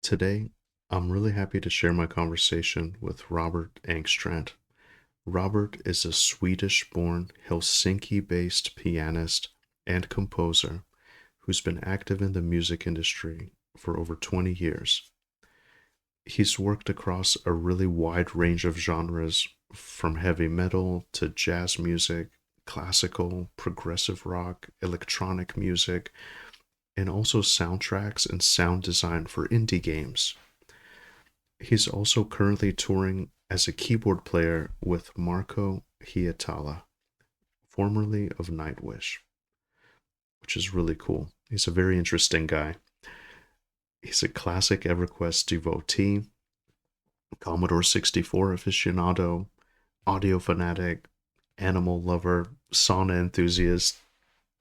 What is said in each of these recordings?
Today, I'm really happy to share my conversation with Robert Engstrand. Robert is a Swedish-born, Helsinki-based pianist and composer who's been active in the music industry for over 20 years. He's worked across a really wide range of genres, from heavy metal to jazz music, classical, progressive rock, electronic music, and also soundtracks and sound design for indie games. He's also currently touring as a keyboard player with Marko Hietala, formerly of Nightwish, which is really cool. He's a very interesting guy. He's a classic EverQuest devotee, Commodore 64 aficionado, audio fanatic, animal lover, sauna enthusiast.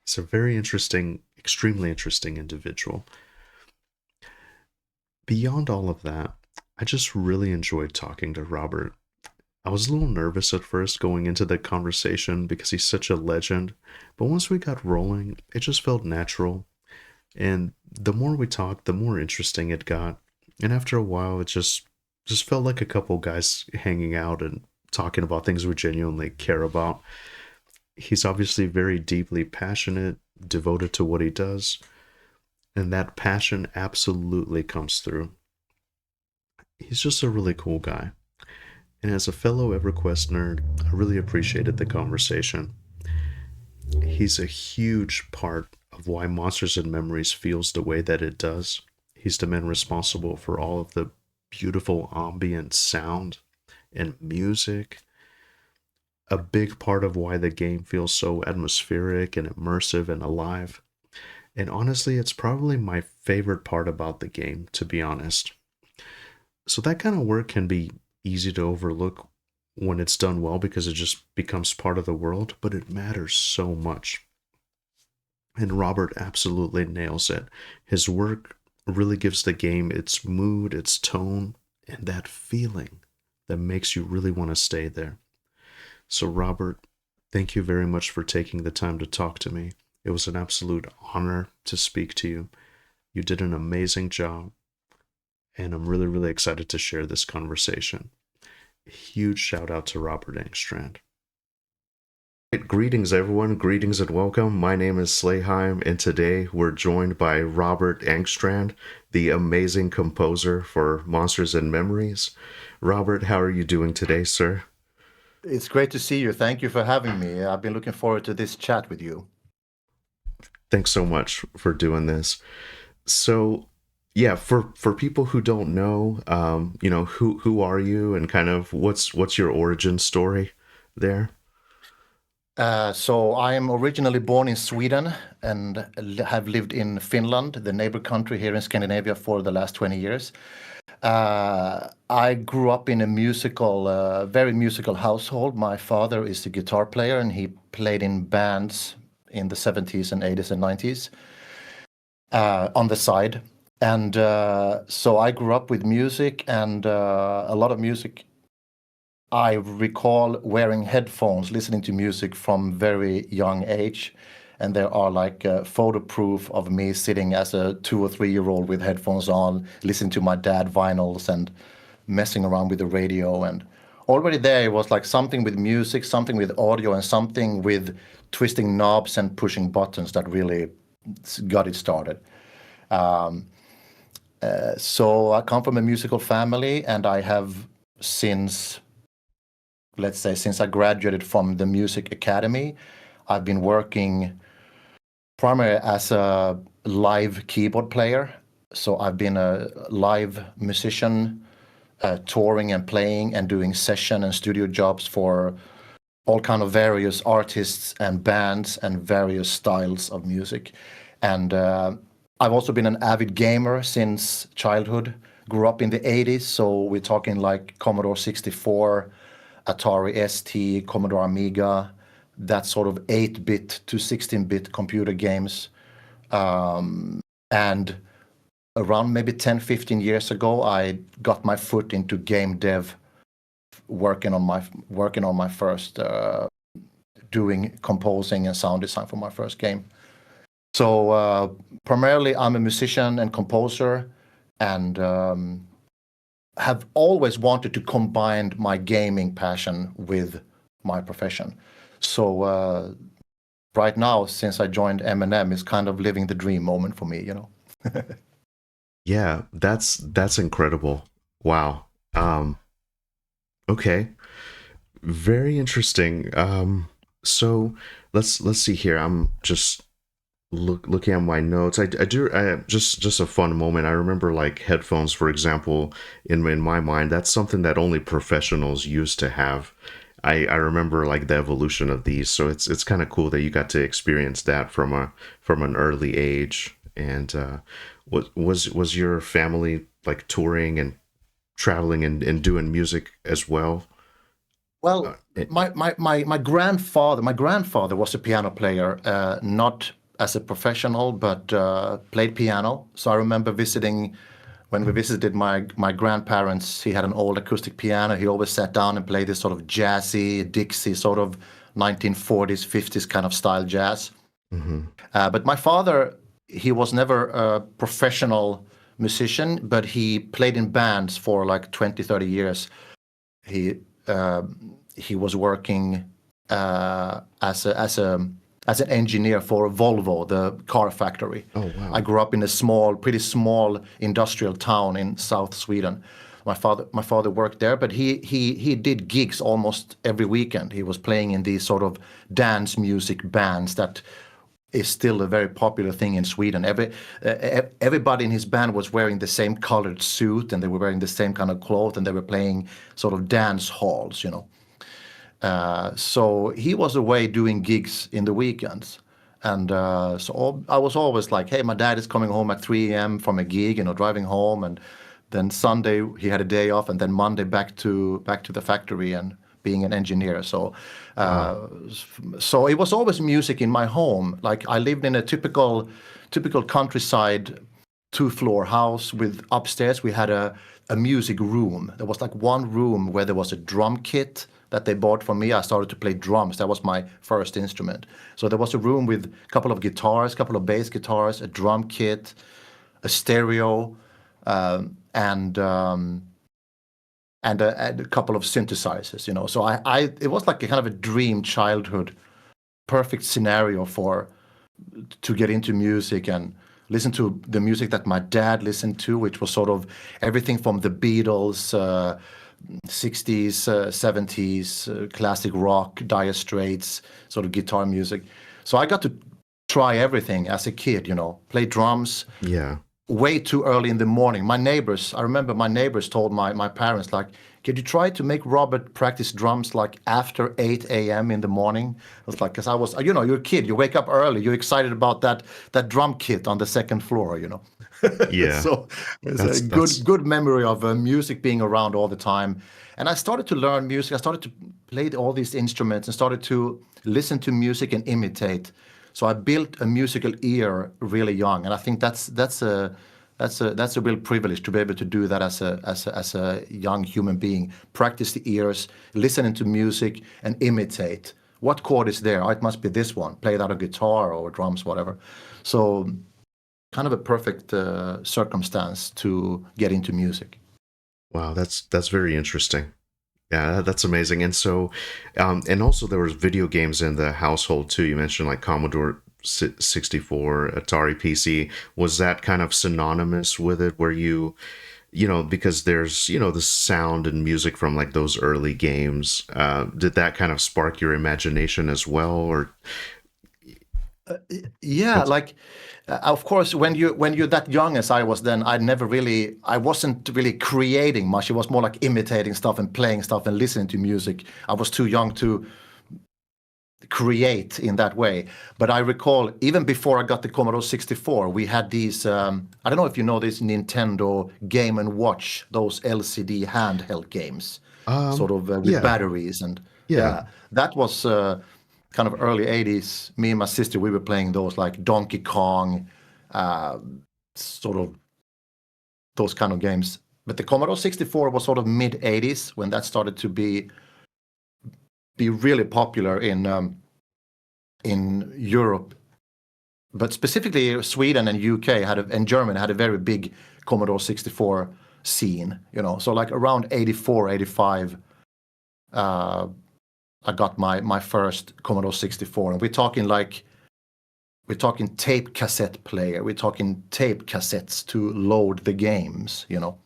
He's a very interesting, extremely interesting individual. Beyond all of that, I just really enjoyed talking to Robert. I was a little nervous at first going into the conversation because he's such a legend, but once we got rolling, it just felt natural. And the more we talked, the more interesting it got. And after a while, it just felt like a couple guys hanging out and talking about things we genuinely care about. He's obviously very deeply passionate, devoted to what he does, and that passion absolutely comes through. He's just a really cool guy. And as a fellow EverQuest nerd, I really appreciated the conversation. He's a huge part of why Monsters and Memories feels the way that it does. He's the man responsible for all of the beautiful ambient sound and music. A big part of why the game feels so atmospheric and immersive and alive. And honestly, it's probably my favorite part about the game, to be honest. So that kind of work can be easy to overlook when it's done well because it just becomes part of the world, but it matters so much. And Robert absolutely nails it. His work really gives the game its mood, its tone, and that feeling that makes you really want to stay there. So, Robert, thank you very much for taking the time to talk to me. It was an absolute honor to speak to you. You did an amazing job, and I'm really, really excited to share this conversation. Huge shout out to Robert Engstrand. Greetings, everyone. Greetings and welcome. My name is Slayheim, and today we're joined by Robert Engstrand, the amazing composer for Monsters and Memories. Robert, how are you doing today, sir? It's great to see you. Thank you for having me. I've been looking forward to this chat with you. Thanks so much for doing this. So, yeah, for people who don't know, who are you and kind of what's your origin story there? So I am originally born in Sweden and have lived in Finland, the neighbor country here in Scandinavia, for the last 20 years. I grew up in a very musical household. My father is a guitar player and he played in bands in the 70s and 80s and 90s on the side. And so I grew up with music and a lot of music. I recall wearing headphones, listening to music from very young age. And there are like photo proof of me sitting as a 2 or 3 year old with headphones on, listening to my dad vinyls and messing around with the radio. And already there it was like something with music, something with audio, and something with twisting knobs and pushing buttons that really got it started. Um, so I come from a musical family, and I have since, let's say, since I graduated from the music academy, I've been working primarily as a live keyboard player. So I've been a live musician, touring and playing and doing session and studio jobs for all kind of various artists and bands and various styles of music. And I've also been an avid gamer since childhood. Grew up in the 80s, so we're talking like Commodore 64, Atari ST, Commodore Amiga, that sort of 8-bit to 16-bit computer games. And around maybe 10, 15 years ago, I got my foot into game dev, working on my first doing composing and sound design for my first game. So primarily I'm a musician and composer, and have always wanted to combine my gaming passion with my profession. So right now, since I joined M&M, is kind of living the dream moment for me, you know. Yeah, that's incredible. Wow. Okay. Very interesting. So let's see here. I'm just looking at my notes. I just a fun moment. I remember like headphones, for example, in my mind, that's something that only professionals used to have. I remember like the evolution of these, so it's kind of cool that you got to experience that from an early age. And was your family like touring and traveling and doing music as well? Well, my grandfather was a piano player, not as a professional, but played piano. So I remember when we visited my grandparents. He had an old acoustic piano. He always sat down and played this sort of jazzy, Dixie, sort of 1940s, 50s kind of style jazz. Mm-hmm. But my father, he was never a professional musician, but he played in bands for like 20, 30 years. He he was working as an engineer for Volvo, the car factory. Oh wow. I grew up in a pretty small industrial town in South Sweden. My father worked there, but he did gigs almost every weekend. He was playing in these sort of dance music bands that is still a very popular thing in Sweden. Everybody in his band was wearing the same colored suit, and they were wearing the same kind of clothes, and they were playing sort of dance halls, you know. So he was away doing gigs in the weekends. And so I was always like, hey, my dad is coming home at 3 a.m. from a gig, you know, driving home. And then Sunday he had a day off, and then Monday back to the factory and being an engineer. So so it was always music in my home. Like I lived in a typical countryside 2-floor house with upstairs we had a music room. There was like one room where there was a drum kit that they bought for me. I started to play drums. That was my first instrument. So there was a room with a couple of guitars, a couple of bass guitars, a drum kit, a stereo, and a couple of synthesizers, you know. So it was like a kind of a dream childhood, perfect scenario to get into music and listen to the music that my dad listened to, which was sort of everything from the Beatles, 60s, 70s, classic rock, Dire Straits, sort of guitar music. So I got to try everything as a kid, you know, play drums. Yeah. Way too early in the morning. I remember my neighbors told my parents, like, could you try to make Robert practice drums like after 8 a.m. in the morning? I was like, because I was, you know, you're a kid, you wake up early, you're excited about that drum kit on the second floor, you know. Yeah. So it's That's good memory of music being around all the time. And I started to learn music. I started to play all these instruments and started to listen to music and imitate. So I built a musical ear really young, and I think that's a real privilege to be able to do that as a young human being. Practice the ears, listening to music, and imitate. What chord is there? Oh, it must be this one. Play it on a guitar or drums, whatever. So, kind of a perfect circumstance to get into music. wow. That's very interesting. Yeah, that's amazing. And so, and also there was video games in the household too. You mentioned like Commodore 64, Atari PC. Was that kind of synonymous with it? Where you know, because there's, you know, the sound and music from like those early games. Did that kind of spark your imagination as well, or? Yeah, like of course when you're that young as I was then, I wasn't really creating much. It was more like imitating stuff and playing stuff and listening to music. I was too young to create in that way. But I recall even before I got the Commodore 64, we had these I don't know if you know this Nintendo Game and Watch, those LCD handheld games, sort of with Yeah. batteries. And Yeah. that was kind of early 80s. Me and my sister, we were playing those like Donkey Kong, sort of those kind of games. But the Commodore 64 was sort of mid 80s when that started to be really popular in Europe, but specifically Sweden and UK and Germany had a very big Commodore 64 scene, you know. So like around 84, 85, I got my first Commodore 64, and we're talking tape cassette player, we're talking tape cassettes to load the games, you know.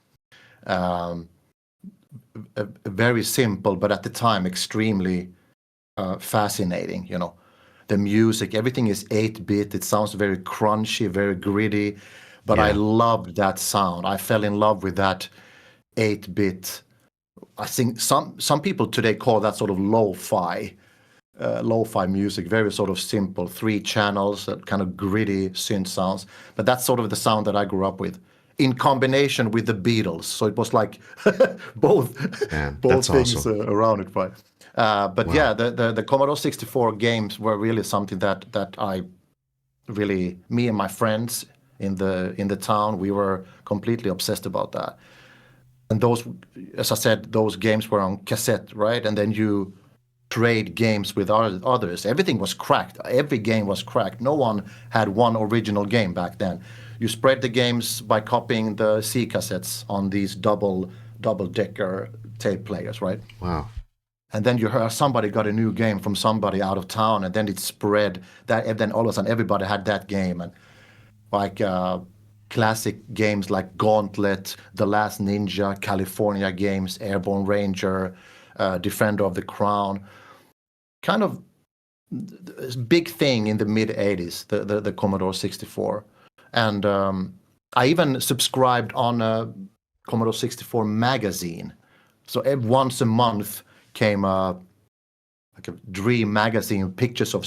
Very simple, but at the time extremely fascinating, you know. The music, everything is 8-bit. It sounds very crunchy, very gritty, but I loved that sound. I fell in love with that 8-bit. I think some people today call that sort of lo-fi music, very sort of simple, 3 channels, that kind of gritty synth sounds. But that's sort of the sound that I grew up with, in combination with the Beatles. So it was like both things awesome. Around it, right? But wow. Yeah, the Commodore 64 games were really something that I really, me and my friends in the town, we were completely obsessed about that. And those, as I said, those games were on cassette, right? And then you trade games with others. Everything was cracked. Every game was cracked. No one had one original game back then. You spread the games by copying the C cassettes on these double-decker tape players, right? Wow. And then you heard somebody got a new game from somebody out of town, and then it spread that, and then all of a sudden everybody had that game. And like classic games like Gauntlet, The Last Ninja, California Games, Airborne Ranger, Defender of the Crown. Kind of big thing in the mid-'80s, the Commodore 64. And I even subscribed on a Commodore 64 magazine. So once a month came like a Dream magazine, pictures of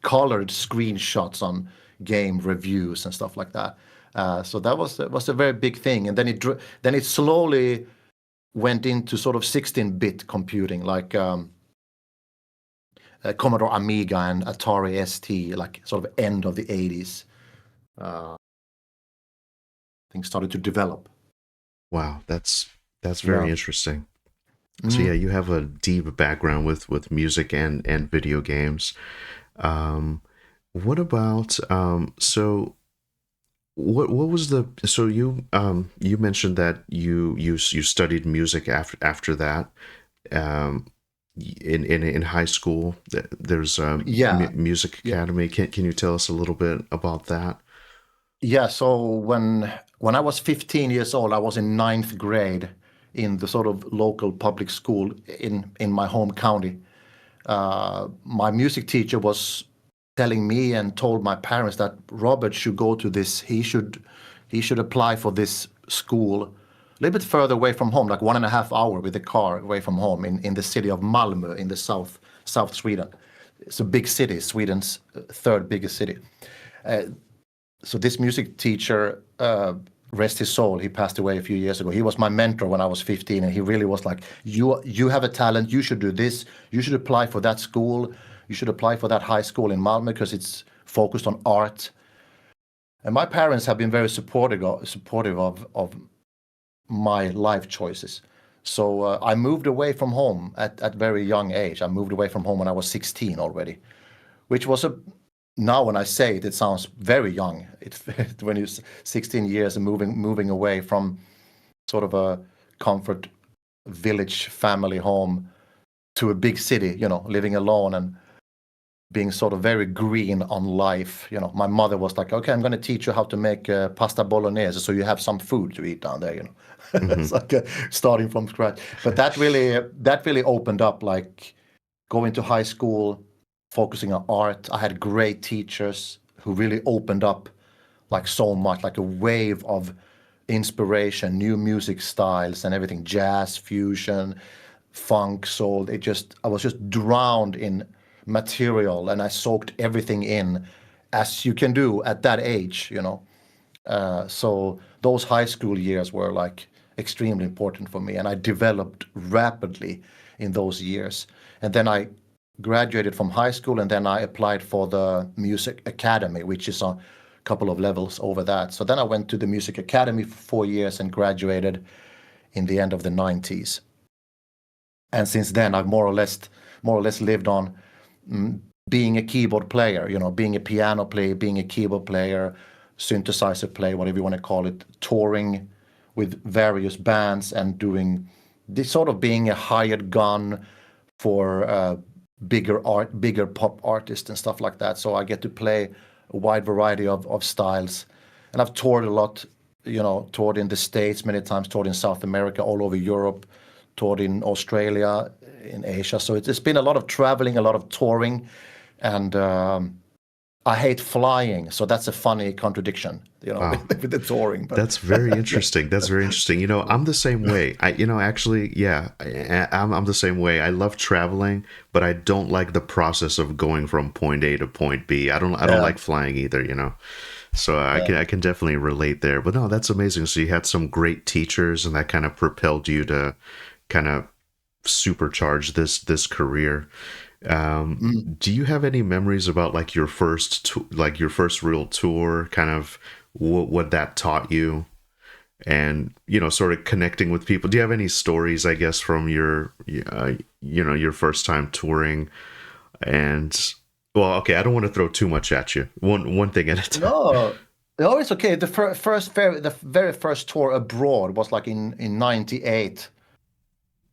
colored screenshots on game reviews and stuff like that. So that was a very big thing. And then it slowly went into sort of 16-bit computing, like Commodore Amiga and Atari ST, like sort of end of the 80s. Things started to develop. Wow, that's very interesting. So yeah, you have a deep background with music and video games. What about so what was the, so you mentioned that you studied music after that. In high school, there's music academy. Can you tell us a little bit about that? Yeah, so when I was 15 years old, I was in 9th grade in the sort of local public school in my home county. My music teacher was telling me and told my parents that Robert should go to this. He should apply for this school a little bit further away from home, like 1.5 hours with the car away from home, in the city of Malmö in the south Sweden. It's a big city, Sweden's 3rd biggest city. So this music teacher, rest his soul, he passed away a few years ago. He was my mentor when I was 15, and he really was like, you have a talent, you should do this, you should apply for that school, you should apply for that high school in Malmö because it's focused on art. And my parents have been very supportive of my life choices. So I moved away from home at very young age. I moved away from home when I was 16 already, which was now when I say it, it sounds very young. When you're 16 years and moving away from sort of a comfort village family home to a big city, you know, living alone and being sort of very green on life. You know, my mother was like, okay, I'm going to teach you how to make pasta bolognese so you have some food to eat down there, you know. Mm-hmm. It's like starting from scratch. But that really opened up, like going to high school, focusing on art. I had great teachers who really opened up like so much, like a wave of inspiration, new music styles and everything, jazz, fusion, funk, soul. I was just drowned in material, and I soaked everything in, as you can do at that age, you know. So those high school years were like extremely important for me, and I developed rapidly in those years. And then I graduated from high school, and then I applied for the music academy, which is a couple of levels over that. So then I went to the music academy for 4 years and graduated in the end of the 90s. And since then, I've more or less lived on being a keyboard player, you know, being a piano player, being a keyboard player, synthesizer play, whatever you want to call it, touring with various bands and doing this, sort of being a hired gun for bigger pop artists and stuff like that. So I get to play a wide variety of styles, and I've toured a lot. Toured in the States many times, toured in South America, all over Europe, toured in Australia, in Asia. So it's been a lot of traveling, a lot of touring, and I hate flying. So that's a funny contradiction, Wow. with the touring. But That's very interesting. That's very interesting. I'm the same way. Actually, yeah, I'm the same way. I love traveling, but I don't like the process of going from point A to point B. I don't like flying either. So I can definitely relate there. But no, that's amazing. So you had some great teachers, and that kind of propelled you to kind of supercharge this career. Do you have any memories about like your first real tour, kind of what that taught you, and sort of connecting with people? Do you have any stories, I guess, from your first time touring? And well, okay, I don't want to throw too much at you. One thing at a time. No, it's okay. The very first tour abroad was like in '98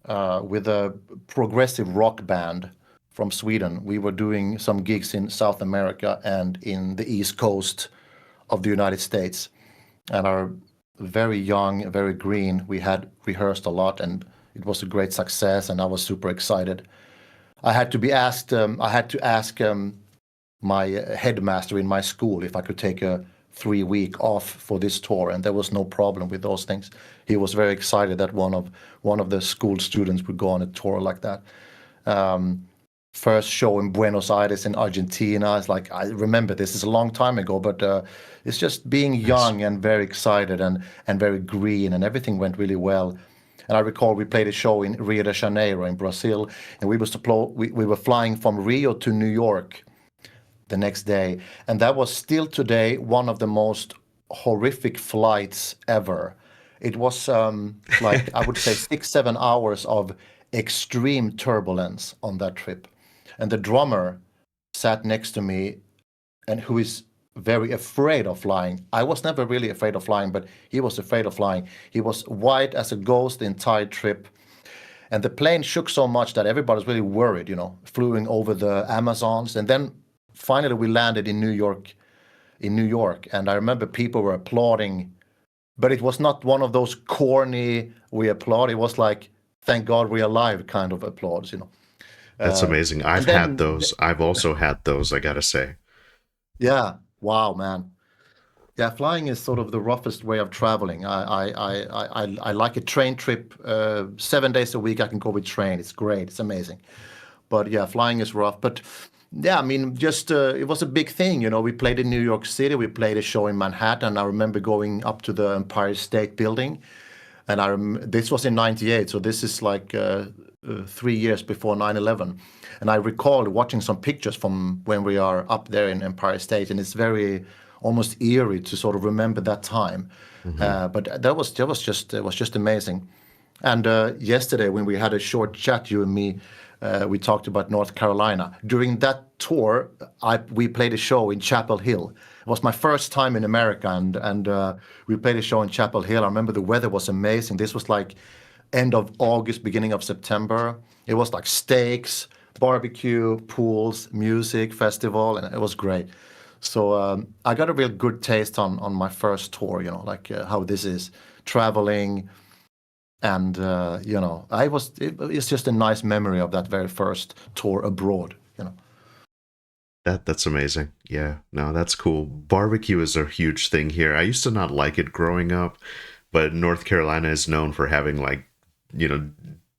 with a progressive rock band from Sweden. We were doing some gigs in South America and in the East Coast of the United States. And our very young, very green, we had rehearsed a lot, and it was a great success, and I was super excited. I had to ask my headmaster in my school if I could take a 3-week off for this tour, and there was no problem with those things. He was very excited that one of the school students would go on a tour like that. First show in Buenos Aires in Argentina. It's like, I remember this is a long time ago, but it's just being young and very excited and very green, and everything went really well. And I recall we played a show in Rio de Janeiro in Brazil, and we were flying from Rio to New York the next day, and that was still today one of the most horrific flights ever. It was like, I would say 6-7 hours of extreme turbulence on that trip. And the drummer sat next to me, and who is very afraid of flying. I was never really afraid of flying, but he was afraid of flying. He was white as a ghost the entire trip. And the plane shook so much that everybody was really worried, flew over the Amazons. And then finally we landed in New York. And I remember people were applauding, but it was not one of those corny, we applaud. It was like, thank God we're alive kind of applause. That's amazing. I've had those. I've also had those, I gotta say. Yeah. Wow, man. Yeah, flying is sort of the roughest way of traveling. I like a train trip. 7 days a week I can go with train. It's great. It's amazing. But yeah, flying is rough. But yeah, I mean, just it was a big thing. We played in New York City. We played a show in Manhattan. I remember going up to the Empire State Building, and this was in '98. So this is like 3 years before 9/11. And I recall watching some pictures from when we are up there in Empire State, and it's very almost eerie to sort of remember that time. But that was just amazing. And yesterday, when we had a short chat, you and me, we talked about North Carolina. During that tour, we played a show in Chapel Hill. It was my first time in America, and we played a show in Chapel Hill. I remember the weather was amazing. This was like end of August, beginning of September. It was like steaks, barbecue, pools, music, festival, and it was great. So I got a real good taste on my first tour, like how this is traveling. And it's just a nice memory of that very first tour abroad. That's amazing. Yeah, no, that's cool. Barbecue is a huge thing here. I used to not like it growing up, but North Carolina is known for having like,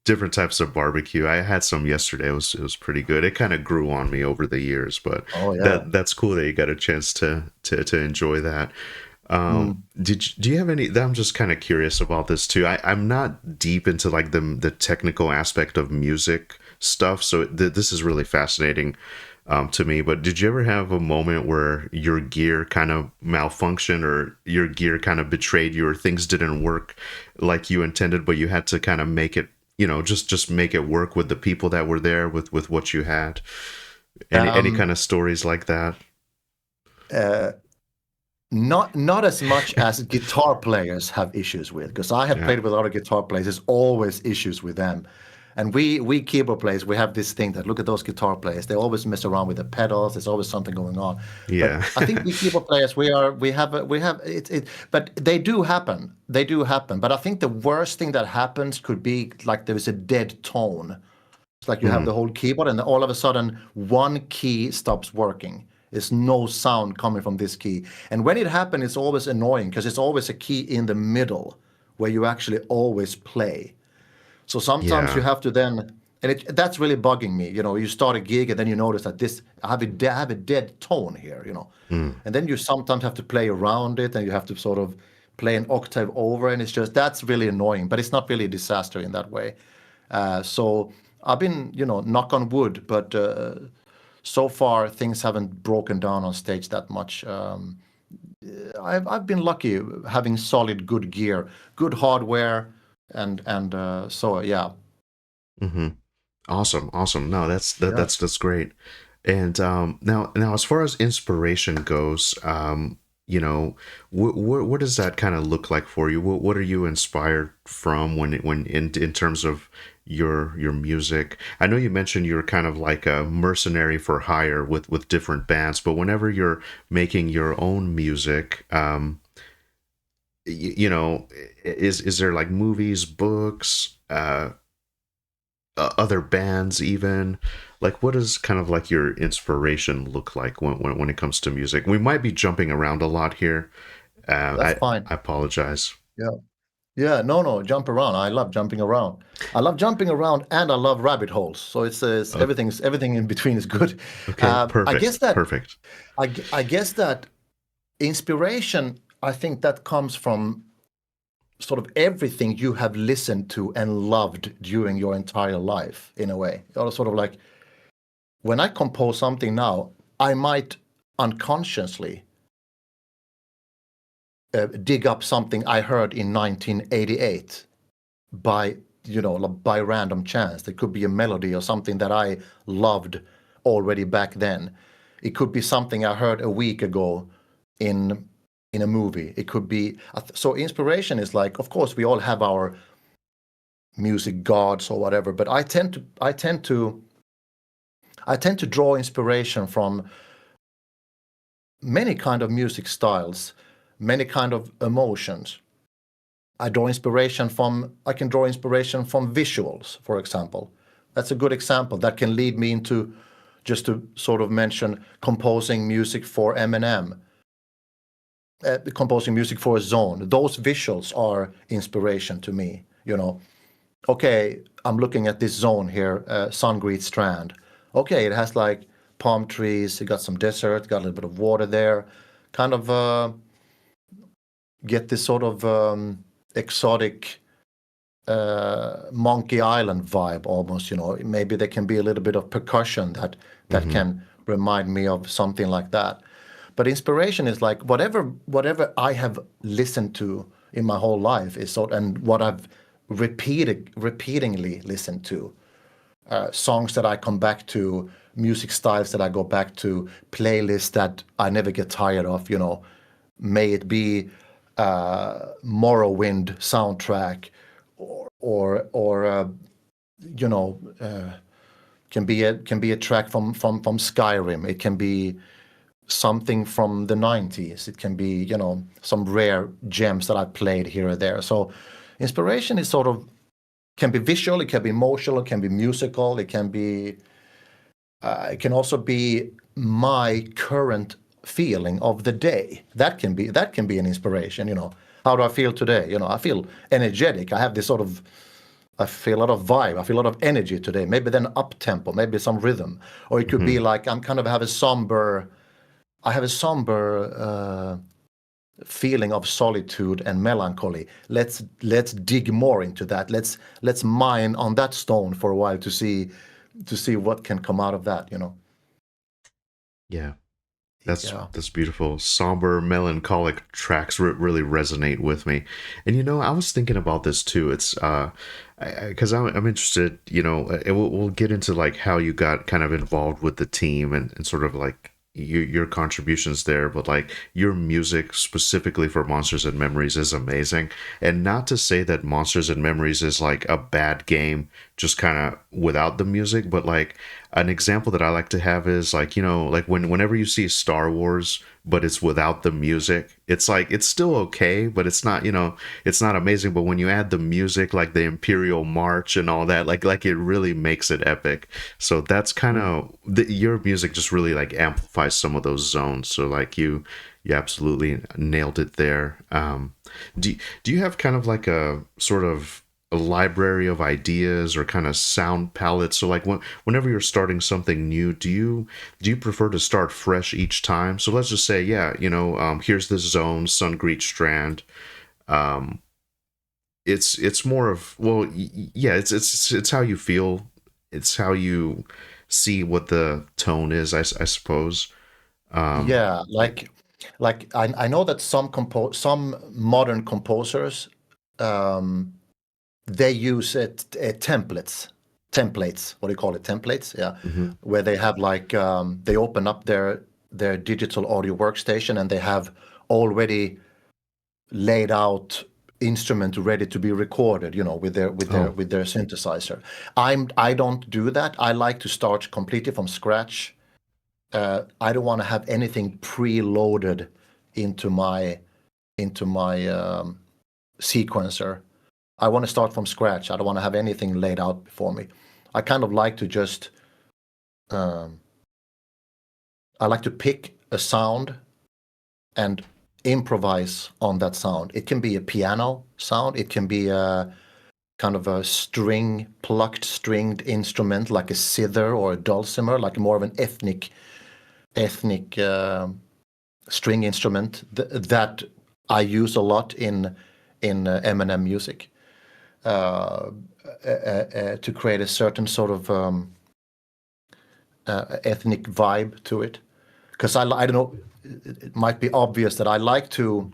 different types of barbecue. I had some yesterday. It was pretty good. It kind of grew on me over the years, but Oh yeah. that's cool that you got a chance to enjoy that. Do you have any? I'm just kind of curious about this too. I'm not deep into like the technical aspect of music stuff, so this is really fascinating to me. But did you ever have a moment where your gear kind of malfunctioned, or your gear kind of betrayed you, or things didn't work like you intended, but you had to kind of make it, just make it work with the people that were there with what you had? Any kind of stories like that? Not as much as guitar players have issues with, because I have Yeah. played with other guitar players. There's always issues with them, and we keyboard players, we have this thing that look at those guitar players. They always mess around with the pedals. There's always something going on. But Yeah. I think we keyboard players, we have it. But they do happen. They do happen. But I think the worst thing that happens could be like there is a dead tone. It's like you have Mm, the whole keyboard, and then all of a sudden one key stops working. There's no sound coming from this key. And when it happens, it's always annoying because it's always a key in the middle where you actually always play. So sometimes you yeah. have to then, and that's really bugging me. You know, you start a gig and then you notice that I have a dead tone here. You know, Mm, and then you sometimes have to play around it, and you have to sort of play an octave over, and it's just that's really annoying. But it's not really a disaster in that way. So I've been, you know, knock on wood, but so far things haven't broken down on stage that much. I've been lucky having solid, good gear, good hardware, and so yeah, mm-hmm. Awesome, awesome. No, yeah. that's great. And now as far as inspiration goes, you know, what does that kind of look like for you? What are you inspired from when in terms of your music? I know you mentioned you're kind of like a mercenary for hire with different bands, but whenever you're making your own music, you know, is there like movies, books, other bands even, like what does kind of like your inspiration look like when it comes to music? We might be jumping around a lot here. That's I fine. apologize. Yeah, yeah. No, no, jump around. I love jumping around. I love jumping around, and I love rabbit holes. So it's Oh, everything in between is good. okay, I guess perfect, that perfect. I guess that inspiration. I think that comes from sort of everything you have listened to and loved during your entire life, in a way. Or sort of like when I compose something now, I might unconsciously dig up something I heard in 1988 by, you know, by random chance. There could be a melody or something that I loved already back then. It could be something I heard a week ago in a movie. It could be so inspiration is like, of course, we all have our music gods or whatever, but I tend to draw inspiration from many kind of music styles, many kind of emotions. I can draw inspiration from visuals, for example. That's a good example that can lead me into, just to sort of mention, composing music for Eminem, composing music for a zone. Those visuals are inspiration to me. You know, okay, I'm looking at this zone here, Sungreet Strand. Okay, it has like palm trees, it got some desert, got a little bit of water there. Kind of get this sort of exotic Monkey Island vibe almost, you know. Maybe there can be a little bit of percussion that Mm-hmm. can remind me of something like that. But inspiration is like whatever I have listened to in my whole life is sort, and what I've repeatedly listened to, songs that I come back to, music styles that I go back to, playlists that I never get tired of. You know, may it be Morrowind soundtrack, or you know, can be a track from Skyrim. It can be something from the 90s. It can be, you know, some rare gems that I played here or there. So inspiration is sort of, can be visual, it can be emotional, it can be musical, it can also be my current feeling of the day. That can be an inspiration. You know, how do I feel today? You know, I feel energetic. I have this sort of, I feel a lot of vibe. I feel a lot of energy today. Maybe then up tempo, maybe some rhythm, or it could Mm-hmm. be like I'm kind of have a somber. I have a somber feeling of solitude and melancholy. Let's dig more into that. Let's mine on that stone for a while to see what can come out of that. You know. Yeah. Yeah. That's beautiful. Somber, melancholic tracks really resonate with me. And you know, I was thinking about this too. It's because I'm interested. You know, and we'll get into like how you got kind of involved with the team and sort of like your contributions there, but like your music specifically for Monsters and Memories is amazing. And not to say that Monsters and Memories is like a bad game just kind of without the music, but like an example that I like to have is like, you know, like whenever you see Star Wars but it's without the music, it's like it's still okay, but it's not, you know, it's not amazing. But when you add the music, like the Imperial March and all that, like it really makes it epic. So that's kind of your music just really like amplifies some of those zones. So like you absolutely nailed it there. Do you have kind of like a sort of a library of ideas or kind of sound palettes? So like whenever you're starting something new, do you prefer to start fresh each time? So let's just say, yeah, you know, here's this zone, Sungreet Strand. Um, it's more of, well, yeah, it's how you feel. It's how you see what the tone is, I suppose. Um, Yeah, like I know that some modern composers, um, they use templates. What do you call it? Templates, yeah, mhm. where they have like they open up their digital audio workstation and they have already laid out instrument ready to be recorded, you know, with their Oh, with their synthesizer. I don't do that. I like to start completely from scratch. I don't want to have anything preloaded into my sequencer. I want to start from scratch. I don't want to have anything laid out before me. I kind of like to just um, I like to pick a sound and improvise on that sound. It can be a piano sound. It can be a kind of a plucked stringed instrument like a zither or a dulcimer, like more of an ethnic string instrument that I use a lot in M&M music to create a certain sort of ethnic vibe to it. Because I don't know, it might be obvious that I like to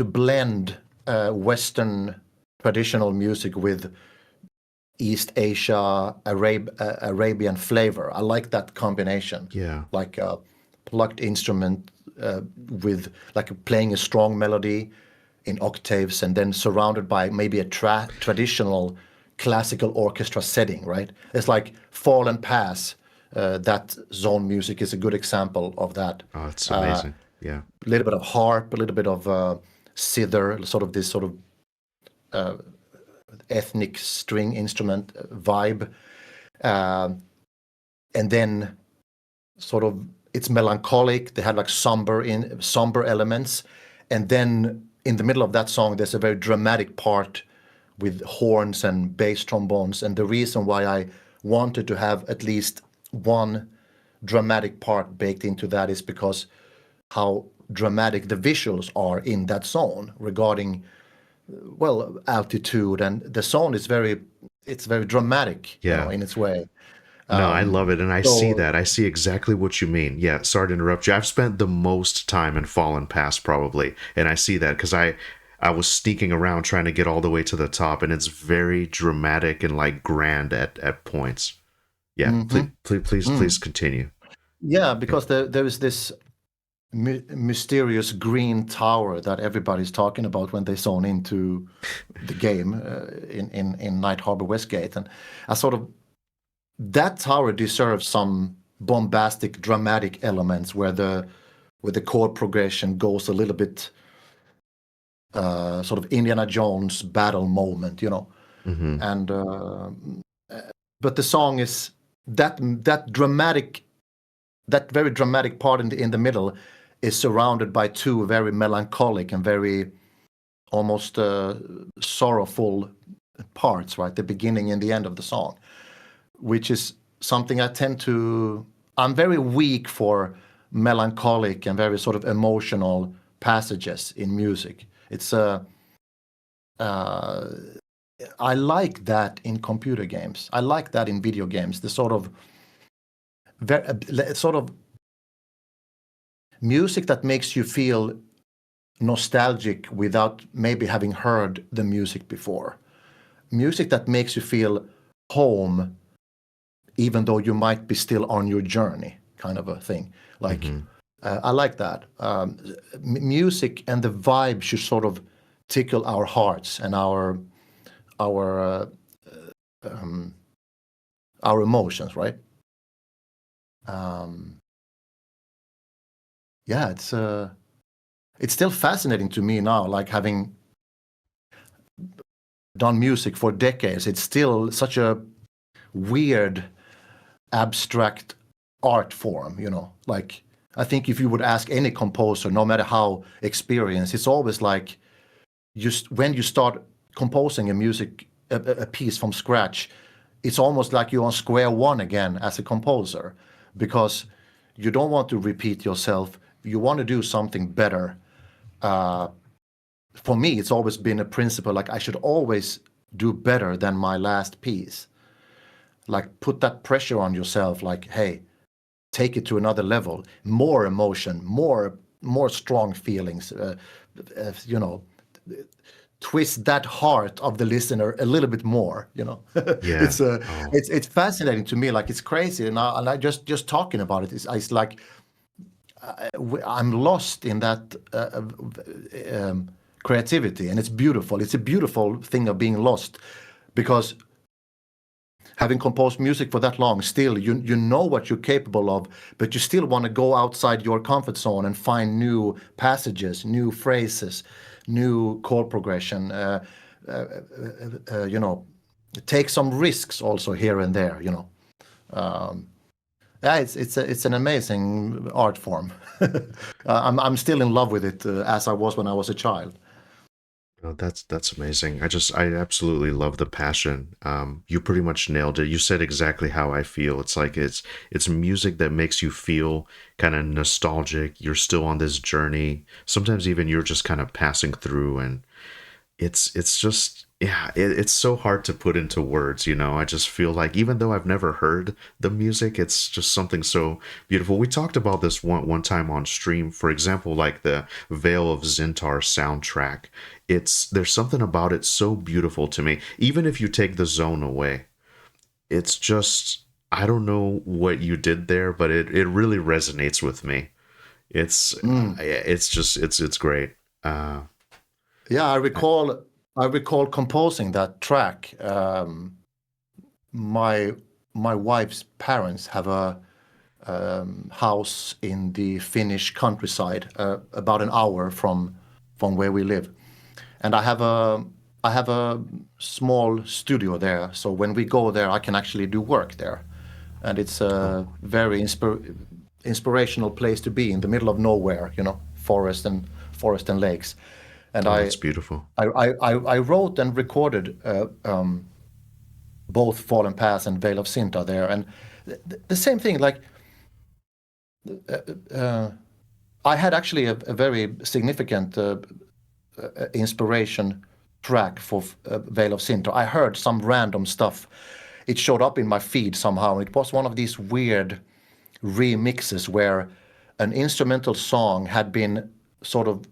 blend Western traditional music with East Asia, Arabian flavor. I like that combination, yeah. like a plucked instrument with like playing a strong melody in octaves and then surrounded by maybe a traditional classical orchestra setting, right? It's like Fall and Pass. That zone music is a good example of that. Oh, it's A amazing. Yeah. little bit of harp, a little bit of zither, sort of this sort of ethnic string instrument vibe, um, and then sort of it's melancholic. They have like somber elements, and then in the middle of that song, there's a very dramatic part with horns and bass trombones. And the reason why I wanted to have at least one dramatic part baked into that is because how dramatic the visuals are in that zone regarding well altitude, and the zone is very dramatic, you know, Yeah. in its way. No, I love it. And I see So that. I see exactly what you mean. Yeah. Sorry to interrupt you. I've spent the most time in Fallen Pass probably. And I see that because I was sneaking around trying to get all the way to the top, and it's very dramatic and like grand at points. Yeah. Please, mhm. please continue. Yeah, because there is this mysterious green tower that everybody's talking about when they zone into the game in Night Harbor Westgate, and I sort of that tower deserves some bombastic, dramatic elements where the chord progression goes a little bit sort of Indiana Jones battle moment, you know, Mm-hmm. and but the song is that dramatic that very dramatic part in the middle is surrounded by two very melancholic and very almost sorrowful parts, right? The beginning and the end of the song, which is something I tend to. I'm very weak for melancholic and very sort of emotional passages in music. It's uh, I like that in computer games. I like that in video games. The sort of sort of music that makes you feel nostalgic without maybe having heard the music before. Music that makes you feel home even though you might be still on your journey, kind of a thing. Like Mm-hmm. I like that. Music and the vibe should sort of tickle our hearts and our our emotions, right? Yeah, it's still fascinating to me now, like having done music for decades. It's still such a weird, abstract art form, you know. Like I think if you would ask any composer, no matter how experienced, it's always like just when you start composing a piece from scratch, it's almost like you're on square one again as a composer, because you don't want to repeat yourself. You want to do something better. For me, it's always been a principle, like I should always do better than my last piece. Like put that pressure on yourself, like, hey, take it to another level, more emotion, more strong feelings, you know, twist that heart of the listener a little bit more, you know. Yeah. it's Oh, it's fascinating to me, like it's crazy, and I just talking about it is it's like I'm lost in that creativity, and it's beautiful. It's a beautiful thing of being lost, because having composed music for that long, still you know what you're capable of, but you still want to go outside your comfort zone and find new passages, new phrases, new chord progression. You know, take some risks also here and there. You know, yeah, it's an amazing art form. I'm still in love with it as I was when I was a child. no, that's amazing. I absolutely love the passion. You pretty much nailed it. You said exactly how I feel. It's like it's music that makes you feel kind of nostalgic. You're still on this journey. Sometimes even you're just kind of passing through, and it's just yeah, it's so hard to put into words, you know. I just feel like even though I've never heard the music, it's just something so beautiful. We talked about this one time on stream, for example, like the Vale of Zintar soundtrack. It's there's something about it so beautiful to me. Even if you take the zone away, it's just I don't know what you did there, but it really resonates with me. Mm. It's just it's great. Yeah, I recall composing that track. My my wife's parents have a house in the Finnish countryside, about an hour from where we live, and I have a small studio there. So when we go there, I can actually do work there, and it's Oh, a very inspirational place to be in the middle of nowhere. You know, forest and lakes, and oh, that's beautiful. I wrote and recorded both Fallen Pass and Vale of Sinta there, and the same thing. Like I had actually a very significant inspiration track for Vale of Sinta. I heard some random stuff. It showed up in my feed somehow. It was one of these weird remixes where an instrumental song had been sort of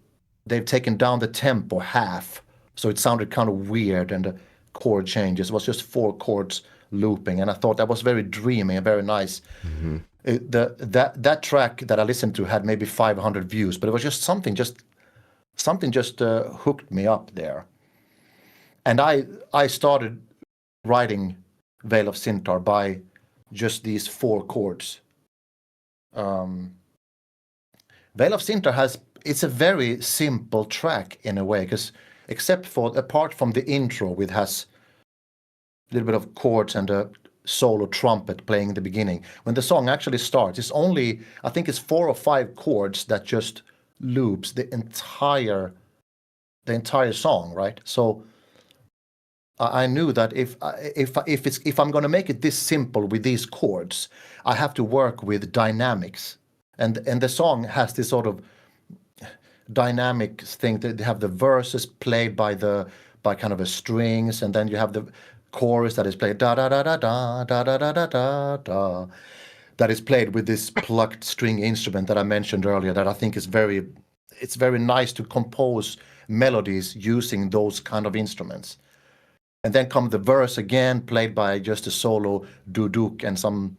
they've taken down the tempo half, so it sounded kind of weird, and the chord changes. It was just four chords looping, and I thought that was very dreamy and very nice. Hmm. That track that I listened to had maybe 500 views, but it was just something just hooked me up there, and I started writing Vale of Sintar by just these four chords. Um, Vale of Sintar has it's a very simple track in a way, because except for apart from the intro, which has a little bit of chords and a solo trumpet playing in the beginning. When the song actually starts, it's only I think it's four or five chords that just loops the entire song, right? So I knew that if I'm going to make it this simple with these chords, I have to work with dynamics, and the song has this sort of dynamic thing that they have the verses played by kind of a strings, and then you have the chorus that is played da da da da da da da da da da da, that is played with this plucked string instrument that I mentioned earlier, that I think is it's very nice to compose melodies using those kind of instruments. And then come the verse again, played by just a solo duduk and some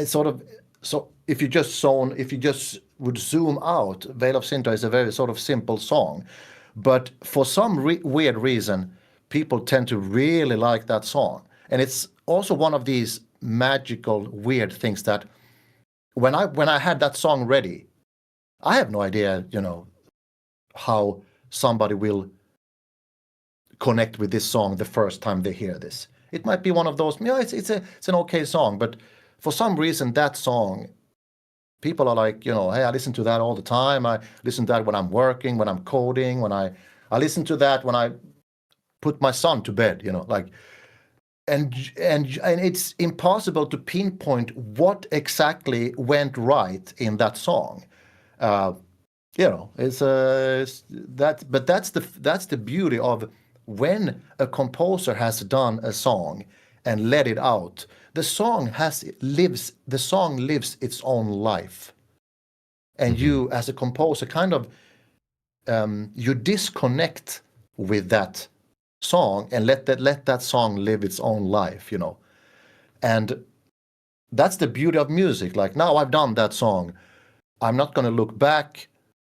sort of. So if you just would zoom out, Vale of Zintar is a very sort of simple song, but for some weird reason, people tend to really like that song, and it's also one of these magical weird things that when I had that song ready, I have no idea, how somebody will connect with this song the first time they hear this. It might be one of those, it's an okay song, but for some reason that song, people are like, hey, I listen to that all the time. I listen to that when I'm working, when I'm coding, I listen to that when I put my son to bed, like, and it's impossible to pinpoint what exactly went right in that song. Uh, but that's the beauty of when a composer has done a song and let it out. The song lives its own life, and you as a composer kind of you disconnect with that song and let that song live its own life, and that's the beauty of music. Like, now I've done that song, I'm not going to look back.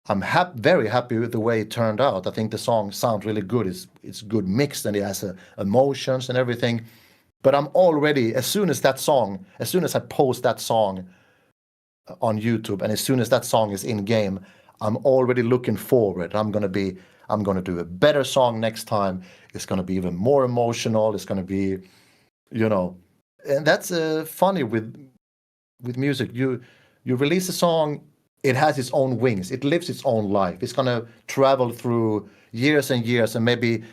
I'm very happy with the way it turned out. I think the song sounds really good. It's good mixed, and it has emotions and everything. But I'm already, as soon as I post that song on YouTube, and as soon as that song is in game, I'm already looking forward. I'm gonna do a better song next time. It's gonna be even more emotional. It's gonna be, and that's funny with music. You release a song, it has its own wings. It lives its own life. It's gonna travel through years and years, and maybe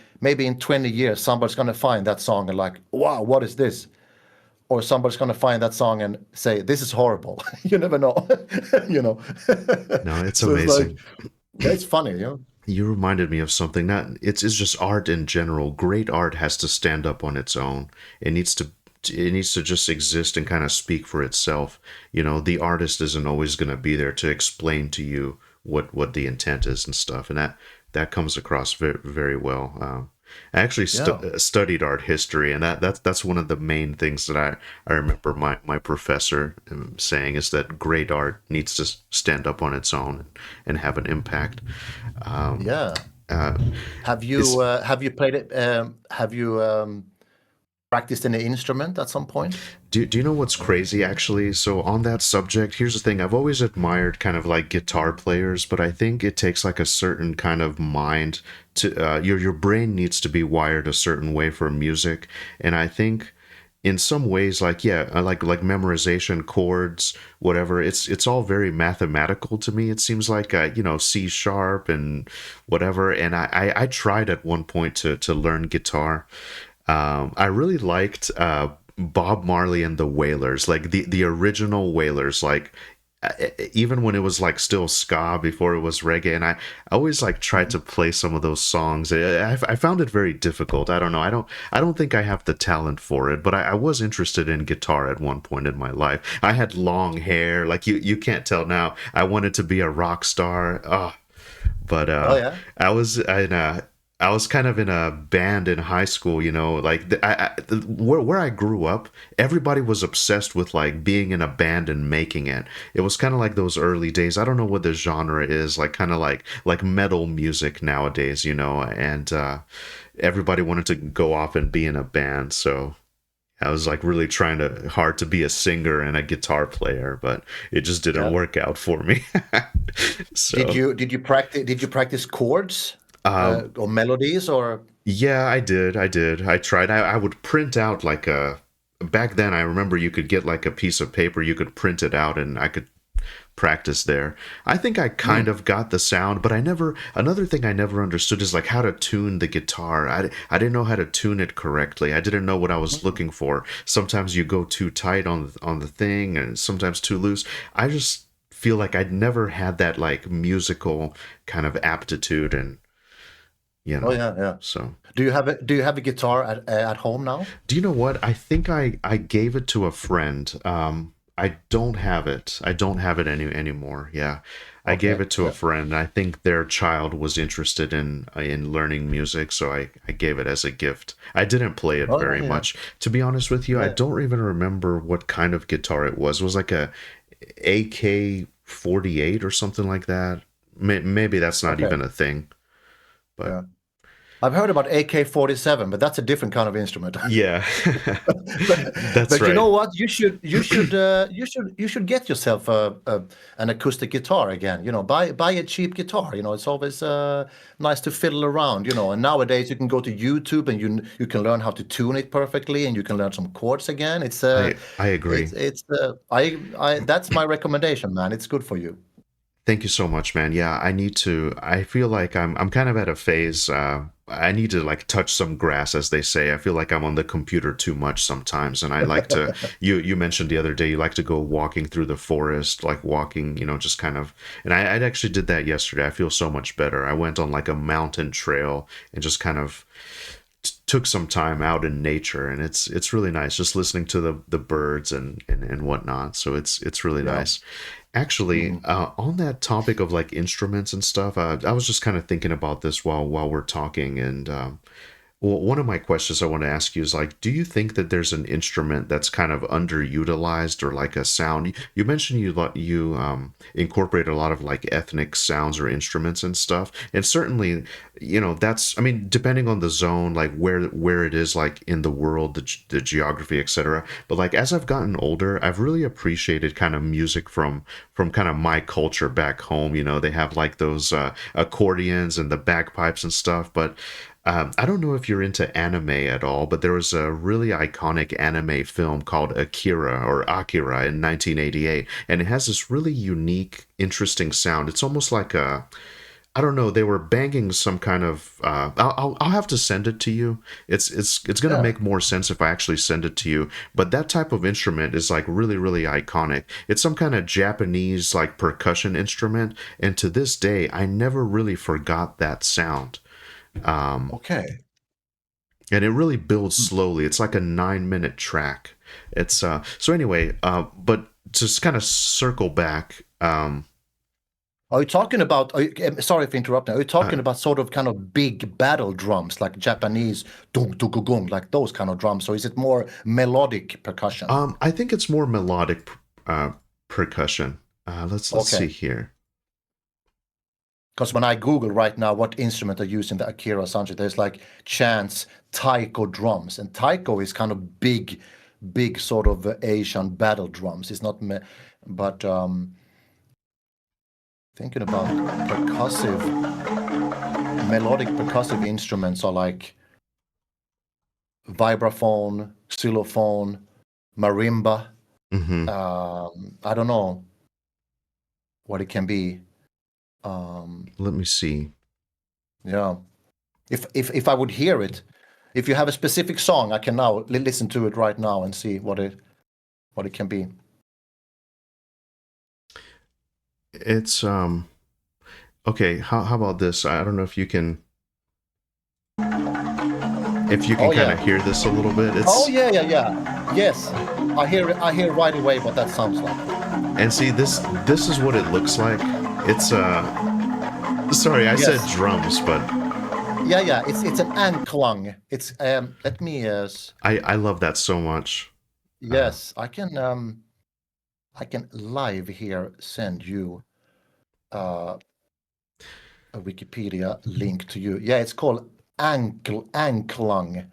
in 20 years somebody's gonna find that song and like, wow, what is this? Or somebody's gonna find that song and say, this is horrible. You never know. No, it's So it's like, amazing. it's funny, You reminded me of something. Not it's just art in general. Great art has to stand up on its own. It needs to just exist and kind of speak for itself. The artist isn't always going to be there to explain to you what the intent is and stuff, and that comes across very, very well. I actually Yeah. studied art history, and that's one of the main things that I remember my professor saying is that great art needs to stand up on its own and have an impact. Um, Yeah. uh, Have it's you played it? Have you practiced any instrument at some point? Do you know what's crazy actually? So on that subject, here's the thing. I've always admired kind of like guitar players, but I think it takes like a certain kind of mind to your brain needs to be wired a certain way for music. And I think in some ways, like, yeah, like memorization, chords, whatever, it's all very mathematical to me. It seems like C sharp and whatever. And I tried at one point to learn guitar. I really liked Bob Marley and the Wailers, like the original Wailers, like even when it was like still ska before it was reggae. And I always like tried to play some of those songs. I found it very difficult. I don't know. I don't think I have the talent for it, but I was interested in guitar at one point in my life. I had long hair, like you can't tell now. I wanted to be a rock star. But Oh yeah. I was kind of in a band in high school, like where I grew up, everybody was obsessed with like being in a band and making it. It was kind of like those early days. I don't know what the genre is, like kind of like metal music nowadays, and everybody wanted to go off and be in a band. So I was like really trying hard to be a singer and a guitar player, but it just didn't Yeah. work out for me. Did So, you did you practice chords um, or melodies or? yeah, I did. I tried. I would print out like a. Back then, I remember you could get like a piece of paper, you could print it out, and I could practice there. I think I kind Hmm. of got the sound, but another thing I never understood is like how to tune the guitar. I didn't know how to tune it correctly. I didn't know what I was Hmm. looking for. Sometimes you go too tight on the thing and sometimes too loose. I just feel like I'd never had that like musical kind of aptitude and Oh yeah, yeah. so Do you have a guitar at home now? do you know what? I think I gave it to a friend. I don't have it. I don't have it anymore. Yeah, I gave Okay. it to a Yeah. friend. I think their child was interested in learning music, so I gave it as a gift. I didn't play it Oh yeah, very yeah. much, to be honest with you. I Yeah. don't even remember what kind of guitar it was. It was like AK-48 or something like that. Maybe that's not Okay. even a thing, but Yeah. I've heard about AK-47, but that's a different kind of instrument. yeah, but that's but you know right. what? You should get yourself an acoustic guitar again. You know, buy a cheap guitar. You know, it's always nice to fiddle around. You know, and nowadays you can go to YouTube and you can learn how to tune it perfectly, and you can learn some chords again. I agree. I that's my recommendation, man. It's good for you. Thank you so much, man. Yeah, I feel like I'm kind of at a phase. I need to like touch some grass, as they say. I feel like I'm on the computer too much sometimes, and I like to. You mentioned the other day you like to go walking through the forest, like walking, just kind of. And I actually did that yesterday. I feel so much better. I went on like a mountain trail and just kind of took some time out in nature, and it's really nice just listening to the birds and whatnot. So it's really Yeah. nice. Actually, Mhm. on that topic of like instruments and stuff, I was just kind of thinking about this while we're talking, and well, one of my questions I want to ask you is like, do you think that there's an instrument that's kind of underutilized or like a sound? You mentioned you incorporate a lot of like ethnic sounds or instruments and stuff, and certainly, that's I mean, depending on the zone, like where it is, like in the world, the geography, etc. But like as I've gotten older, I've really appreciated kind of music from kind of my culture back home. They have like those accordions and the bagpipes and stuff, but I don't know if you're into anime at all, but there was a really iconic anime film called Akira in 1988, and it has this really unique, interesting sound. It's almost like I don't know. They were banging some kind of. I'll have to send it to you. It's gonna Yeah. make more sense if I actually send it to you. But that type of instrument is like really really iconic. It's some kind of Japanese like percussion instrument, and to this day, I never really forgot that sound. Okay. And it really builds slowly. It's like a 9-minute track. It's so anyway, but just kind of circle back. Are you talking about, sorry for interrupting, are you Uh, talking about sort of kind of big battle drums, like Japanese dung dung dung, dung, like those kind of drums, or is it more melodic percussion? I think it's more melodic percussion. Let's see Okay. here. Because when I Google right now what instrument are used in the Akira soundtrack, there's like chants, taiko drums, and taiko is kind of big sort of Asian battle drums. It's not, but thinking about melodic percussive instruments are like vibraphone, xylophone, marimba. Hmm. I don't know what it can be. Um, Let me see. yeah, if I would hear it, if you have a specific song, I can now listen to it right now and see what it can be. It's okay. How about this? I don't know if you can Oh kind yeah, of hear this a little bit. oh It's yeah, yeah, yeah. Yes, I hear it. I hear right away what that sounds like. and see this is what it looks like. It's sorry, I said Yes, drums, but yeah, yeah. It's an anklang. It's let me I love that so much. Uh, yes, I can live here send you uh, a Wikipedia link to you. Yeah, it's called anklang,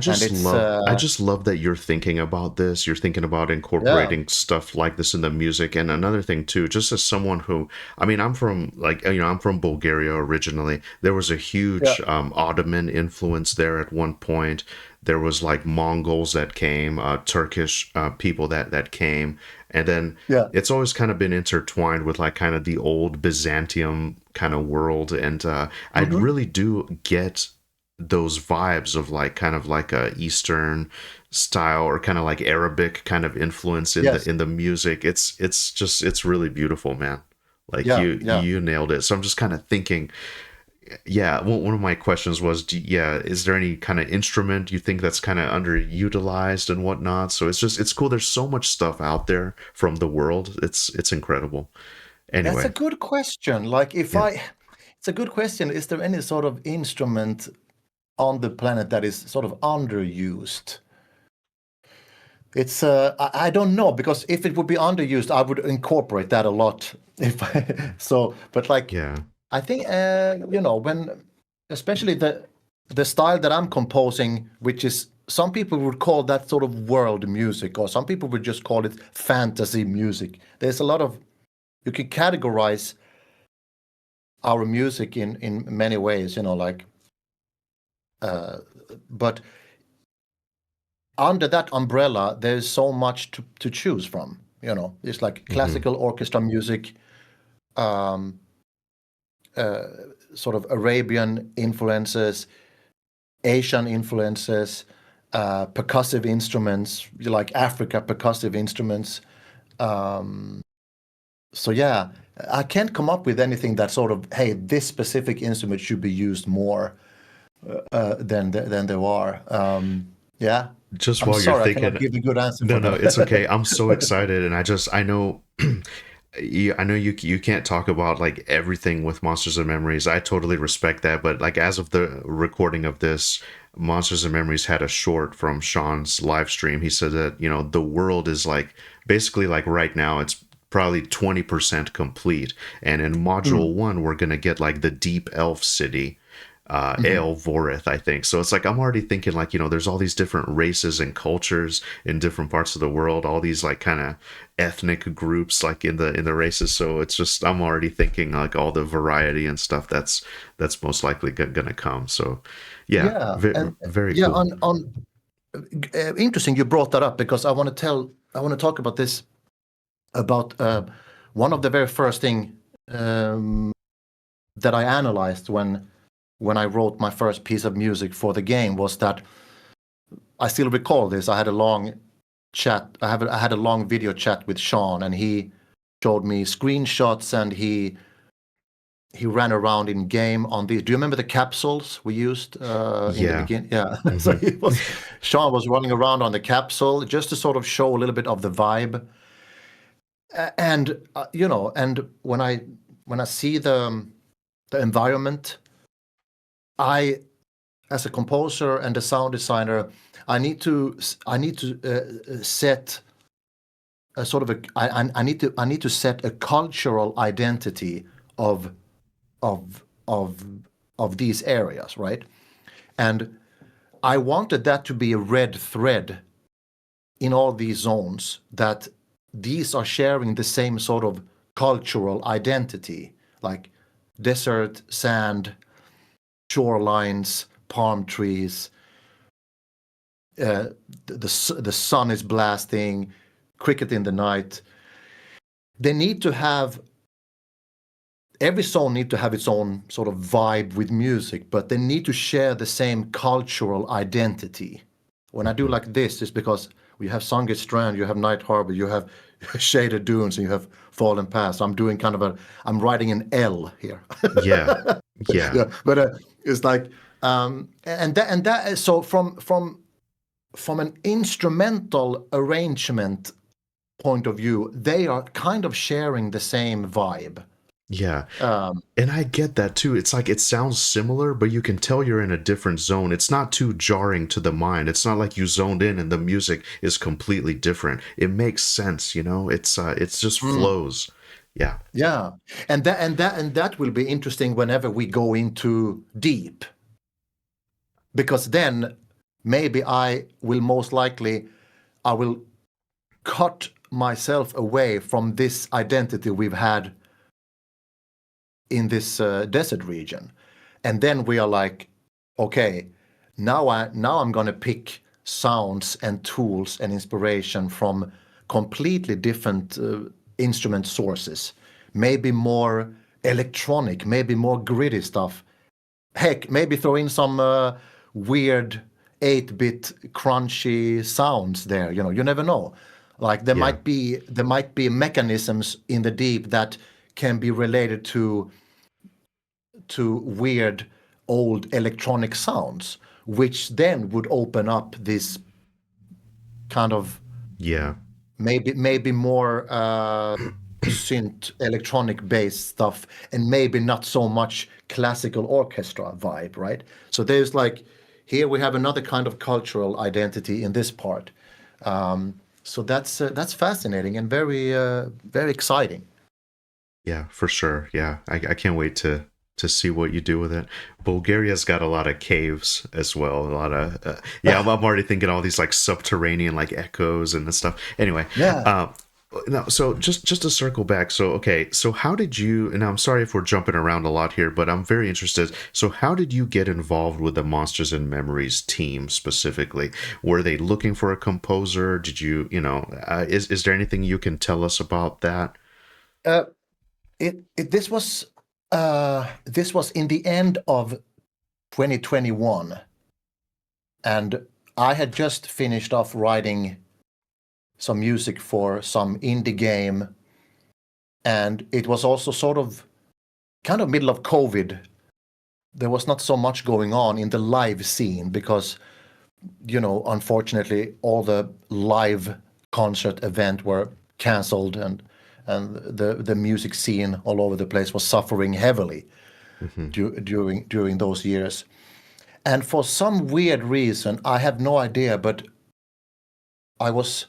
and it's I just love that you're thinking about this. You're thinking about yeah, incorporating stuff like this in the music. And another thing too, just as someone who, I mean, I'm from like, I'm from Bulgaria originally. There was a yeah, huge Ottoman influence there at one point. There was like Mongols that came, Turkish people that came, and then yeah. it's always kind of been intertwined with like kind of the old Byzantium kind of world. And I Hmm. really do get those vibes of like kind of like a Eastern style or kind of like Arabic kind of influence in the Yes, in the music. It's really beautiful, man. Like yeah, you yeah. you nailed it. So I'm just kind of thinking, yeah. One of my questions was, yeah, is there any kind of instrument you think that's kind of underutilized and whatnot? So it's cool. There's so much stuff out there from the world. It's incredible. That's a Anyway, good question. Like, yeah. it's a good question. Is there any sort of instrument on the planet that is sort of underused? It's I don't know, because if it would be underused, I would incorporate that a lot. If I, so, but like Yeah. I think when especially the style that I'm composing, which is some people would call that sort of world music, or some people would just call it fantasy music. There's a lot of you can categorize our music in many ways, like but under that umbrella, there's so much to choose from. It's like classical orchestra music, um, uh, sort of Arabian influences, Asian influences, percussive instruments, like Africa percussive instruments. So yeah, I can't come up with anything that sort of, hey, this specific instrument should be used more than there are. Yeah, Just I'm while you're sorry, I cannot thinking, give a good answer no, for no, it's that. okay. I'm so excited, and I know. I know you can't talk about like everything with Monsters and Memories. I totally respect that, but like as of the recording of this, Monsters and Memories had a short from Sean's live stream. He said that the world is like basically like right now it's probably 20% complete, and in Mm, module 1 we're gonna get like the deep elf city, mhm. Aelvorith, I think. So it's like I'm already thinking like there's all these different races and cultures in different parts of the world, all these like kind of ethnic groups like in the races. So it's just I'm already thinking like all the variety and stuff that's most likely gonna come. So yeah, Yeah, and very yeah, cool. on interesting you brought that up, because I want to talk about this, about one of the very first thing um, that I analyzed when I wrote my first piece of music for the game was that I still recall this. I had a long chat. I had a long video chat with Sean, and he showed me screenshots, and he ran around in game on these. Do you remember the capsules we used in the Yeah. beginning? Yeah. So Hmm. Sean was running around on the capsule just to sort of show a little bit of the vibe. And when I see the environment, I, as a composer and a sound designer, I need to set a sort of a I need to set a cultural identity of of of of these areas, right? And I wanted that to be a red thread in all these zones, that these are sharing the same sort of cultural identity, like desert, sand, shorelines, palm trees, the sun is blasting, cricket in the night. They need to have every song need to have its own sort of vibe with music, but they need to share the same cultural identity. When I do Hmm. like this, it's because we have Sungit Strand, you have Night Harbor, you have Shaded Dunes, and you have Fallen Pass. I'm writing an L here. Yeah. Yeah. Yeah, but it's like, and that is so from an instrumental arrangement point of view, they are kind of sharing the same vibe. Yeah. Um, And I get that too. It's like it sounds similar, but you can tell you're in a different zone. It's not too jarring to the mind. It's not like you zoned in and the music is completely different. It makes sense. It's just mm, flows. Yeah. yeah, and that will be interesting whenever we go into deep, because then maybe I will cut myself away from this identity we've had in this desert region, and then we are like, okay, now I'm gonna pick sounds and tools and inspiration from completely different instrument sources, maybe more electronic, maybe more gritty stuff. Heck, maybe throw in some weird 8-bit crunchy sounds there. You never know. Like Yeah. there might be mechanisms in the deep that can be related to weird old electronic sounds, which then would open up this kind of Yeah. maybe more synth electronic based stuff, and maybe not so much classical orchestra vibe, right? So there's like, here we have another kind of cultural identity in this part. So that's fascinating and very exciting. Yeah, for sure. Yeah, I can't wait to see what you do with it. Bulgaria's got a lot of caves as well. A lot of yeah. I'm already thinking all these like subterranean like echoes and this stuff. Anyway, Yeah. no. So just to circle back. So okay. So how did you? And I'm sorry if we're jumping around a lot here, but I'm very interested. So how did you get involved with the Monsters and Memories team specifically? Were they looking for a composer? Did you is there anything you can tell us about that? Uh, this was in the end of 2021, and I had just finished off writing some music for some indie game, and it was also sort of kind of middle of COVID. There was not so much going on in the live scene because, unfortunately, all the live concert event were canceled, and the music scene all over the place was suffering heavily Mm-hmm. during those years. And for some weird reason, I have no idea, but I was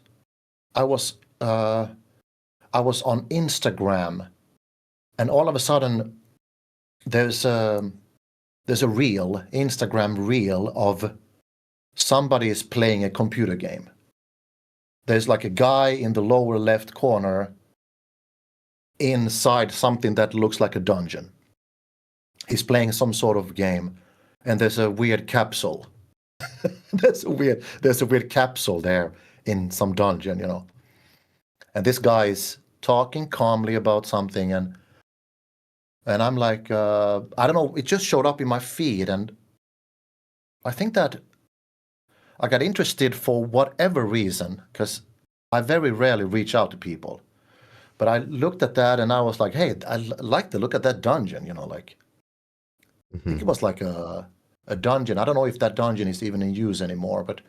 I was I was on Instagram, and all of a sudden there's a reel, Instagram reel of somebody is playing a computer game. There's like a guy in the lower left corner inside something that looks like a dungeon. He's playing some sort of game, and there's a weird capsule. There's a weird capsule there in some dungeon. And this guy is talking calmly about something, and I'm like, I don't know, it just showed up in my feed, and I think that I got interested for whatever reason, because I very rarely reach out to people. But I looked at that and I was like, hey, I like the look at that dungeon, like I think Mm-hmm. it was like a dungeon. I don't know if that dungeon is even in use anymore, but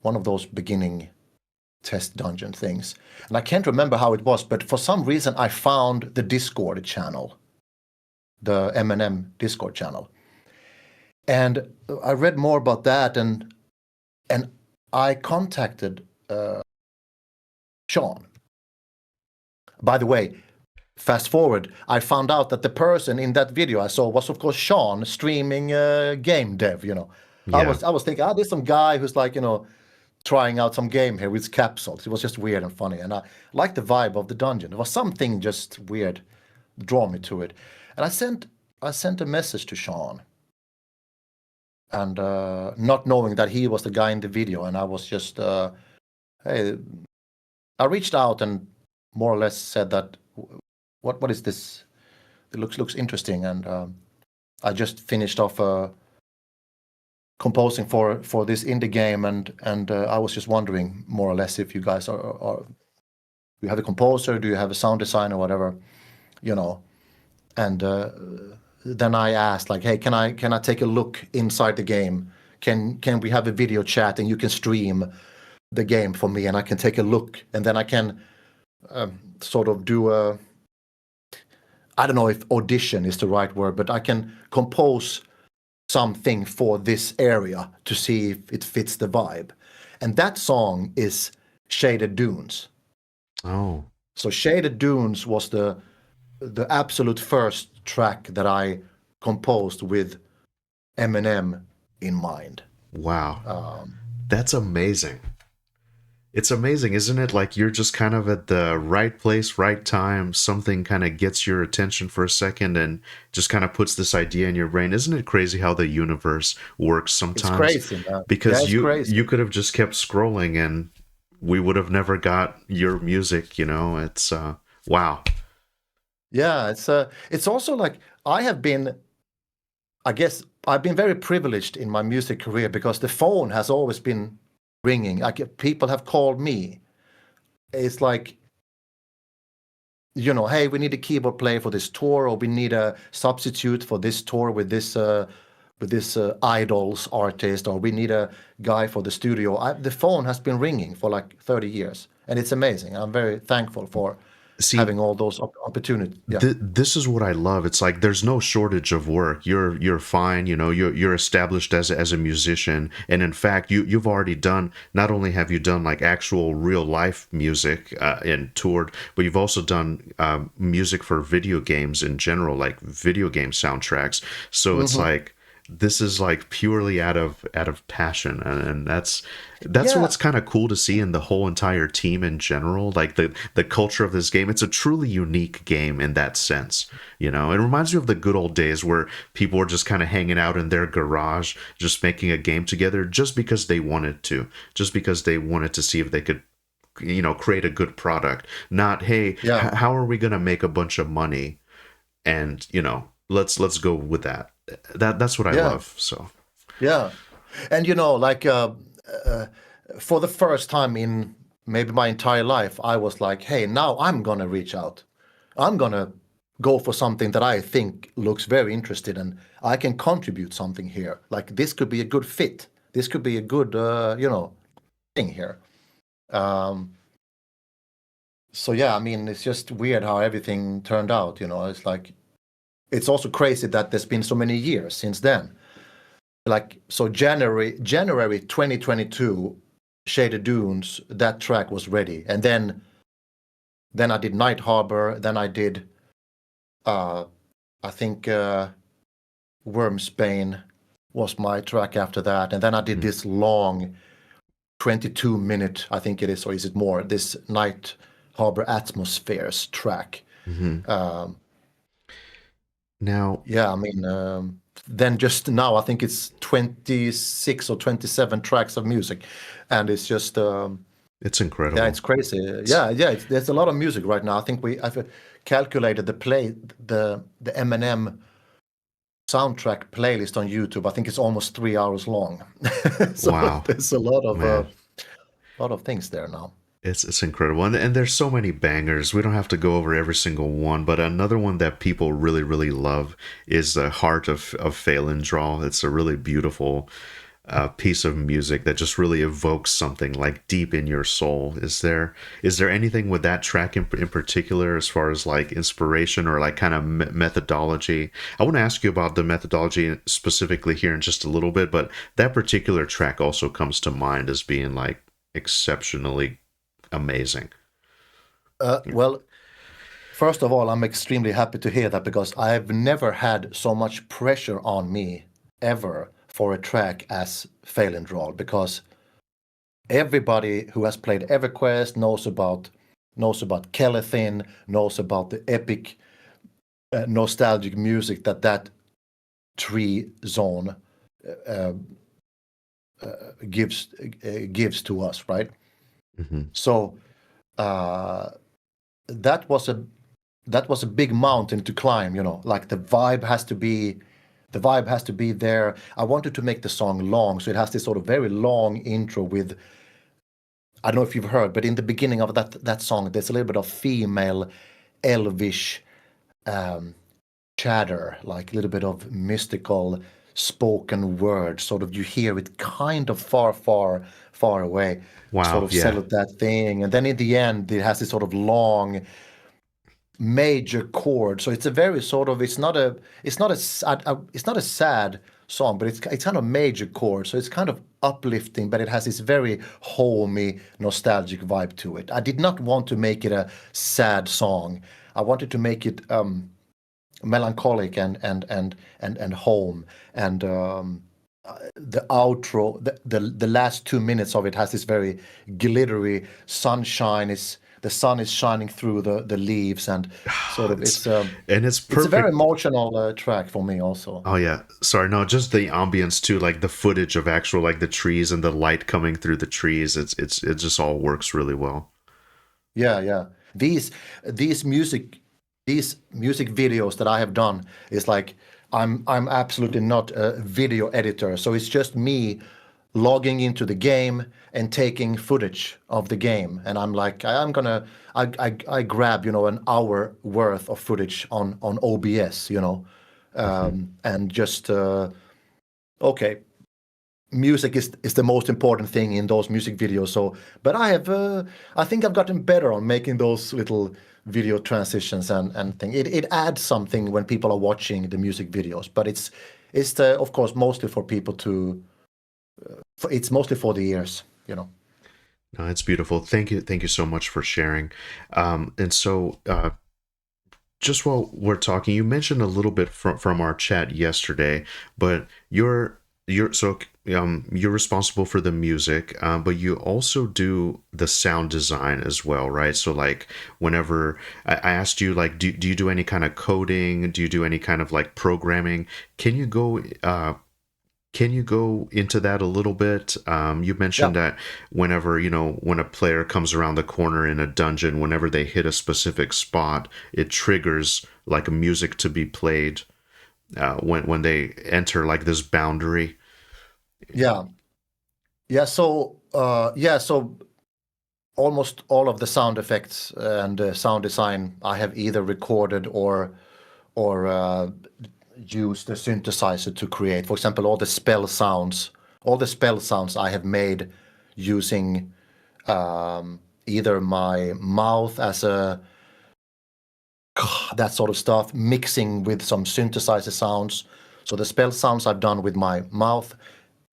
one of those beginning test dungeon things. And I can't remember how it was, but for some reason I found the Discord channel, the M&M Discord channel. And I read more about that, and I contacted Sean. By the way, fast forward, I found out that the person in that video I saw was, of course, Sean streaming game dev. I Yeah. was thinking, there's some guy who's like, trying out some game here with capsules. It was just weird and funny, and I liked the vibe of the dungeon. There was something just weird, draw me to it, and I sent a message to Sean, and not knowing that he was the guy in the video, and I was just, hey, I reached out and more or less said that, what is this? It looks interesting, and I just finished off composing for this indie game, and I was just wondering more or less if you guys are you have a composer, do you have a sound designer, whatever, and then I asked like, hey, can I take a look inside the game? Can we have a video chat and you can stream the game for me and I can take a look, and then I can sort of do a, I don't know if audition is the right word, but I can compose something for this area to see if it fits the vibe. And that song is Shaded Dunes. Oh. So Shaded Dunes was the absolute first track that I composed with Eminem in mind. Wow. Um, That's amazing. It's amazing, isn't it? Like you're just kind of at the right place, right time. Something kind of gets your attention for a second and just kind of puts this idea in your brain. Isn't it crazy how the universe works it's sometimes? crazy, man. Yeah, Because it's you crazy. could have just kept scrolling and we would have never got your music, It's wow. Yeah, it's also like I guess I've been very privileged in my music career because the phone has always been ringing. Like people have called me. It's like, hey, we need a keyboard player for this tour, or we need a substitute for this tour with this idols artist, or we need a guy for the studio. The phone has been ringing for like 30 years, and it's amazing. I'm very thankful for. See, having all those opportunities. Yeah. this is what I love. It's like there's no shortage of work. You're fine. You know, you're established as a musician, and in fact, you've already done. Not only have you done like actual real life music and toured, but you've also done music for video games in general, like video game soundtracks. So it's Hmm. like this is like purely out of passion, and that's Yeah. what's kind of cool to see in the whole entire team in general, like the culture of this game. It's a truly unique game in that sense. You know, it reminds me of the good old days where people were just kind of hanging out in their garage just making a game together just because they wanted to, just because they wanted to see if they could, you know, create a good product. Not, hey, Yeah. how are we going to make a bunch of money, and you know, let's go with that. That's what I Yeah. love. So Yeah. And like uh, for the first time in maybe my entire life, I was like, hey, now I'm gonna reach out. I'm gonna go for something that I think looks very interesting and I can contribute something here. Like this could be a good fit. This could be a good thing here. Um, so yeah, I mean, it's just weird how everything turned out. It's like it's also crazy that there's been so many years since then. Like so January 2022, Shaded Dunes, that track was ready, and then I did Night Harbor, then I did uh I think Wormsbane was my track after that, and then I did mhm. this long 22-minute, I think it is, or is it more, this Night Harbor Atmospheres track. Mhm. um Now yeah, I mean, then just now I think it's 26 or 27 tracks of music, and it's just it's yeah, incredible. it's crazy. Yeah, there's a lot of music right now. I think I've calculated the Eminem soundtrack playlist on YouTube. I think it's almost 3 hours long. So Wow, there's a man. lot of things there now. It's incredible, and there's so many bangers. We don't have to go over every single one, but another one that people really love is the Heart of Felindral. It's a really beautiful piece of music that just really evokes something like deep in your soul. Is there anything with that track in particular as far as like inspiration or like kind of methodology? I want to ask you about the methodology specifically here in just a little bit, but that particular track also comes to mind as being like exceptionally amazing. Well, first of all, I'm extremely happy to hear that because I've never had so much pressure on me ever for a track as Felindral, because everybody who has played EverQuest knows about Kelethin, knows about the epic nostalgic music that tree zone uh, gives to us, right? Hmm. So uh, that was a big mountain to climb. Like the vibe has to be there. I wanted to make the song long, so it has this sort of very long intro with, I don't know if you've heard, but in the beginning of that song, there's a little bit of female elvish um, chatter, like a little bit of mystical spoken word. Sort of you hear it kind of far, far, far away, sort Wow, of yeah. settle that thing. And then in the end, it has this sort of long major chord. So it's a very sort of it's not a sad song, but it's kind of major chord. So it's kind of uplifting, but it has this very homey, nostalgic vibe to it. I did not want to make it a sad song. I wanted to make it melancholic and home. And the outro, the last 2 minutes of it has this very glittery sunshine. Is The sun is shining through the leaves, and sort of It's it's and it's it's a very perfect. emotional track for me also. Oh yeah, sorry, no, just the ambience too, like the footage of actual like the trees and the light coming through the trees. It just all works really well. Yeah, yeah. These these music these music videos that I have done is like, I'm absolutely not a video editor, so it's just me logging into the game and taking footage of the game, and I'm like, I grab an hour worth of footage on OBS, Hmm. and just okay, music is the most important thing in those music videos. So, but I think I've gotten better on making those little video transitions and thing. It adds something when people are watching the music videos, but it's of course mostly for people to. It's mostly for the ears, you know. No, it's beautiful. Thank you so much for sharing. And so, just while we're talking, you mentioned a little bit from our chat yesterday, but you're responsible for the music, but you also do the sound design as well, right? So like whenever I asked you, like, do you do any kind of coding? Do you do any kind of like programming? Can you go into that a little bit? You mentioned Yeah. that whenever, when a player comes around the corner in a dungeon, whenever they hit a specific spot, it triggers like a music to be played when they enter like this boundary. Yeah. Yeah. So almost all of the sound effects and sound design I have either recorded or used the synthesizer to create. For example, all the spell sounds I have made using either my mouth as a that sort of stuff, mixing with some synthesizer sounds. So the spell sounds I've done with my mouth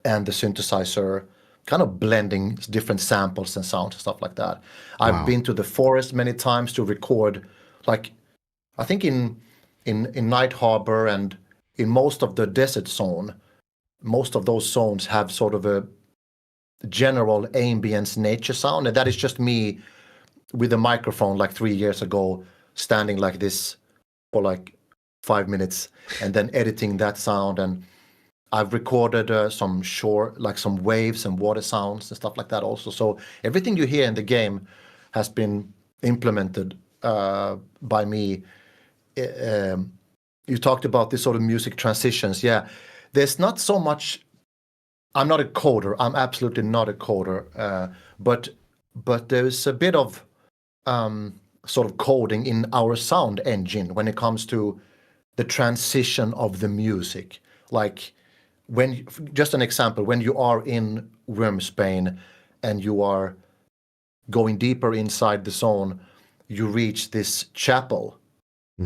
and the synthesizer, kind of blending different samples and sounds and stuff like that. I've Wow. been to the forest many times to record, like I think in Night Harbor and in most of the desert zone, most of those zones have sort of a general ambience nature sound, and that is just me with a microphone like 3 years ago, standing like this for like 5 minutes and then editing that sound. And I've recorded some shore, like some waves and water sounds and stuff like that also. So everything you hear in the game has been implemented by me. You talked about this sort of music transitions. Yeah, there's not so much. I'm not a coder. I'm absolutely not a coder. But there's a bit of sort of coding in our sound engine when it comes to the transition of the music. Like when, just an example, when you are in Wormsbane and you are going deeper inside the zone, you reach this chapel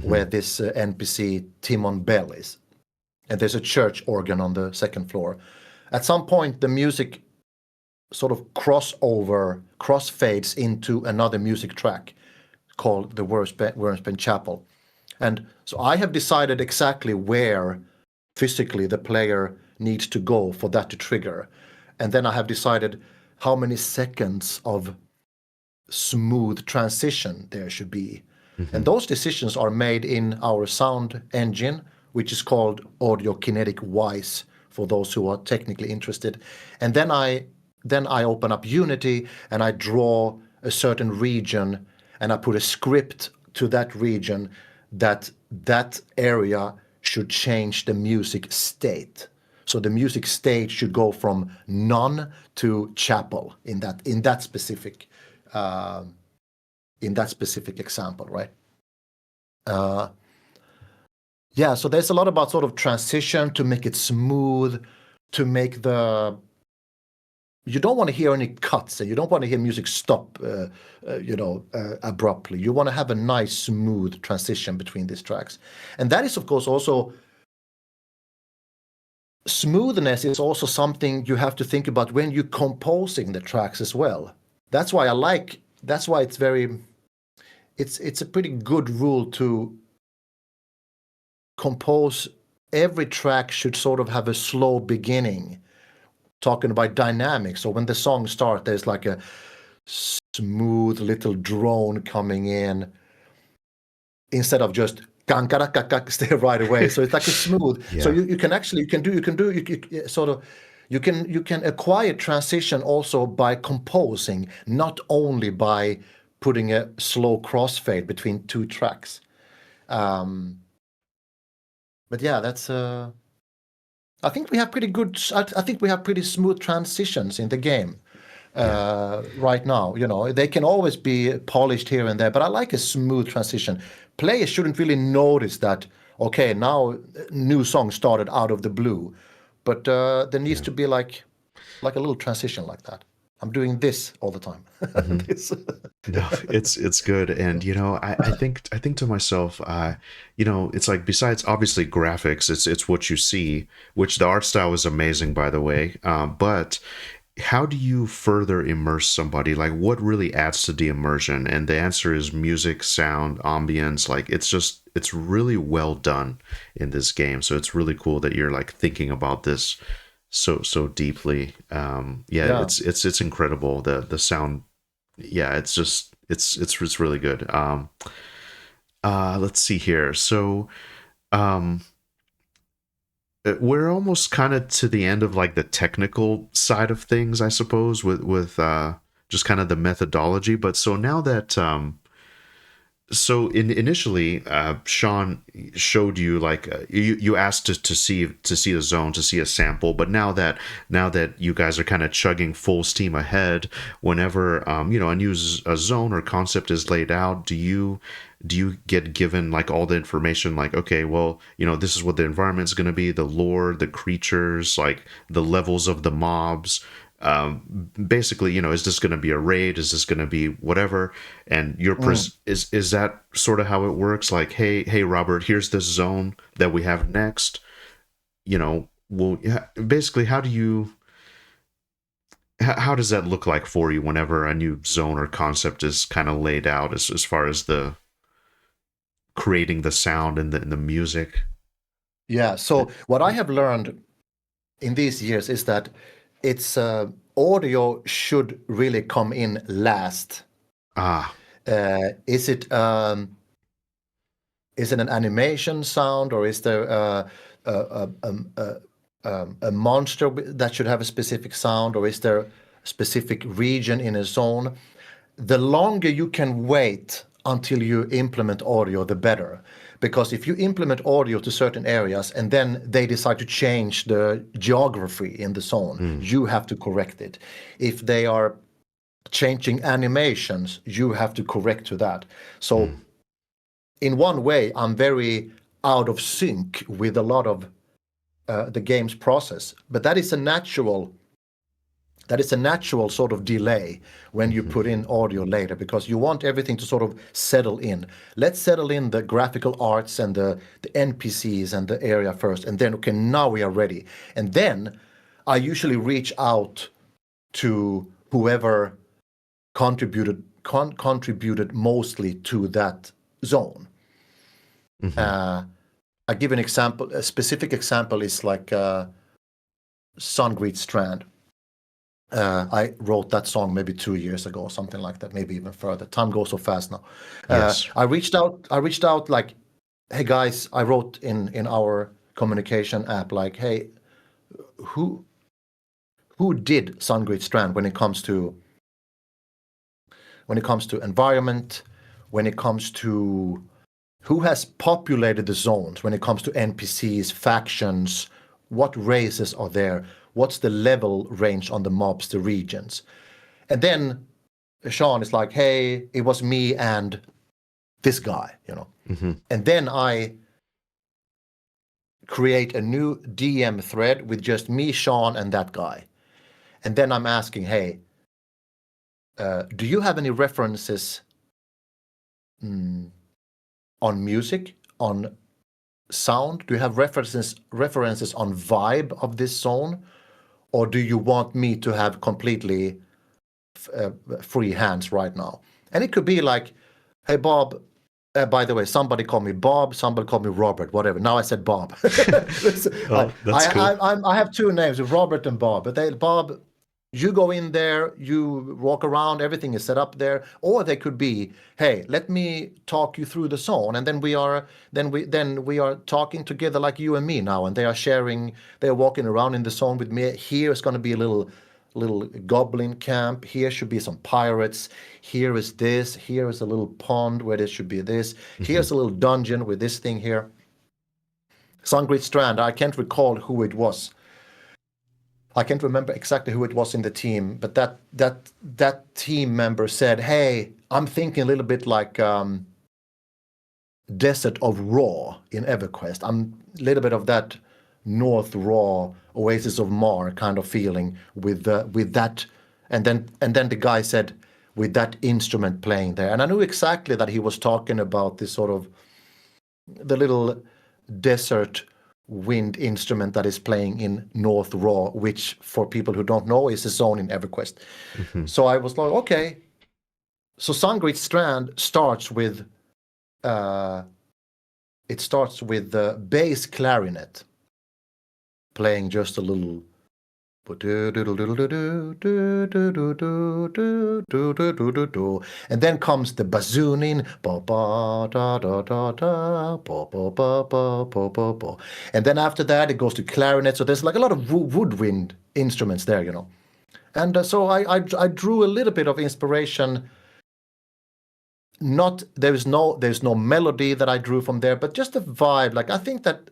where this NPC Timon Bell is, and there's a church organ on the second floor. At some point, the music sort of crossfades into another music track called the Wormsbane Chapel. And so I have decided exactly where physically the player needs to go for that to trigger. And then I have decided how many seconds of smooth transition there should be. And those decisions are made in our sound engine, which is called Audio Kinetic Wise for those who are technically interested. And then I open up Unity and I draw a certain region and I put a script to that region that area should change the music state. So the music state should go from none to chapel in that specific example, right? Yeah, so there's a lot about sort of transition to make it smooth, to make you don't want to hear any cuts and you don't want to hear music stop, abruptly. You want to have a nice, smooth transition between these tracks. And that is, of course, also smoothness is also something you have to think about when you're composing the tracks as well. That's why it's a pretty good rule to compose. Every track should sort of have a slow beginning, talking about dynamics. So when the song starts, there's like a smooth little drone coming in instead of just stay right away. So it's like a smooth. Yeah. So you can acquire transition also by composing, not only by putting a slow crossfade between two tracks. But yeah, that's I think we have pretty smooth transitions in the game right now. They can always be polished here and there, but I like a smooth transition. Players shouldn't really notice that, okay, now new song started out of the blue, but there needs to be like like a little transition like that. I'm doing this all the time. This. No, it's good, and I think to myself, it's like besides obviously graphics, it's what you see, which the art style is amazing, by the way. But how do you further immerse somebody? Like, what really adds to the immersion? And the answer is music, sound, ambience. Like, it's really well done in this game. So it's really cool that you're like thinking about this so deeply. Yeah, Yeah. it's incredible. The sound, yeah, it's really good. Let's see here. So we're almost kind of to the end of like the technical side of things, I suppose, with just kind of the methodology. But so now that initially, Sean showed you like you asked to see a zone, to see a sample, but now that you guys are kind of chugging full steam ahead, whenever a new a zone or concept is laid out, do you get given like all the information, like, okay, well, this is what the environment's going to be, the lore, the creatures, like the levels of the mobs, basically, is this going to be a raid? Is this going to be whatever? And is that sort of how it works? Like, hey, Robert, here's this zone that we have next. Well, basically, how does that look like for you whenever a new zone or concept is kind of laid out as far as the creating the sound and the music? Yeah. So what I have learned in these years is that it's audio should really come in last. Is it an animation sound, or is there a monster that should have a specific sound, or is there a specific region in a zone? The longer you can wait until you implement audio, the better. Because if you implement audio to certain areas and then they decide to change the geography in the zone, you have to correct it. If they are changing animations, you have to correct to that. So in one way, I'm very out of sync with a lot of the game's process. But that is a natural sort of delay when you put in audio later, because you want everything to sort of settle in. Let's settle in the graphical arts and the NPCs and the area first, and then, okay, now we are ready. And then I usually reach out to whoever contributed mostly to that zone. I give an example. A specific example is like Rediscovering. I wrote that song maybe 2 years ago, or something like that, maybe even further. Time goes so fast now. Yes. I reached out like, hey guys, I wrote in our communication app, like, hey, who did Rediscovering when it comes to environment, when it comes to who has populated the zones, when it comes to NPCs, factions, what races are there? What's the level range on the mobs, the regions? And then Sean is like, hey, it was me and this guy, And then I create a new DM thread with just me, Sean, and that guy. And then I'm asking, hey, do you have any references on music, on sound? Do you have references on vibe of this zone? Or do you want me to have completely free hands right now? And it could be like, hey, Bob, by the way, somebody call me Bob, somebody call me Robert, whatever. Now I said Bob. That's cool. I have two names, Robert and Bob. But Bob, you go in there, you walk around, everything is set up there. Or they could be, hey, let me talk you through the zone, and then we are talking together like you and me now, and they are walking around in the zone with me. Here is going to be a little goblin camp. Here should be some pirates. Here is this. Here is a little pond where there should be this. Here's a little dungeon with this thing here. Rediscovering, I can't recall who it was. I can't remember exactly who it was in the team, but that team member said, hey, I'm thinking a little bit like Desert of Raw in EverQuest. I'm a little bit of that North Raw, Oasis of Mar kind of feeling with that, and then the guy said with that instrument playing there, and I knew exactly that he was talking about this sort of the little desert wind instrument that is playing in North Raw, which for people who don't know is a zone in EverQuest. Mm-hmm. So I was like, okay. So Sangrit Strand starts with the bass clarinet playing just a little, and then comes the bassoon, and then after that it goes to clarinet. So there's like a lot of woodwind instruments there, you know. And so I drew a little bit of inspiration. Not there's no melody that I drew from there, but just a vibe. Like I think that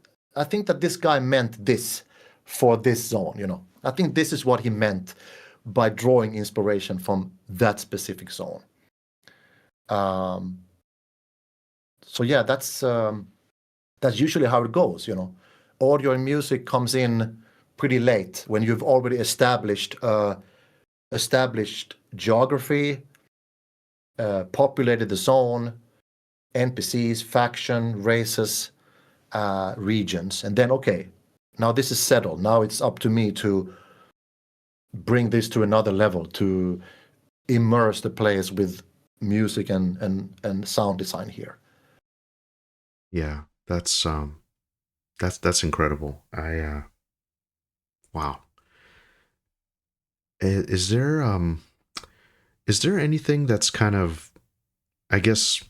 this guy meant this for this zone, you know. I think this is what he meant by drawing inspiration from that specific zone. So yeah, that's usually how it goes, you know. Audio and music comes in pretty late when you've already established geography, populated the zone, NPCs, faction, races, regions, and then okay, now this is settled. Now it's up to me to bring this to another level, to immerse the players with music and sound design here. Yeah, that's incredible. Wow. Is there anything that's kind of, I guess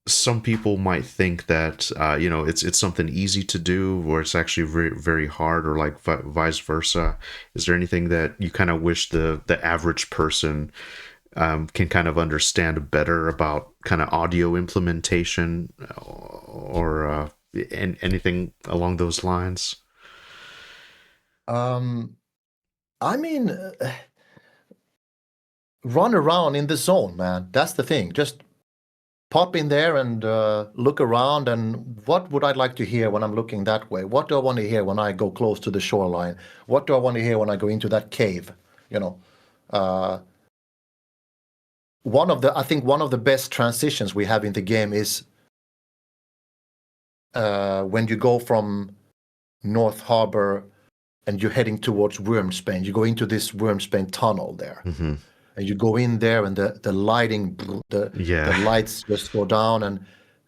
some people might think that it's something easy to do, or it's actually very, very hard, or like vice versa. Is there anything that you kind of wish the average person can kind of understand better about kind of audio implementation, or anything along those lines? I mean, run around in the zone, man. That's the thing. Just pop in there and look around, and what would I like to hear when I'm looking that way? What do I want to hear when I go close to the shoreline? What do I want to hear when I go into that cave? You know, I think one of the best transitions we have in the game is when you go from North Harbor and you're heading towards Wormsbane. You go into this Wormsbane tunnel there. Mm-hmm. And you go in there, and the lighting, the lights just go down, and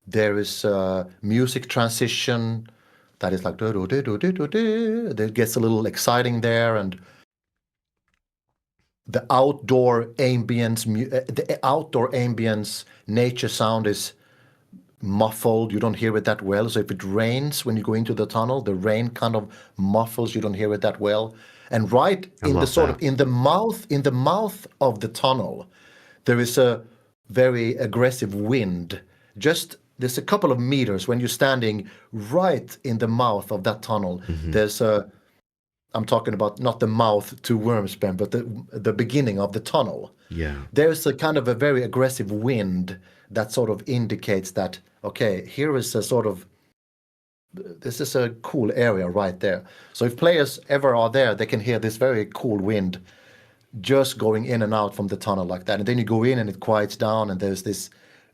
there is a music transition that is like that gets a little exciting there, and the outdoor ambience, nature sound is muffled. You don't hear it that well. So if it rains when you go into the tunnel, the rain kind of muffles. You don't hear it that well. And right in the sort of in the mouth of the tunnel, there is a very aggressive wind. Just there's a couple of meters when you're standing right in the mouth of that tunnel. Mm-hmm. There's I'm talking about not the mouth to Wormsbane, but the beginning of the tunnel. Yeah. There's a kind of a very aggressive wind that sort of indicates that, okay, here is a sort of, this is a cool area right there. So if players ever are there, they can hear this very cool wind just going in and out from the tunnel like that. And then you go in and it quiets down, and there's this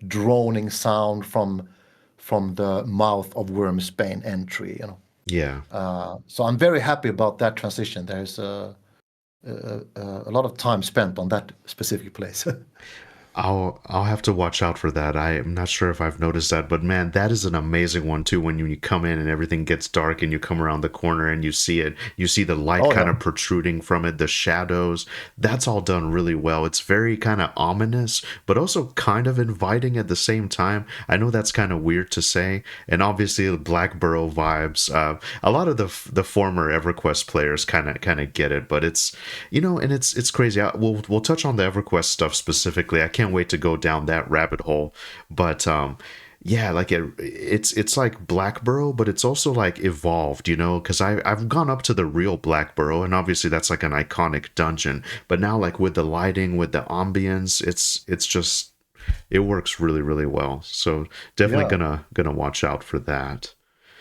droning sound from the mouth of Wormsbane entry, you know. Yeah. So I'm very happy about that transition. There's a lot of time spent on that specific place. I'll have to watch out for that. I am not sure if I've noticed that, but man, that is an amazing one too. When you come in and everything gets dark, and you come around the corner and you see it, you see the light kind of protruding from it, the shadows. That's all done really well. It's very kind of ominous, but also kind of inviting at the same time. I know that's kind of weird to say, and obviously the Blackburrow vibes. A lot of the former EverQuest players kind of get it, but it's, you know, and it's crazy. We'll touch on the EverQuest stuff specifically. I can't wait to go down that rabbit hole, but yeah, like it's like Blackburrow, but it's also like evolved, you know, because I've gone up to the real Blackburrow, and obviously that's like an iconic dungeon, but now like with the lighting, with the ambience, it's just, it works really, really well. So definitely gonna watch out for that.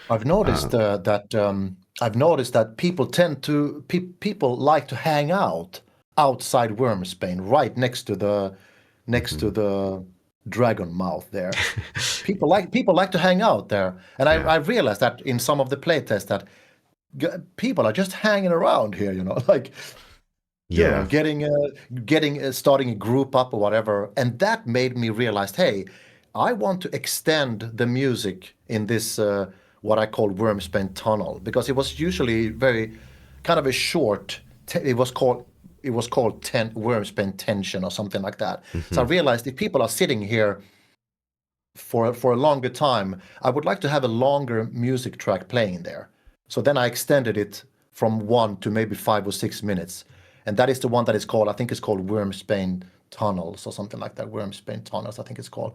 I've noticed that I've noticed that people like to hang out outside Wormsbane, right next to the dragon mouth there. People like to hang out there, and Yeah. I realized that in some of the playtests that people are just hanging around here, like Yeah. starting a group up or whatever, and that made me realize, hey, I want to extend the music in this what I call Wormsbane tunnel, because it was usually very kind of a short. It was called Wormsbane tension or something like that. So I Hmm. realized if people are sitting here for a longer time, I would like to have a longer music track playing there. So then I extended it from 1 to maybe 5 or 6 minutes. And that is the one that is called, I think it's called Wormsbane Tunnels or something like that. Wormsbane Tunnels, I think it's called.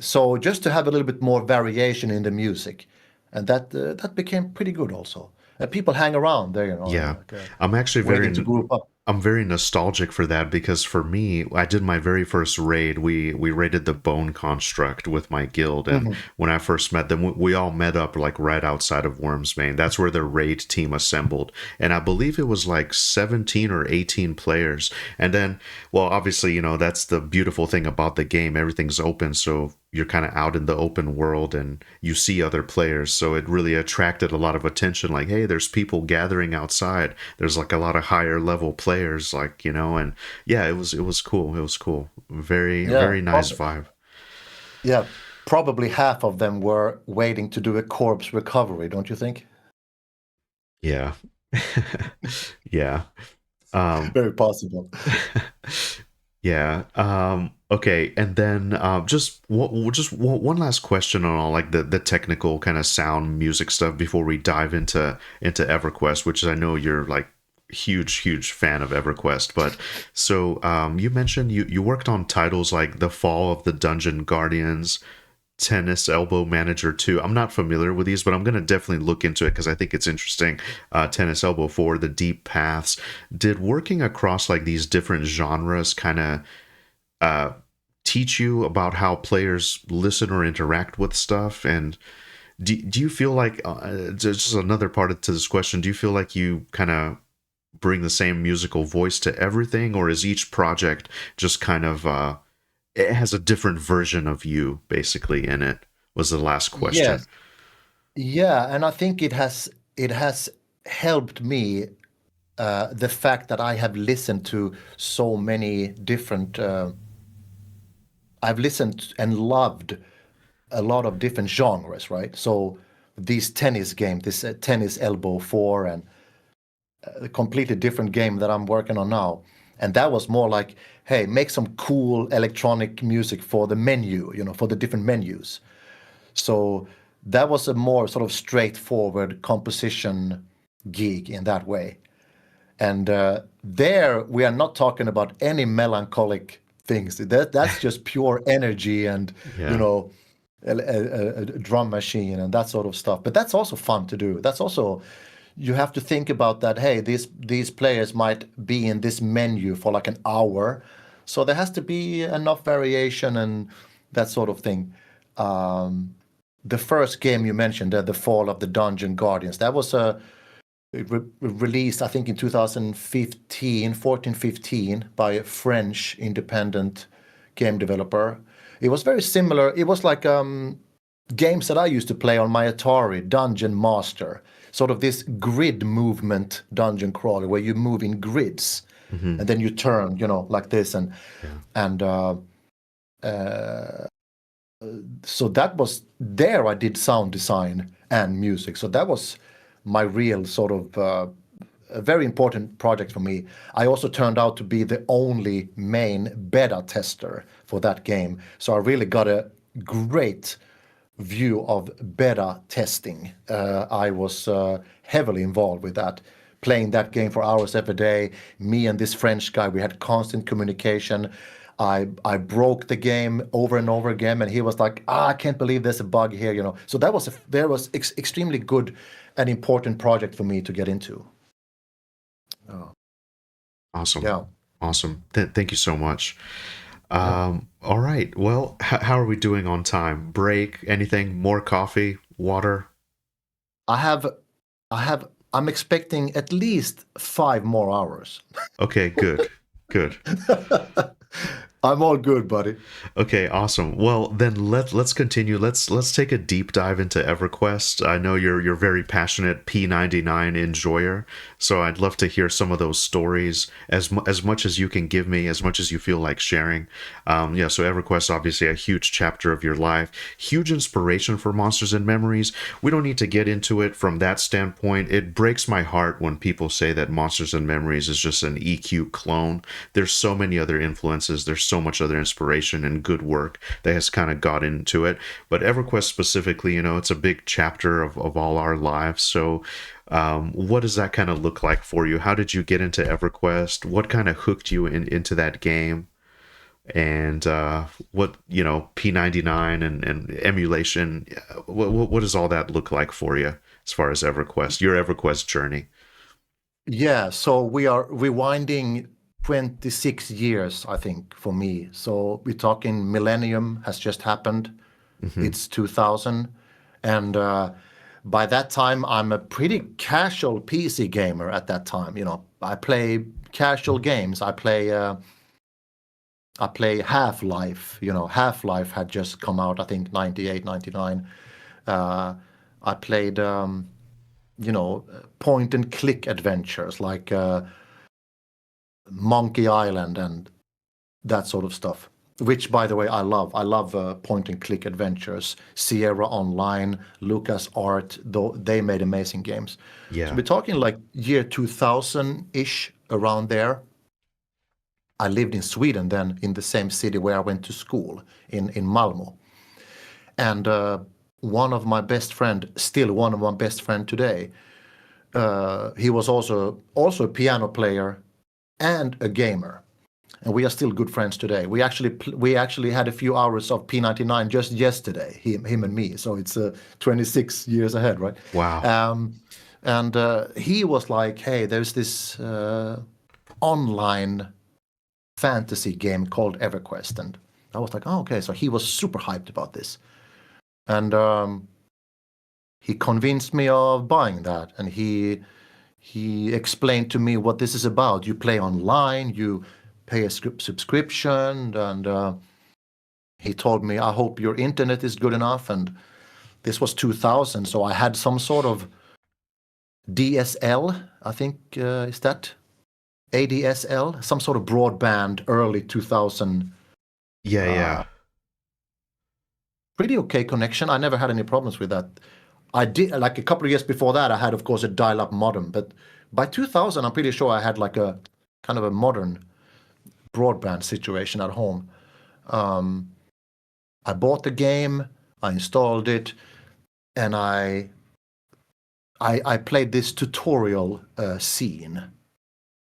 So just to have a little bit more variation in the music. And that became pretty good also. And people hang around there, Yeah. like, I'm actually waiting to group up. I'm very nostalgic for that because for me, I did my very first raid. We raided the Bone Construct with my guild, and Mhm. when I first met them, we all met up like right outside of Wormsbane. That's where the raid team assembled, and I believe it was like 17 or 18 players. And then, well, obviously, that's the beautiful thing about the game. Everything's open, so you're kind of out in the open world and you see other players. So it really attracted a lot of attention. Like, hey, there's people gathering outside. There's like a lot of higher level players, like, and yeah, it was cool. It was cool. Very, Yeah, very nice vibe. yeah, probably half of them were waiting to do a corpse recovery, don't you think? Yeah. Yeah. Um, Very possible. yeah. Okay. And then one last question on all like the technical kind of sound music stuff before we dive into EverQuest, which I know you're like huge fan of EverQuest. But so you mentioned you worked on titles like The Fall of the Dungeon Guardians, Tennis Elbow Manager 2. I'm not familiar with these, but I'm going to definitely look into it because I think it's interesting. Tennis Elbow 4, The Deep Paths. Did working across like these different genres kind of uh, teach you about how players listen or interact with stuff? And do you feel like, just another part to this question, do you feel like you kind of bring the same musical voice to everything, or is each project just kind of it has a different version of you basically in it? Was the last question. Yes. Yeah, and I think it has helped me, the fact that I have listened to so many different I've listened and loved a lot of different genres, right? So these tennis games, this tennis elbow 4, and a completely different game that I'm working on now. And that was more like, hey, make some cool electronic music for the menu, for the different menus. So that was a more sort of straightforward composition gig in that way. And there we are not talking about any melancholic things. That's just pure energy and you Yeah. know a drum machine and that sort of stuff. But that's also fun to do. That's also, you have to think about that. Hey, these players might be in this menu for like an hour, so there has to be enough variation and that sort of thing. The first game you mentioned, The Fall of the Dungeon Guardians, that was released, I think, in 2015, 14, 15, by a French independent game developer. It was very similar. It was like games that I used to play on my Atari, Dungeon Master, sort of this grid movement dungeon crawler where you move in grids Hmm. and then you turn, like this, and Yeah. and uh, so that was there. I did sound design and music, so that was my real sort of a very important project for me. I also turned out to be the only main beta tester for that game, so I really got a great view of beta testing. I was heavily involved with that, playing that game for hours every day. Me and this French guy, we had constant communication. I broke the game over and over again, and he was like, "I can't believe there's a bug here." So that was extremely good and important project for me to get into. Oh, Awesome. yeah. Awesome. Thank you so much. Yeah. All right. Well, how are we doing on time? Break? Anything? More coffee? Water? I have I have I'm expecting at least 5 more hours. Okay, good. Good. I'm all good, buddy. Okay, awesome. Well, then let's continue. Let's take a deep dive into EverQuest. I know you're very passionate P99 enjoyer, so I'd love to hear some of those stories as much as you can give me, as much as you feel like sharing. Yeah, so EverQuest obviously a huge chapter of your life, huge inspiration for Monsters and Memories. We don't need to get into it from that standpoint. It breaks my heart when people say that Monsters and Memories is just an EQ clone. There's so many other influences. There's so much other inspiration and good work that has kind of got into it. But EverQuest specifically, it's a big chapter of all our lives. So what does that kind of look like for you? How did you get into EverQuest? What kind of hooked you into that game? And what, P99 and emulation, what does all that look like for you as far as EverQuest, your EverQuest journey? Yeah, so we are rewinding 26 years, I think, for me. So we're talking millennium has just happened. Mm-hmm. It's 2000. And by that time, I'm a pretty casual PC gamer at that time. I play casual games. I play Half-Life. Half-Life had just come out, I think, 98, 99. I played, point and click adventures like Monkey Island and that sort of stuff. Which, by the way, I love. I love point and click adventures. Sierra Online, LucasArts, though they made amazing games. So Yeah. we're talking like year 2000-ish, around there. I lived in Sweden then, in the same city where I went to school, in Malmö. And one of my best friend, still one of my best friend today, he was also a piano player and a gamer, and we are still good friends today. We actually had a few hours of P99 just yesterday, him and me. So it's 26 years ahead, right? Wow. And he was like, "Hey, there's this online fantasy game called EverQuest," and I was like, "Oh, okay." So he was super hyped about this, and he convinced me of buying that, and he explained to me what this is about. You play online, you pay a subscription, and he told me, "I hope your internet is good enough." And this was 2000, so I had some sort of DSL, I think, is that ADSL, some sort of broadband, early 2000. Yeah, yeah. Pretty okay connection. I never had any problems with that. I did, like a couple of years before that, I had, of course, a dial-up modem, but by 2000, I'm pretty sure I had like a kind of a modern broadband situation at home. I bought the game, I installed it, and I played this tutorial scene.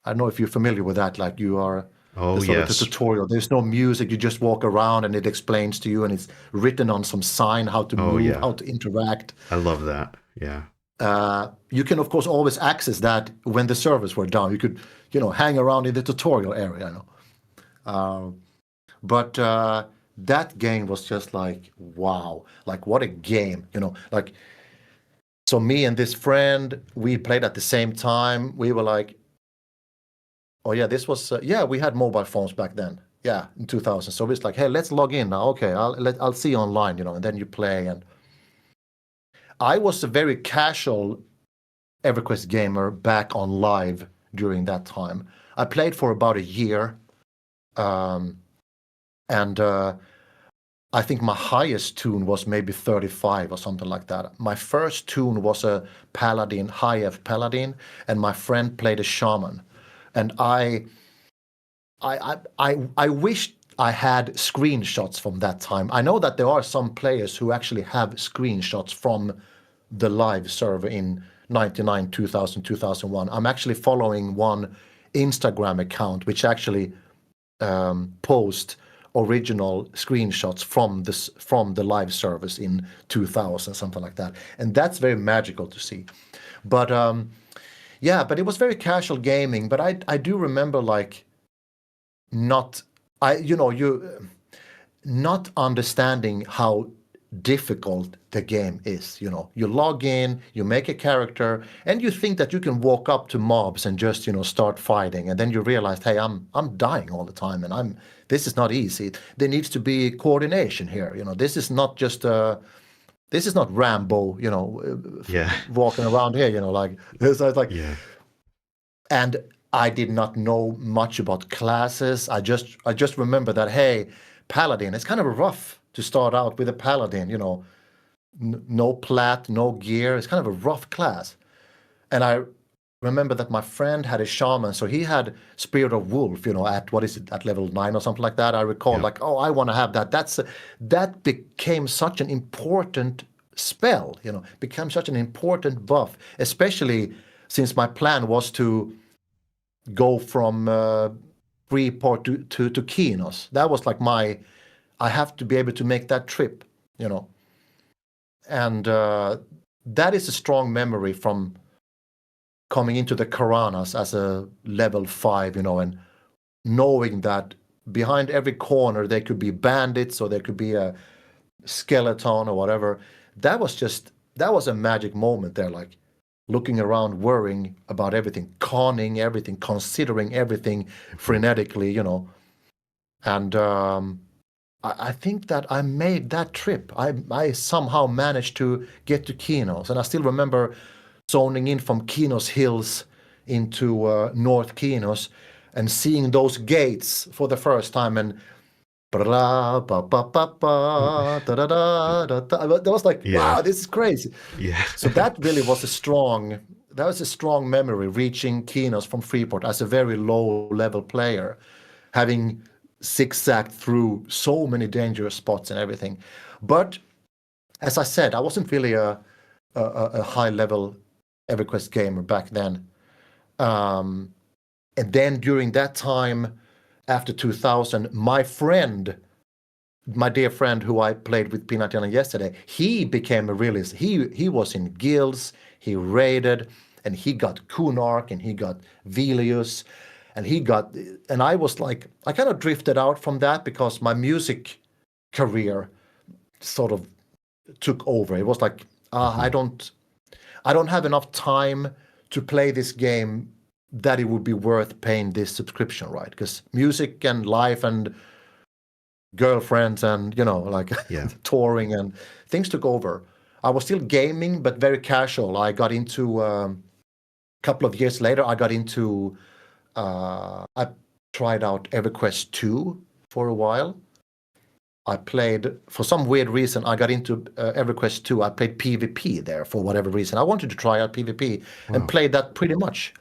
I don't know if you're familiar with that. Like you are Oh, the sort of the yes. tutorial. There's no music. You just walk around and it explains to you, and it's written on some sign how to Oh, move, yeah. how to interact. I love that. Yeah. You can, of course, always access that when the servers were down. You could, hang around in the tutorial area. But that game was just like, wow, like what a game, like. So me and this friend, we played at the same time. We were like, oh yeah, this was yeah, we had mobile phones back then. Yeah, in 2000. So it's like, hey, let's log in now. Okay, I'll see you online, and then you play. And I was a very casual EverQuest gamer back on live during that time. I played for about a year, and I think my highest tune was maybe 35 or something like that. My first tune was a paladin, high F paladin, and my friend played a shaman. And I wish I had screenshots from that time. I know that there are some players who actually have screenshots from the live server in 99, 2000, 2001. I'm actually following one Instagram account which actually post original screenshots from the live service in 2000, something like that, and that's very magical to see. But yeah, but it was very casual gaming. But I do remember like not I you know you not understanding how difficult the game is. You know, you log in, you make a character, and you think that you can walk up to mobs and just, you know, start fighting, and then you realize, hey, I'm dying all the time, and this is not easy. There needs to be coordination here. You know, this is not just this is not Rambo, you know, Yeah. walking around here. You know, like it's like, Yeah. and I did not know much about classes. I just remember that, hey, paladin. It's kind of rough to start out with a paladin. You know, no plat, no gear. It's kind of a rough class. And I remember that my friend had a shaman, so he had Spirit of Wolf, you know, at what is it, at level 9 or something like that. I recall, Yeah. like, oh, I want to have that. That became such an important spell, you know, became such an important buff, especially since my plan was to go from Freeport to Kinos. That was like I have to be able to make that trip, you know. And that is a strong memory from coming into the Karanas as a level 5, you know, and knowing that behind every corner there could be bandits or there could be a skeleton or whatever. That was a magic moment there, like looking around, worrying about everything, conning everything, considering everything frenetically, you know. And I think that I made that trip. I somehow managed to get to Kinos, and I still remember zoning in from Kinos Hills into North Kinos and seeing those gates for the first time, and that was like, Yeah. wow, this is crazy. Yeah. So that really was a strong memory, reaching Kinos from Freeport as a very low level player, having zigzagged through so many dangerous spots and everything. But as I said, I wasn't really a high level EverQuest gamer back then. And then during that time, after 2000, my dear friend who I played with Pinatiana yesterday, he became a realist. He was in guilds, he raided, and he got Kunark, and he got Velius, and I was like, I kind of drifted out from that because my music career sort of took over. It was like, I don't have enough time to play this game that it would be worth paying this subscription, right? Because music and life and girlfriends and, you know, like Yeah. touring and things took over. I was still gaming, but very casual. I got into a couple of years later, I tried out EverQuest 2 for a while. I played, for some weird reason, I got into EverQuest 2. I played PvP there for whatever reason. I wanted to try out PvP and played that pretty much.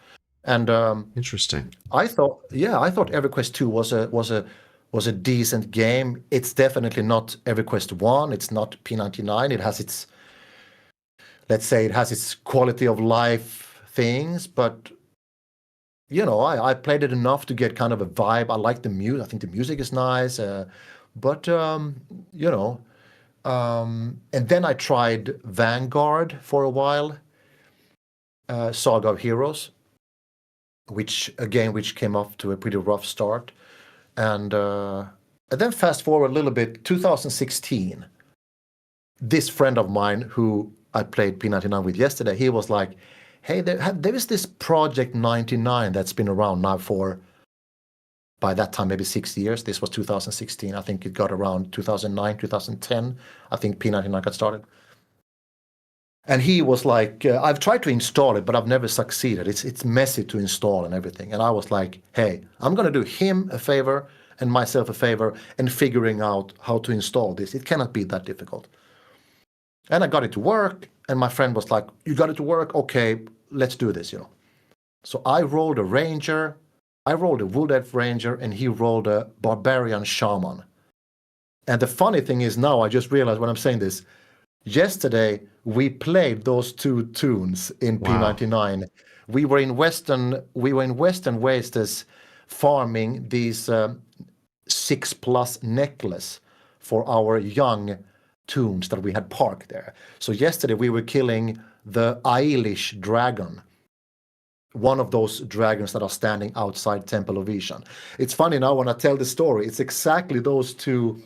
And Interesting. I thought EverQuest 2 was a decent game. It's definitely not EverQuest 1. It's not P99. It has its, let's say, it has its quality of life things, but you know, I played it enough to get kind of a vibe. I like the music. I think the music is nice. But you know, and then I tried Vanguard for a while, Saga of Heroes, which came off to a pretty rough start, and then fast forward a little bit, 2016. This friend of mine who I played P99 with yesterday, he was like, "Hey, there is this Project 99 that's been around now for." By that time, maybe 6 years. This was 2016. I think it got around 2009, 2010. I think P99 got started. And he was like, I've tried to install it, but I've never succeeded. It's messy to install and everything. And I was like, hey, I'm going to do him a favor and myself a favor in figuring out how to install this. It cannot be that difficult. And I got it to work. And my friend was like, you got it to work? Okay, let's do this, you know. So I rolled a ranger. I rolled a Wood Elf Ranger, and he rolled a Barbarian Shaman. And the funny thing is now, I just realized when I'm saying this, yesterday we played those two tunes in P99. We were in Western Wastes farming these 6+ necklace for our young tunes that we had parked there. So yesterday we were killing the Ailish dragon, one of those dragons that are standing outside Temple of Ishan. It's funny now when I tell the story, it's exactly those two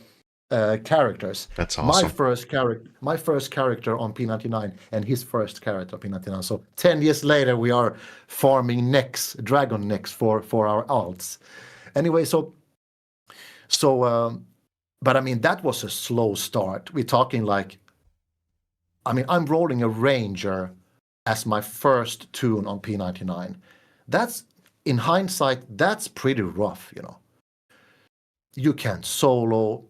characters. That's awesome. My first character on P99 and his first character on P99. So 10 years later, we are farming necks, dragon necks for our alts. Anyway, but I mean, that was a slow start. We're talking like, I mean, I'm rolling a ranger as my first toon on P99. That's, in hindsight, that's pretty rough, you know. You can't solo.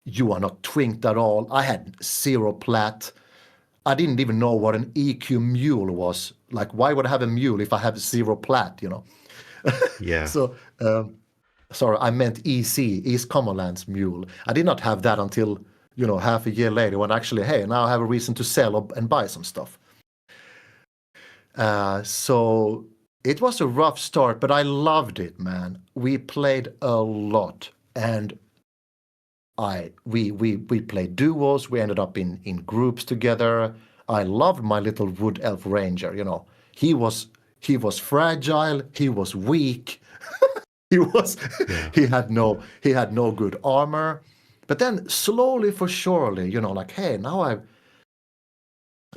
You are not twinked at all. I had 0 plat. I didn't even know what an EQ mule was. Like, why would I have a mule if I have 0 plat, you know? Yeah. So, sorry, I meant EC, East Commonlands mule. I did not have that until, you know, half a year later when actually, hey, now I have a reason to sell and buy some stuff. So it was a rough start, but I loved it, man. We played a lot, and we played duos. We ended up in groups together. I loved my little wood elf ranger. You know, he was fragile. He was weak. He had no good armor. But then slowly for surely, you know, like, hey, now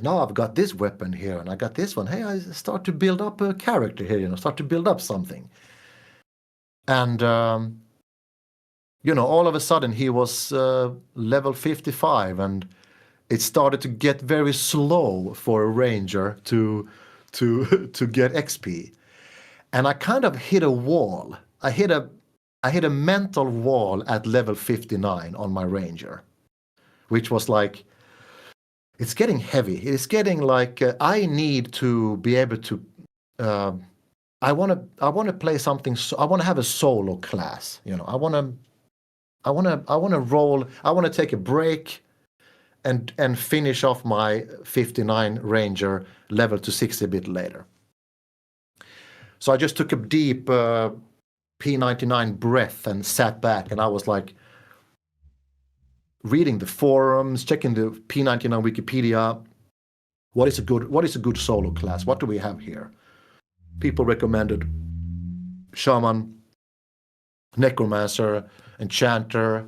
I've got this weapon here, and I got this one. Hey, I start to build up a character here. You know, start to build up something. And you know, all of a sudden he was level 55, and it started to get very slow for a ranger to get XP. And I kind of hit a wall. I hit a mental wall at level 59 on my ranger, which was like, it's getting heavy. It's getting like I need to be able to. I want to play something. I want to have a solo class. You know, I want to roll. I want to take a break, and finish off my 59 ranger level to 60 a bit later. So I just took a deep P99 breath and sat back, and I was like reading the forums, checking the P99 Wikipedia. What is a good solo class? What do we have here? People recommended shaman, necromancer, enchanter,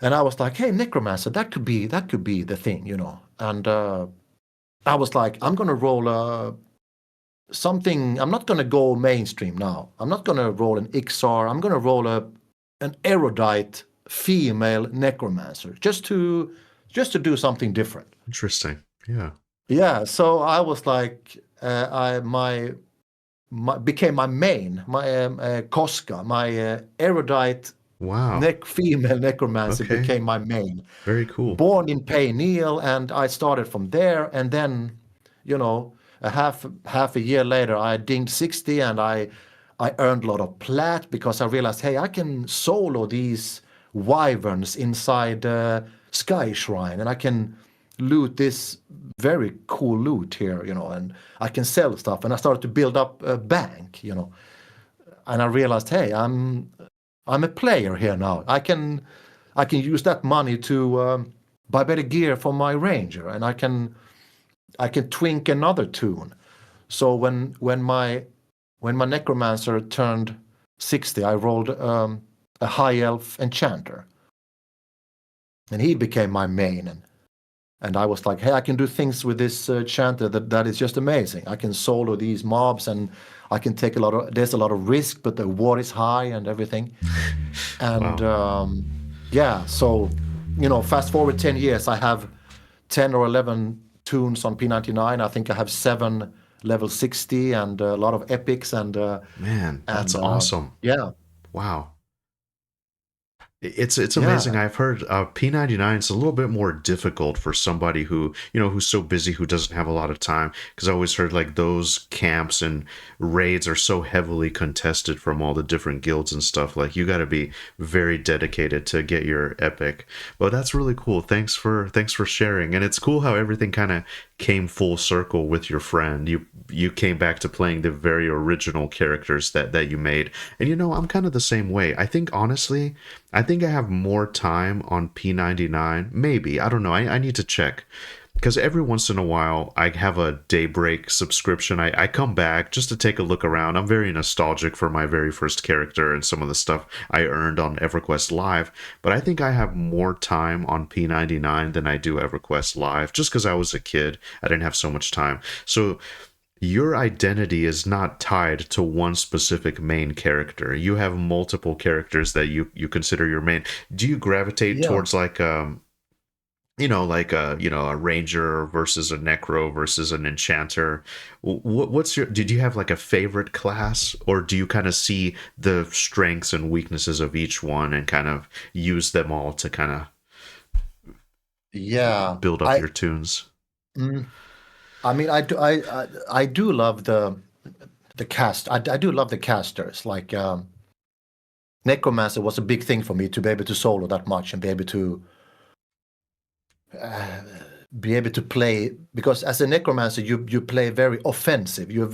and I was like, hey, necromancer, that could be the thing, you know. And I was like, I'm gonna roll something. I'm not gonna go mainstream now. I'm not gonna roll an Ixar. I'm gonna roll an erudite female necromancer, just to do something different. Interesting. Yeah. Yeah. So I was like, became my main, my Koska, my erudite. Wow. Female necromancer became my main. Very cool. Born in Payneal, and I started from there, and then, you know, half a year later, I dinged 60, and I earned a lot of plat because I realized, hey, I can solo these wyverns inside Sky Shrine, and I can loot this very cool loot here, you know, and I can sell stuff. And I started to build up a bank, you know, and I realized, hey, I'm a player here now. I can use that money to buy better gear for my ranger, and I can twink another toon. So when my necromancer turned 60, I rolled a high elf enchanter, and he became my main. And I was like, hey, I can do things with this enchanter that is just amazing. I can solo these mobs, and I can take there's a lot of risk, but the reward is high and everything. And Wow. yeah, so, you know, fast forward 10 years, I have 10 or 11 toons on P99. I think I have 7 level 60 and a lot of epics. And Man, that's awesome. Yeah. Wow. It's amazing. I've heard P99 is a little bit more difficult for somebody who, you know, who's so busy, who doesn't have a lot of time. Because I always heard like those camps and raids are so heavily contested from all the different guilds and stuff. Like you got to be very dedicated to get your epic. But that's really cool. Thanks for sharing. And it's cool how everything kind of came full circle with your friend. You came back to playing the very original characters that you made. And you know, I'm kind of the same way. I think honestly, I have more time on P99. Maybe. I don't know. I need to check. because every once in a while I have a Daybreak subscription. I come back just to take a look around. I'm very nostalgic for my very first character and some of the stuff I earned on EverQuest Live, but I think I have more time on P99 than I do EverQuest Live, just because I was a kid. I didn't have so much time. So your identity is not tied to one specific main character. You have multiple characters that you consider your main. Do you gravitate Yeah. towards like like a ranger versus a necro versus an enchanter? What's your, did you have like a favorite class, or do you kind of see the strengths and weaknesses of each one and kind of use them all to kind of Yeah. build up your tunes? Mm, I mean, I do love the cast. I do love the casters. Like Necromancer was a big thing for me to be able to solo that much and uh, be able to play, because as a Necromancer you play very offensive. You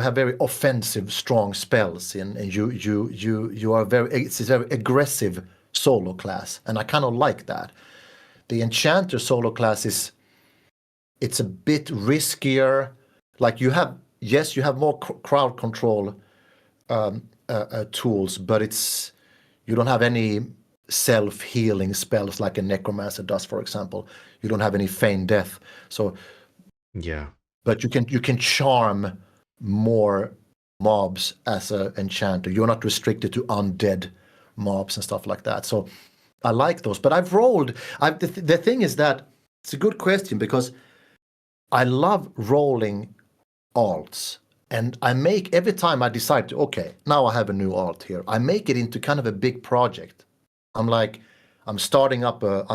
have very offensive, strong spells, and you are very, it's a very aggressive solo class, and I kind of like that. The Enchanter solo class is, it's a bit riskier. Like you have, yes, you have more crowd control tools, but you don't have any self-healing spells like a Necromancer does, for example. You don't have any feign death. So, Yeah. but you can charm more mobs as an enchanter. You're not restricted to undead mobs and stuff like that. So I like those. But I've rolled. The thing is that it's a good question, because I love rolling alts. And I make, every time I decide to, okay, now I have a new alt here, I make it into kind of a big project. I'm like, I'm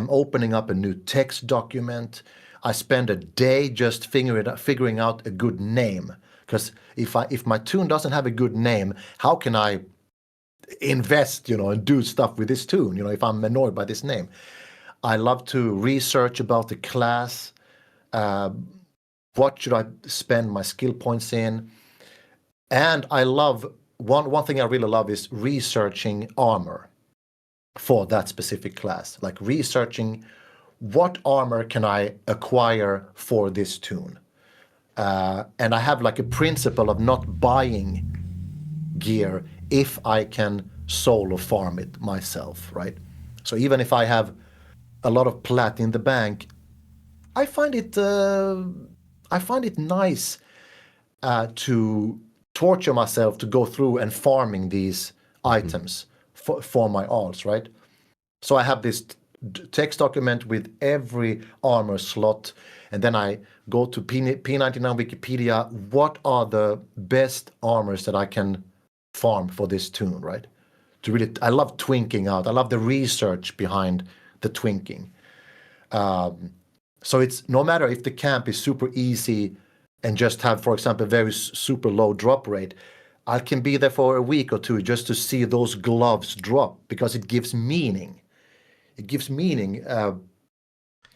opening up a new text document. I spend a day just figuring out a good name. Because if my tune doesn't have a good name, how can I invest, and do stuff with this tune, if I'm annoyed by this name? I love to research about the class. What should I spend my skill points in? And I love, one thing I really love is researching armor for that specific class. Like researching what armor can I acquire for this tune. And I have like a principle of not buying gear if I can solo farm it myself, right? So even if I have a lot of plat in the bank, I find it nice to torture myself to go through and farming these items for my alts, right? So I have this text document with every armor slot, and then I go to P99 Wikipedia. What are the best armors that I can farm for this tune, right? I love twinking out. I love the research behind the twinking. So it's no matter if the camp is super easy and just have, for example, a very super low drop rate, I can be there for a week or two just to see those gloves drop, because it gives meaning. It gives meaning.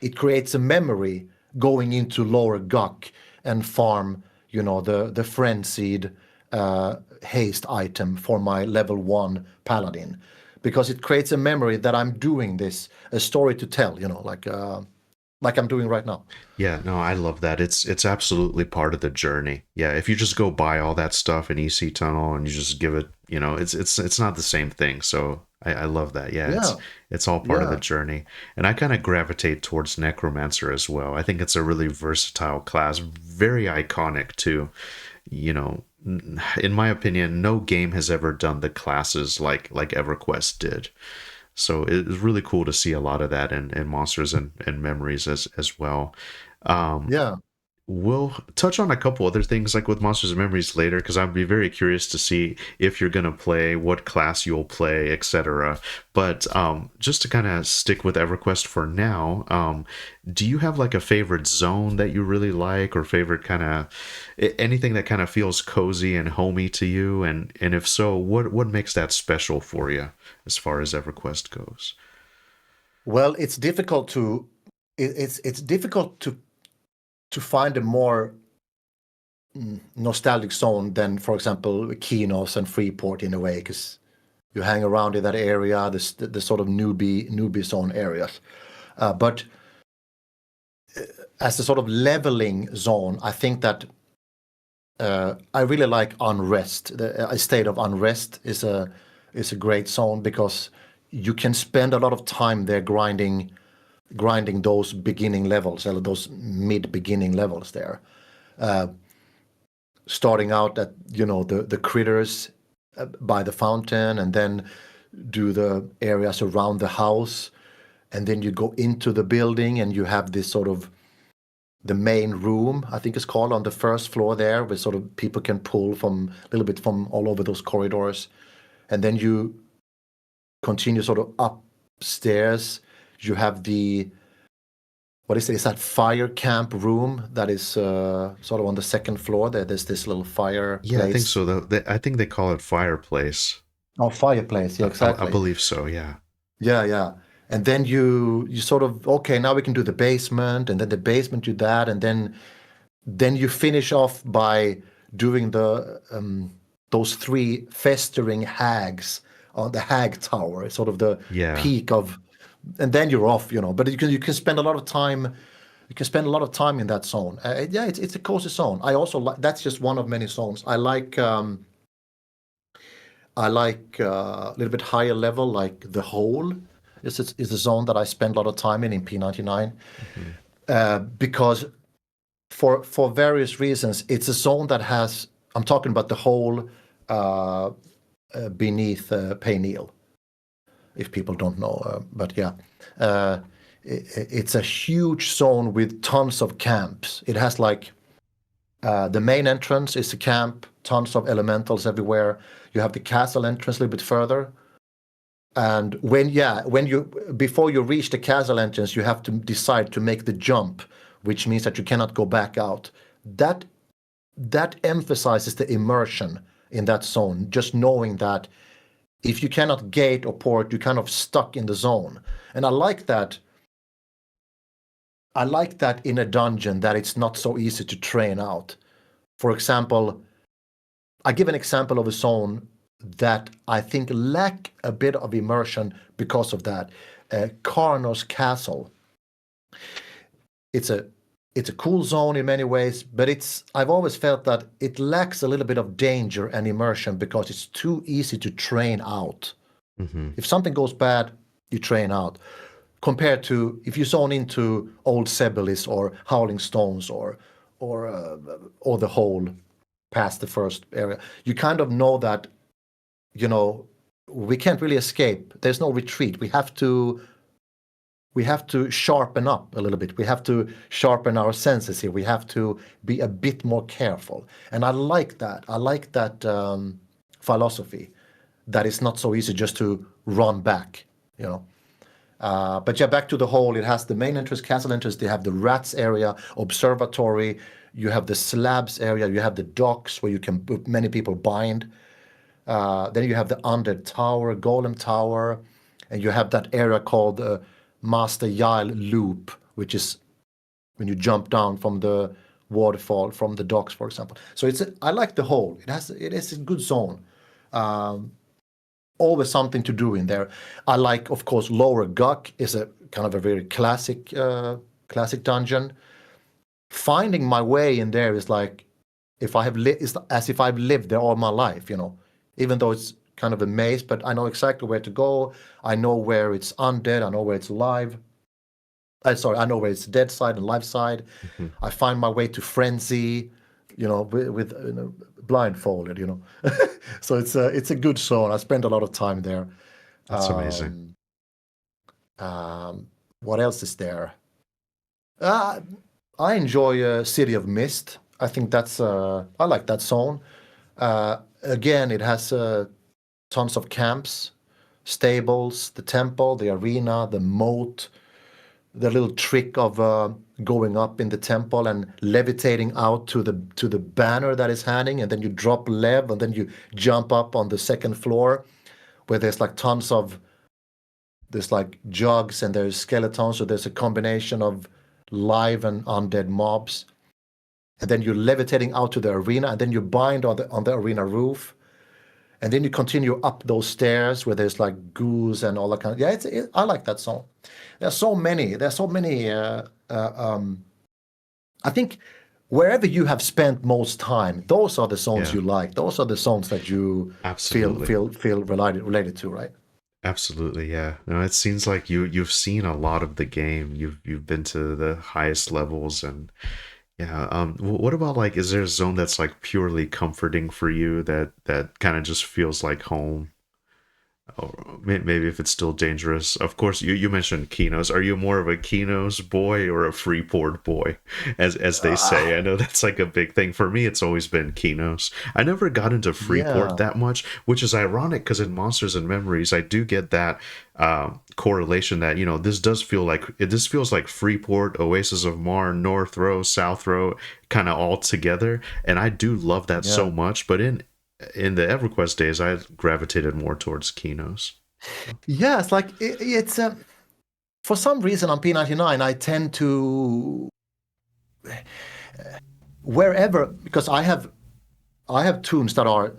It creates a memory going into lower Guk and farm, the frenzied haste item for my level 1 paladin, because it creates a memory that I'm doing this, a story to tell, like I'm doing right now. Yeah, no, I love that. It's absolutely part of the journey. Yeah, if you just go buy all that stuff in EC Tunnel and you just give it, it's not the same thing. So I love that. Yeah, Yeah, it's all part of the yeah. journey. And I kind of gravitate towards Necromancer as well. I think it's a really versatile class, very iconic too. In my opinion, no game has ever done the classes like EverQuest did. So it was really cool to see a lot of that in Monsters and Memories as well. Um, Yeah. we'll touch on a couple other things like with Monsters and Memories later, because I'd be very curious to see if you're gonna play, what class you'll play, etc. But just to kind of stick with EverQuest for now, do you have like a favorite zone that you really like, or favorite kind of anything that kind of feels cozy and homey to you? And if so, what makes that special for you as far as EverQuest goes? Well, it's difficult to find a more nostalgic zone than, for example, Kinos and Freeport, in a way, because you hang around in that area, the sort of newbie zone areas. But as a sort of leveling zone, I think that I really like Unrest. A state of Unrest is a great zone because you can spend a lot of time there grinding those beginning levels, or those mid-beginning levels there. Starting out at the critters by the fountain, and then do the areas around the house, and then you go into the building and you have this sort of the main room, I think it's called, on the first floor there, where sort of people can pull from a little bit from all over those corridors. And then you continue sort of upstairs. You have what is it? Is that fire camp room that is sort of on the second floor? There's this little fireplace. Yeah, I think so. I think they call it fireplace. Oh, fireplace. Yeah, exactly. I believe so, yeah. Yeah. And then you sort of, okay, now we can do the basement, and then the basement do that, and then you finish off by doing those 3 festering hags on the hag tower, sort of the peak of, and then you're off, But you can spend a lot of time. You can spend a lot of time in that zone. It's a cozy zone. I also like, that's just one of many zones. I like a little bit higher level, like the Hole. Is a zone that I spend a lot of time in P99, because for various reasons, it's a zone that has. I'm talking about the Hole beneath Payneal, if people don't know, but yeah, it's a huge zone with tons of camps. It has like the main entrance is a camp, tons of elementals everywhere. You have the castle entrance a little bit further. And before you reach the castle entrance, you have to decide to make the jump, which means that you cannot go back out. That emphasizes the immersion in that zone, just knowing that if you cannot gate or port, you're kind of stuck in the zone. And I like that in a dungeon, that it's not so easy to train out. For example, I give an example of a zone that I think lack a bit of immersion because of that. Karnos Castle. It's a cool zone in many ways, but I've always felt that it lacks a little bit of danger and immersion because it's too easy to train out. Mm-hmm. If something goes bad, you train out. Compared to if you zone into Old Sebelis or Howling Stones or the Hole past the first area, you kind of know that we can't really escape. There's no retreat. We have to sharpen up a little bit. We have to sharpen our senses here. We have to be a bit more careful. And I like that. I like that philosophy, that it's not so easy just to run back, But yeah, back to the Hole. It has the main entrance, castle entrance. They have the rats area, observatory. You have the slabs area. You have the docks where you can put many people bind. Then you have the Undead Tower, Golem Tower, and you have that area called Master Yile Loop, which is when you jump down from the waterfall from the docks, for example. So I like the Hole. It is a good zone. Always something to do in there. I like, of course, Lower Guck is a kind of a very classic dungeon. Finding my way in there is like it's as if I've lived there all my life, Even though it's kind of a maze, but I know exactly where to go. I know where it's undead. I know where it's live. I know where it's dead side and live side. Mm-hmm. I find my way to Frenzy, with blindfolded, So it's a good zone. I spend a lot of time there. That's amazing. What else is there? I enjoy City of Mist. I think I like that zone. Again, it has tons of camps, stables, the temple, the arena, the moat, the little trick of going up in the temple and levitating out to the banner that is hanging, and then you drop lev, and then you jump up on the second floor, where there's like there's like jugs and there's skeletons, so there's a combination of live and undead mobs. And then you're levitating out to the arena, and then you bind on the arena roof, and then you continue up those stairs where there's like ghouls and all that kind of. Yeah, I like that song. There's so many I think wherever you have spent most time, those are the zones you like. Those are the zones that you Absolutely. feel related to, right? Absolutely, yeah. No, it seems like you've seen a lot of the game. You've been to the highest levels, and yeah. What about like, is there a zone that's like purely comforting for you that kind of just feels like home? Or maybe if it's still dangerous. Of course, you mentioned Kinos. Are you more of a Kinos boy or a Freeport boy, as they say? I know that's like a big thing for me. It's always been Kinos. I never got into Freeport Yeah, that much, which is ironic because in Monsters and Memories, I do get that correlation that this does feel like this feels like Freeport, Oasis of Mar, North Row, South Row, kind of all together, and I do love that yeah. so much. But in the EverQuest days, I gravitated more towards Kinos. Yeah, it's like it's for some reason on P99 I tend to wherever, because I have tunes that are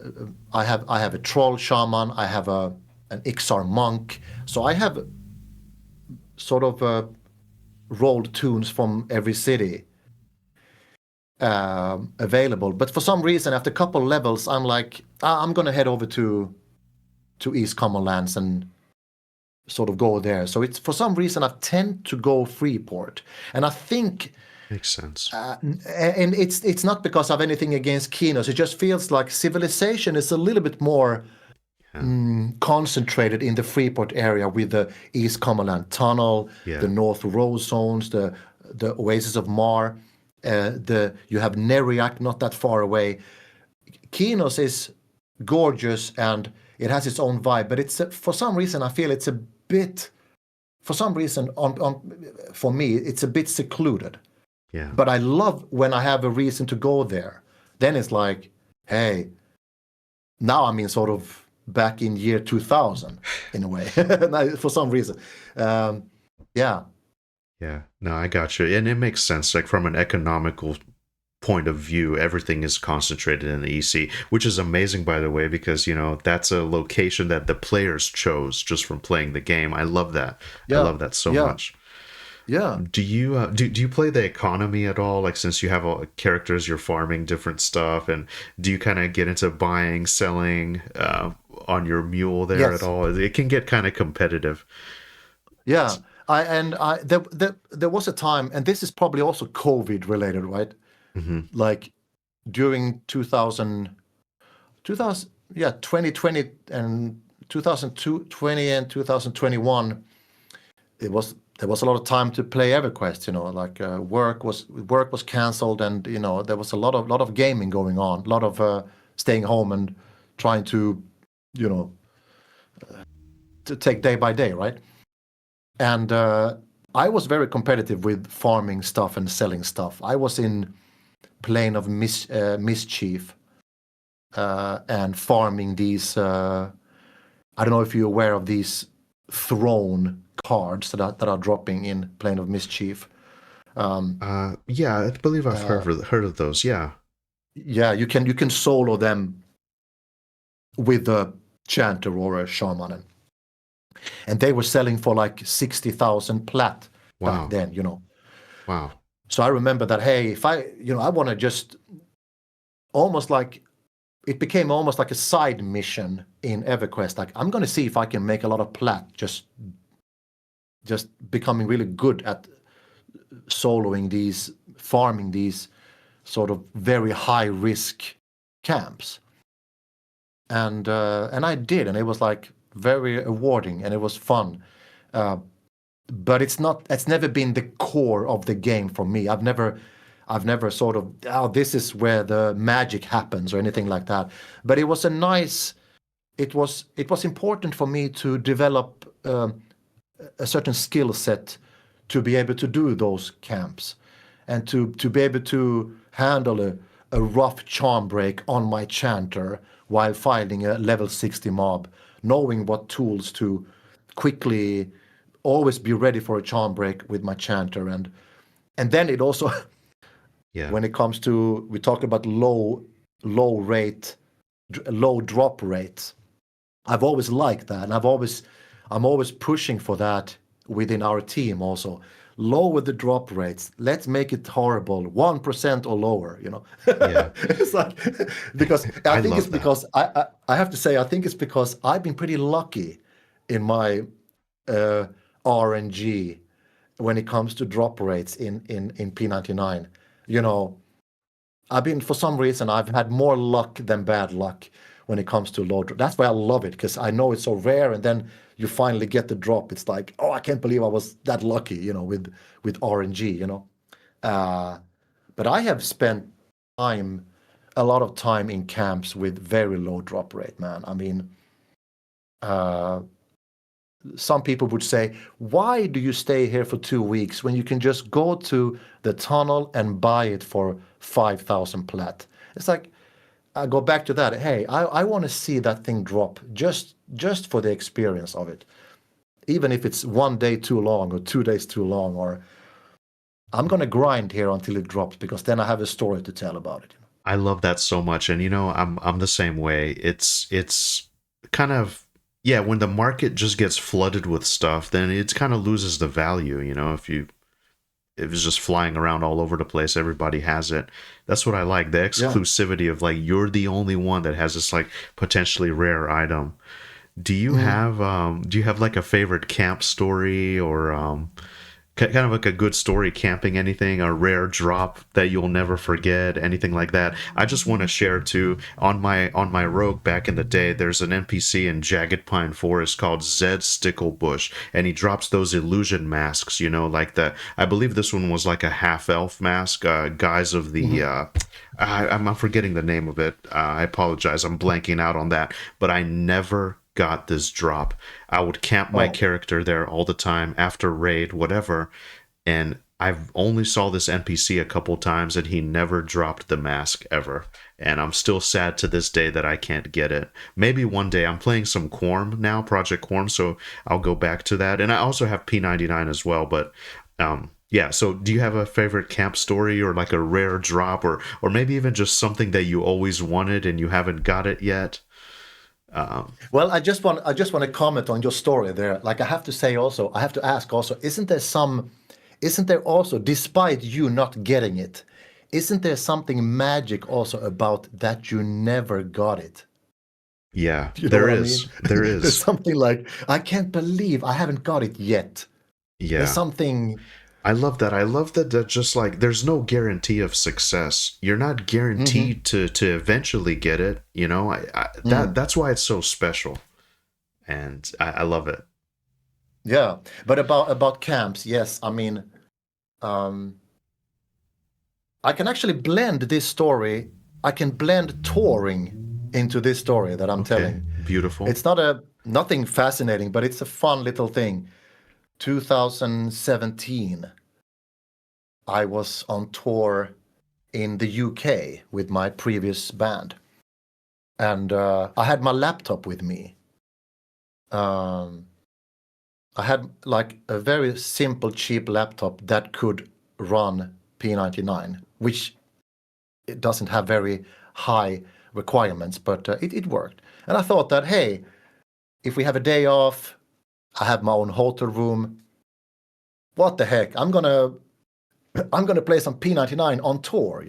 I have a troll shaman, I have an Ixar monk, so I have sort of rolled tunes from every city available. But for some reason, after a couple levels, I'm like, I'm gonna head over to East Common Lands and sort of go there. So it's for some reason I tend to go Freeport, and I think. Makes sense. And it's not because of anything against Kinos. It just feels like civilization is a little bit more Yeah. concentrated in the Freeport area with the East Cumberland Tunnel, Yeah. the North Row zones, the Oasis of Mar, you have Neriak not that far away. Kinos is gorgeous and it has its own vibe, but it's for some reason I feel it's a bit, for some reason for me it's a bit secluded. Yeah. But I love when I have a reason to go there. Then it's like, hey, now I'm in sort of back in year 2000 in a way, for some reason. Yeah. Yeah. No, I got you. And it makes sense. Like from an economical point of view, everything is concentrated in the EC, which is amazing, by the way, because, that's a location that the players chose just from playing the game. I love that. I Yeah. love that so Yeah. much. Yeah. Do you do you play the economy at all? Like since you have all characters, you're farming different stuff, and do you kind of get into buying, selling on your mule there at Yes. all? It can get kind of competitive. Yeah. There was a time, and this is probably also COVID related, right? Mm-hmm. Like during 2020 and 2020 and 2021, there was a lot of time to play EverQuest. Like work was canceled, and there was a lot of gaming going on, a lot of staying home and trying to, to take day by day, right? And I was very competitive with farming stuff and selling stuff. I was in Plane of Mischief and farming these. I don't know if you're aware of these throne cards that are dropping in Plane of Mischief. Yeah, I believe I've heard of those. Yeah. Yeah, you can solo them with a chanter or a shaman, and they were selling for like 60,000 plat back Wow. then. Wow. So I remember that. Hey, if I want to just almost like it became almost like a side mission in EverQuest. Like I'm going to see if I can make a lot of plat, just becoming really good at soloing these, farming these sort of very high risk camps. And I did, and it was like very rewarding, and it was fun. But it's never been the core of the game for me. I've never sort of, this is where the magic happens or anything like that. But it was it was important for me to develop a certain skill set to be able to do those camps and to be able to handle a rough charm break on my chanter while fighting a level 60 mob, knowing what tools to quickly always be ready for a charm break with my chanter. And then it also Yeah. when it comes to, we talked about low drop rates. I've always liked that, and I'm always pushing for that within our team also. lower the drop rates. Let's make it horrible, 1% or lower. Yeah. It's like because I I think it's love that. because I have to say I think it's because I've been pretty lucky in my RNG when it comes to drop rates in P99. I've been, for some reason, I've had more luck than bad luck when it comes to low drop. That's why I love it, because I know it's so rare, and then you finally get the drop. It's like, oh, I can't believe I was that lucky, with RNG. But I have spent a lot of time in camps with very low drop rate, man. I mean, some people would say, why do you stay here for 2 weeks when you can just go to the tunnel and buy it for 5,000 plat? It's like, I go back to that. Hey, I want to see that thing drop just for the experience of it. Even if it's 1 day too long or 2 days too long, or I'm going to grind here until it drops, because then I have a story to tell about it. I love that so much, and I'm the same way. It's kind of, yeah, when the market just gets flooded with stuff, then it kind of loses the value. If it's just flying around all over the place, everybody has it. That's what I like, the exclusivity of like you're the only one that has this like potentially rare item. Do you have like a favorite camp story, or kind of like a good story camping, anything, a rare drop that you'll never forget, anything like that? I just want to share too, on my rogue back in the day, there's an NPC in Jagged Pine Forest called Zed Sticklebush, and he drops those illusion masks, like I believe this one was like a half elf mask, guise of the I'm forgetting the name of it. I apologize, I'm blanking out on that, but I never got this drop. I would camp my character there all the time after raid, whatever, and I've only saw this NPC a couple times, and he never dropped the mask ever. And I'm still sad to this day that I can't get it. Maybe one day. I'm playing some Quorm now, Project Quorm, so I'll go back to that. And I also have P99 as well, but yeah, so do you have a favorite camp story, or like a rare drop, or maybe even just something that you always wanted and you haven't got it yet? Well, I just want to comment on your story there. Like, I have to ask also, isn't there also, despite you not getting it, isn't there something magic also about that you never got it? Yeah, You know there what I is. mean? There There's is. something like, I can't believe I haven't got it yet. There's Yeah. something. I love that. I love that just like there's no guarantee of success. You're not guaranteed to eventually get it, that's why it's so special. And I love it. Yeah, but about camps, yes. I mean, I can actually blend this story. I can blend touring into this story that I'm Okay. telling. Beautiful. It's nothing fascinating, but it's a fun little thing. 2017, I was on tour in the UK with my previous band, and I had my laptop with me. I had like a very simple, cheap laptop that could run P99, which it doesn't have very high requirements, but it worked. And I thought that, hey, if we have a day off, I have my own hotel room. What the heck? I'm gonna play some P99 on tour,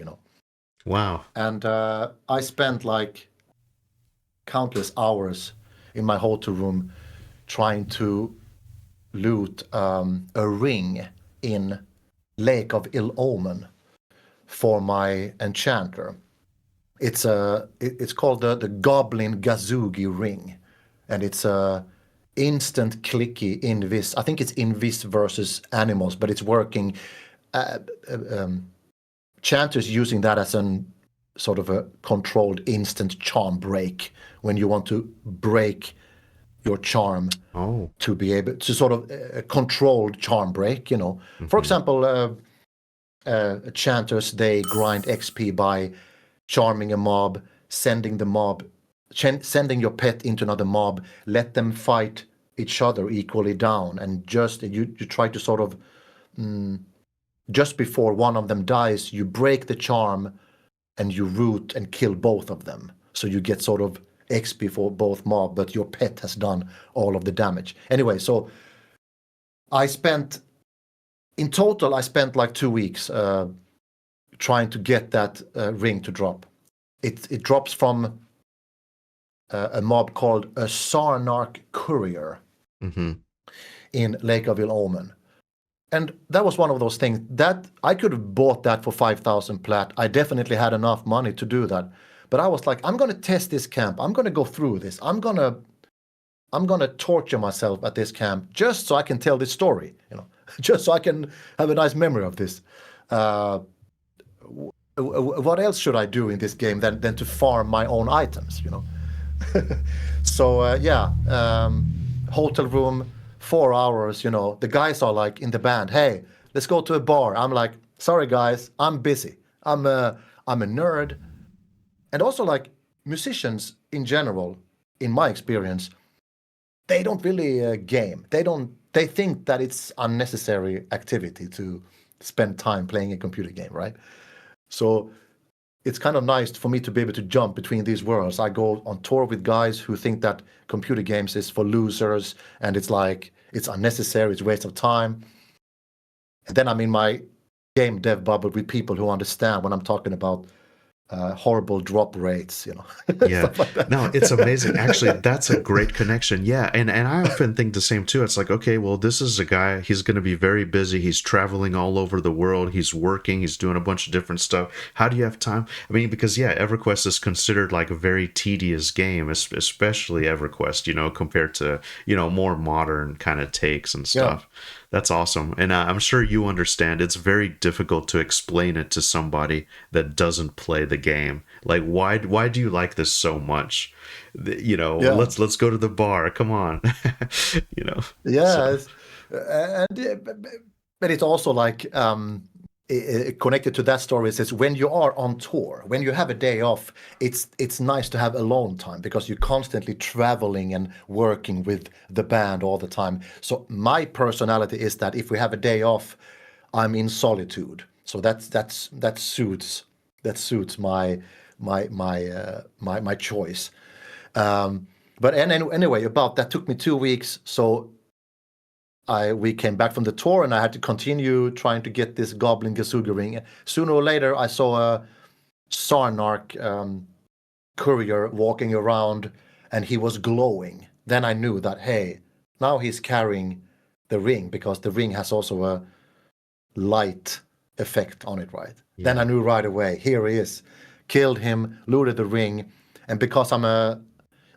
Wow. And I spent like countless hours in my hotel room trying to loot a ring in Lake of Ill Omen for my enchanter. It's called the Goblin Gazughi ring, and it's a instant clicky invis. I think it's invis versus animals, but it's working. Enchanters using that as an sort of a controlled instant charm break when you want to break your charm Oh. to be able to sort of a controlled charm break. For example, enchanters, they grind XP by charming a mob, sending sending your pet into another mob, let them fight each other equally down, and just you try to sort of just before one of them dies, you break the charm and you root and kill both of them. So you get sort of XP for both mob, but your pet has done all of the damage. Anyway, so I spent in total, I spent like 2 weeks trying to get that ring to drop. It drops from a mob called a Sarnarch Courier in Lake of Ill-Omen. And that was one of those things that I could have bought that for 5,000 plat. I definitely had enough money to do that. But I was like, I'm going to test this camp. I'm going to go through this. I'm going to torture myself at this camp just so I can tell this story, just so I can have a nice memory of this. What else should I do in this game than to farm my own items, So hotel room, 4 hours, the guys are like in the band, hey, let's go to a bar. I'm like, sorry guys, I'm busy. I'm a nerd. And also like musicians in general, in my experience, they don't really game. They think that it's unnecessary activity to spend time playing a computer game, right? So it's kind of nice for me to be able to jump between these worlds. I go on tour with guys who think that computer games is for losers and it's like, it's unnecessary, it's a waste of time. And then I'm in my game dev bubble with people who understand when I'm talking about horrible drop rates, Yeah. like No, it's amazing. Actually, that's a great connection. Yeah. And I often think the same too. It's like, okay, well, this is a guy, he's going to be very busy. He's traveling all over the world. He's working. He's doing a bunch of different stuff. How do you have time? I mean, because EverQuest is considered like a very tedious game, especially EverQuest, compared to, more modern kind of takes and stuff. Yeah. That's awesome. And I'm sure you understand it's very difficult to explain it to somebody that doesn't play the game. Like, why do you like this so much? Let's go to the bar. Come on. Yeah. So. But it's also like connected to that story. It says when you are on tour, when you have a day off, it's nice to have alone time because you're constantly traveling and working with the band all the time. So my personality is that if we have a day off, I'm in solitude. So that suits my choice. But anyway, about that took me 2 weeks. So we came back from the tour and I had to continue trying to get this Goblin Gazughi ring. Sooner or later, I saw a Sarnarch courier walking around and he was glowing. Then I knew that, hey, now he's carrying the ring because the ring has also a light effect on it, right? Yeah. Then I knew right away, here he is. Killed him, looted the ring. And because I'm a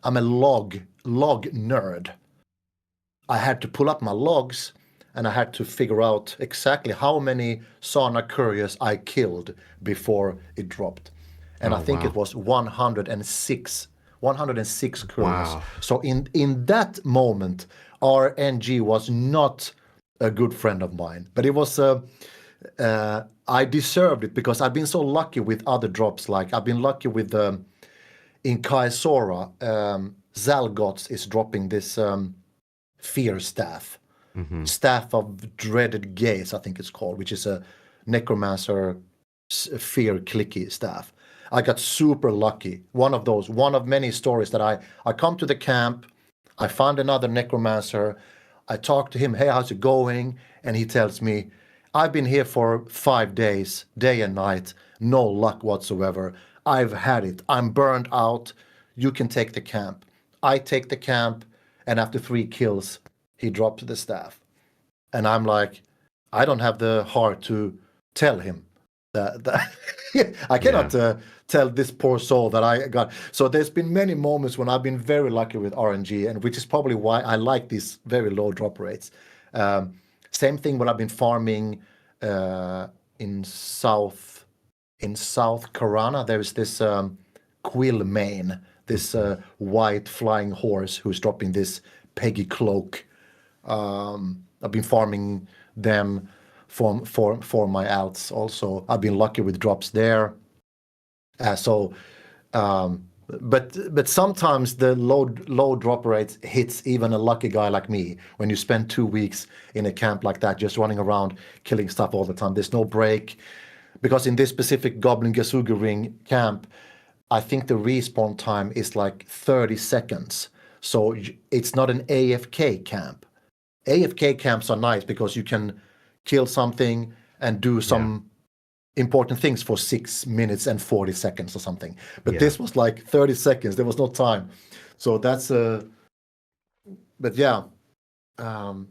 log nerd, I had to pull up my logs and I had to figure out exactly how many Sarnarch couriers I killed before it dropped. And I think it was 106 couriers. Wow. So in that moment, RNG was not a good friend of mine. But it was, I deserved it because I've been so lucky with other drops. Like I've been lucky with, in Kaesora, Zalgots is dropping this fear staff. Staff of Dreaded Gaze, I think it's called, which is a Necromancer fear clicky staff. I got super lucky. One of many stories that I come to the camp, I found another Necromancer, I talk to him, hey, how's it going? And he tells me, I've been here for 5 days, day and night, no luck whatsoever. I've had it. I'm burned out. You can take the camp. I take the camp, and after 3 kills, he drops the staff. And I'm like, I don't have the heart to tell him that I cannot tell this poor soul that I got. So there's been many moments when I've been very lucky with RNG, and which is probably why I like these very low drop rates. Same thing when I've been farming in South Karana. There's this Quillmane, this white flying horse who's dropping this Peggy cloak. I've been farming them for my alts also. I've been lucky with drops there. But sometimes the low drop rates hits even a lucky guy like me. When you spend 2 weeks in a camp like that, just running around killing stuff all the time, there's no break. Because in this specific Goblin Gazughi ring camp, I think the respawn time is like 30 seconds. So it's not an AFK camp. AFK camps are nice because you can kill something, and do some important things for 6 minutes and 40 seconds or something. But this was like 30 seconds. There was no time. So that's but yeah. Man,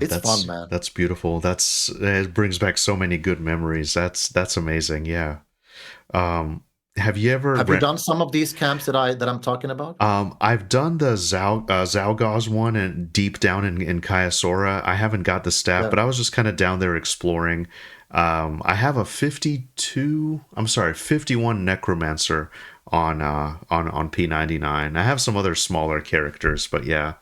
It's fun, man. that's beautiful. It brings back so many good memories. That's amazing. Yeah. Have you done some of these camps that I'm talking about? I've done the Zalgaz one and deep down in Kayasora. I haven't got the staff, but I was just kind of down there exploring. I have a 51 Necromancer on P99. I have some other smaller characters, but yeah.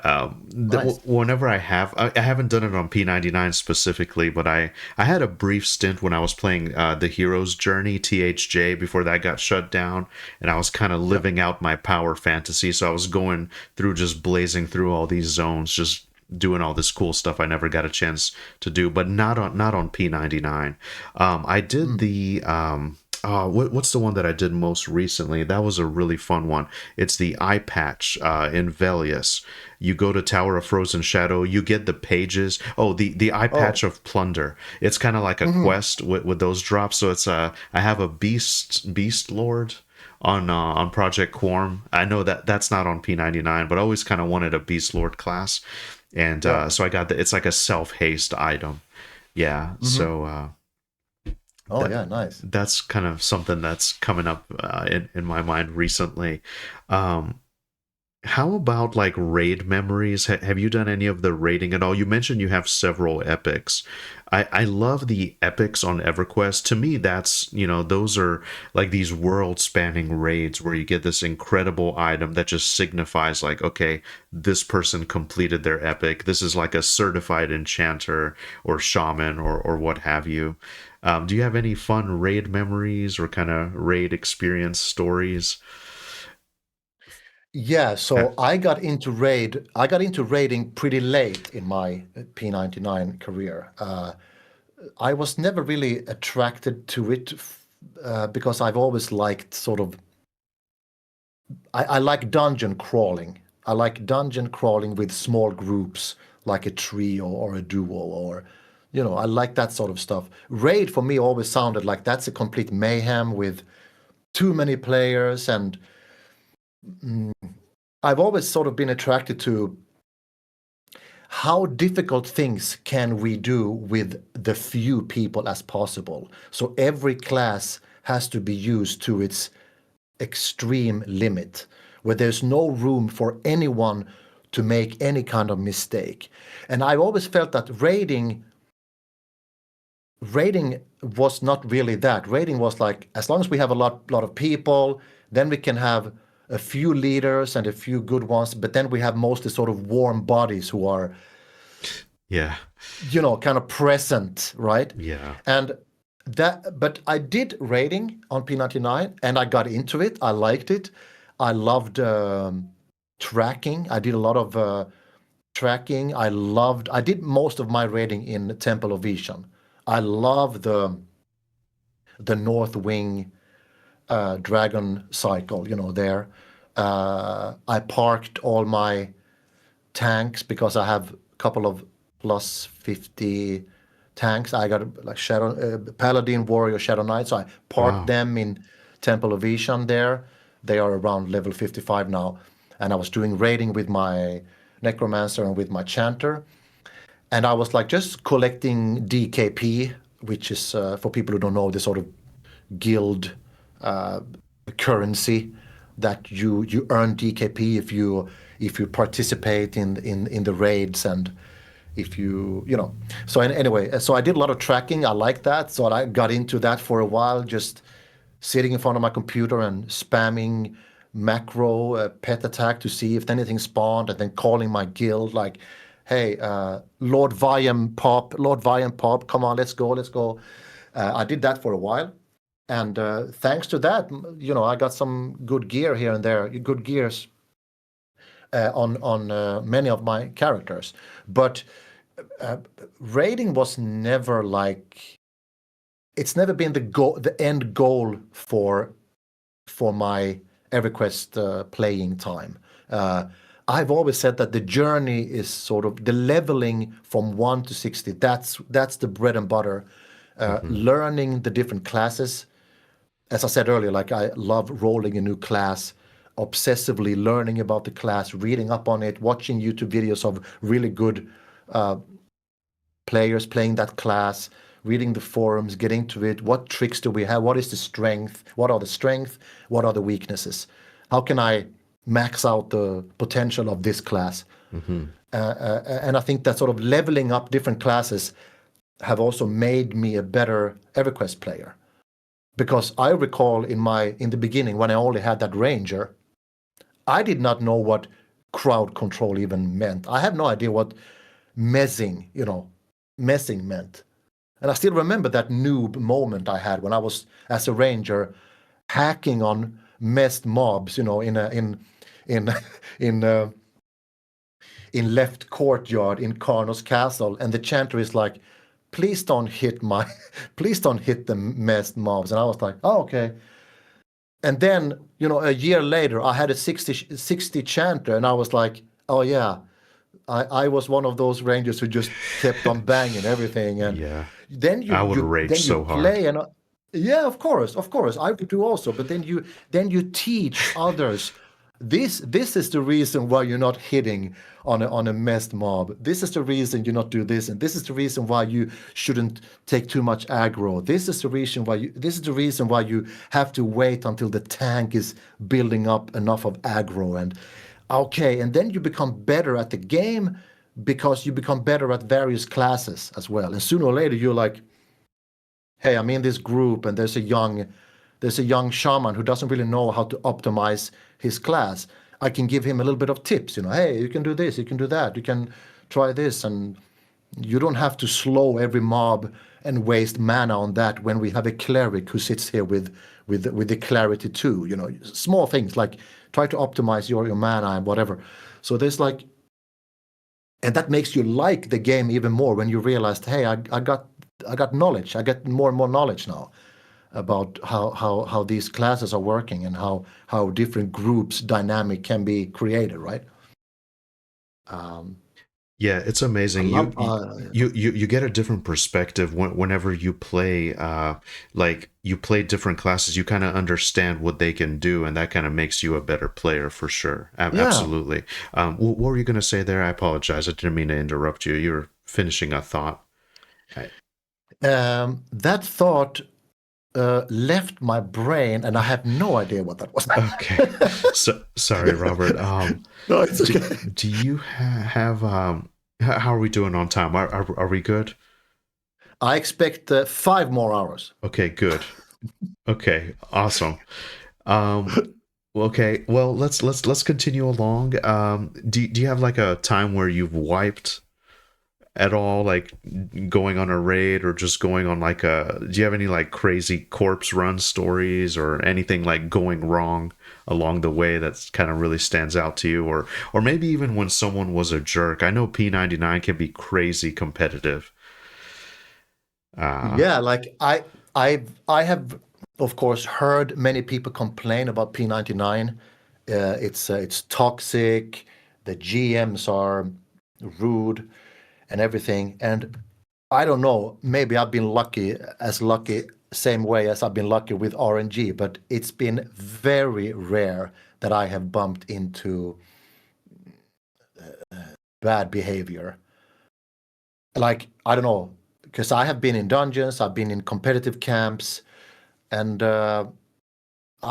Nice. Whenever I haven't done it on P99 specifically, but I had a brief stint when I was playing the Hero's Journey THJ before that got shut down, and I was kind of living out my power fantasy. So I was going through, just blazing through all these zones, just doing all this cool stuff I never got a chance to do, but not on P99. I did the what's the one that I did most recently? That was a really fun one. It's the eye patch in Velius. You go to Tower of Frozen Shadow. You get the pages. Oh, the eye patch of Plunder. It's kind of like a quest with those drops. So it's I have a beast lord on Project Quorum. I know that's not on P99, but I always kind of wanted a beast lord class, and so I got it's like a self haste item. Yeah. So. Nice. That's kind of something that's coming up in my mind recently. How about like raid memories? Have you done any of the raiding at all? You mentioned you have several epics. I love the epics on EverQuest. To me, that's, those are like these world-spanning raids where you get this incredible item that just signifies like, okay, this person completed their epic. This is like a certified enchanter or shaman or what have you. Do you have any fun raid memories or kind of raid experience stories? Yeah, so I got into raiding pretty late in my P99 career. I was never really attracted to it because I've always liked sort of. I like dungeon crawling. I like dungeon crawling with small groups, like a trio or a duo, or I like that sort of stuff. Raid for me always sounded like that's a complete mayhem with too many players, and I've always sort of been attracted to how difficult things can we do with the few people as possible. So every class has to be used to its extreme limit, where there's no room for anyone to make any kind of mistake. And I always felt that raiding was not really that. Raiding was like, as long as we have a lot of people, then we can have a few leaders and a few good ones, but then we have mostly sort of warm bodies who are kind of present, right? And but I did raiding on P99 and I got into it. I liked it. I loved tracking. I did a lot of tracking. I did most of my raiding in Temple of Vision. I love the North Wing dragon cycle, there. I parked all my tanks because I have a couple of plus 50 tanks. I got like Paladin, Warrior, Shadow Knight. So I parked them in Temple of Vision there. They are around level 55 now. And I was doing raiding with my Necromancer and with my Chanter. And I was like just collecting DKP, which is, for people who don't know, the sort of guild currency that you earn DKP if you participate in the raids, and if so anyway, so I did a lot of tracking. I like that, so I got into that for a while, just sitting in front of my computer and spamming macro pet attack to see if anything spawned, and then calling my guild like, hey, Lord Viam Pop, come on, let's go. I did that for a while. And thanks to that, I got some good gear here and there, good gears on many of my characters. But raiding was never like, it's never been the end goal for my EverQuest playing time. I've always said that the journey is sort of the leveling from 1 to 60. That's the bread and butter. Learning the different classes. As I said earlier, like I love rolling a new class, obsessively learning about the class, reading up on it, watching YouTube videos of really good players playing that class, reading the forums, getting to it. What tricks do we have? What is the strength? What are the strengths? What are the weaknesses? How can I max out the potential of this class? And I think that sort of leveling up different classes have also made me a better EverQuest player. Because I recall in the beginning when I only had that ranger, I did not know what crowd control even meant. I have no idea what messing meant. And I still remember that noob moment I had when I was as a ranger hacking on messed mobs, in in left courtyard in Karnos Castle, and the chanter is like, please don't hit the messed mobs. And I was like, oh, okay. And then, a year later, I had a 60 chanter, and I was like, oh yeah, I was one of those rangers who just kept on banging everything. And Yeah. then I would rage so play hard. and yeah, of course, I would do also. But then you teach others. This is the reason why you're not hitting on a messed mob. This is the reason you not do this, and this is the reason why you shouldn't take too much aggro. This is the reason why you have to wait until the tank is building up enough of aggro. And okay, and then you become better at the game because you become better at various classes as well. And sooner or later you're like, hey, I'm in this group and there's a young shaman who doesn't really know how to optimize his class. I can give him a little bit of tips, hey, you can do this, you can do that, you can try this, and you don't have to slow every mob and waste mana on that when we have a cleric who sits here with the clarity too. Small things like try to optimize your mana and whatever. So there's like, and that makes you like the game even more when you realize, hey, I got knowledge. I get more and more knowledge now about how these classes are working and how different groups dynamic can be created, right? Yeah, it's I amazing. love You get a different perspective whenever you play. Like you play different classes, you kind of understand what they can do, and that kind of makes you a better player for sure. yeah. Absolutely. What were you going to say there? I apologize. I didn't mean to interrupt you. You were finishing a thought. That thought left my brain, and I have no idea what that was. Okay. So sorry, Robert. No, it's okay. Do you have how are we doing on time? Are we good? I expect 5 more hours. Okay, good. Okay, awesome. Okay, well, let's continue along. Do you have like a time where you've wiped at all, like going on a raid or just going on like do you have any like crazy corpse run stories or anything like going wrong along the way that's kind of really stands out to you, or maybe even when someone was a jerk? I know P99 can be crazy competitive. Yeah, like I have of course heard many people complain about P99. It's toxic. The GMs are rude and everything. And I don't know, maybe I've been lucky, same way as I've been lucky with RNG, but it's been very rare that I have bumped into bad behavior. Like, I don't know, because I have been in dungeons, I've been in competitive camps, and I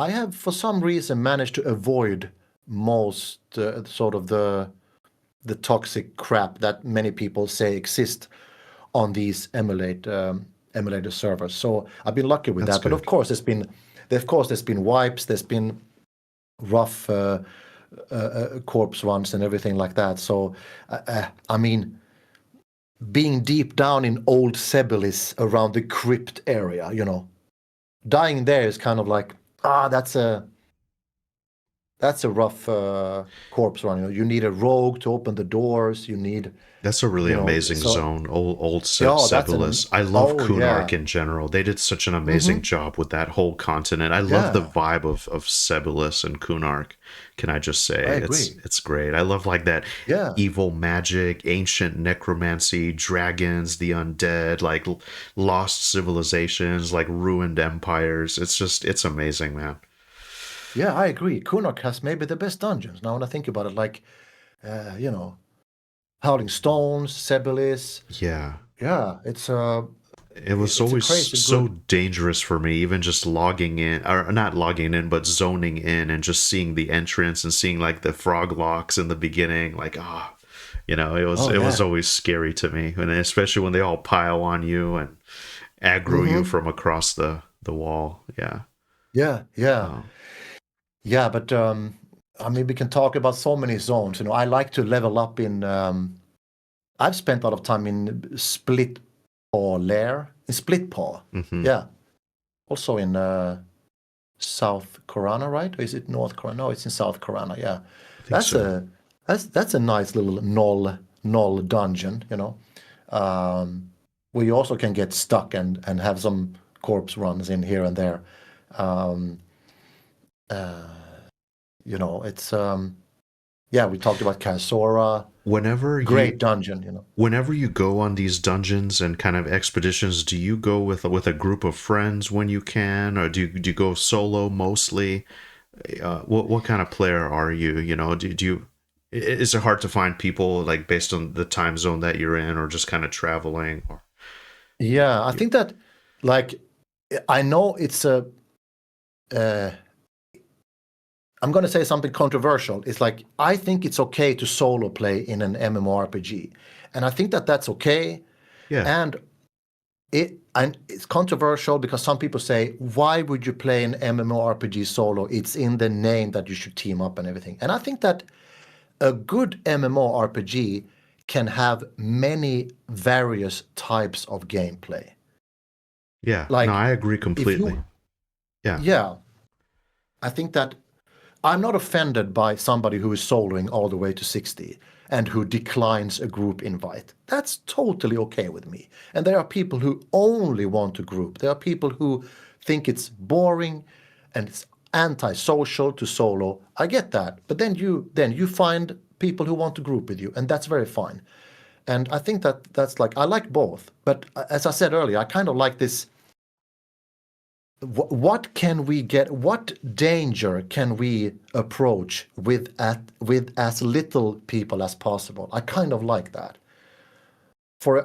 have, for some reason, managed to avoid most sort of the toxic crap that many people say exist on these emulator servers. So I've been lucky with That's that. But good. of course, there's been wipes, there's been rough corpse runs and everything like that. So I mean, being deep down in Old Sebelis around the crypt area, dying there is kind of like that's a that's a rough corpse run. You need a rogue to open the doors. You need, That's a really amazing so zone. Old yeah, that's an Sebulus. I love oh yeah. Kunark in general. They did such an amazing Mm-hmm. job with that whole continent. I love the Yeah, vibe of Sebulus and Kunark. Can I just I say agree. it's great. I love like that Yeah, evil magic, ancient necromancy, dragons, the undead, like lost civilizations, like ruined empires. It's amazing, man. yeah, I agree. Kunark has maybe the best dungeons. Now when I think about it, like uh, you know, Howling Stones, Sebelis. Yeah. Yeah, It was it's a always crazy so good. dangerous for me, even just logging in, or not logging in, but zoning in and just seeing the entrance and seeing like the frog locks in the beginning. Like, Oh it was yeah. always scary to me. And especially when they all pile on you and aggro you Mm-hmm. from across the wall. Yeah. Yeah, yeah. Oh. Yeah, but I mean, we can talk about so many zones. I like to level up in. I've spent a lot of time in Split Paw Lair, in Split Paw. Hmm. Yeah, also in South Korana, right? Or is it North Korana? No, it's in South Korana. Yeah, I think that's so. a that's a nice little null dungeon. Where you also can get stuck and have some corpse runs in here and there. Um, uh, it's yeah, we talked about Kasora. Whenever Great you dungeon. whenever you go on these dungeons and kind of expeditions, do you go with a group of friends when you can, or do you go solo mostly? What kind of player are you? Do you is it hard to find people like based on the time zone that you're in, or just kind of traveling? Or Yeah, I you, think that, like, I know it's a. Uh, I'm going to say something controversial. It's like I think it's okay to solo play in an MMORPG, and I think that that's okay. yeah, And it's controversial because some people say, why would you play an MMORPG solo? It's in the name that you should team up and everything. And I think that a good MMORPG can have many various types of gameplay. yeah. No, Like, I agree if completely. you, Yeah, yeah, I think that I'm not offended by somebody who is soloing all the way to 60 and who declines a group invite. That's totally okay with me. And there are people who only want to group. There are people who think it's boring and it's antisocial to solo. I get that. But then you find people who want to group with you, and that's very fine. And I think that that's like I like both. But as I said earlier, I kind of like this. What can we get? What danger can we approach with as little people as possible? I kind of like that.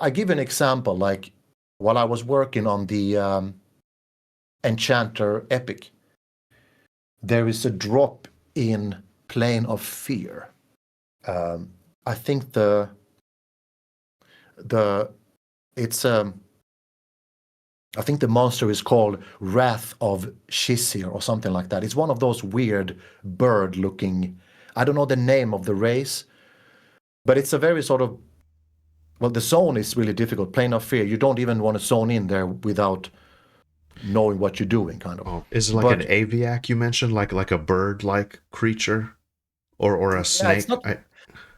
I give an example. Like while I was working on the Enchanter Epic, there is a drop in Plane of Fear. I think the it's I think the monster is called Wrath of Shizir or something like that. It's one of those weird bird looking. I don't know the name of the race, but it's a very sort of. Well, the zone is really difficult. Plane of Fear. You don't even want to zone in there without knowing what you're doing, kind of. oh, is it like an But aviac you mentioned, like a bird like creature, or a yeah, it's snake? not.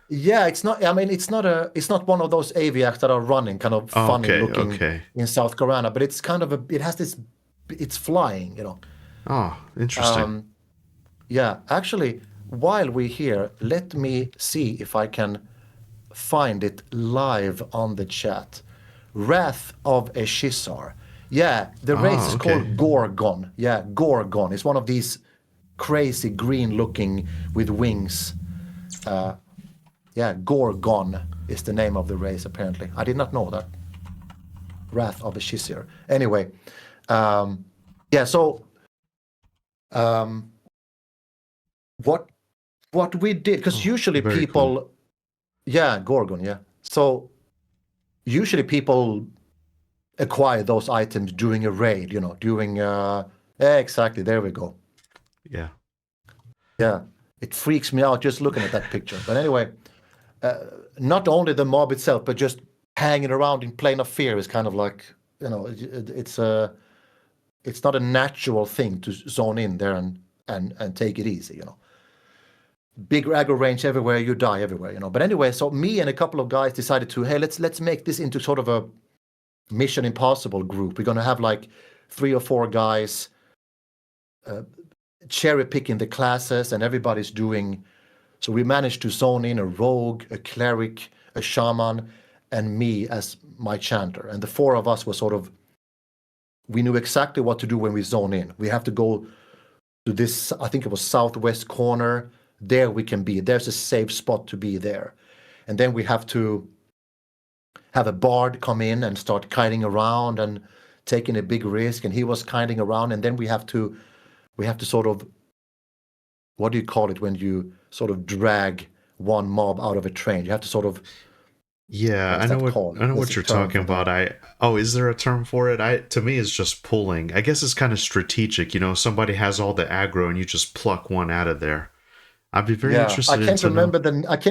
Yeah, it's not. I mean, It's not one of those aviacs that are running, kind of funny Okay, looking okay. in South Korea. But it's kind of a. It has this. It's flying. Oh, interesting. Um, Yeah, actually, while we're here, let me see if I can find it live on the chat. Wrath of a Shizar. Yeah, the race Oh, is okay. called Gorgon. Yeah, Gorgon. It's one of these crazy green looking with wings. Yeah, Gorgon is the name of the race, apparently. I did not know that. Wrath of a Shizar. Anyway, um, yeah, so um, what what we did, because Oh, usually very cool. people. Yeah, Gorgon, yeah. So usually people acquire those items during a raid, during yeah, exactly, there we go. Yeah. Yeah. It freaks me out just looking at that picture. But anyway, not only the mob itself, but just hanging around in Plane of Fear is kind of like, it's not a natural thing to zone in there and take it easy. big aggro range everywhere, you die everywhere, you know. But anyway, so me and a couple of guys decided to, hey, let's make this into sort of a Mission Impossible group. We're gonna have like 3 or 4 guys cherry picking the classes, and everybody's doing. So we managed to zone in a rogue, a cleric, a shaman, and me as my chanter. And the 4 of us were sort of. We knew exactly what to do when we zone in. We have to go to this. I think it was southwest corner. There we can be. There's a safe spot to be there, and then we have to have a bard come in and start kiting around and taking a big risk. And he was kiting around, and then we have to sort of, what do you call it when you sort of drag one mob out of a train? You have to sort of. Yeah, I know what you're talking about. Is there a term for it? To me, it's just pulling. I guess it's kind of strategic. You know, somebody has all the aggro, and you just pluck one out of there. I'd be very interested. I can't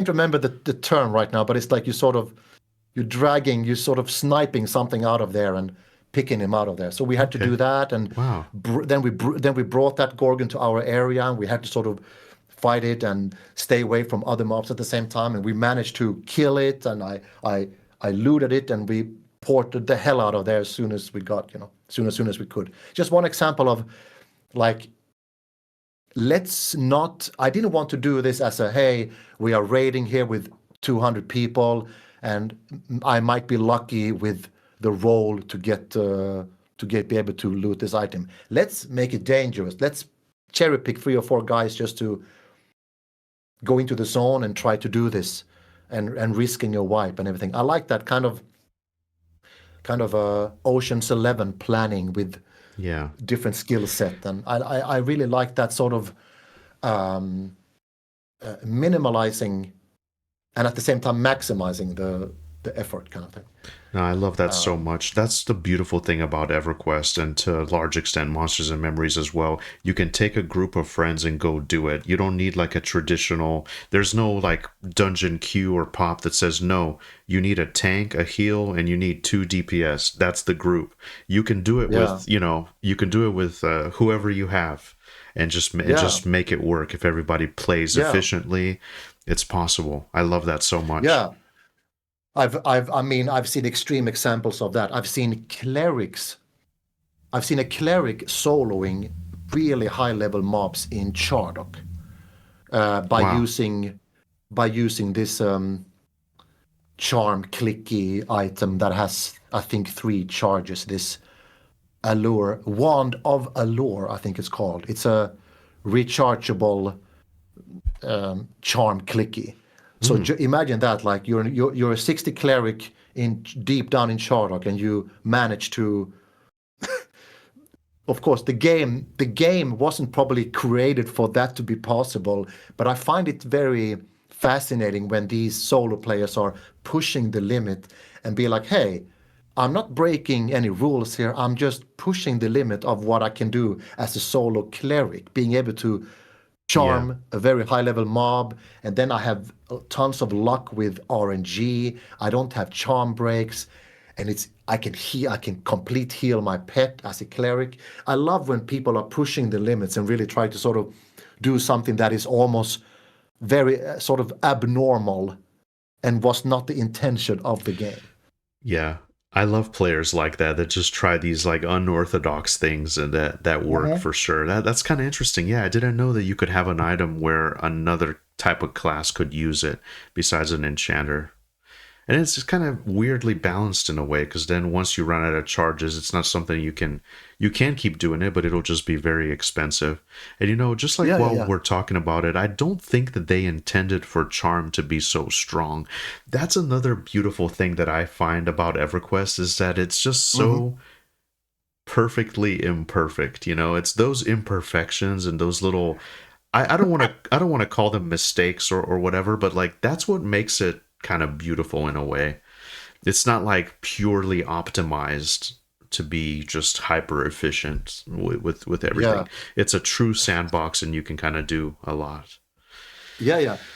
remember the term right now, but it's like you're dragging, you're sort of sniping something out of there and picking him out of there. So we had to do that, and wow. Then we brought that Gorgon to our area, and we had to sort of fight it and stay away from other mobs at the same time. And we managed to kill it, and I looted it, and we ported the hell out of there as soon as we got, soon as we could. Just one example of like. I didn't want to do this as hey, we are raiding here with 200 people, and I might be lucky with the roll to be able to loot this item. Let's make it dangerous. Let's cherry pick 3 or 4 guys just to go into the zone and try to do this, and risking your wipe and everything. I like that kind of Ocean's 11 planning with different skill set, and I really like that sort of minimalizing and at the same time maximizing the effort kind of thing. No, I love that so much. That's the beautiful thing about EverQuest, and to a large extent Monsters and Memories as well. You can take a group of friends and go do it. You don't need like a traditional, there's no like dungeon queue or pop that says, no, you need a tank, a heal, and you need 2 DPS. That's the group. You can do it with, you can do it with whoever you have, and just make it work. If everybody plays efficiently, it's possible. I love that so much. Yeah. I've seen extreme examples of that. I've seen clerics. I've seen a cleric soloing really high level mobs in Chardok by using this charm clicky item that has, I think, 3 charges. This allure, Wand of Allure, I think it's called. It's a rechargeable charm clicky. So imagine that, like you're a 60 cleric deep down in Chardok, and you manage to. Of course, the game wasn't probably created for that to be possible, but I find it very fascinating when these solo players are pushing the limit and be like, hey, I'm not breaking any rules here. I'm just pushing the limit of what I can do as a solo cleric, being able to charm a very high level mob, and then I have tons of luck with RNG. I don't have charm breaks, and I can complete heal my pet as a cleric. I love when people are pushing the limits and really try to sort of do something that is almost very sort of abnormal and was not the intention of the game. Yeah. I love players like that just try these like unorthodox things, and that work for sure. That's kind of interesting. Yeah, I didn't know that you could have an item where another type of class could use it besides an enchanter. And it's just kind of weirdly balanced in a way, because then once you run out of charges, it's not something you can keep doing it, but it'll just be very expensive. And just like while we're talking about it, I don't think that they intended for charm to be so strong. That's another beautiful thing that I find about EverQuest, is that it's just so perfectly imperfect. It's those imperfections and those little, I don't want to call them mistakes or whatever, but like that's what makes it kind of beautiful in a way. It's not like purely optimized to be just hyper efficient with everything. It's a true sandbox, and you can kind of do a lot.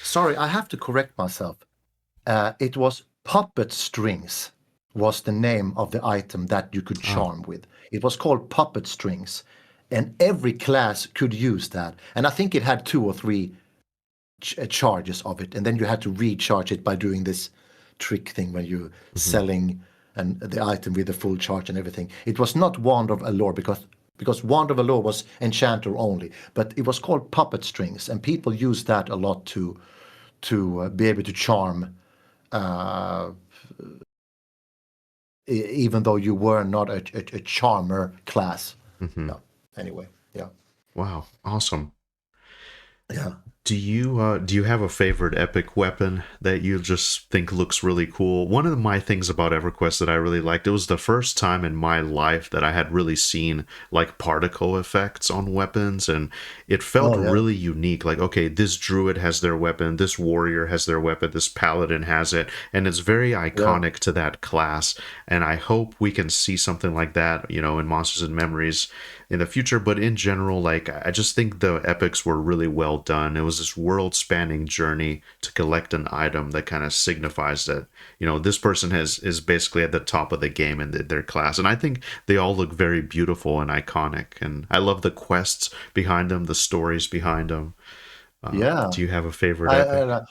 Sorry, I have to correct myself. It was puppet strings was the name of the item that you could charm with. It was called puppet strings, and every class could use that. And I think it had 2 or 3 charges of it, and then you had to recharge it by doing this trick thing when you Hmm. selling and the item with the full charge and everything. It was not Wand of Allure because Wand of Allure was enchanter only, but it was called puppet strings, and people used that a lot to be able to charm, uh, even though you were not a charmer class. Hmm. Yeah. Anyway, yeah, Wow, awesome. yeah. Do you have a favorite epic weapon that you just think looks really cool? One of my things about EverQuest that I really liked, it was the first time in my life that I had really seen like particle effects on weapons, and it felt Oh yeah, really unique. Like, okay, this druid has their weapon, this warrior has their weapon, this paladin has it, and it's very yeah. iconic to that class. And I hope we can see something like that, in Monsters and Memories in the future. But in general, like, I just think the epics were really well done. It was this world spanning journey to collect an item that kind of signifies that, this person is basically at the top of the game in their class. And I think they all look very beautiful and iconic. And I love the quests behind them, the stories behind them. Yeah. Do you have a favorite I, epic? I,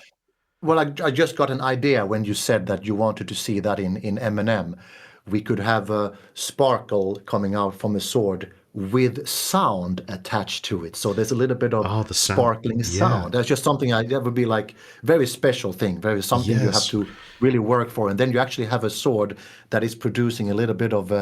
Well, I just got an idea when you said that you wanted to see that in M&M. We could have a sparkle coming out from a sword with sound attached to it. So there's a little bit of Oh, the sound. sparkling Yeah. sound. That's just something that would be like very special thing, very something you have Yes. to really work for. And then you actually have a sword that is producing a little bit of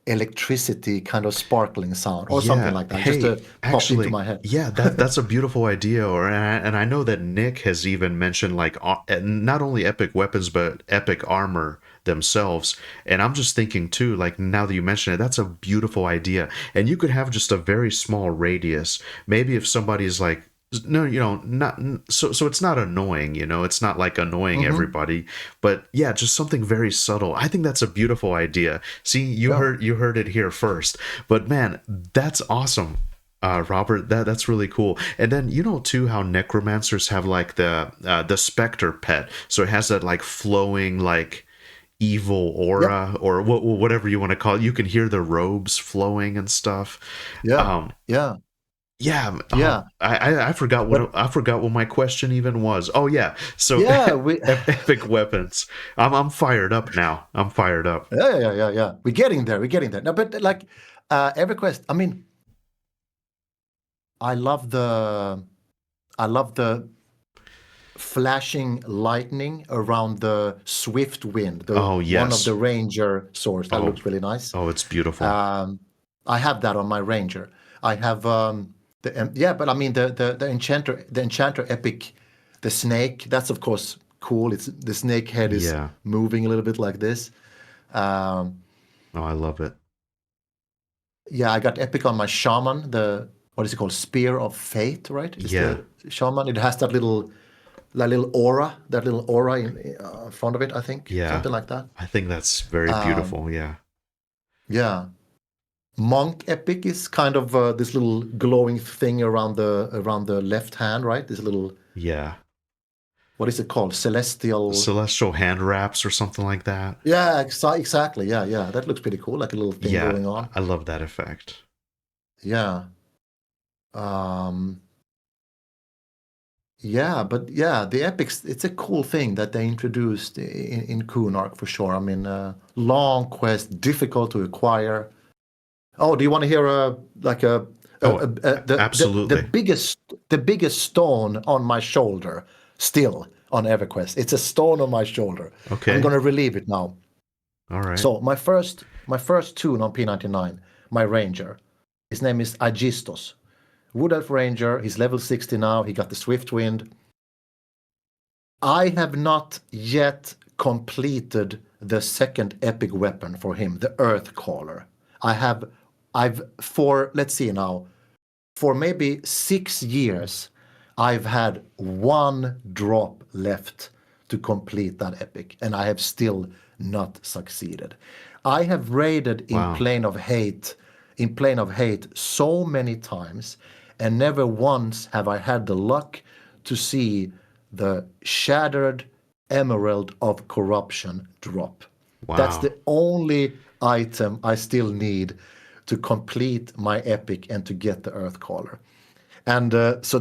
electricity kind of sparkling sound or something Yeah. like that. Just Hey, popped into actually, my head. yeah, that's a beautiful idea. And I know that Nick has even mentioned like not only epic weapons but epic armor themselves. And I'm just thinking too, like now that you mention it, that's a beautiful idea. And you could have just a very small radius. Maybe if somebody's like, no, not so it's not annoying, it's not like annoying Hmm. everybody, but yeah, just something very subtle. I think that's a beautiful idea. See, you Yeah. heard it here first. But man, that's awesome. Robert, that's really cool. And then too how necromancers have like the specter pet, so it has that like flowing like evil Yep. aura or whatever you want to call it. You can hear the robes flowing and stuff. Yeah. Um, Yeah. yeah. Yeah. I forgot But what my question even was. Oh yeah. So yeah, we epic weapons. I'm fired up now. I'm fired up. yeah. We're getting there. We're getting there. No, but like EverQuest. I mean, I love the I love the flashing lightning around the swift wind. The Oh one of the yes. ranger swords that Oh looks really nice. oh, it's beautiful. Um, I have that on my ranger. I have yeah, but I mean the enchanter epic, the snake. That's of course cool. It's the snake head is Yeah. moving a little bit like this. Um, Oh, I love it. Yeah, I got epic on my shaman. The what is it called? Spear of Fate, right? Is Yeah. the shaman? It has that little aura, in front of it. I think Yeah. something like that. I think that's very Um, beautiful. Yeah. yeah, monk epic is kind of this little glowing thing around the left hand, right? This little Yeah. what is it called? Celestial. Celestial hand wraps or something like that. Yeah, exactly. Yeah, yeah. That looks pretty cool. Like a little thing Yeah. going I on. I love that effect. Yeah. Um, Yeah, but yeah, the epics, it's a cool thing that they introduced in Kunark for sure. I mean, long quest, difficult to acquire. Oh, do you want to hear Oh, the absolutely. biggest stone on my shoulder still on EverQuest? It's a stone on my shoulder. I'm Okay. gonna relieve it now. All right. So my first tune on P99, my ranger, his name is Agistos. Wood Elf Ranger, he's level 60 now, he got the Swift Wind. I have not yet completed the second epic weapon for him, the Earthcaller. I've for let's see now, for maybe 6 years, I've had one drop left to complete that epic, and I have still not succeeded. I have raided Wow. in Plane of Hate so many times, and never once have I had the luck to see the Shattered Emerald of Corruption drop. That's Wow. the only item I still need to complete my epic and to get the Earthcaller. And so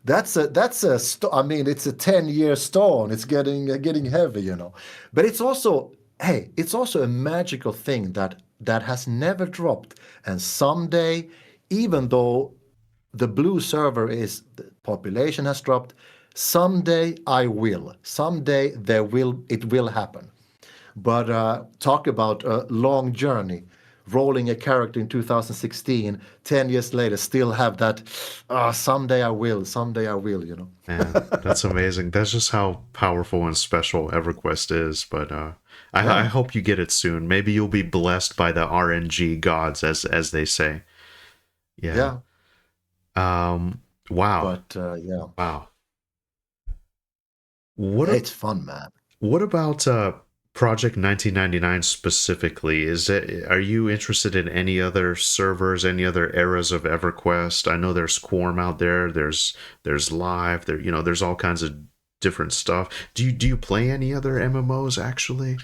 I mean, it's a 10-year stone. It's getting heavy, you know. But it's also, hey, it's also a magical thing that has never dropped. And someday, even though the blue server is the population has dropped, someday I will. Someday it will happen. But talk about a long journey. Rolling a character in 2016, 10 years later, still have that, someday I will, you know. Man, that's amazing. That's just how powerful and special EverQuest is. But I Yeah, hope you get it soon. Maybe you'll be blessed by the RNG gods, as they say. Yeah. yeah. Wow. But yeah, Wow. What a, it's fun, man. what about Project 1999 specifically? Are you interested in any other servers, any other eras of EverQuest? I know there's Quorum out there. There's Live. There's all kinds of different stuff. Do you play any other MMOs actually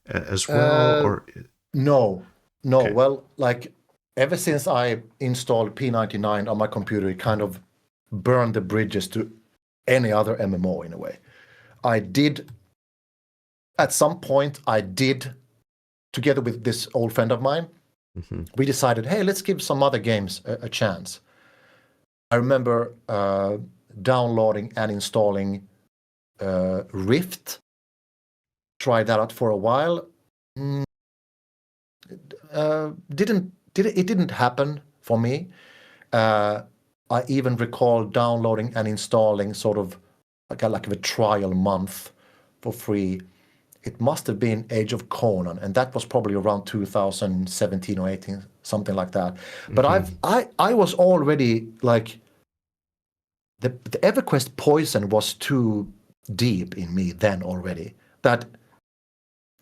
as well? Uh, Or no, no. okay. Well, like ever since I installed P99 on my computer, it kind of burned the bridges to any other MMO in a way. I did at some point. I did together with this old friend of mine. Hmm. We decided, hey, let's give some other games a chance. I remember downloading and installing Rift. Tried that out for a while. Mm, it didn't happen for me. I even recall downloading and installing sort of like a trial month for free. It must have been Age of Conan, and that was probably around 2017 or 18, something like that. But Hmm. I was already like the EverQuest poison was too deep in me then already. That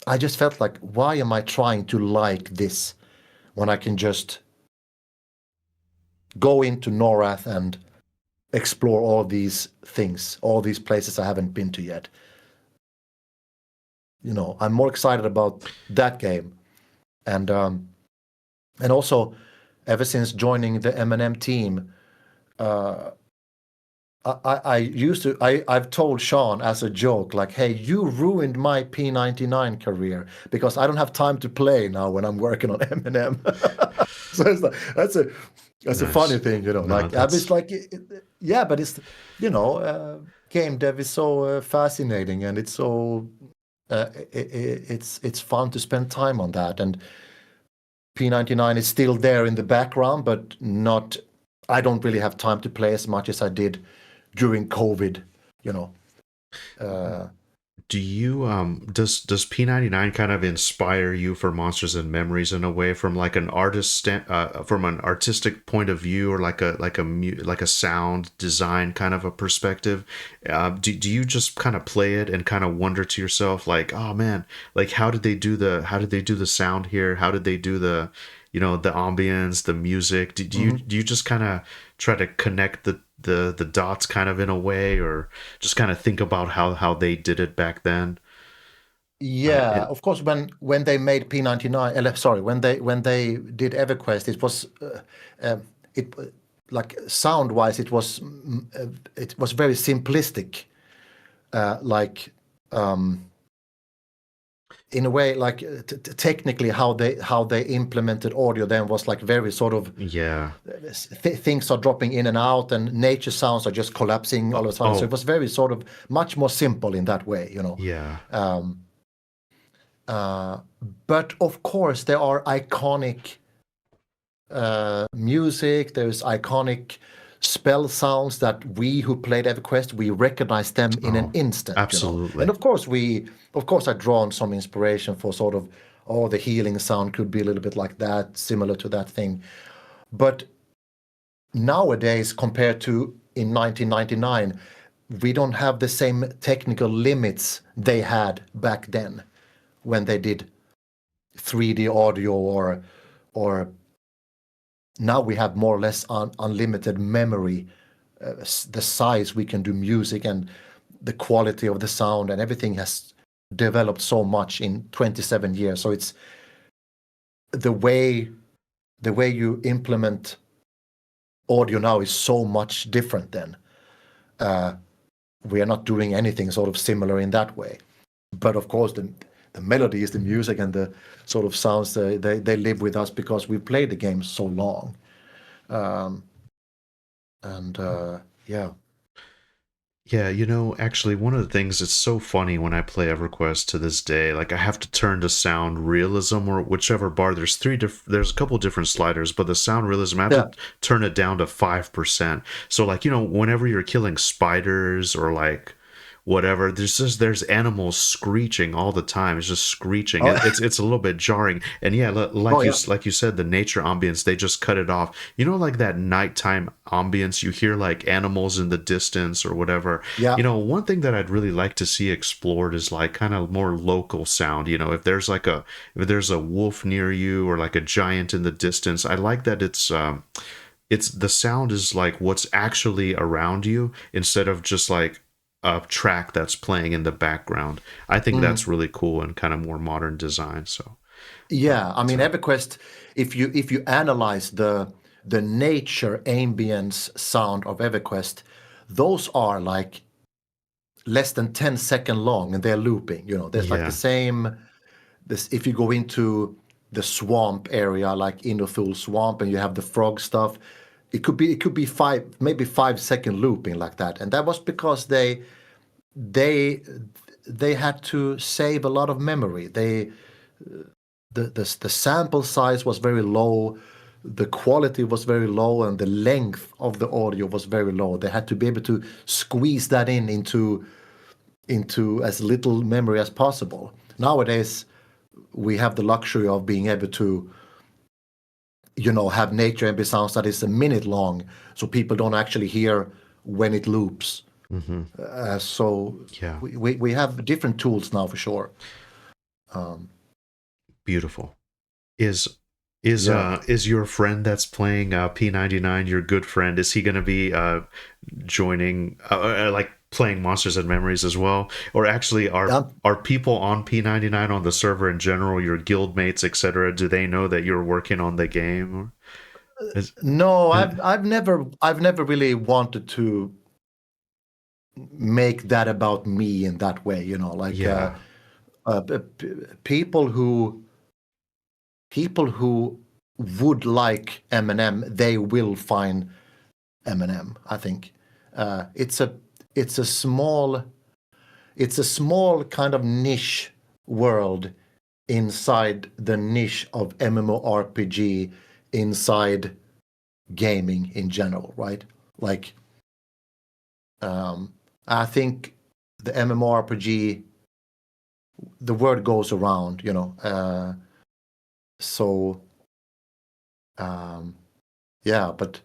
I just felt like, why am I trying to like this when I can just go into Norath and explore all these things, all these places I haven't been to yet. You know, I'm more excited about that game, and also ever since joining the M&M team, uh, I used to I've told Sean as a joke like, hey, you ruined my P99 career because I don't have time to play now when I'm working on M&M. So it's like, that's a funny Nice. thing, you know. No, Like I was that's like, yeah, but it's game dev is so fascinating and it's so it's fun to spend time on that. And P99 is still there in the background, but not. I don't really have time to play as much as I did during COVID. You know. Uh, Do you does P99 kind of inspire you for Monsters and Memories in a way from like an from an artistic point of view, or like a sound design kind of a perspective? Do you just kind of play it and kind of wonder to yourself like, oh man, like how did they do the sound here? How did they do the ambience, the music? Do you just kind of try to connect the dots kind of in a way, or just kind of think about how they did it back then? Yeah, It of course. When they made P99, sorry, when they did EverQuest, it was it like sound wise, it was very simplistic. Like in a way, like technically how they implemented audio then was like very sort of Yeah. things are dropping in and out, and nature sounds are just collapsing all of a sudden. So it Oh, was very sort of much more simple in that way, you know. yeah. Um, Uh, but of course, there are iconic music. There's iconic spell sounds that we who played EverQuest we recognize them in an Oh, instant. You know, and absolutely. of course, I drawn some inspiration for sort of, oh, the healing sound could be a little bit like that, similar to that thing. But nowadays, compared to in 1999, we don't have the same technical limits they had back then when they did 3D audio or now we have more or less unlimited memory, the size we can do music and the quality of the sound and everything has developed so much in 27 years. So it's the way you implement audio now is so much different then. we are not doing anything sort of similar in that way. But of course, the melodies, the music, and the sort of sounds, they live with us because we've played the game so long. Yeah. Yeah, actually, one of the things that's so funny when I play EverQuest to this day, like I have to turn to sound realism or whichever bar. There's there's a couple different sliders, but the sound realism, I have to turn it down to 5%. So like, whenever you're killing spiders or like whatever, there's animals screeching all the time. It's just screeching. It's a little bit jarring. And yeah, like you said, the nature ambience, they just cut it off. Like that nighttime ambience, you hear like animals in the distance or whatever. Yeah. One thing that I'd really like to see explored is like kind of more local sound. If there's a wolf near you or like a giant in the distance, I like that it's the sound is like what's actually around you instead of just like a track that's playing in the background. I think that's really cool and kind of more modern design. So yeah, I mean, EverQuest, if you analyze the nature ambience sound of EverQuest, those are like less than 10-second long, and they're looping. There's like the same. If you go into the swamp area, like Indothul Swamp, and you have the frog stuff, it could be 5-second looping like that, and that was because they had to save a lot of memory. The sample size was very low, the quality was very low, and the length of the audio was very low. They had to be able to squeeze that into as little memory as possible. Nowadays, we have the luxury of being able to have nature ambient sounds that is a minute long, so people don't actually hear when it loops. So yeah, we have different tools now for sure. Beautiful. Is your friend that's playing P99 your good friend? Is he going to be joining like playing Monsters and Memories as well? Or actually are people on P99 on the server in general, your guildmates, etc., do they know that you're working on the game? No, I've never really wanted to make that about me in that way, people who would like M&M, they will find M&M. I think it's a small kind of niche world inside the niche of MMORPG inside gaming in general, right? Like I think the MMORPG, the word goes around, yeah, but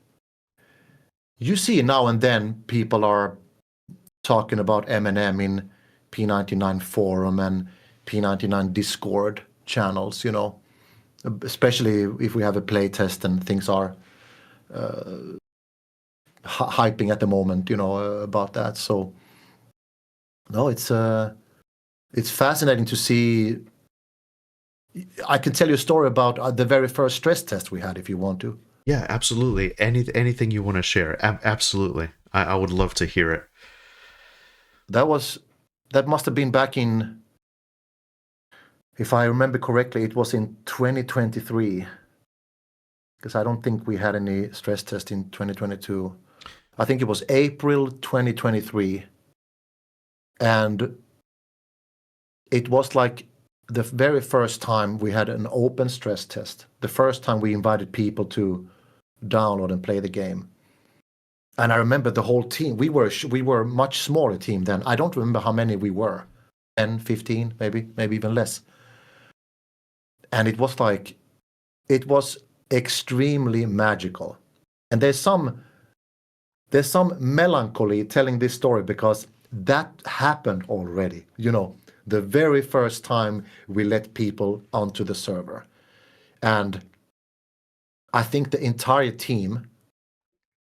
you see now and then people are talking about M&M in P99 forum and P99 Discord channels, especially if we have a play test and things are hyping at the moment, about that. So no, it's fascinating to see. I can tell you a story about the very first stress test we had if you want to. Yeah, absolutely. Anything you want to share? Absolutely. I would love to hear it. That must have been back in, if I remember correctly, it was in 2023. Because I don't think we had any stress test in 2022. I think it was April 2023. And it was like the very first time we had an open stress test. The first time we invited people to download and play the game. And I remember the whole team. We were a much smaller team then. I don't remember how many we were. 10, 15, maybe even less. And it was extremely magical. And there's some melancholy telling this story because that happened already. The very first time we let people onto the server. And I think the entire team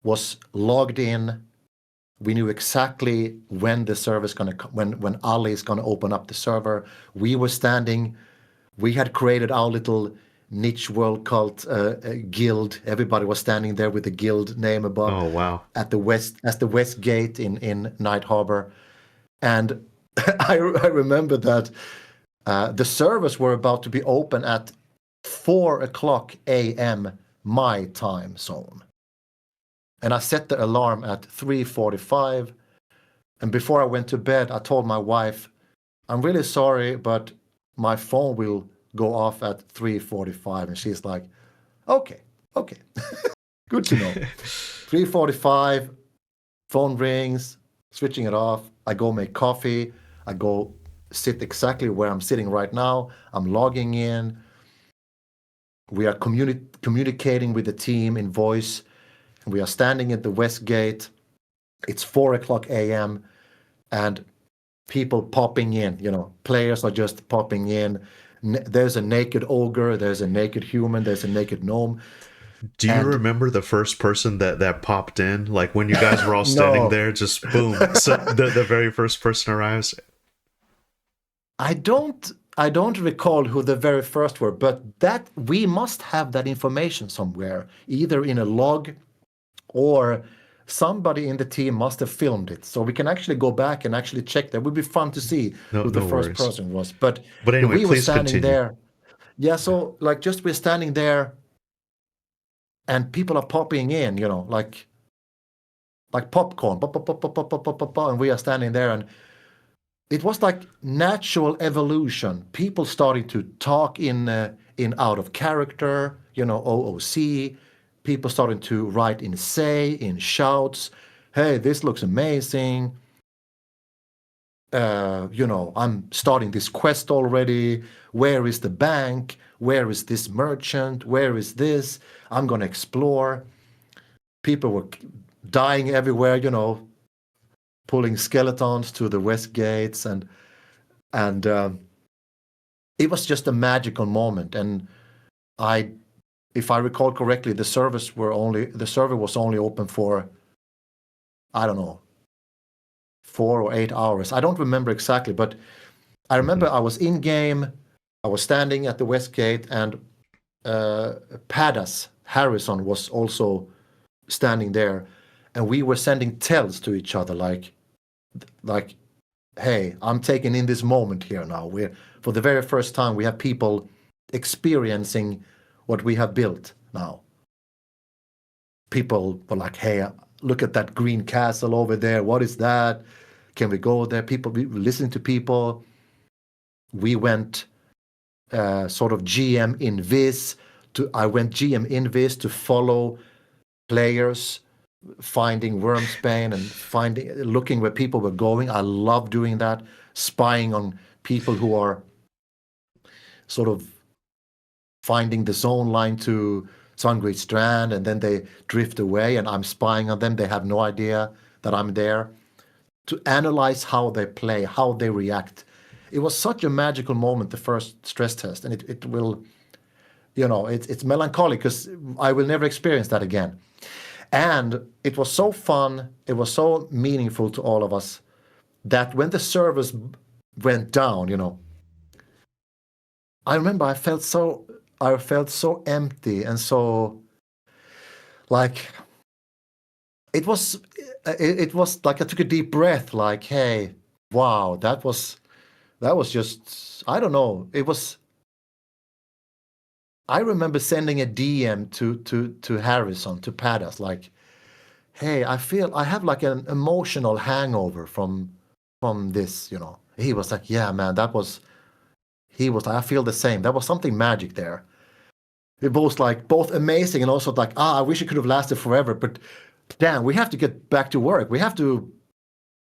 was logged in. We knew exactly when the server is going to, when Ali is going to open up the server. We were standing. We had created our little niche world cult guild. Everybody was standing there with the guild name above Oh, wow. at the west gate in Night Harbor. And I remember that the servers were about to be open at 4:00 a.m. my time zone. And I set the alarm at 3:45. And before I went to bed, I told my wife, I'm really sorry, but my phone will go off at 3:45. And she's like, okay, good to know. 3:45, phone rings, switching it off. I go make coffee. I go sit exactly where I'm sitting right now. I'm logging in. We are communicating with the team in voice. We are standing at the West Gate. It's 4:00 a.m. and people popping in. Players are just popping in. There's a naked ogre. There's a naked human. There's a naked gnome. Do you remember the first person that popped in? Like when you guys were all standing there, just boom. So the very first person arrives. I don't recall who the very first were, but that we must have that information somewhere, either in a log or somebody in the team must have filmed it. So we can actually go back and actually check that. It would be fun to see who the first person was. But anyway, we were please standing continue. there. Yeah, so we're standing there and people are popping in, like popcorn, pop, pop, pop, pop, pop, pop, pop, pop, pop, and we are standing there, and it was like natural evolution. People started to talk in out of character, OOC. People started to write in shouts. Hey, this looks amazing. I'm starting this quest already. Where is the bank? Where is this merchant? Where is this? I'm going to explore. People were dying everywhere, pulling skeletons to the west gates. And it was just a magical moment. And if I recall correctly, the server was only open for, I don't know, 4 or 8 hours. I don't remember exactly, but I remember I was in game. I was standing at the west gate, and Padas Harrison was also standing there, and we were sending tells to each other like, hey, I'm taking in this moment here now. For the very first time, we have people experiencing what we have built now. People were like, hey, look at that green castle over there. What is that? Can we go there? People, we listening to people. We went sort of GM in Viz. I went GM in Viz to follow players, finding Wormsbane and looking where people were going. I love doing that, spying on people who are sort of finding the zone line to Sungreat Strand, and then they drift away, and I'm spying on them. They have no idea that I'm there. To analyze how they play, how they react. It was such a magical moment, the first stress test, and it will, it's melancholic because I will never experience that again. And it was so fun, it was so meaningful to all of us that when the servers went down, I remember I felt so empty and so like it was like I took a deep breath, like, hey, wow, that was just, I don't know, it was. I remember sending a DM to Harrison, to Padas, like, hey, I feel I have like an emotional hangover from this, He was like, yeah, man, I feel the same. There was something magic there. It was like both amazing and also like, I wish it could have lasted forever, but damn, we have to get back to work. We have to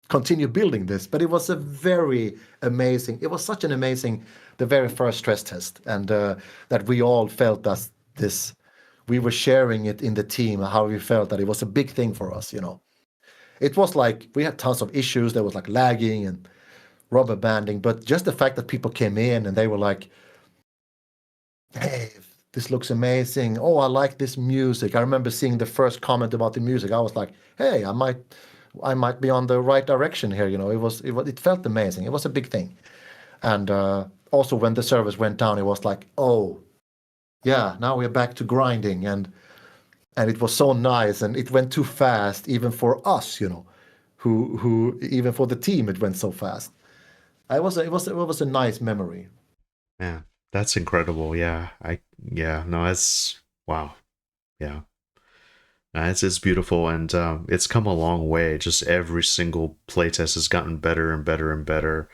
continue building this. But it was a very amazing, it was such an amazing, the very first stress test, and that we all felt that this, we were sharing it in the team, how we felt that it was a big thing for us, It was like, we had tons of issues. There was like lagging and rubber banding, but just the fact that people came in and they were like, hey, this looks amazing. Oh, I like this music. I remember seeing the first comment about the music. I was like, hey, I might be on the right direction here. It felt amazing. It was a big thing. And also when the servers went down, it was like, oh, yeah, now we're back to grinding, and it was so nice, and it went too fast even for us, who even for the team it went so fast. It was a nice memory. Yeah, that's incredible. Yeah, no, it's wow. Yeah. It's beautiful, and it's come a long way. Just every single playtest has gotten better and better and better.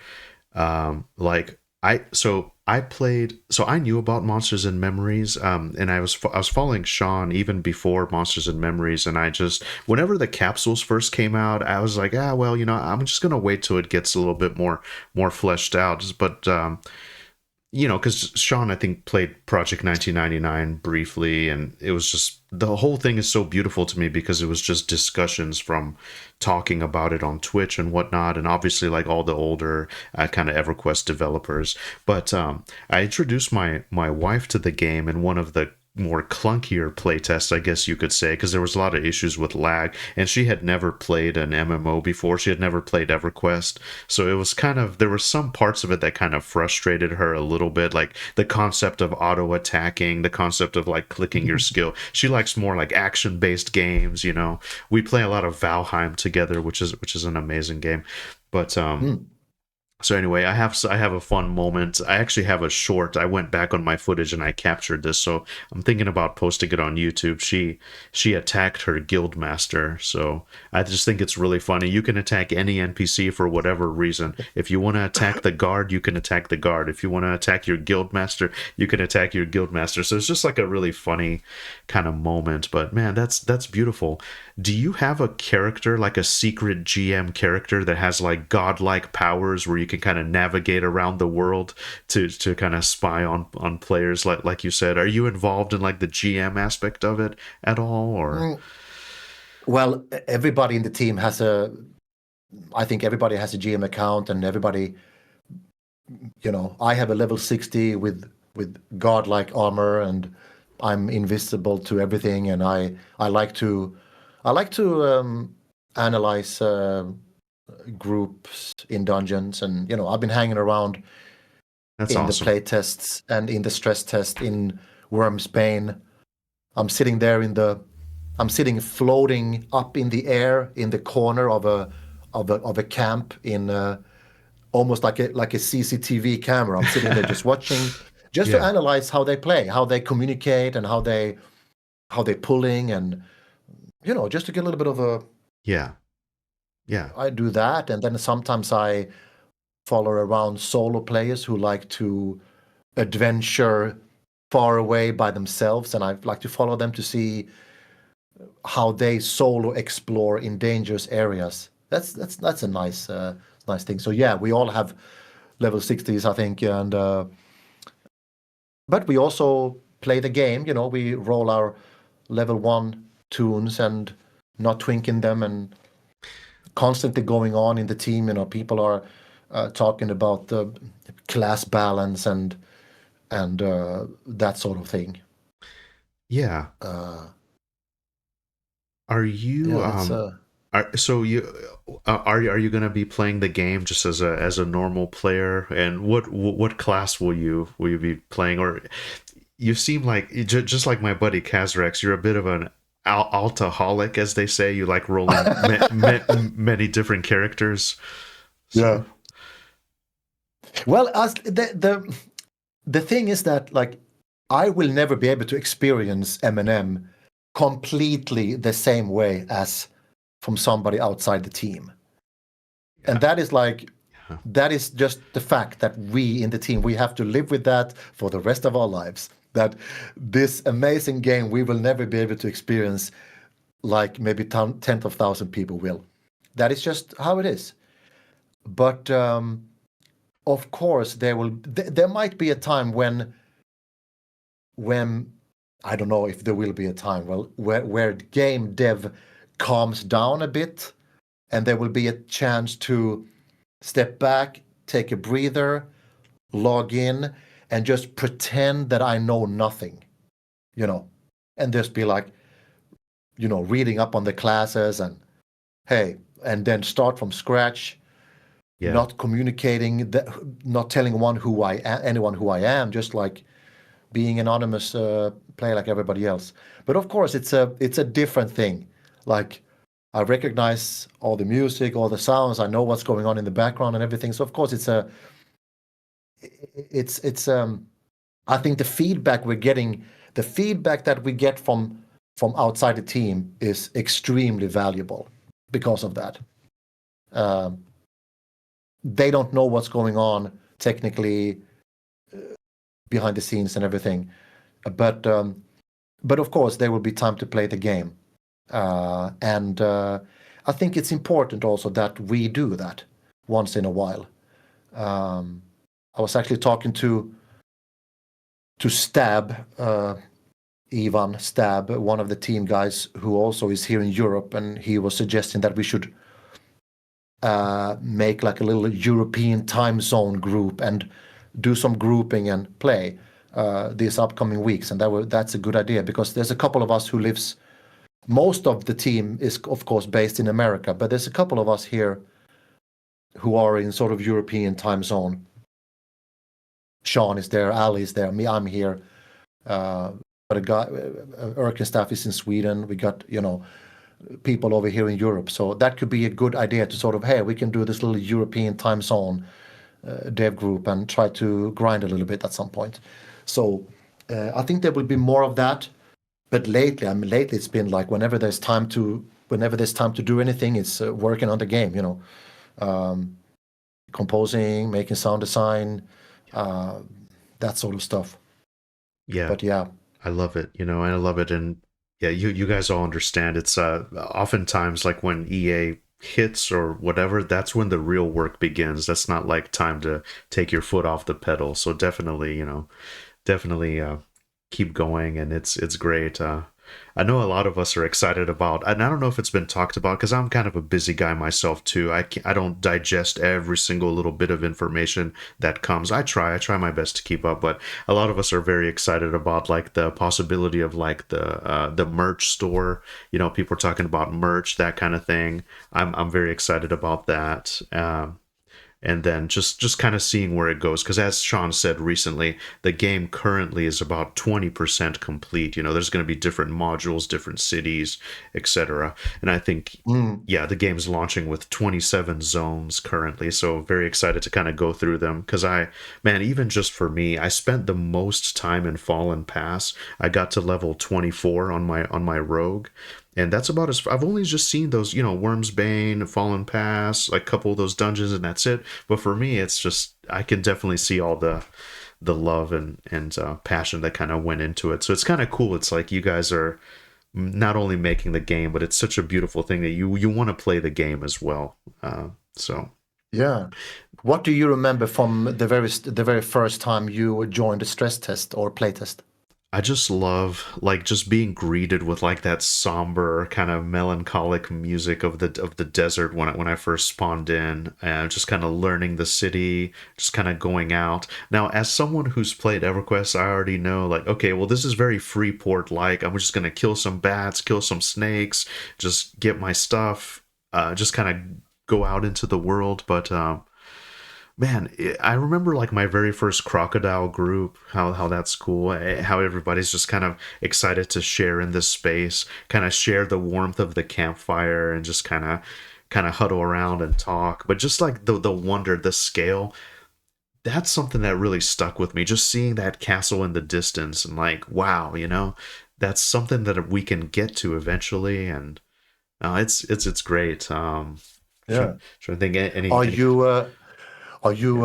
Like I played, so I knew about Monsters and Memories, and I was following Sean even before Monsters and Memories, and I just, whenever the capsules first came out, I was like, well, I'm just gonna wait till it gets a little bit more fleshed out. But because Sean, I think, played Project 1999 briefly, and it was just, the whole thing is so beautiful to me because it was just discussions from talking about it on Twitch and whatnot, and obviously like all the older kind of EverQuest developers. But I introduced my wife to the game, and one of the more clunkier playtests, I guess you could say, because there was a lot of issues with lag, and she had never played an MMO before. She had never played EverQuest, so it was kind of, there were some parts of it that kind of frustrated her a little bit, like the concept of auto attacking, the concept of like clicking your skill. She likes more like action based games. We play a lot of Valheim together, which is an amazing game. But Mm. so anyway, I have a fun moment. I actually have a short. I went back on my footage and I captured this, so I'm thinking about posting it on YouTube. She attacked her guild master, so I just think it's really funny. You can attack any NPC for whatever reason. If you want to attack the guard, you can attack the guard. If you want to attack your guild master, you can attack your guild master. So it's just like a really funny kind of moment. But man, that's beautiful. Do you have a character, like a secret GM character that has like godlike powers where you can kind of navigate around the world to kind of spy on players, like you said? Are you involved in like the GM aspect of it at all, or? Mm. Well, everybody in the team I think everybody has a GM account, and everybody, I have a level 60 with godlike armor, and I'm invisible to everything, and I like to analyze groups in dungeons, and I've been hanging around That's in the awesome. play tests and in the stress test in Wormsbane. I'm sitting there I'm sitting floating up in the air in the corner of a camp in almost like a CCTV camera. I'm sitting there just watching, just to Yeah, analyze how they play, how they communicate, and how they pulling, and just to get a little bit of a. yeah, yeah. I do that, and then sometimes I follow around solo players who like to adventure far away by themselves, and I like to follow them to see how they solo explore in dangerous areas. That's a nice thing. So yeah, we all have level 60s, I think, and but we also play the game. We roll our level 1 tunes and not twinking them, and constantly going on in the team. People are talking about the class balance and that sort of thing. Yeah. Uh, Are you yeah, that's so are you going to be playing the game just as a normal player? And what class will you be playing? Or you seem like, just like my buddy Cazrax, you're a bit of an altaholic, as they say. You like rolling many different characters. yeah. So Well, as the thing is that, like, I will never be able to experience M&M completely the same way as from somebody outside the team. And yeah, that is just the fact that we in the team, we have to live with that for the rest of our lives. That this amazing game we will never be able to experience like maybe tenth of thousand people will. That is just how it is. But of course, there might be a time when I don't know if there will be a time where game dev calms down a bit, and there will be a chance to step back, take a breather, log in, and just pretend that I know nothing, you know, and just be like, reading up on the classes, and hey, and then start from scratch, yeah, not communicating, not telling anyone who I am, just like being anonymous player like everybody else. But of course, it's a different thing. Like I recognize all the music, all the sounds. I know what's going on in the background and everything. So of course, it's I think the feedback we're getting, the feedback that we get from outside the team is extremely valuable because of that. They don't know what's going on technically behind the scenes and everything, but of course there will be time to play the game, and I think it's important also that we do that once in a while. I was actually talking to Stab, Ivan Stab, one of the team guys who also is here in Europe, and he was suggesting that we should make like a little European time zone group and do some grouping and play these upcoming weeks. And that's a good idea because there's a couple of us who lives. Most of the team is of course based in America, but there's a couple of us here who are in sort of European time zone. Sean is there, Ali is there, me, I'm here. But a guy, Erkin staff is in Sweden. We got, people over here in Europe. So that could be a good idea to sort of, hey, we can do this little European time zone dev group and try to grind a little bit at some point. So I think there will be more of that. But lately it's been like whenever there's time to do anything, it's working on the game, composing, making sound design, that sort of stuff. Yeah. But yeah. I love it, and I love it. And yeah, you guys all understand. It's oftentimes like when EA hits or whatever, that's when the real work begins. That's not like time to take your foot off the pedal. So definitely, definitely keep going, and it's great. I know a lot of us are excited about, and I don't know if it's been talked about because I'm kind of a busy guy myself too. I don't digest every single little bit of information that comes. I try my best to keep up, but a lot of us are very excited about like the possibility of like the merch store. People are talking about merch, that kind of thing. I'm very excited about that. And then just kind of seeing where it goes, because as Sean said recently, the game currently is about 20% complete. There's going to be different modules, different cities, etc. And I think the game's launching with 27 zones currently, so very excited to kind of go through them, because even just for me, I spent the most time in Fallen Pass. I got to level 24 on my rogue. And that's about as I've only just seen those, Wormsbane, Fallen Pass, like a couple of those dungeons, and that's it. But for me, it's just I can definitely see all the love and passion that kind of went into it. So it's kind of cool. It's like you guys are not only making the game, but it's such a beautiful thing that you want to play the game as well. So yeah. What do you remember from the very first time you joined a stress test or playtest? I just love like just being greeted with like that somber kind of melancholic music of the desert when I first spawned in, and just kind of learning the city, just kind of going out. Now, as someone who's played EverQuest, I already know like, okay, well, this is very Freeport like. I'm just gonna kill some bats, kill some snakes, just get my stuff, just kind of go out into the world. But man, I remember like my very first crocodile group, how that's cool, how everybody's just kind of excited to share in this space, kind of share the warmth of the campfire and just kind of huddle around and talk. But just like the wonder, the scale, that's something that really stuck with me. Just seeing that castle in the distance and like, wow, that's something that we can get to eventually. And it's great. Yeah. Trying to think Are you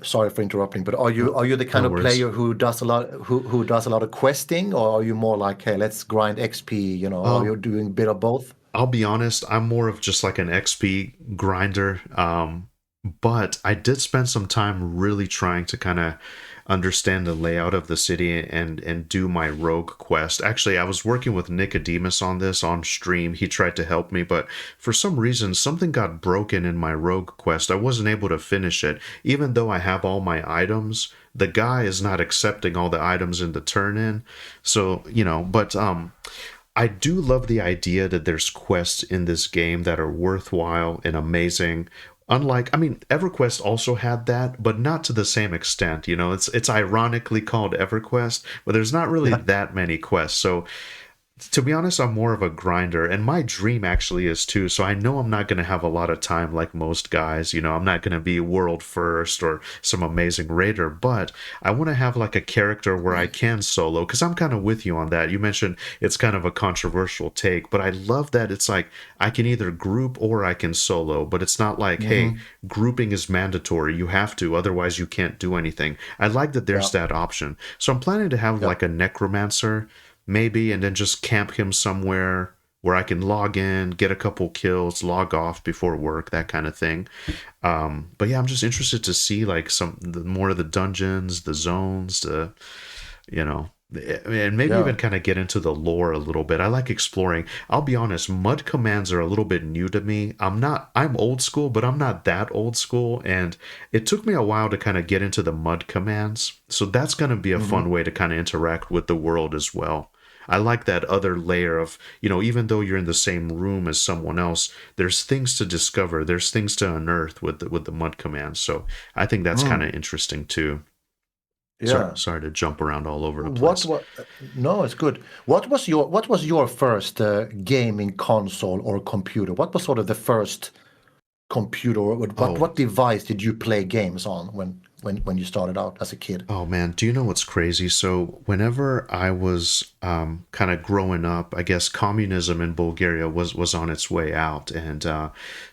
sorry for interrupting, but are you the kind No of worries. player who does a lot of questing, or are you more like, hey, let's grind XP, are you doing a bit of both? I'll be honest, I'm more of just like an XP grinder. But I did spend some time really trying to kind of understand the layout of the city and do my rogue quest. Actually, I was working with Nicodemus on this on stream. He tried to help me, but for some reason, something got broken in my rogue quest. I wasn't able to finish it. Even though I have all my items, the guy is not accepting all the items in the turn-in. So, but I do love the idea that there's quests in this game that are worthwhile and amazing, Unlike, I mean, EverQuest also had that, but not to the same extent. You know, it's ironically called EverQuest, but there's not really Yeah. that many quests. So to be honest, I'm more of a grinder, and my dream actually is too. So I know I'm not going to have a lot of time like most guys. You know, I'm not going to be world first or some amazing raider, but I want to have like a character where I can solo, because I'm kind of with you on that. You mentioned it's kind of a controversial take, but I love that it's like I can either group or I can solo, but it's not like, hey, Hmm. grouping is mandatory. You have to, otherwise you can't do anything. I like that Yeah. there's that option. So I'm planning to have Yeah. like a necromancer maybe, and then just camp him somewhere where I can log in, get a couple kills, log off before work, that kind of thing. But yeah, I'm just interested to see like more of the dungeons, the zones, you know, and maybe Yeah. even kind of get into the lore a little bit. I like exploring. I'll be honest, mud commands are a little bit new to me. I'm old school, but I'm not that old school. And it took me a while to kind of get into the mud commands. So that's going to be a Hmm. fun way to kind of interact with the world as well. I like that other layer of, even though you're in the same room as someone else, there's things to discover, there's things to unearth with the mud commands. So I think that's kind of Mm. interesting too. Yeah. Sorry to jump around all over the What place. what no, it's good. What was your first gaming console or computer? What was sort of the first computer, or what Oh, what device did you play games on when you started out as a kid? oh man, do you know what's crazy? So whenever I was kind of growing up, I guess communism in Bulgaria was on its way out, and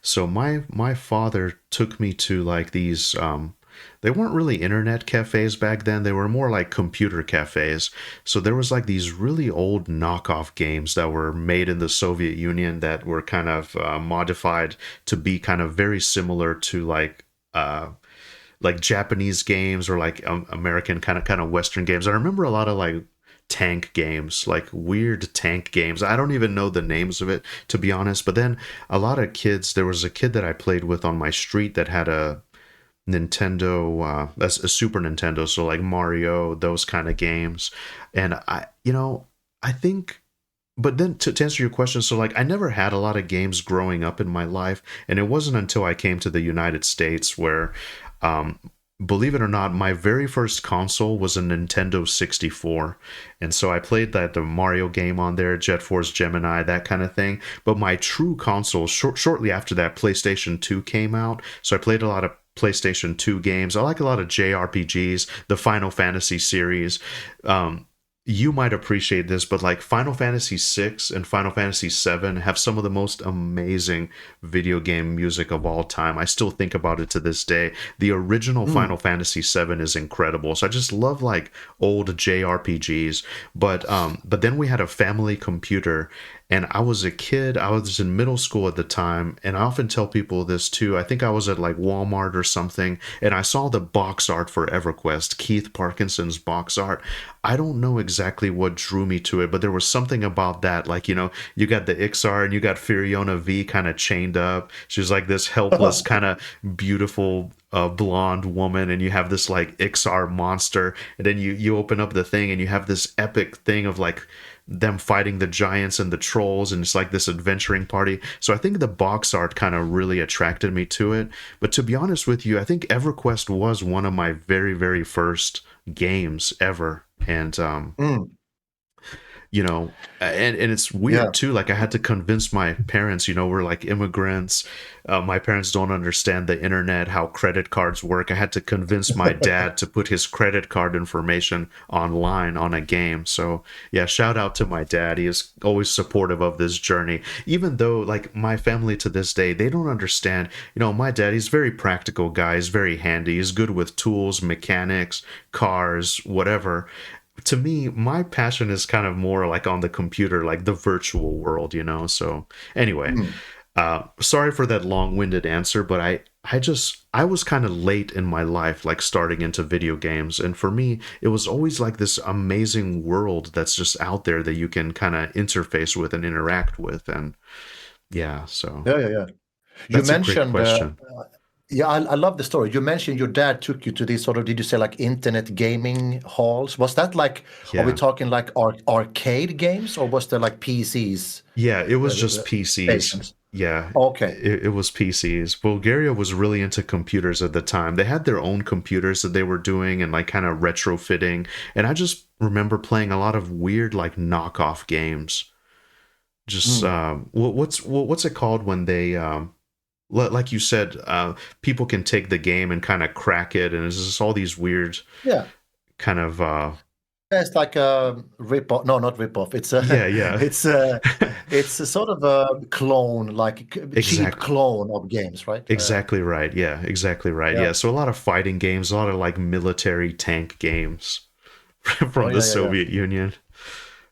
so my father took me to like these. They weren't really internet cafes back then. They were more like computer cafes. So there was like these really old knockoff games that were made in the Soviet Union that were kind of modified to be kind of very similar to like Japanese games or like American kind of Western games. I remember a lot of like tank games, like weird tank games. I don't even know the names of it, to be honest. But then a lot of kids. There was a kid that I played with on my street that had a Nintendo, that's a Super Nintendo, so like Mario, those kind of games. And I think. But then to answer your question, so like I never had a lot of games growing up in my life, and it wasn't until I came to the United States where, um, believe it or not, my very first console was a Nintendo 64, and so I played the Mario game on there, Jet Force Gemini, that kind of thing. But my true console, shortly after that, PlayStation 2 came out, so I played a lot of PlayStation 2 games. I like a lot of JRPGs, the Final Fantasy series. Um, you might appreciate this, but like Final Fantasy VI and Final Fantasy VII have some of the most amazing video game music of all time. I still think about it to this day. The original Mm. Final Fantasy VII is incredible. So I just love like old JRPGs. But then we had a family computer, and I was a kid. I was in middle school at the time, and I often tell people this too. I think I was at like Walmart or something, and I saw the box art for EverQuest, Keith Parkinson's box art. I don't know exactly what drew me to it, but there was something about that. Like, you got the Ixar and you got Furiona V kind of chained up. She's like this helpless, kind of beautiful blonde woman, and you have this like Ixar monster, and then you open up the thing and you have this epic thing of like them fighting the giants and the trolls, and it's like this adventuring party. So I think the box art kind of really attracted me to it. But to be honest with you, I think EverQuest was one of my very, very first games ever. And Mm. and it's weird Yeah. too. Like I had to convince my parents. We're like immigrants. My parents don't understand the internet, how credit cards work. I had to convince my dad to put his credit card information online on a game. So yeah, shout out to my dad. He is always supportive of this journey, even though like my family to this day, they don't understand. My dad, he's a very practical guy. He's very handy. He's good with tools, mechanics, cars, whatever. To me, my passion is kind of more like on the computer, like the virtual world. So anyway, Mm. sorry for that long-winded answer, but I was kind of late in my life, like starting into video games, and for me, it was always like this amazing world that's just out there that you can kind of interface with and interact with, and yeah, so Yeah, yeah, yeah. You that's a great mentioned, question. yeah, I love the story. You mentioned your dad took you to these sort of, did you say like internet gaming halls? Was that like, are we Yeah. talking like arcade games, or was there like PCs, Yeah, it was just the PCs. stations? Yeah, Okay. it was PCs. Bulgaria was really into computers at the time. They had their own computers that they were doing and like kind of retrofitting. And I just remember playing a lot of weird like knockoff games. Just Mm. what's it called when they like you said, people can take the game and kind of crack it, and it's just all these weird Yeah. kind of It's like a rip off. No, not rip off. It's a yeah, yeah. it's a it's a sort of a clone, like cheap Exact clone of games, right? exactly right. Yeah, exactly right. Yeah. Yeah, so a lot of fighting games, a lot of like military tank games Oh from the yeah, yeah, yeah. Soviet Union.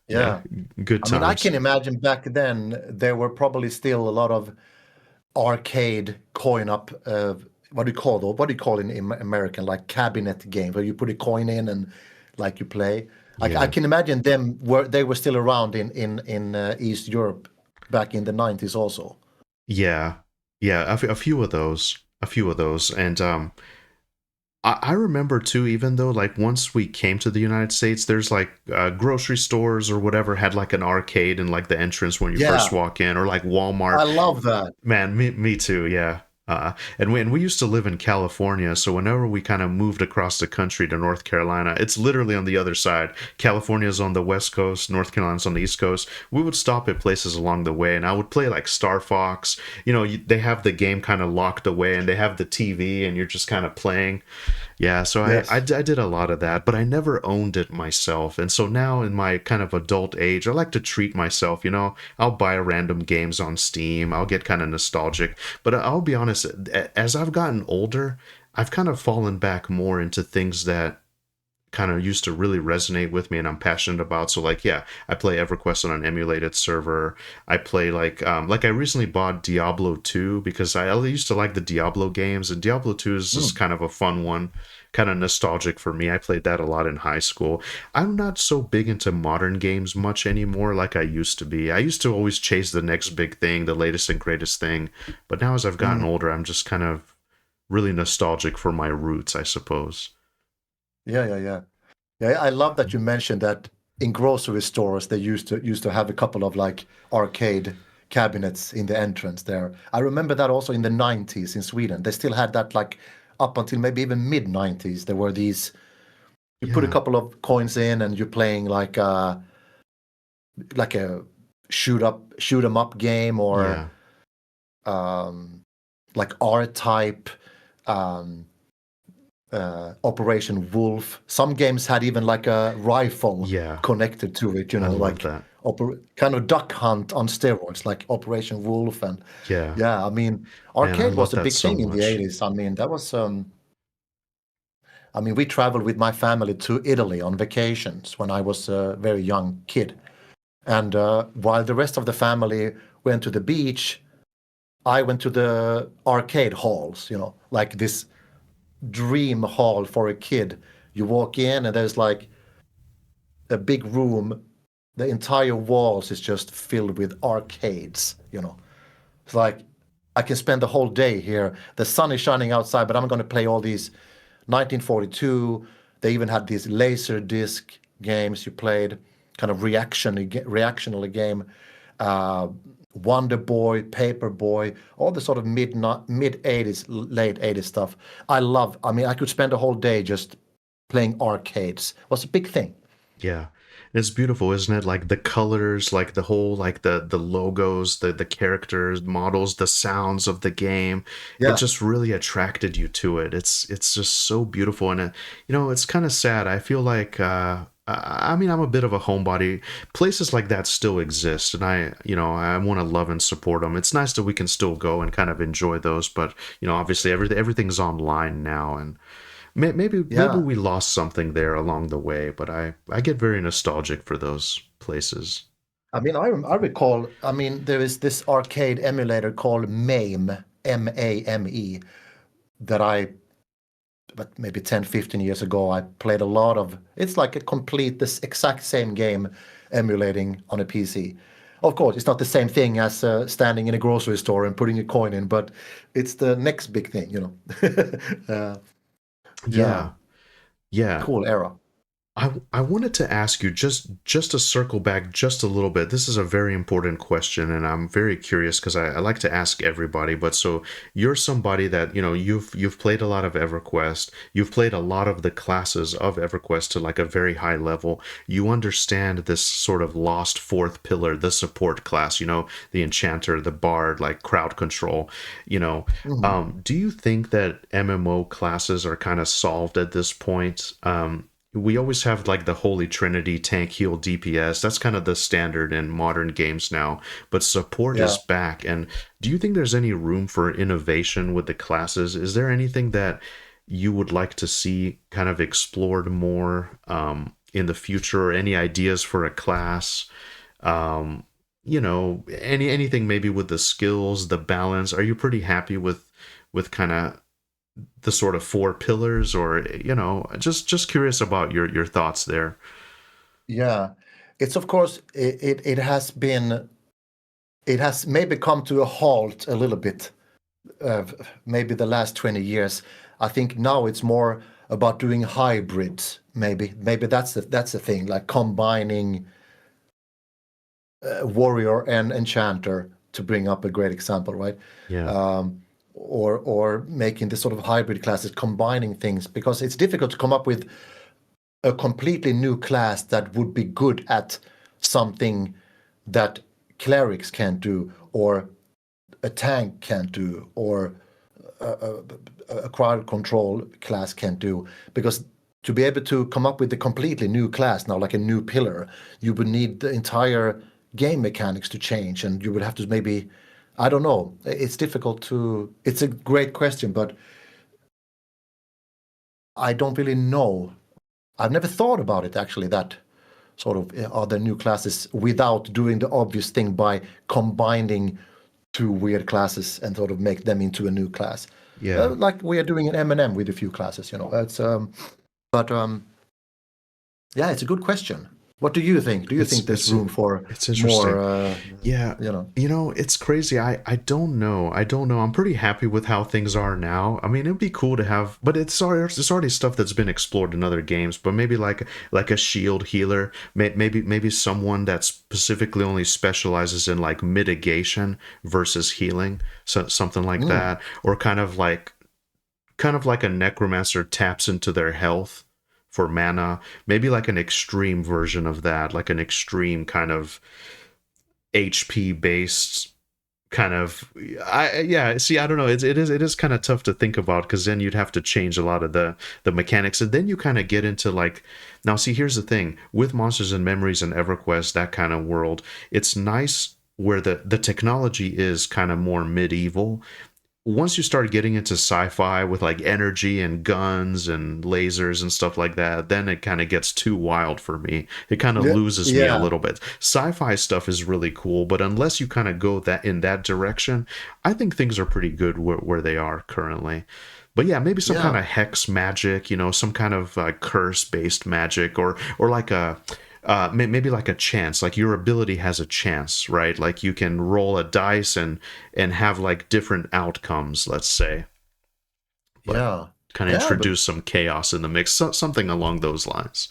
Yeah, Yeah. good I mean, I times. can imagine back then there were probably still a lot of arcade coin up. What do you call those? What do you call in American, like cabinet game where you put a coin in and like you play? I Yeah. can imagine them were they were still around in East Europe back in the 90s also. Yeah. Yeah, a few of those. A few of those. And I remember too, even though like once we came to the United States, there's like grocery stores or whatever had like an arcade in like the entrance when you first Yeah, walk in, or like I Walmart. love that. Man, me too. Yeah. And we used to live in California, so whenever we kind of moved across the country to North Carolina, it's literally on the other side. California's on the west coast, North Carolina's on the east coast. We would stop at places along the way, and I would play like Star Fox. They have the game kind of locked away, and they have the TV, and you're just kind of playing. Yeah, so I Yes. did a lot of that, but I never owned it myself. And so now in my kind of adult age, I like to treat myself. I'll buy random games on Steam. I'll get kind of nostalgic. But I'll be honest, as I've gotten older, I've kind of fallen back more into things that kind of used to really resonate with me and I'm passionate about. So like, yeah, I play EverQuest on an emulated server. I play like I recently bought Diablo 2 because I used to like the Diablo games, and Diablo 2 is just Mm. kind of a fun one, kind of nostalgic for me. I played that a lot in high school. I'm not so big into modern games much anymore like I used to be. I used to always chase the next big thing, the latest and greatest thing. But now as I've gotten Mm. older, I'm just kind of really nostalgic for my roots, I suppose. Yeah, yeah, yeah. Yeah, I love that you mentioned that in grocery stores they used to have a couple of like arcade cabinets in the entrance there. I remember that also in the 90s in Sweden. They still had that like up until maybe even mid 90s. There were these you put a Yeah. couple of coins in and you're playing like a shoot 'em up game or Yeah. um like R-type um Operation Wolf. Some games had even like a rifle Yeah. connected to it, I love like that. kind of duck hunt on steroids, like Operation Wolf. And Yeah. yeah, I mean, Man, I arcade love was a that big so thing in the much. 80s. I mean, that was, I mean, we traveled with my family to Italy on vacations when I was a very young kid. And while the rest of the family went to the beach, I went to the arcade halls, like this dream hall for a kid. You walk in and there's like a big room. The entire walls is just filled with arcades. It's like I can spend the whole day here. The sun is shining outside, but I'm going to play all these 1942. They even had these laser disc games you played, kind of reactionary game. Uh, Wonder Boy, Paper Boy, all the sort of mid 80s, late 80s stuff. I mean, I could spend a whole day just playing arcades. It was a big thing. Yeah. It's beautiful, isn't it? Like the colors, like the whole like the logos, the characters, models, the sounds of the game. It Yeah. just really attracted you to it. It's just so beautiful, and it's kind of sad. I feel like I mean, I'm a bit of a homebody. Places like that still exist, and I want to love and support them. It's nice that we can still go and kind of enjoy those, but obviously everything's online now, and maybe Yeah. we lost something there along the way, but I get very nostalgic for those places. I mean, I recall, I mean, there is this arcade emulator called MAME, MAME, that but maybe 10, 15 years ago, I played a lot of. It's like this exact same game emulating on a PC. Of course, it's not the same thing as standing in a grocery store and putting a coin in, but it's the next big thing. uh, yeah, Yeah, yeah. cool era. I wanted to ask you just to circle back just a little bit. This is a very important question, and I'm very curious because I like to ask everybody. But so you're somebody that you've played a lot of EverQuest. You've played a lot of the classes of EverQuest to like a very high level. You understand this sort of lost fourth pillar, the support class. The Enchanter, the Bard, like crowd control. Mhm. Do you think that MMO classes are kind of solved at this point? We always have like the Holy Trinity, tank, heal, DPS. That's kind of the standard in modern games now. But support Yeah. is back. And do you think there's any room for innovation with the classes? Is there anything that you would like to see kind of explored more in the future? Or any ideas for a class? Anything maybe with the skills, the balance. Are you pretty happy with kind of the sort of four pillars, or just curious about your thoughts there. Yeah. It's of course it has maybe come to a halt a little bit, maybe the last 20 years. I think now it's more about doing hybrids. Maybe that's the thing, like combining warrior and enchanter, to bring up a great example, right? Yeah. Or making this sort of hybrid classes, combining things, because it's difficult to come up with a completely new class that would be good at something that clerics can't do, or a tank can't do, or a crowd control class can't do. Because to be able to come up with a completely new class now, like a new pillar, you would need the entire game mechanics to change, and you would have to maybe, I don't know. It's difficult to. It's a great question, but I don't really know. I've never thought about it actually. That sort of are there new classes without doing the obvious thing by combining two weird classes and sort of make them into a new class, Yeah. like we are doing in M&M with a few classes. It's but yeah, it's a good question. What do you think? Do you it's think there's it's room for it's more? interesting. Yeah. It's crazy. I don't know. I don't know. I'm pretty happy with how things are now. I mean, it'd be cool to have, but it's already stuff that's been explored in other games. But maybe like a shield healer, maybe someone that specifically only specializes in like mitigation versus healing, so something like Mm, that, or kind of like a necromancer taps into their health for mana, maybe like an extreme version of that, like an extreme kind of HP based kind of. I Yeah, see, I don't know, it is kind of tough to think about, because then you'd have to change a lot of the mechanics, and then you kind of get into like, now see, here's the thing with Monsters and Memories and EverQuest, that kind of world. It's nice where the technology is kind of more medieval. Once you start getting into sci-fi with like energy and guns and lasers and stuff like that, then it kind of gets too wild for me. It kind of yeah, loses me a yeah, little bit. Sci-fi stuff is really cool, but unless you kind of go that in that direction, I think things are pretty good where they are currently. But yeah, maybe some kind yeah, of hex magic, some kind of curse-based magic, or like a maybe like a chance, like your ability has a chance, right? Like you can roll a dice and have like different outcomes, let's say, but yeah, kind of yeah. But introduce some chaos in the mix, something along those lines.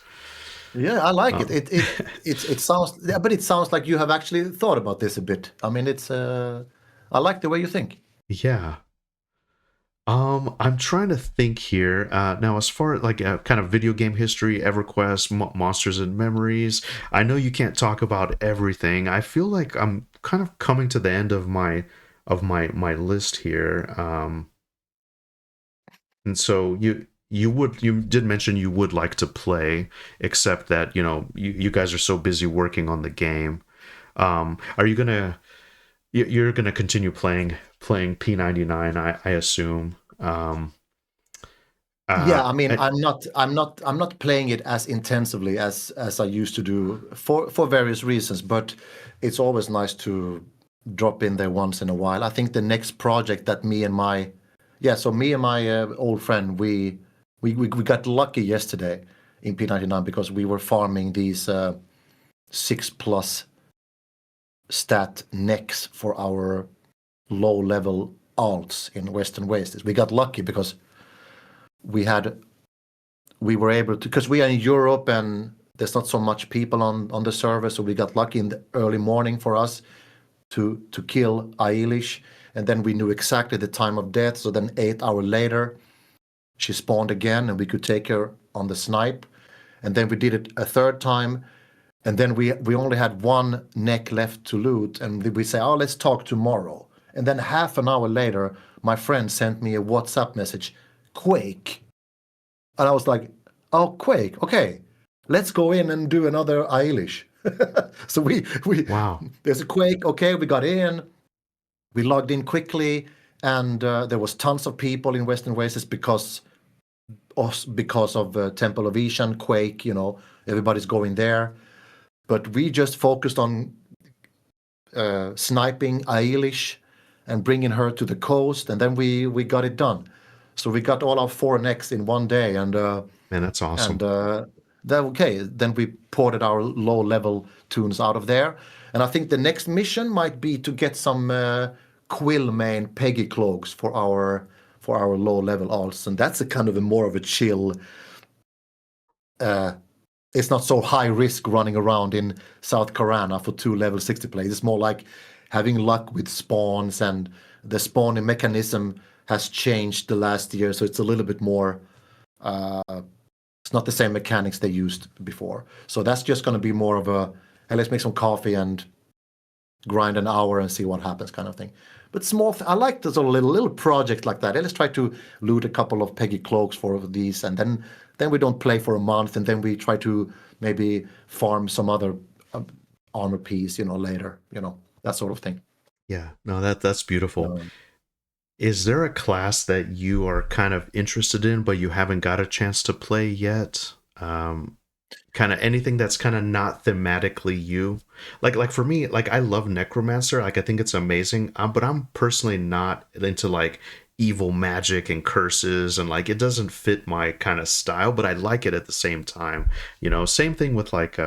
yeah, I like it. Um, It sounds, yeah, but it sounds like you have actually thought about this a bit. I mean, it's I like the way you think. yeah. I'm trying to think here. Now, as far as like kind of video game history, EverQuest, Monsters and Memories, I know you can't talk about everything. I feel like I'm kind of coming to the end of my list here. And so you did mention you would like to play, except that you guys are so busy working on the game. Are you gonna you're gonna continue playing P99? I assume. Yeah, I mean, I, I'm not playing it as intensively as I used to do, for various reasons, but it's always nice to drop in there once in a while. I think the next project that me and my old friend, we got lucky yesterday in P99 because we were farming these 6+ stat necks for our low level alts in Western Wastes. We got lucky because we had we were able to, because we are in Europe and there's not so much people on the server, so we got lucky in the early morning for us to kill Ailish, and then we knew exactly the time of death. So then 8 hours later, she spawned again, and we could take her on the snipe. And then we did it a third time, and then we only had one neck left to loot, and we say, oh, let's talk tomorrow. And then half an hour later, my friend sent me a WhatsApp message, Quake. And I was like, oh, Quake, okay, let's go in and do another Ailish. So we Wow. there's a Quake, okay, we got in, we logged in quickly, and there was tons of people in Western Oasis because of Temple of Ishan, Quake, everybody's going there. But we just focused on sniping Ailish and bringing her to the coast, and then we got it done. So we got all our 4 necks in one day, and Man, that's awesome. then we ported our low-level tunes out of there. And I think the next mission might be to get some Quillmane Peggy cloaks for our low-level alts, and that's a kind of more of a chill. It's not so high risk running around in South Karana for 2 level 60 plays. It's more like having luck with spawns, and the spawning mechanism has changed the last year, so it's a little bit more. It's not the same mechanics they used before. So that's just going to be more of a, hey, let's make some coffee and grind an hour and see what happens kind of thing. But I like this little project like that. Hey, let's try to loot a couple of Peggy cloaks for these, and then we don't play for a month, and then we try to maybe farm some other armor piece, later, that sort of thing. Yeah, no, that's beautiful. Is there a class that you are kind of interested in, but you haven't got a chance to play yet? Kind of anything that's kind of not thematically you. Like for me, like I love Necromancer. Like I think it's amazing. But I'm personally not into like evil magic and curses, and like it doesn't fit my kind of style. But I like it at the same time. Same thing with like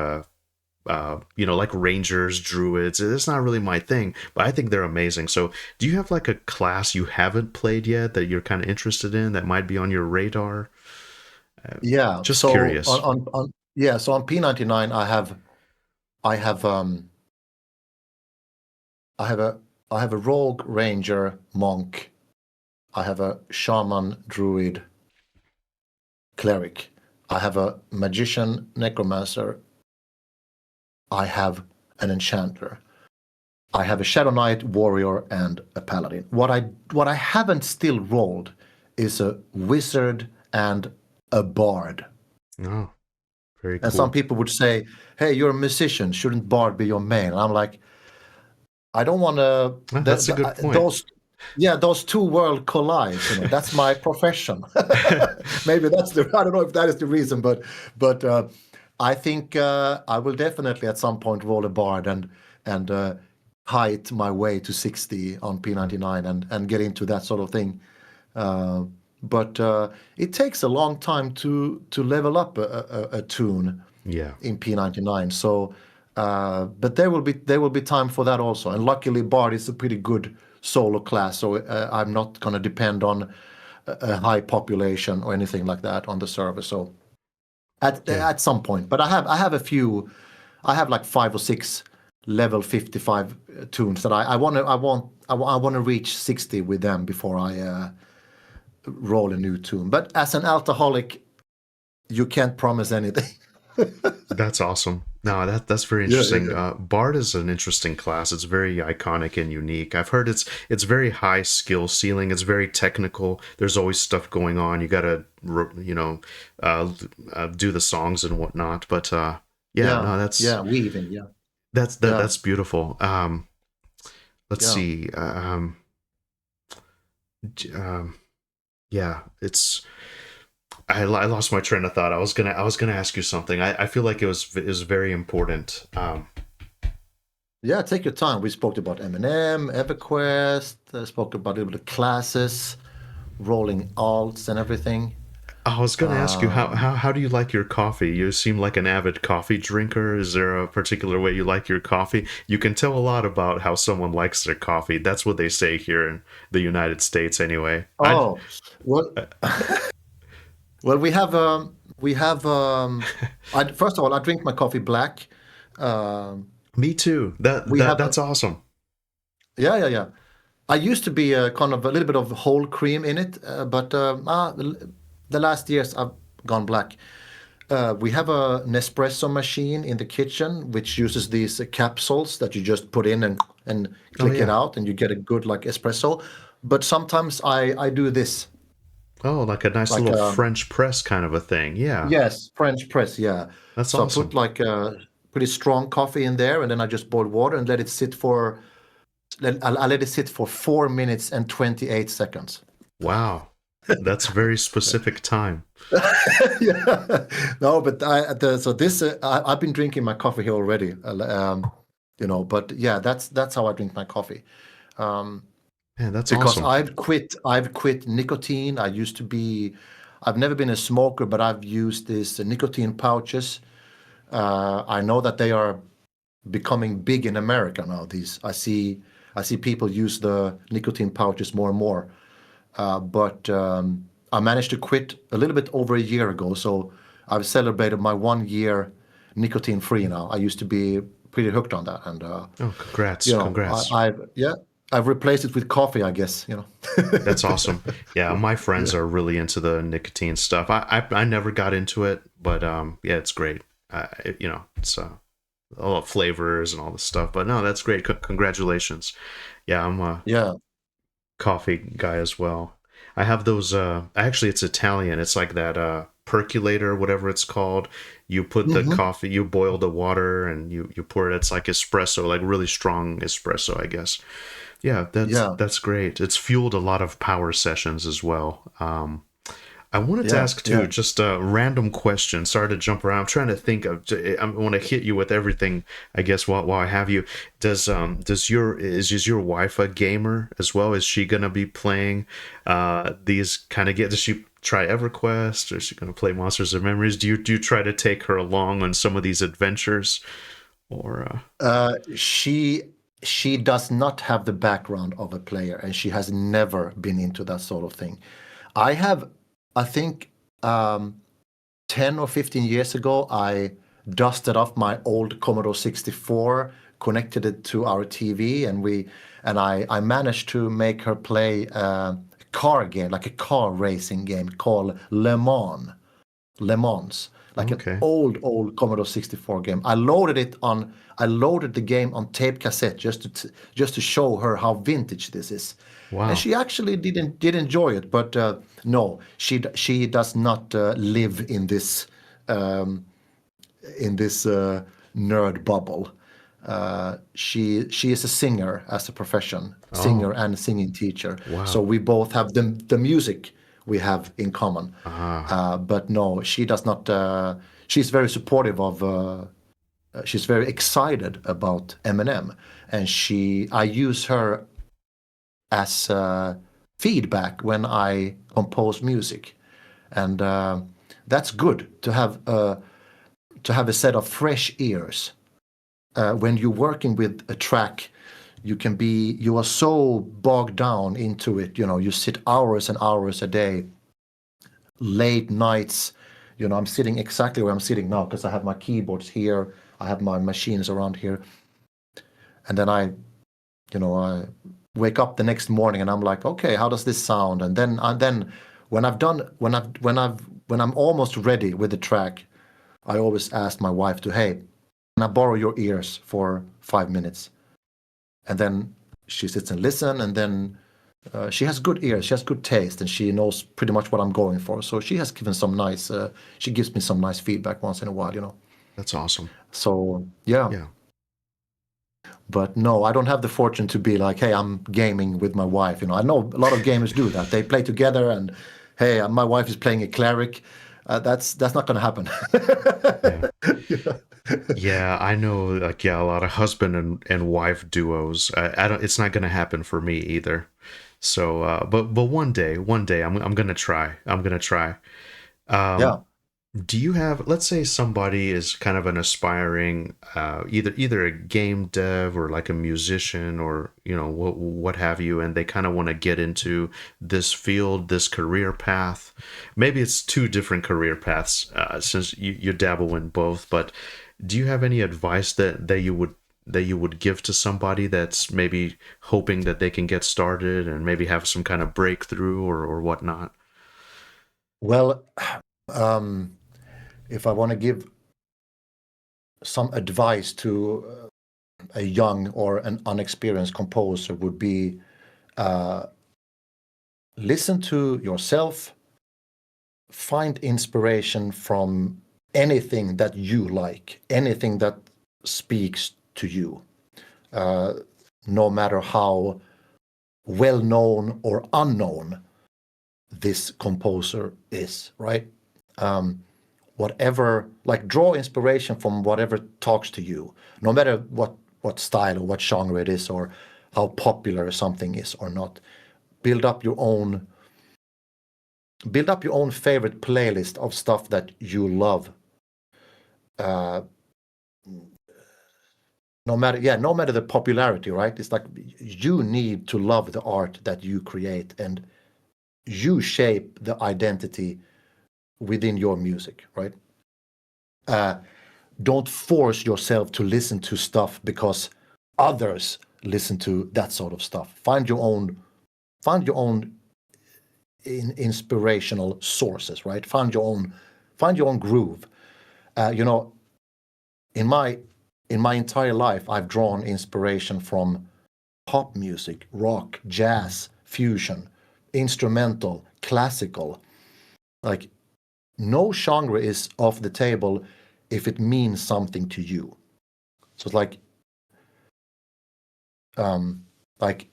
like rangers, druids. It's not really my thing, but I think they're amazing. So do you have like a class you haven't played yet that you're kind of interested in that might be on your radar? Yeah. Just So curious. so on P99 I have a rogue ranger monk. I have a shaman druid cleric. I have a magician necromancer. I have an enchanter. I have a shadow knight warrior and a paladin. What I haven't still rolled is a wizard and a bard. Oh, very cool. And some people would say, hey, you're a musician, shouldn't bard be your main? And I'm like, I don't want to. That's a good point. Those two worlds collide. That's my profession. Maybe I don't know if that is the reason, but I think I will definitely at some point roll a bard and height my way to 60 on P99 and get into that sort of thing. But it takes a long time to level up a tune in P99. So, but there will be time for that also. And luckily, bard is a pretty good solo class, so I'm not going to depend on a high population or anything like that on the server. So at some point, but I have a few. I have like 5 or 6 level 55 tunes that I want to reach 60 with them before I roll a new tune. But as an Altaholic, you can't promise anything. That's awesome. No, that's very interesting. Bard is an interesting class. It's very iconic and unique. I've heard it's very high skill ceiling. It's very technical. There's always stuff going on. You gotta do the songs and whatnot. But that's weaving. That's beautiful. Let's see. It's. I lost my train of thought. I was gonna ask you something. I feel like it was very important. Take your time. We spoke about M&M, EverQuest. Spoke about a little bit of classes, rolling alts and everything. I was gonna ask you how do you like your coffee? You seem like an avid coffee drinker. Is there a particular way you like your coffee? You can tell a lot about how someone likes their coffee. That's what they say here in the United States, anyway. Well, we have We have. First of all, I drink my coffee black. Um, Me too. we have. That's awesome. Yeah, yeah, yeah. I used to be kind of a little bit of whole cream in it, but the last years I've gone black. We have a Nespresso machine in the kitchen which uses these capsules that you just put in and Oh click it yeah. out, and you get a good like espresso. But sometimes I do this Oh, like a nice like little French press kind of a thing. Yeah. yes, French press, yeah. That's So I put awesome. like a pretty strong coffee in there, and then I just boil water and let it sit for. I let it sit for 4 minutes and 28 seconds. Wow. That's very specific time. Yeah. No, but so this I've been drinking my coffee here already, but yeah, that's how I drink my coffee. Um, Man, that's because awesome. I've quit nicotine. I've never been a smoker, but I've used these nicotine pouches. I know that they are becoming big in America now. These I see people use the nicotine pouches more and more. But I managed to quit a little bit over a year ago, so I've celebrated my 1 year nicotine free now. I used to be pretty hooked on that, and Oh, congrats. Congrats. I've replaced it with coffee, I guess. That's awesome. Yeah, my friends Yeah. are really into the nicotine stuff. I never got into it, but yeah, it's great. It's all the flavors and all the stuff. But no, that's great. Congratulations. Yeah, I'm a Yeah. coffee guy as well. I have those actually it's Italian. It's like that percolator, whatever it's called. You put the Hmm. coffee, you boil the water and you pour it. It's like espresso, like really strong espresso, I guess. Yeah, Yeah. that's great. It's fueled a lot of power sessions as well. I wanted to Yeah. ask too, Yeah. just a random question. Sorry to jump around. I'm trying to think of. I want to hit you with everything. I guess while I have you, is your wife a gamer as well? Is she gonna be playing these kind of games? Does she try EverQuest, or is she gonna play Monsters of Memories? Do you try to take her along on some of these adventures, or She does not have the background of a player, and she has never been into that sort of thing. I have, I think, 10 or 15 years ago, I dusted off my old Commodore 64, connected it to our TV, and I managed to make her play a car game, like a car racing game called Le Mans, like an okay? old Commodore 64 game. I loaded the game on tape cassette just to show her how vintage this is, and Wow. she actually did enjoy it. But no, she does not live um, in this nerd bubble. She is a singer as a profession, singer Oh, and singing teacher. So wow. we both have the music we have in common. Ah, But no, she does not. She's very supportive of. She's very excited about Eminem, and I use her as feedback when I compose music, and that's good to have a set of fresh ears when you're working with a track. You are so bogged down into it. You sit hours and hours a day, late nights. I'm sitting exactly where I'm sitting now because I have my keyboards here, I have my machines around here, and then I wake up the next morning and I'm like, okay, how does this sound? And then when I've done when I'm almost ready with the track, I always ask my wife to, hey, can I borrow your ears for 5 minutes? And then she sits and listen, and then she has good ears, she has good taste, and she knows pretty much what I'm going for. So she gives me some nice feedback once in a while. that's awesome. So yeah, Yeah. but no, I don't have the fortune to be like, hey, I'm gaming with my wife. I know a lot of gamers do that. They play together, and hey, my wife is playing a cleric. That's not going to happen. Yeah. Yeah, I know, like, yeah, a lot of husband and wife duos. I don't. It's not gonna happen for me either. So, but one day, I'm gonna try. I'm gonna try. Um, Yeah. Do you have, let's say somebody is kind of an aspiring either a game dev or like a musician or what have you, and they kind of want to get into this field, this career path. Maybe it's two different career paths, since you dabble in both. But do you have any advice that you would give to somebody that's maybe hoping that they can get started and maybe have some kind of breakthrough or whatnot? Well, um, if I want to give some advice to a young or an unexperienced composer, would be uh, listen to yourself, find inspiration from anything that you like, anything that speaks to you, uh, no matter how well known or unknown this composer is, right? Um, Whatever, like draw inspiration from whatever talks to you, no matter what style or what genre it is or how popular something is or not. Build up your own build up your own favorite playlist of stuff that you love. Uh, no matter the popularity, right? It's like you need to love the art that you create, and you shape the identity within your music, right? Uh, don't force yourself to listen to stuff because others listen to that sort of stuff. Find your own inspirational sources, right? Find your own groove. You know, in my entire life, I've drawn inspiration from pop music, rock, jazz, fusion, instrumental, classical. Like no genre is off the table if it means something to you. So it's um, like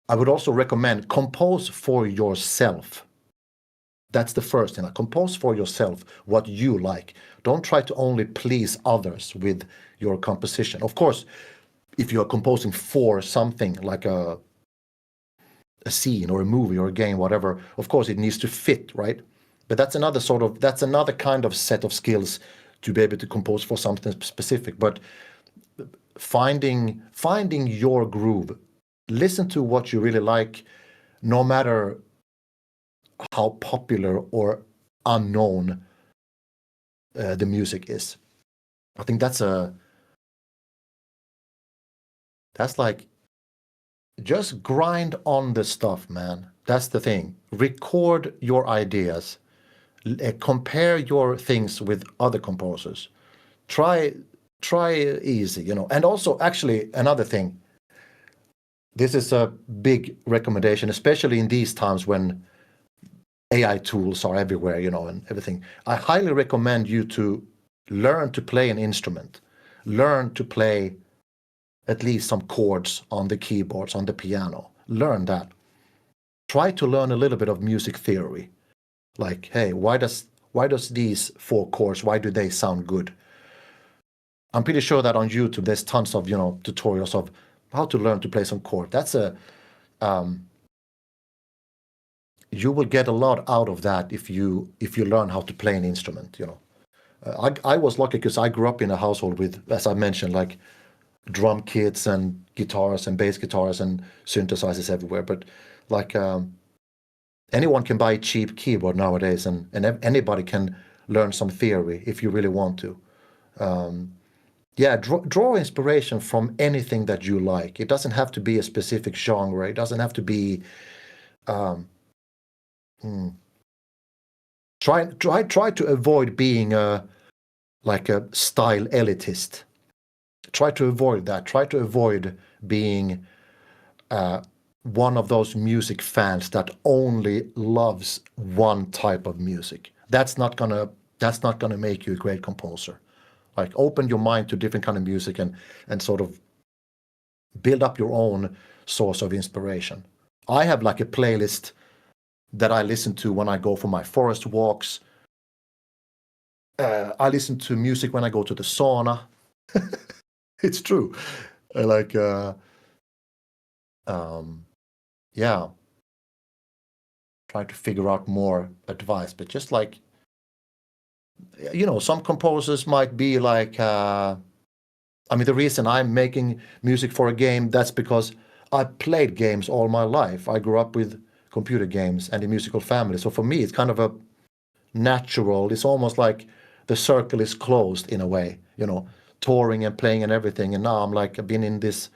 I would also recommend compose for yourself. That's the first thing. Like, compose for yourself what you like. Don't try to only please others with your composition. Of course, if you are composing for something like a scene or a movie or a game, whatever, of course it needs to fit, right? But that's another kind of set of skills to be able to compose for something specific. But finding your groove, listen to what you really like, no matter how popular or unknown the music is. I think that's like just grind on the stuff, man. That's the thing. Record your ideas. Compare your things with other composers. Try try easy, And also, actually, another thing. This is a big recommendation, especially in these times when AI tools are everywhere, and everything. I highly recommend you to learn to play an instrument. Learn to play at least some chords on the keyboards, on the piano. Learn that. Try to learn a little bit of music theory. Like, hey, why does these four chords, why do they sound good? I'm pretty sure that on YouTube there's tons of, tutorials of how to learn to play some chord. Um, you will get a lot out of that if you learn how to play an instrument. I was lucky because I grew up in a household with, as I mentioned, like drum kits and guitars and bass guitars and synthesizers everywhere. But like anyone can buy a cheap keyboard nowadays, and anybody can learn some theory if you really want to. Um, yeah, draw inspiration from anything that you like. It doesn't have to be a specific genre. It doesn't have to be. Um, hmm, try to avoid being like a style elitist. Try to avoid that. Try to avoid being uh, one of those music fans that only loves one type of music. That's not gonna make you a great composer. Like open your mind to different kind of music and sort of build up your own source of inspiration. I have like a playlist that I listen to when I go for my forest walks. I listen to music when I go to the sauna. It's true. I like um yeah, try to figure out more advice, but just like some composers might be like, the reason I'm making music for a game, that's because I played games all my life. I grew up with computer games and a musical family. So for me, it's kind of a natural, it's almost like the circle is closed in a way, touring and playing and everything. And now I've been in this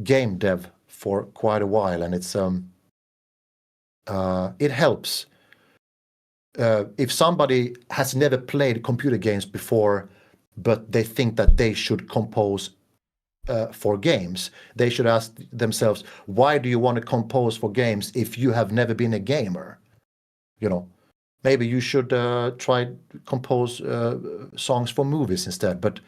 game dev for quite a while, and it helps. If somebody has never played computer games before, but they think that they should compose for games, they should ask themselves, why do you want to compose for games if you have never been a gamer? Maybe you should try compose songs for movies instead. But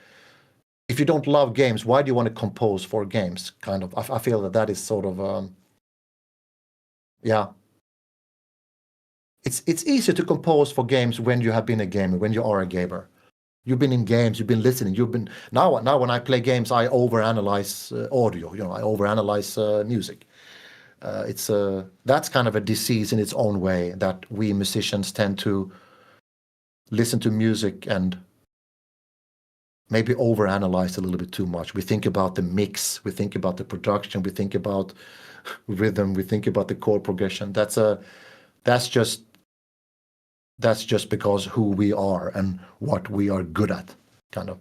if you don't love games, why do you want to compose for games? Kind of, I feel that is sort of, yeah. It's easier to compose for games when you have been a gamer, when you are a gamer. You've been in games, you've been listening, now when I play games, I overanalyze audio, I overanalyze music. That's kind of a disease in its own way, that we musicians tend to listen to music and maybe overanalyze a little bit too much. We think about the mix, we think about the production, we think about rhythm, we think about the chord progression. That's just because who we are and what we are good at, kind of.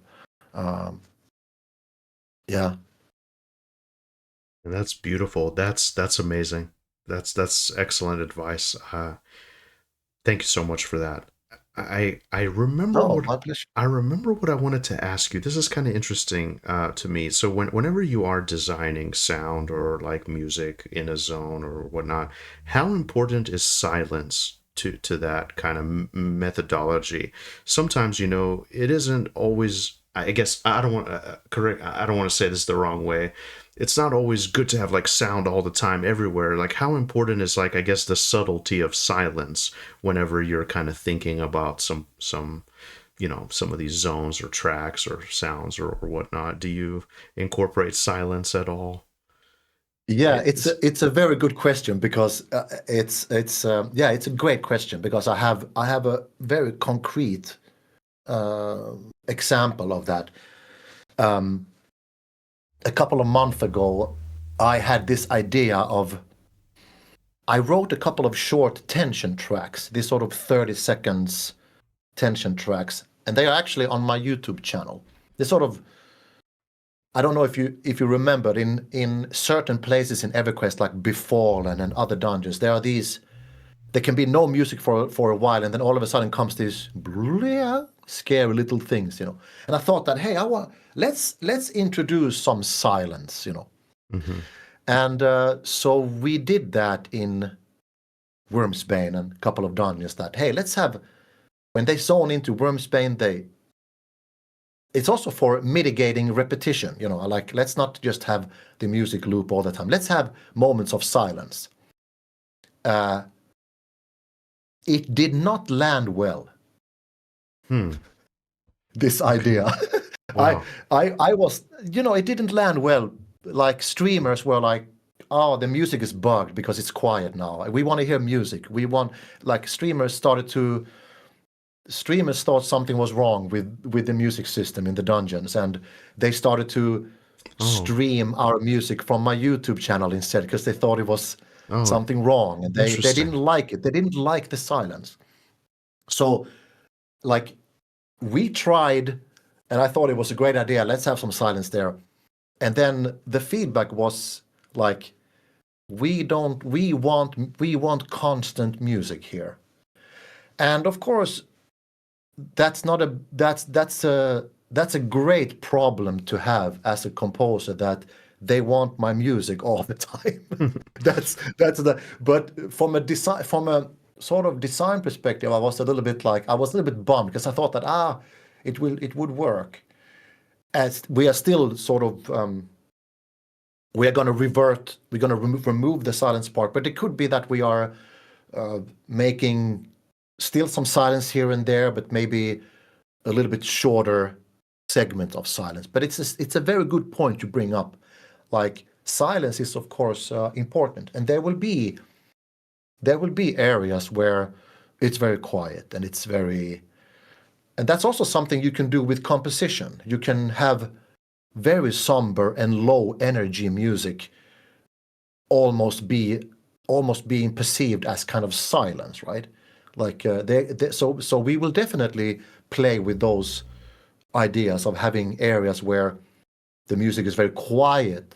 Yeah. That's beautiful. That's amazing. That's excellent advice. Thank you so much for that. I remember Oh, what my pleasure. I remember what I wanted to ask you. This is kind of interesting to me. So whenever you are designing sound or like music in a zone or whatnot, how important is silence to that kind of methodology? Sometimes, it isn't always. I guess I don't want correct. I don't want to say this the wrong way. It's not always good to have like sound all the time everywhere. Like how important is like I guess the subtlety of silence whenever you're kind of thinking about some some of these zones or tracks or sounds or whatnot. Do you incorporate silence at all? Yeah, it's It's, a very good question, because it's a great question, because I have a very concrete example of that. Um, a couple of months ago, I had this idea of I wrote a couple of short tension tracks, these sort of 30 seconds tension tracks, and they are actually on my YouTube channel. They sort of, I don't know if you remember, in certain places in EverQuest, like Befallen and other dungeons, there can be no music for a while, and then all of a sudden comes these scary little things. And I thought that, hey, let's introduce some silence. mm-hmm. And so we did that in Wormsbane and a couple of dungeons. That, hey, let's have, when they zone into Wormsbane, it's also for mitigating repetition. Like, let's not just have the music loop all the time. Let's have moments of silence. It did not land well. This idea. Wow. I was, it didn't land well. Like, streamers were like, oh, the music is bugged because it's quiet now. We want to hear music. Like, streamers thought something was wrong with the music system in the dungeons, and they started to Oh, stream our music from my YouTube channel instead, because they thought it was oh, something wrong, and they interesting. didn't like it. They didn't like the silence. So, like, we tried, and I thought it was a great idea. Let's have some silence there. And then the feedback was like, we want constant music here. And of course, that's a great problem to have as a composer, that they want my music all the time. But from a sort of design perspective, I was a little bit bummed, because I thought that it would work, as we are still sort of we are going to remove the silence part, but it could be that we are making still some silence here and there, but maybe a little bit shorter segment of silence. But it's a very good point you bring up. Like, silence is of course important, and there will be areas where it's very quiet and it's very And that's also something you can do with composition. You can have very somber and low energy music almost being perceived as kind of silence, right? Like so we will definitely play with those ideas of having areas where the music is very quiet,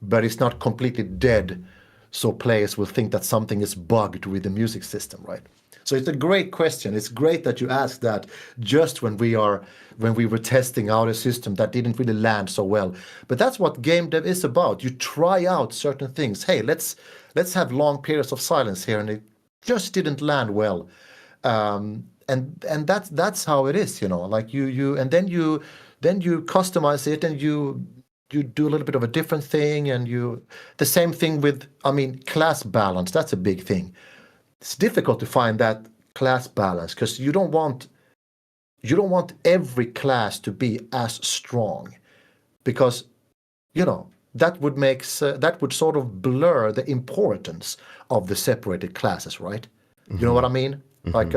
but it's not completely dead, so players will think that something is bugged with the music system, right? So it's a great question. It's great that you asked that just when we were testing out a system that didn't really land so well. But that's what game dev is about. You try out certain things. Hey, let's have long periods of silence here, and it just didn't land well. And that's how it is, you know. Like you and then you customize it, and you do a little bit of a different thing, and the same thing with, I mean, class balance. That's a big thing. It's difficult to find that class balance because you don't want every class to be as strong, because you know that would sort of blur the importance of the separated classes, right? You know what I mean? Like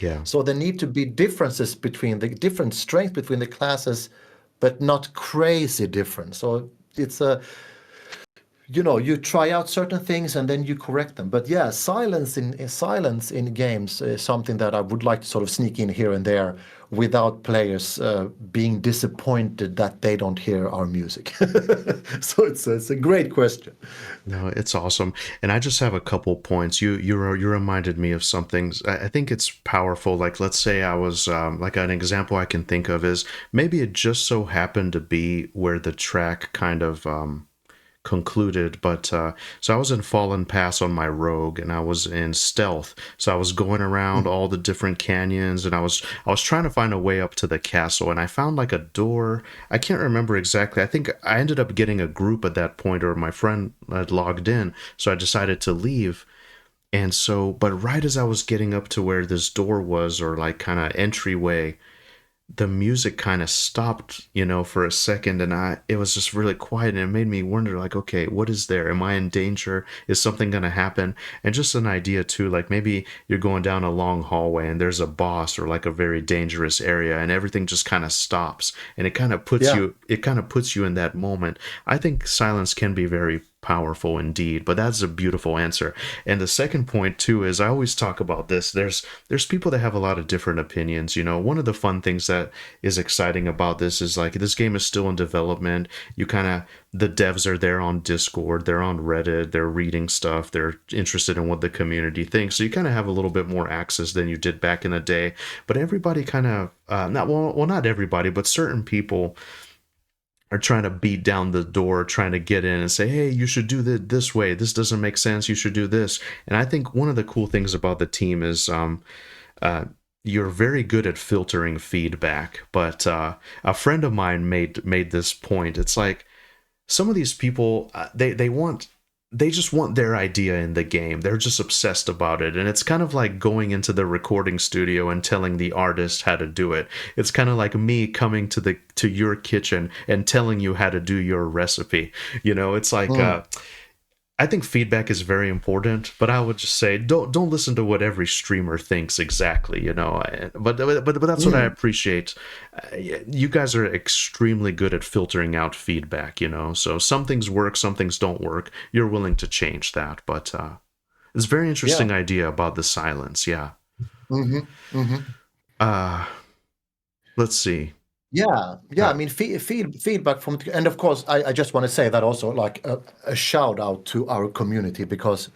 Yeah. so there need to be differences between the different strengths between the classes, but not crazy different. So it's you try out certain things and then you correct them. But yeah, silence in games is something that I would like to sort of sneak in here and there without players being disappointed that they don't hear our music. So it's a great question. No, it's awesome. And I just have a couple points. You reminded me of something. I think it's powerful. Like, let's say I was like, an example I can think of is maybe it just so happened to be where the track kind of concluded, but so I was in Fallen Pass on my rogue, and I was in stealth, so I was going around all the different canyons, and I was trying to find a way up to the castle, and I found like a door. I can't remember exactly. I think I ended up getting a group at that point, or my friend had logged in, so I decided to leave. And so, but right as I was getting up to where this door was, or like kind of entryway, the music kind of stopped, for a second, and it was just really quiet, and it made me wonder, like, okay, what is there? Am I in danger? Is something going to happen? And just an idea too, like maybe you're going down a long hallway and there's a boss or like a very dangerous area, and everything just kind of stops, and it kind of puts you in that moment. I think silence can be very powerful indeed, but that's a beautiful answer. And the second point too is, I always talk about this, there's people that have a lot of different opinions. One of the fun things that is exciting about this is, like, this game is still in development. The devs are there on Discord, they're on Reddit, they're reading stuff, they're interested in what the community thinks, so you kind of have a little bit more access than you did back in the day. But everybody kind of not everybody, but certain people are trying to beat down the door, trying to get in and say, hey, you should do this way. This doesn't make sense. You should do this. And I think one of the cool things about the team is you're very good at filtering feedback. But a friend of mine made this point. It's like some of these people, they just want their idea in the game. They're just obsessed about it. And it's kind of like going into the recording studio and telling the artist how to do it. It's kind of like me coming to your kitchen and telling you how to do your recipe. It's like I think feedback is very important, but I would just say don't listen to what every streamer thinks exactly, But that's what I appreciate. You guys are extremely good at filtering out feedback, So some things work, some things don't work. You're willing to change that, but it's a very interesting idea about the silence. Yeah. Let's see. Yeah. I mean, feedback from, and of course, I just want to say that also, like a shout out to our community, because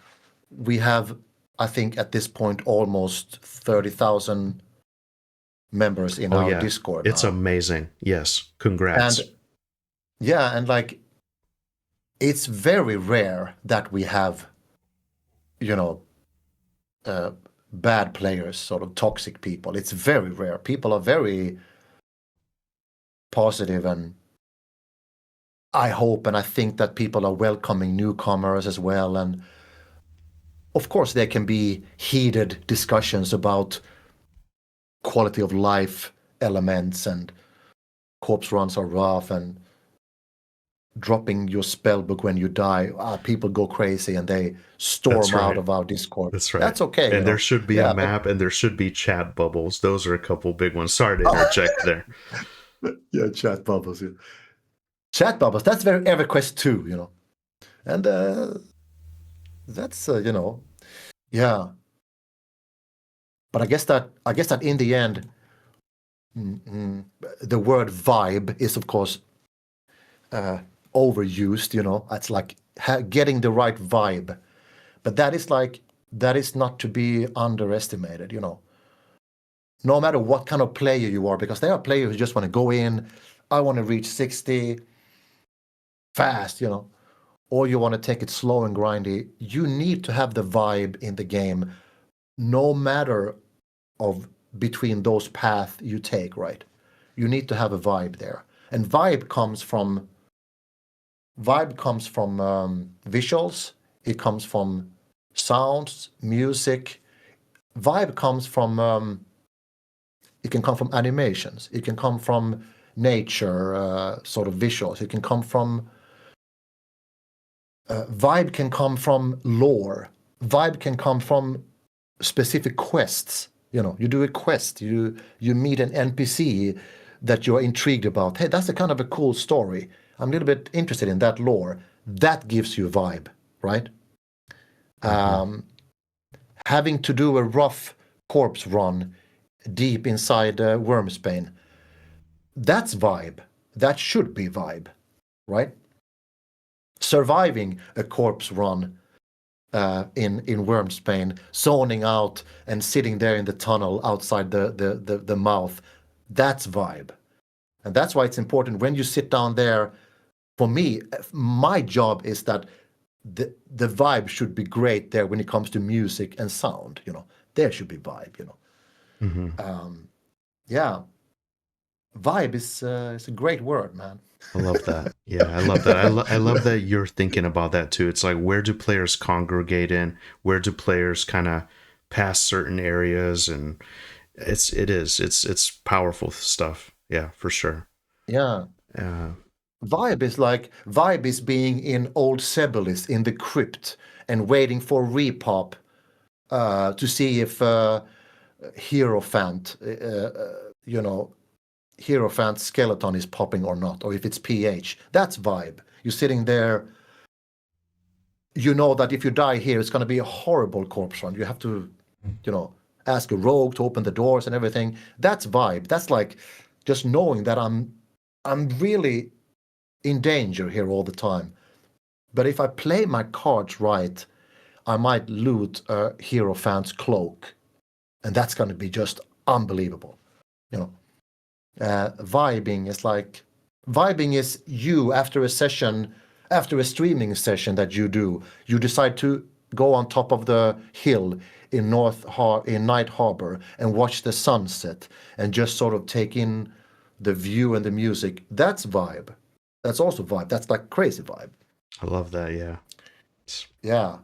we have, I think, at this point, almost 30,000 members in our Discord. It's amazing. Yes, congrats. And like, it's very rare that we have, bad players, sort of toxic people. It's very rare. People are very positive, and I hope and I think that people are welcoming newcomers as well. And of course there can be heated discussions about quality of life elements, and corpse runs are rough, dropping your spell book when you die, people go crazy and they storm out of our Discord. That's right. That's okay. And there should be a map and there should be chat bubbles. Those are a couple big ones. Sorry to interject there. Yeah, chat bubbles. Yeah. Chat bubbles. That's very EverQuest 2, And that's yeah. But I guess that in the end, the word vibe is of course overused. It's like getting the right vibe, but that is not to be underestimated. No matter what kind of player you are, because there are players who just want to go in. I want to reach 60 fast, or you want to take it slow and grindy. You need to have the vibe in the game, no matter of between those paths you take, right? You need to have a vibe there, and vibe comes from visuals. It comes from sounds, music. Vibe comes from it can come from animations. It can come from nature, sort of visuals. It can come from vibe can come from lore. Vibe can come from specific quests. You do a quest, you meet an NPC that you're intrigued about. Hey, that's a kind of a cool story. I'm a little bit interested in that lore. That gives you a vibe, right? Having to do a rough corpse run deep inside Wormsbane, that's vibe. That should be vibe, right? Surviving a corpse run in Wormsbane, zoning out and sitting there in the tunnel outside the mouth, that's vibe. And that's why it's important when you sit down there. For me, my job is that the vibe should be great there when it comes to music and sound. There should be vibe. Yeah, vibe is a great word, man. I love that. Yeah, I love that. I love that you're thinking about that too. It's like, where do players congregate in? Where do players kind of pass certain areas? And it's powerful stuff. Yeah, for sure. Yeah. Vibe is being in Old Sebelis in the crypt and waiting for repop to see if Hierophant, Hierophant skeleton is popping or not, or if it's PH. That's vibe. You're sitting there. You know that if you die here, it's going to be a horrible corpse run. You have to, ask a rogue to open the doors and everything. That's vibe. That's like just knowing that I'm really in danger here all the time. But if I play my cards right, I might loot a Hierophant's cloak, and that's going to be just unbelievable. Vibing is you after a session, after a streaming session that you do. You decide to go on top of the hill in Night Harbor and watch the sunset and just sort of take in the view and the music. That's vibe. That's also vibe. That's like crazy vibe. I love that. Yeah. Yeah.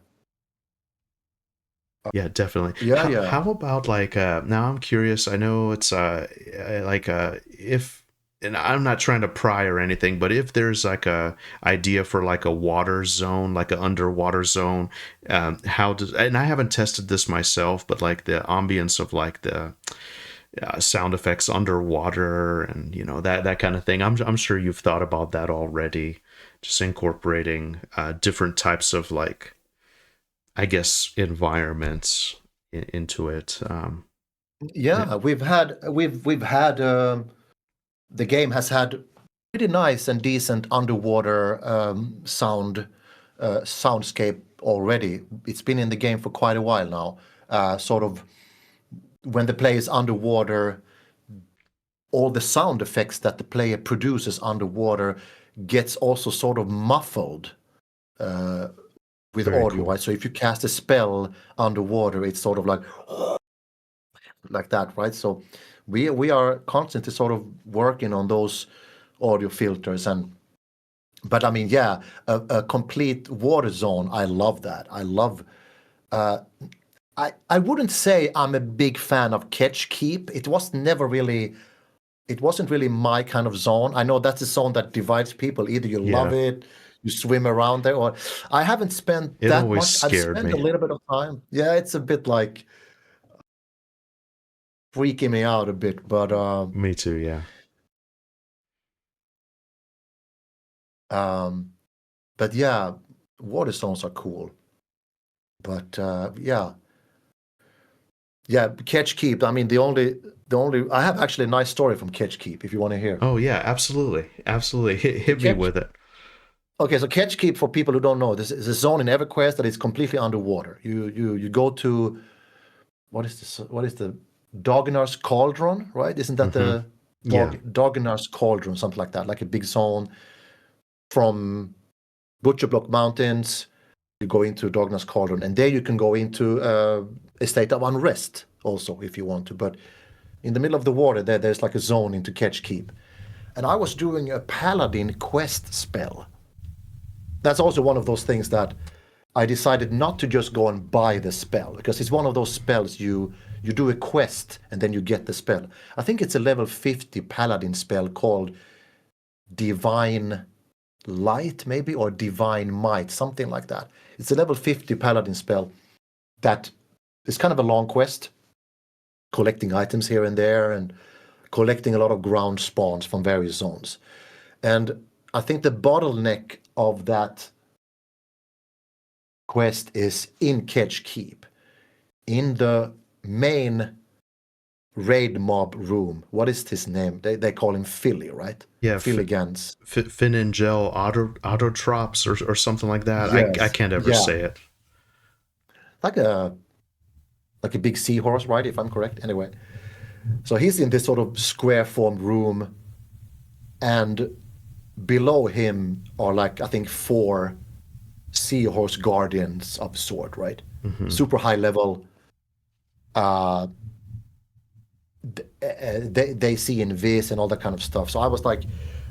Yeah, definitely. Yeah. How about like now I'm curious. I know it's if, and I'm not trying to pry or anything, but if there's like a idea for like a water zone, like an underwater zone, how does, and I haven't tested this myself, but like the ambience of like the sound effects underwater and that kind of thing. I'm sure you've thought about that already, just incorporating different types of like, I guess, environments into it. We've had the game has had pretty nice and decent underwater soundscape already. It's been in the game for quite a while now. Sort of when the player is underwater, all the sound effects that the player produces underwater gets also sort of muffled with Very audio, cool. right? So if you cast a spell underwater, it's sort of like that, right? So we are constantly sort of working on those audio filters but I mean, yeah, a complete water zone. I love that. I love. I wouldn't say I'm a big fan of Kedge Keep. It was never really it wasn't really my kind of zone. I know that's a zone that divides people. Either you love it, you swim around there, or I haven't spent It that always much. I've scared spent a me. little bit of time. Yeah, it's a bit like freaking me out a bit, but Me too, yeah. um, but yeah, water zones are cool. But yeah, Kedge Keep. I mean, the only I have actually a nice story from Kedge Keep if you want to hear. Oh yeah, absolutely. Absolutely. Hit me Kedge, with it. okay, so Kedge Keep, for people who don't know, this is a zone in EverQuest that is completely underwater. You go to what is this? What is the Dognar's Cauldron, right? Isn't that Hmm. the Yeah. Dognar's Cauldron, something like that, like a big zone from Butcher Block Mountains? You go into Dognar's Cauldron, and there you can go into a state of unrest also if you want to. But in the middle of the water, there's like a zone into Kedge Keep, and I was doing a paladin quest spell. That's also one of those things that I decided not to just go and buy the spell, because it's one of those spells you do a quest and then you get the spell. I think it's a level 50 paladin spell called Divine Light, maybe, or Divine Might, something like that. It's a level 50 paladin spell that is kind of a long quest, collecting items here and there and collecting a lot of ground spawns from various zones. And I think the bottleneck of that quest is in Kedge Keep, in the main raid mob room. What is his name? They call him Philly, right? Yeah, Philligans. Finingel Autotrops or something like that. I Yes. can't ever Yeah. say it. Like a big seahorse, right? If I'm correct. Anyway. So he's in this sort of square formed room, and below him are, like, I think 4 seahorse guardians of sort, right? Hmm. Super high level. Uh, they see in Viz and all that kind of stuff. So I was like,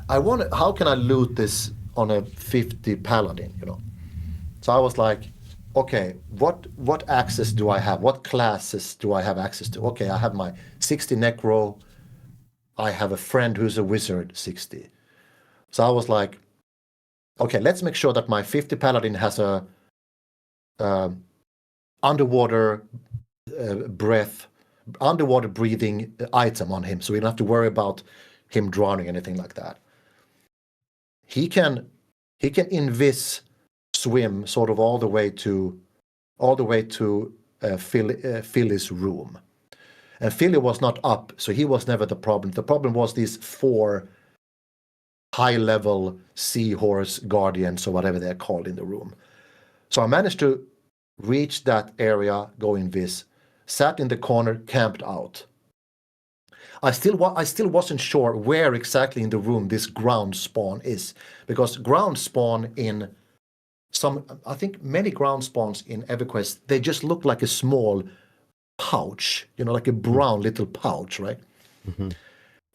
how can I loot this on a 50 paladin, you know? So I was like, okay, what access do I have? What classes do I have access to? Okay, I have my 60 necro. I have a friend who's a wizard 60. So I was like, okay, let's make sure that my 50 paladin has a underwater breath, underwater breathing item on him, so we don't have to worry about him drowning, anything like that. He can invis swim sort of all the way to Philly's room. And Philly was not up, so he was never the problem. The problem was these 4 high-level seahorse guardians, or whatever they're called, in the room. So I managed to reach that area, go in this, sat in the corner, camped out. I still wasn't sure where exactly in the room this ground spawn is, because ground spawn in I think many ground spawns in EverQuest, they just look like a small pouch, like a brown little pouch, right? Hmm.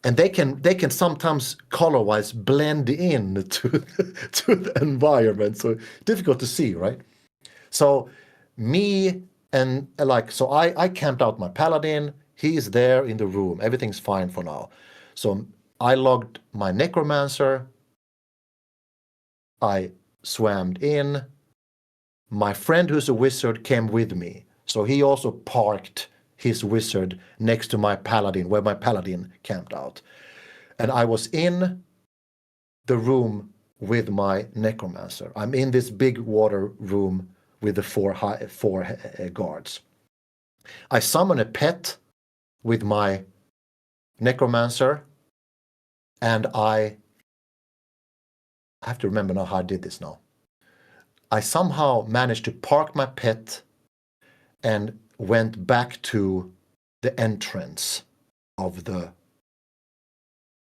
And they can sometimes color-wise blend in to the environment, so difficult to see, right? So me and so I camped out my paladin. He's there in the room. Everything's fine for now. So I logged my necromancer. I swam in. My friend who's a wizard came with me. So he also parked his wizard next to my paladin, where my paladin camped out. And I was in the room with my necromancer. I'm in this big water room with the four guards. I summon a pet with my necromancer, and I have to remember now how I did this now. I somehow managed to park my pet and went back to the entrance of the.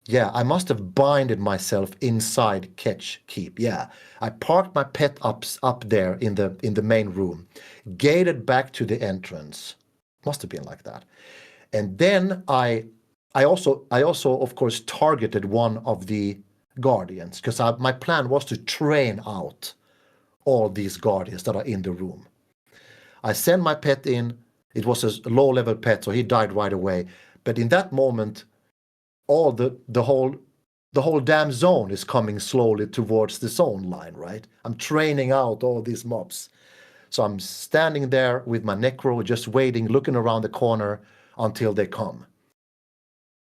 Yeah, I must have binded myself inside Kedge Keep. Yeah, I parked my pet up there in the main room, gated back to the entrance. Must have been like that. And then I also of course targeted one of the guardians, because my plan was to train out all these guardians that are in the room. I sent my pet in. It was a low level pet, so he died right away. But in that moment, all the whole damn zone is coming slowly towards the zone line, right? I'm training out all these mobs. So I'm standing there with my Necro, just waiting, looking around the corner until they come.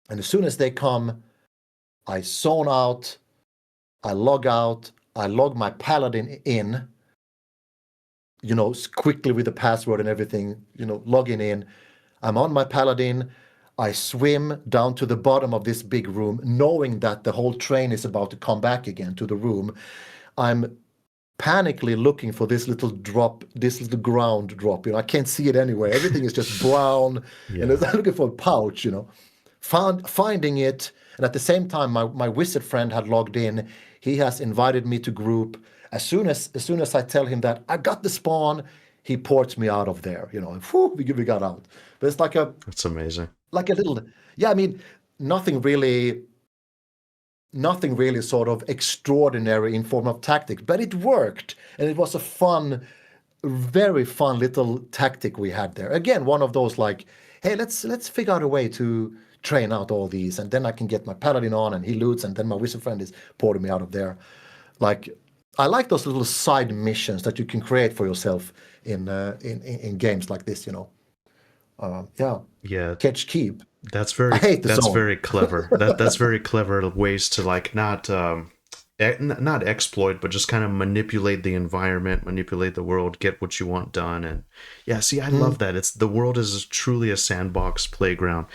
And as soon as they come, I zone out, I log my Paladin in, quickly with the password and everything, logging in. I'm on my Paladin. I swim down to the bottom of this big room, knowing that the whole train is about to come back again to the room. I'm panically looking for this little drop, this little ground drop. I can't see it anywhere. Everything is just brown. Yeah. And I'm looking for a pouch, finding it. And at the same time, my wizard friend had logged in. He has invited me to group. As soon as I tell him that I got the spawn, he ports me out of there, and whew, we got out. But it's like That's amazing. Like a little, yeah, I mean, nothing really sort of extraordinary in form of tactics, but it worked. And it was a very fun little tactic we had there. Again, one of those like, hey, let's figure out a way to train out all these, and then I can get my Paladin on and he loots, and then my wizard friend is porting me out of there. Like, I like those little side missions that you can create for yourself in games like this, Yeah. Catch keep. That's very I hate the that's zone. very clever. That's very clever ways to like not exploit, but just kind of manipulate the environment, manipulate the world, get what you want done. And yeah, see, I love that. The world is truly a sandbox playground.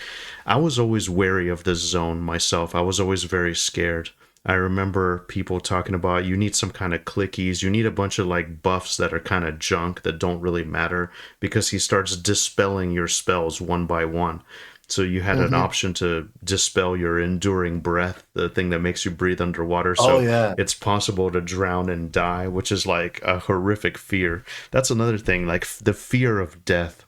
I was always wary of this zone myself. I was always very scared. I remember people talking about you need some kind of clickies, you need a bunch of like buffs that are kind of junk that don't really matter, because he starts dispelling your spells one by one. So you had an option to dispel your enduring breath, the thing that makes you breathe underwater. So it's possible to drown and die, which is like a horrific fear. That's another thing, like the fear of death.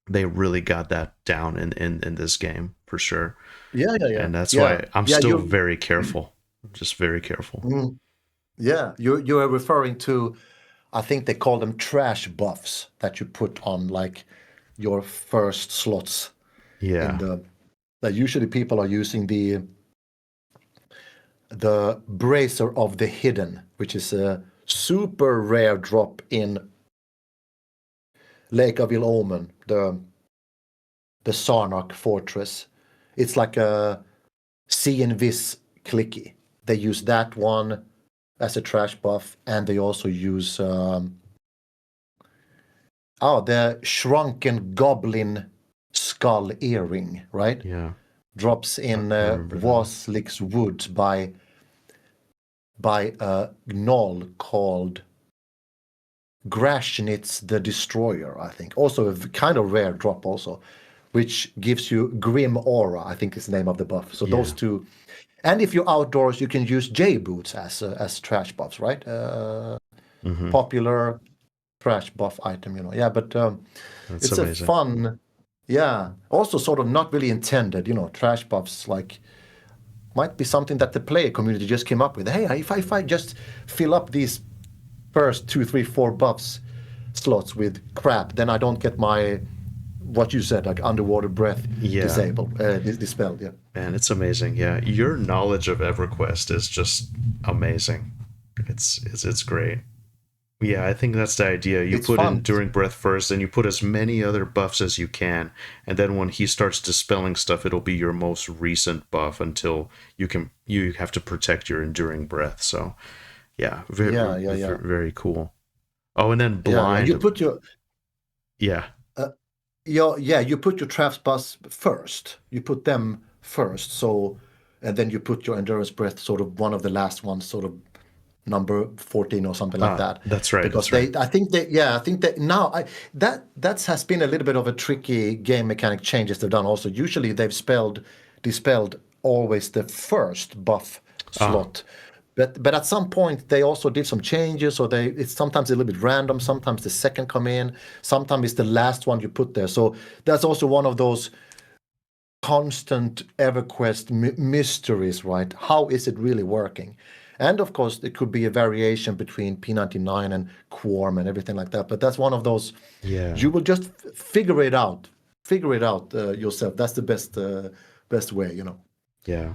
They really got that down in this game for sure. Yeah. And that's why I'm still very careful. Just very careful. Yeah, you are referring to, I think they call them trash buffs that you put on like your first slots. Yeah. And that usually people are using the Bracer of the Hidden, which is a super rare drop in Lake of Ill-Omen, the Sarnak fortress. It's like a See and Vis clicky. They use that one as a trash buff, and they also use the Shrunken Goblin Skull Earring, right? Yeah. Drops in Waslik's Woods by a gnoll called Grashnitz the Destroyer, I think. Also a kind of rare drop also, which gives you Grim Aura, I think is the name of the buff. So those two. And if you're outdoors, you can use J-boots as trash buffs, right? Popular trash buff item, Yeah, but it's amazing. A fun, also sort of not really intended, trash buffs like might be something that the player community just came up with. Hey, if I just fill up these first 2, 3, 4 buffs slots with crap, then I don't get my, what you said, like underwater breath dispelled. Yeah. Man, it's amazing. Yeah, your knowledge of EverQuest is just amazing. It's great. Yeah, I think that's the idea. You put Enduring Breath first, and you put as many other buffs as you can, and then when he starts dispelling stuff, it'll be your most recent buff until you have to protect your Enduring Breath. So, yeah, very cool. Oh, and then blind. You put your you put your traps buffs first. You put them first. So, and then you put your Endurance Breath, sort of one of the last ones, sort of number 14 or something like that. That's right. Because I think that now that has been a little bit of a tricky game mechanic changes they've done. Also, usually they've dispelled always the first buff slot. But at some point they also did some changes, so it's sometimes a little bit random. Sometimes the second come in. Sometimes it's the last one you put there. So that's also one of those constant EverQuest mysteries, right? How is it really working? And of course, it could be a variation between P99 and Quorm and everything like that. But that's one of those. Yeah. You will just figure it out yourself. That's the best way, Yeah.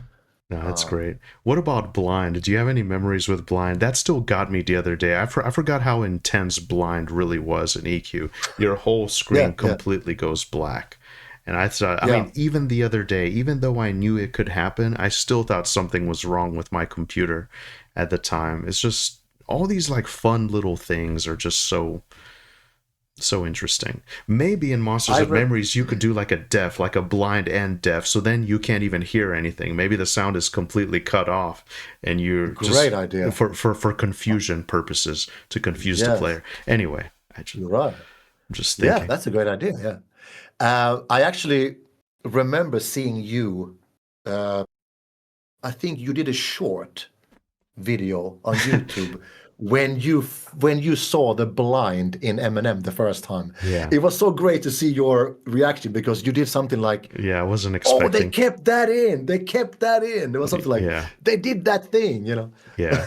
No, that's Um, great. What about Blind? Do you have any memories with Blind? That still got me the other day. I forgot how intense Blind really was in EQ. Your whole yeah, screen yeah, completely goes black. And I thought, I yeah. mean, even the other day, even though I knew it could happen, I still thought something was wrong with my computer at the time. It's just all these like fun little things are just so interesting. Maybe in Monsters I of re- Memories you could do like a deaf, like a blind and deaf, so then you can't even hear anything. Maybe the sound is completely cut off and you're Great just idea. for confusion purposes to confuse the Yes, player. Anyway, you're right. I'm just Yeah, thinking. that's a great idea. Yeah. I actually remember seeing you. Uh, I think you did a short video on YouTube when you saw the blind in M&M the first time. Yeah. It was so great to see your reaction because you did something like, Yeah, I wasn't "Oh, they expecting. kept that in. They kept that in." There was something like, Yeah. "They did that thing," you know. Yeah.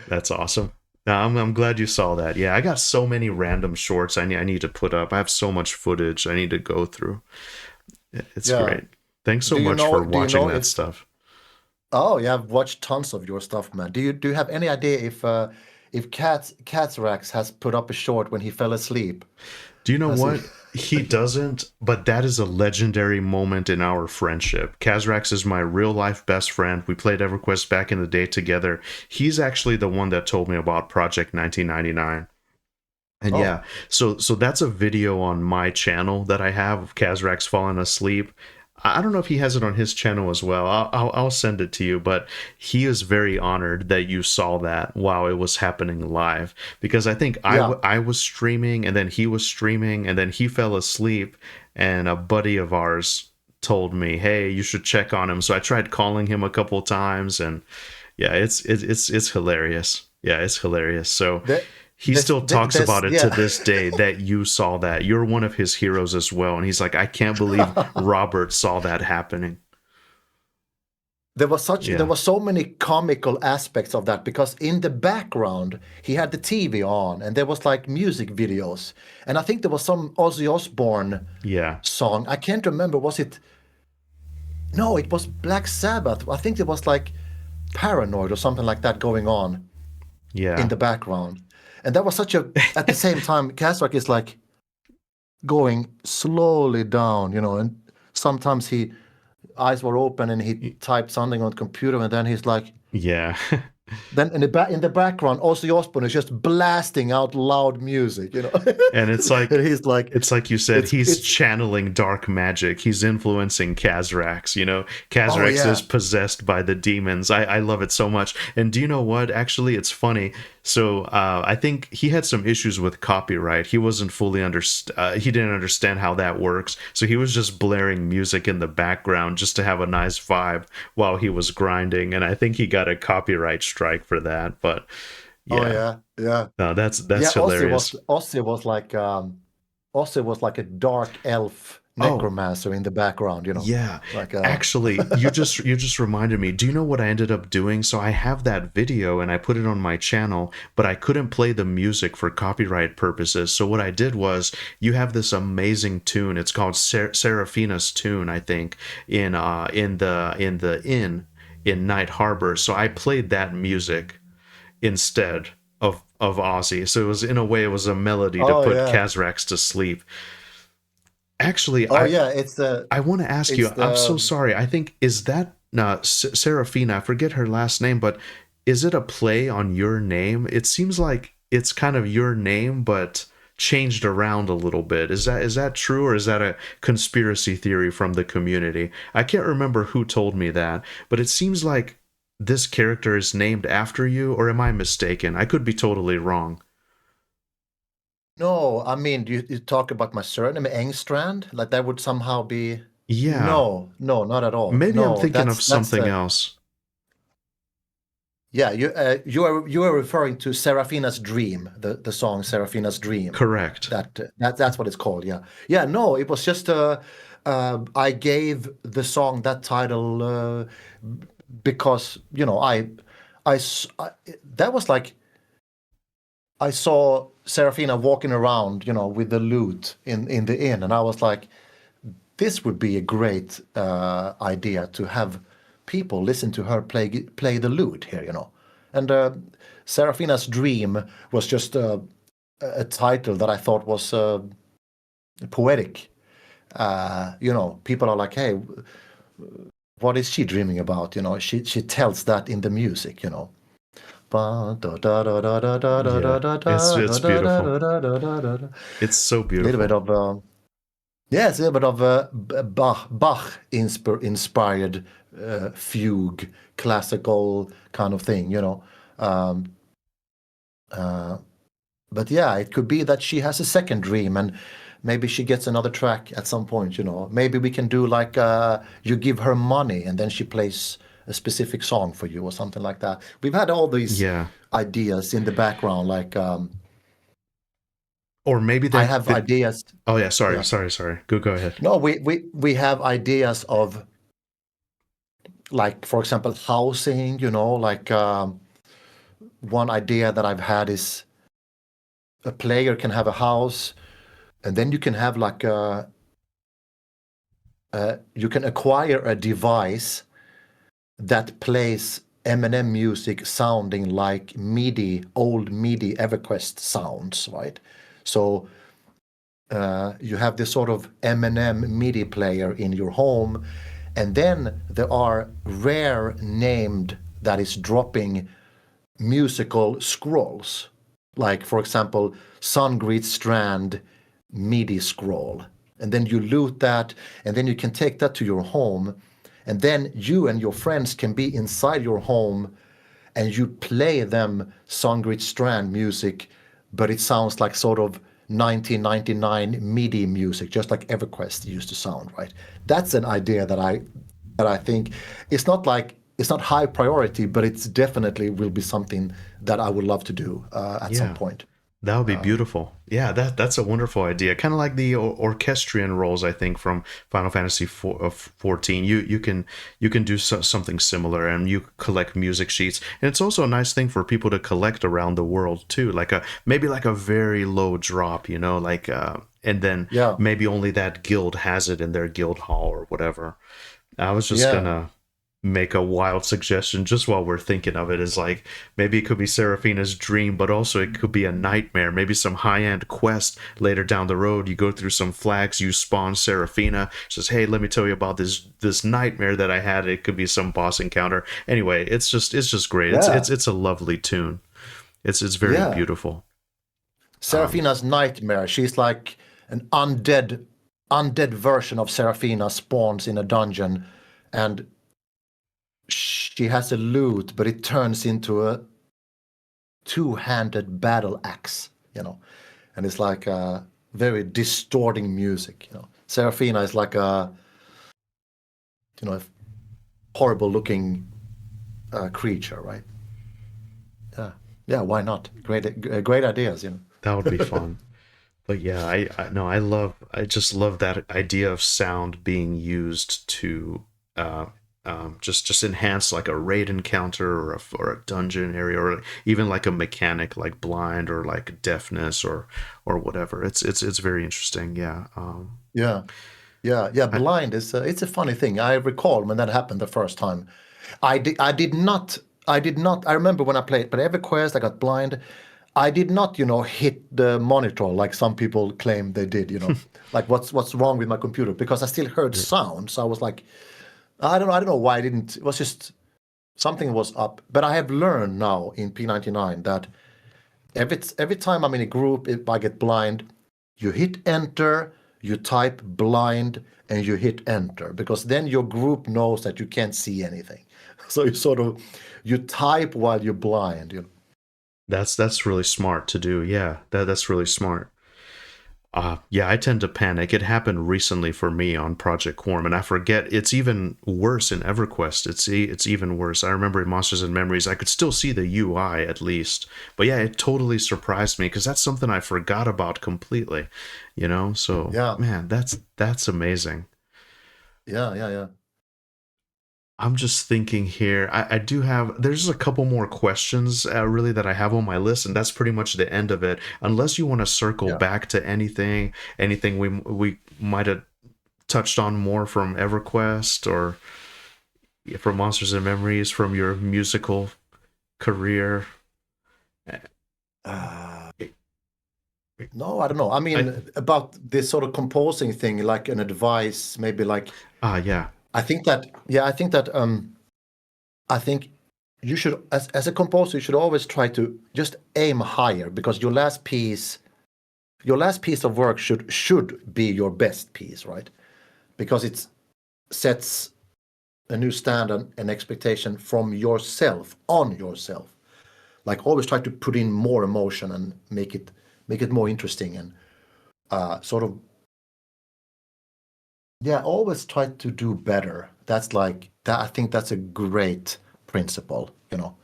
That's awesome. No, I'm glad you saw that. Yeah, I got so many random shorts I need to put up. I have so much footage I need to go through. It's Yeah. great. Thanks so much for Do you watching know that if stuff. Oh, yeah, I've watched tons of your stuff, man. Do you have any idea if Cazrax has put up a short when he fell asleep? Do you know Has he? what? He doesn't, but that is a legendary moment in our friendship. Cazrax is my real life best friend. We played EverQuest back in the day together. He's actually the one that told me about Project 1999. And Oh, yeah, so that's a video on my channel that I have of Cazrax falling asleep. I don't know if he has it on his channel as well. I'll send it to you, but he is very honored that you saw that while it was happening live, because I think yeah. I was streaming and then he was streaming and then he fell asleep and a buddy of ours told me, "Hey, you should check on him." So I tried calling him a couple times and yeah, it's hilarious. Yeah, it's hilarious. So The, he still talks this, about it to yeah. this day that you saw that. You're one of his heroes as well. And he's like, I can't believe Robert saw that happening. There Yeah. was so many comical aspects of that because in the background he had the TV on and there was like music videos. And I think there was some Ozzy Osbourne Yeah. song. I can't remember. Was it? No, it was Black Sabbath. I think it was like Paranoid or something like that going on in Yeah. the background. And that was such a, at the same time, Kazrak is like going slowly down, and sometimes he eyes were open and he typed something on the computer and then he's like, Yeah. then in the background, Ozzy Osbourne is just blasting out loud music. And it's And like he's like, you said, he's it's, channeling dark magic. He's influencing Cazrax. oh Cazrax is yeah, possessed by the demons. I love it so much. And do you know what? Actually, it's funny. So I think he had some issues with copyright. He wasn't fully he didn't understand how that works. So he was just blaring music in the background just to have a nice vibe while he was grinding. And I think he got a copyright strike for that. But oh yeah, yeah, yeah. no, Yeah, that's hilarious. Ozzy was like a dark elf Oh, necromancer in the background. yeah. Like Actually, you just reminded me. Do you know what I ended up doing? So I have that video and I put it on my channel, but I couldn't play the music for copyright purposes. So what I did was you have this amazing tune. It's called Seraphina's tune, I think, in the inn in Night Harbor. So I played that music instead of Ozzy. So it was in a way it was a melody to oh put yeah, Cazrax to sleep. Actually, oh I yeah. It's the I want to ask it's you. I'm so the sorry. I think is that Seraphina. I forget her last name, but is it a play on your name? It seems like it's kind of your name, but changed around a little bit. Is that true, or is that a conspiracy theory from the community? I can't remember who told me that, but it seems like this character is named after you, or am I mistaken? I could be totally wrong. no. I mean, you talk about my surname Engstrand, like that would somehow be Yeah, no, no, not at all. maybe I'm No, thinking of that's something else. yeah. You are referring to Seraphina's Dream, the song Seraphina's Dream. Correct. That's what it's called. Yeah, yeah. No, it was just I gave the song that title because that was like I saw Seraphina walking around, with the lute in the inn, and I was like, this would be a great idea to have people listen to her play the lute here, you know. And Seraphina's Dream was just a title that I thought was poetic. You know, people are like, hey, what is she dreaming about? You know, she tells that in the music, you know. Yeah, it's beautiful. It's so A little bit beautiful. of yeah, it's a little bit of Bach inspired fugue, classical kind of thing, you know. Um, but yeah, it could be that she has a second dream and maybe she gets another track at some point, you know. Maybe we can do like you give her money and then she plays a specific song for you or something like that. We've had all these Yeah. ideas in the background, like Or maybe I that have ideas. oh yeah, sorry, Yeah. sorry. Go ahead. No, we have ideas of, like, for example, housing, you know, like one idea that I've had is a player can have a house and then you can have like you can acquire a device that plays M&M music sounding like old MIDI EverQuest sounds, right? So you have this sort of M&M MIDI player in your home, and then there are rare named that is dropping musical scrolls, like for example, Sun Strand MIDI scroll, and then you loot that, and then you can take that to your home, and then you and your friends can be inside your home, and you play them Songrid Strand music, but it sounds like sort of 1999 MIDI music, just like EverQuest used to sound, right? That's an idea that I think it's not high priority, but it's definitely will be something that I would love to do at some Yeah. point. That would be beautiful. Yeah, that's a wonderful idea. Kind of like the orchestrion roles, I think, from Final Fantasy 14. You can do something similar, and you collect music sheets. And it's also a nice thing for people to collect around the world too, like a maybe like a very low drop, you know, like and then Yeah, maybe only that guild has it in their guild hall or whatever. I was just yeah, gonna make a wild suggestion just while we're thinking of it is like maybe it could be Seraphina's dream, but also it could be a nightmare, maybe some high-end quest later down the road. You go through some flags, you spawn Seraphina, says, hey, let me tell you about this nightmare that I had. It could be some boss encounter. Anyway, it's just great. yeah, It's a lovely tune. It's very yeah. beautiful. Seraphina's nightmare. She's like an undead version of Seraphina spawns in a dungeon, and she has a lute, but it turns into a two-handed battle axe, you know, and it's like a very distorting music, you know. Seraphina is like a, you know, a horrible-looking creature, right? Yeah, yeah. Why not? Great ideas, you know. That would be fun. But yeah, I no, I just love that idea of sound being used to just enhance like a raid encounter or a dungeon area or even like a mechanic like blind or like deafness or whatever. It's very interesting. Yeah. Yeah, yeah. I, Blind is it's a funny thing. I recall when that happened the first time. I did not. I remember when I played, but EverQuest, I got blind. I did not, you know, hit the monitor like some people claim they did. You know, like what's wrong with my computer? Because I still heard sound. So I was like, I don't know why I didn't. It was just something was up. But I have learned now in P99 that every time I'm in a group, if I get blind, you hit enter, you type blind, and you hit enter because then your group knows that you can't see anything. So you type while you're blind. You know. that's really smart to do. Yeah, that's really smart. Yeah, I tend to panic. It happened recently for me on Project Quorum, and I forget it's even worse in EverQuest. It's even worse. I remember in Monsters and Memories, I could still see the UI at least, but yeah, it totally surprised me because that's something I forgot about completely. You know, so Yeah, man, that's amazing. yeah, yeah, yeah. I'm just thinking here. I do have. There's a couple more questions really that I have on my list, and that's pretty much the end of it. Unless you want to circle Yeah. back to anything we might have touched on more from EverQuest or from Monsters and Memories from your musical career? No, I don't know. I mean, about this sort of composing thing, like an advice, maybe like. Yeah. I think that. Yeah, I think that. I think you should, as a composer, you should always try to just aim higher, because your last piece of work should be your best piece, right? Because it sets a new standard and expectation from yourself on yourself. Like, always try to put in more emotion and make it more interesting, and sort of, yeah, always try to do better. That's like that. I think that's a great principle, you know.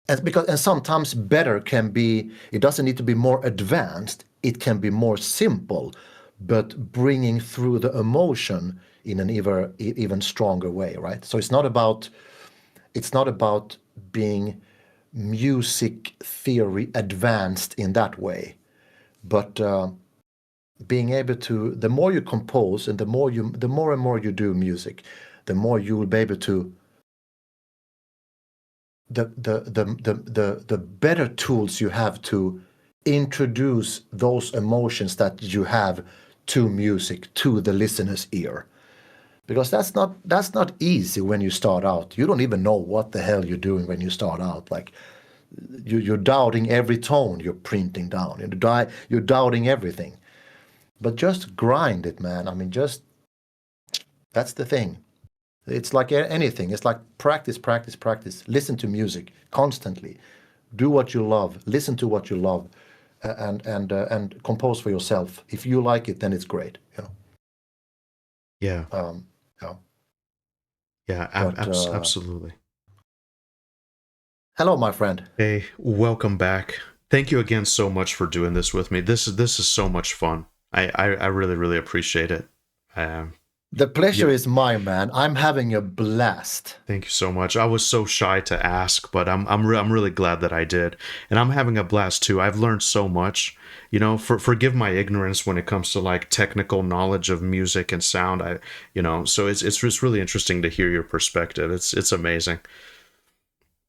And sometimes better can be, it doesn't need to be more advanced, it can be more simple, but bringing through the emotion in an even stronger way, right? So it's not about being music theory advanced in that way, but being able to, the more you compose and the more and more you do music, the more you will be able to, the better tools you have to introduce those emotions that you have to music, to the listener's ear. Because that's not easy when you start out. You don't even know what the hell you're doing when you start out. Like, you're doubting every tone you're printing down. You're doubting everything. But just grind it, man. I mean, that's the thing. It's like anything. It's like practice, practice, practice. Listen to music constantly. Do what you love. Listen to what you love, and compose for yourself. If you like it, then it's great. You know. Yeah. Yeah. Yeah. Absolutely. Hello, my friend. Hey, welcome back. Thank you again so much for doing this with me. This is so much fun. I really, really appreciate it. The pleasure is mine, man. I'm having a blast. Thank you so much. I was so shy to ask, but I'm really glad that I did, and I'm having a blast too. I've learned so much. You know, forgive my ignorance when it comes to like technical knowledge of music and sound. So it's just really interesting to hear your perspective. It's amazing.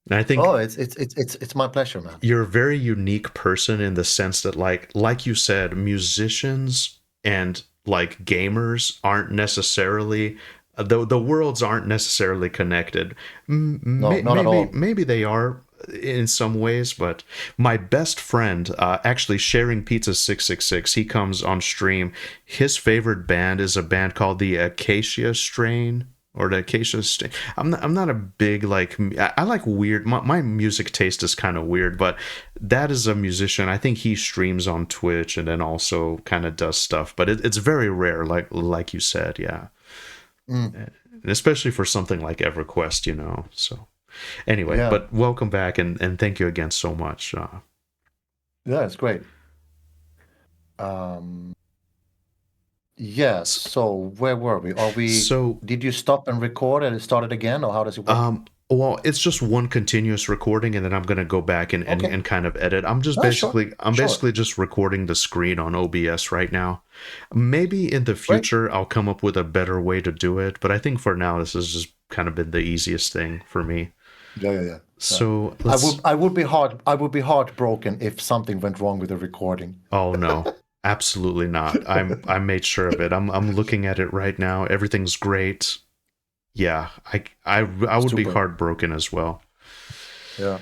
And I think it's my pleasure, man. You're a very unique person in the sense that like you said, musicians and like gamers aren't necessarily the worlds aren't necessarily connected. No, not at all. Maybe they are in some ways, but my best friend, actually sharing pizza 666, he comes on stream. His favorite band is a band called the Acacia Strain. Or the Acacia Strain. I'm not a big, like, I like weird, my music taste is kind of weird, but that is a musician. I think he streams on Twitch and then also kind of does stuff, but it's very rare, like you said, yeah. And especially for something like EverQuest, you know. So anyway, yeah. But welcome back, and thank you again so much. Yeah, it's great. Yes. So where were we? Did you stop and record and it started again, or how does it work? Well, it's just one continuous recording, and then I'm gonna go back and kind of edit. I'm basically just recording the screen on OBS right now. Maybe in the future I'll come up with a better way to do it, but I think for now this has just kind of been the easiest thing for me. Yeah. So I would be heartbroken if something went wrong with the recording. Oh no. Absolutely not. I made sure of it. I'm looking at it right now. Everything's great. Yeah, I would be heartbroken as well. Yeah.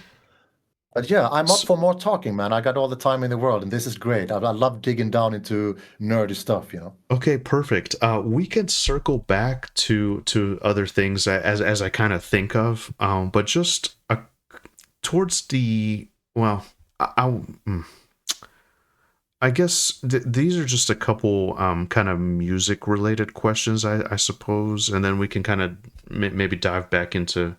But yeah, I'm up for more talking, man. I got all the time in the world, and this is great. I love digging down into nerdy stuff, you know. Okay, perfect. We can circle back to other things as I kind of think of, but just towards the I guess these are just a couple kind of music related questions, I suppose, and then we can kind of maybe dive back into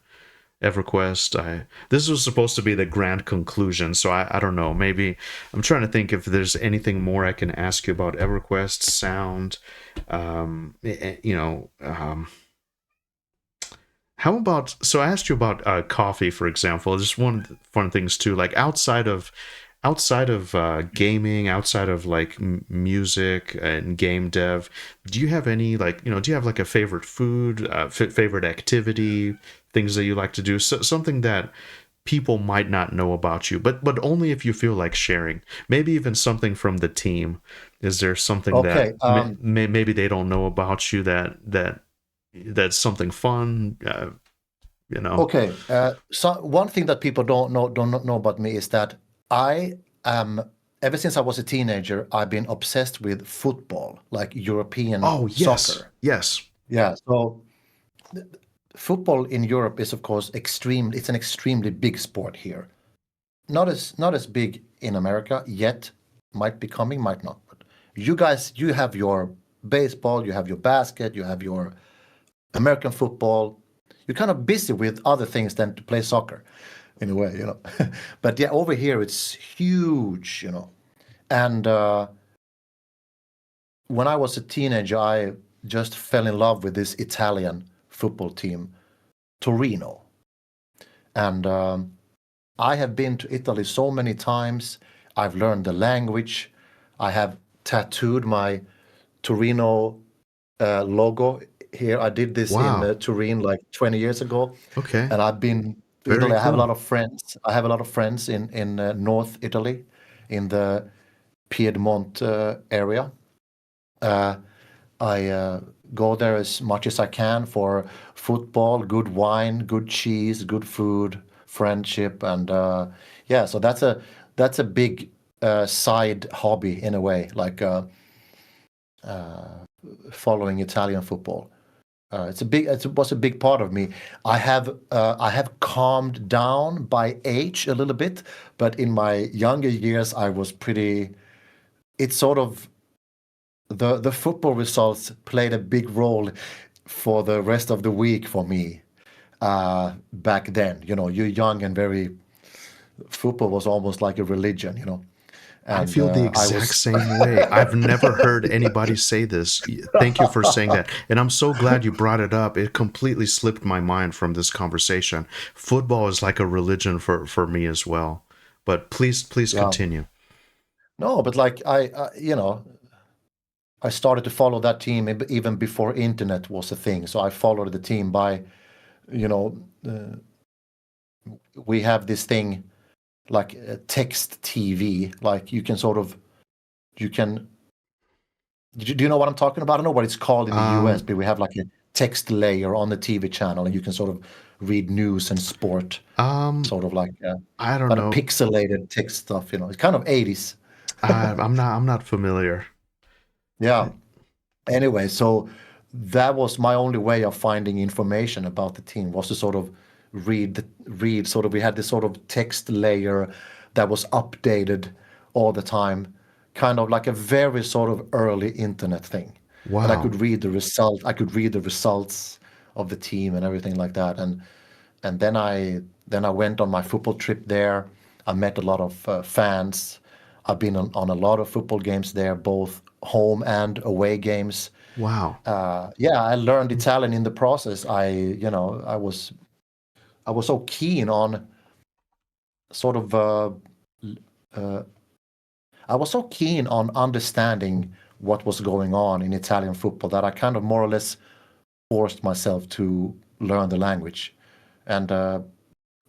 EverQuest. This was supposed to be the grand conclusion, so I don't know. Maybe I'm trying to think if there's anything more I can ask you about EverQuest sound. How about, so I asked you about coffee, for example. Just one fun things too, like outside of outside of gaming, outside of like music and game dev, do you have any like do you have like a favorite food, favorite activity, things that you like to do, something that people might not know about you, but only if you feel like sharing. Maybe even something from the team. Is there something that Okay. maybe they don't know about you that's something fun? Okay. So one thing that people don't know about me is that I am ever since I was a teenager, I've been obsessed with football, like European Oh yes, soccer. yes. Yeah. So football in Europe is of course extreme. It's an extremely big sport here. Not as big in America yet. Might be coming, might not. But you guys, you have your baseball, you have your basket, you have your American football. You're kind of busy with other things than to play soccer, in a way. But yeah, over here it's huge. And when I was a teenager, I just fell in love with this Italian football team, Torino. And I have been to Italy so many times. I've learned the language. I have tattooed my Torino logo here. I did this in Wow. Turin like 20 years ago, Okay. and I've been to Very Italy. I have a lot cool. of friends. I have a lot of friends in North Italy, in the Piedmont area. Uh, I go there as much as I can for football, good wine, good cheese, good food, friendship, and yeah. So that's a big side hobby in a way, like following Italian football. It was a big part of me. I have calmed down by age a little bit, but in my younger years, I was pretty. It's sort of the football results played a big role for the rest of the week for me back then. You're young and very. Football was almost like a religion. I And feel the I exact was. same way. I've never heard anybody say this. Thank you for saying that. And I'm so glad you brought it up. It completely slipped my mind from this conversation. Football is like a religion for me as well. But please Yeah. continue. No, but like I started to follow that team even before internet was a thing. So I followed the team by, you know, uh, we have this thing like text TV. Like you can. Do you know what I'm talking about? I don't know what it's called in the US, Um but we have like a text layer on the TV channel, and you can sort of read news and sport, um sort of like I don't kind of know. pixelated text stuff. It's kind of 80s. I'm not familiar. Yeah. Anyway, so that was my only way of finding information about the team was to sort of read sort of we had this sort of text layer that was updated all the time, kind of like a very sort of early internet thing. And I Wow. could read the result, I could read the results of the team and everything like that. And then I went on my football trip there. I met a lot of fans. I've been on a lot of football games there, both home and away games. Wow. Yeah, I learned Italian in the process. I was so keen on sort of uh, I was so keen on understanding what was going on in Italian football that I kind of more or less forced myself to learn the language, and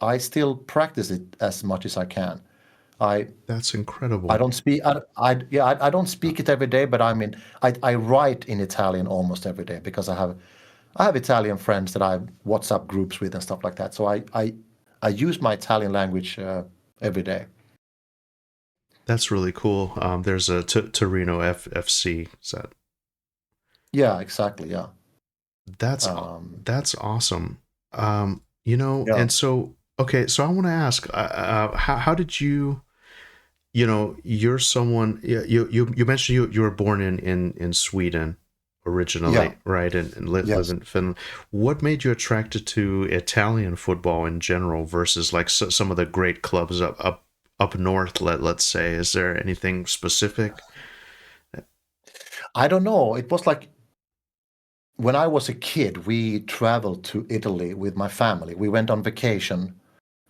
I still practice it as much as I can. I That's I incredible. don't speak. I don't speak it every day, but I mean, I write in Italian almost every day because I have Italian friends that I have WhatsApp groups with and stuff like that. So I use my Italian language every day. That's really cool. There's a Torino FC. Is that Yeah, exactly. Yeah. that's Um, that's awesome. yeah. And so okay, so I want to ask, how did you, you're someone, you mentioned you were born in Sweden Yeah. originally, right, and live Yes. in Finland. What made you attracted to Italian football in general versus like some of the great clubs up north? Let's say, is there anything specific? I don't know. It was like when I was a kid, we traveled to Italy with my family. We went on vacation.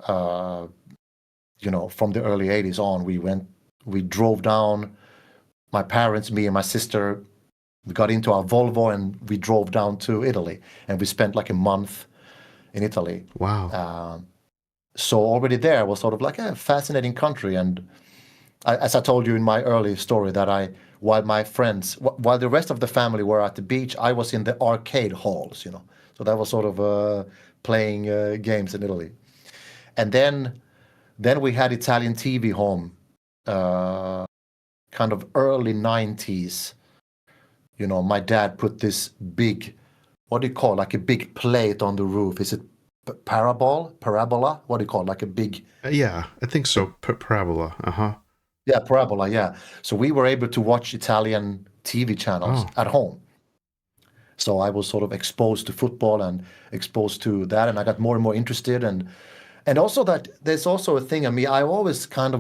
Uh, from the early 80s on, we drove down, my parents, me and my sister, we got into our Volvo and we drove down to Italy, and we spent like a month in Italy. Wow. So already there was sort of like a fascinating country. And as I told you in my early story, that while the rest of the family were at the beach, I was in the arcade halls, So that was sort of playing games in Italy. And then we had Italian TV home, kind of early 90s. My dad put this big, what do you call, like a big plate on the roof. Is it parabola? What do you call it? Like a big... Yeah, I think so. Parabola. Uh-huh. Yeah, parabola, yeah. So we were able to watch Italian TV channels at home. So I was sort of exposed to football and exposed to that, and I got more and more interested. And also that there's also a thing in me, I've always been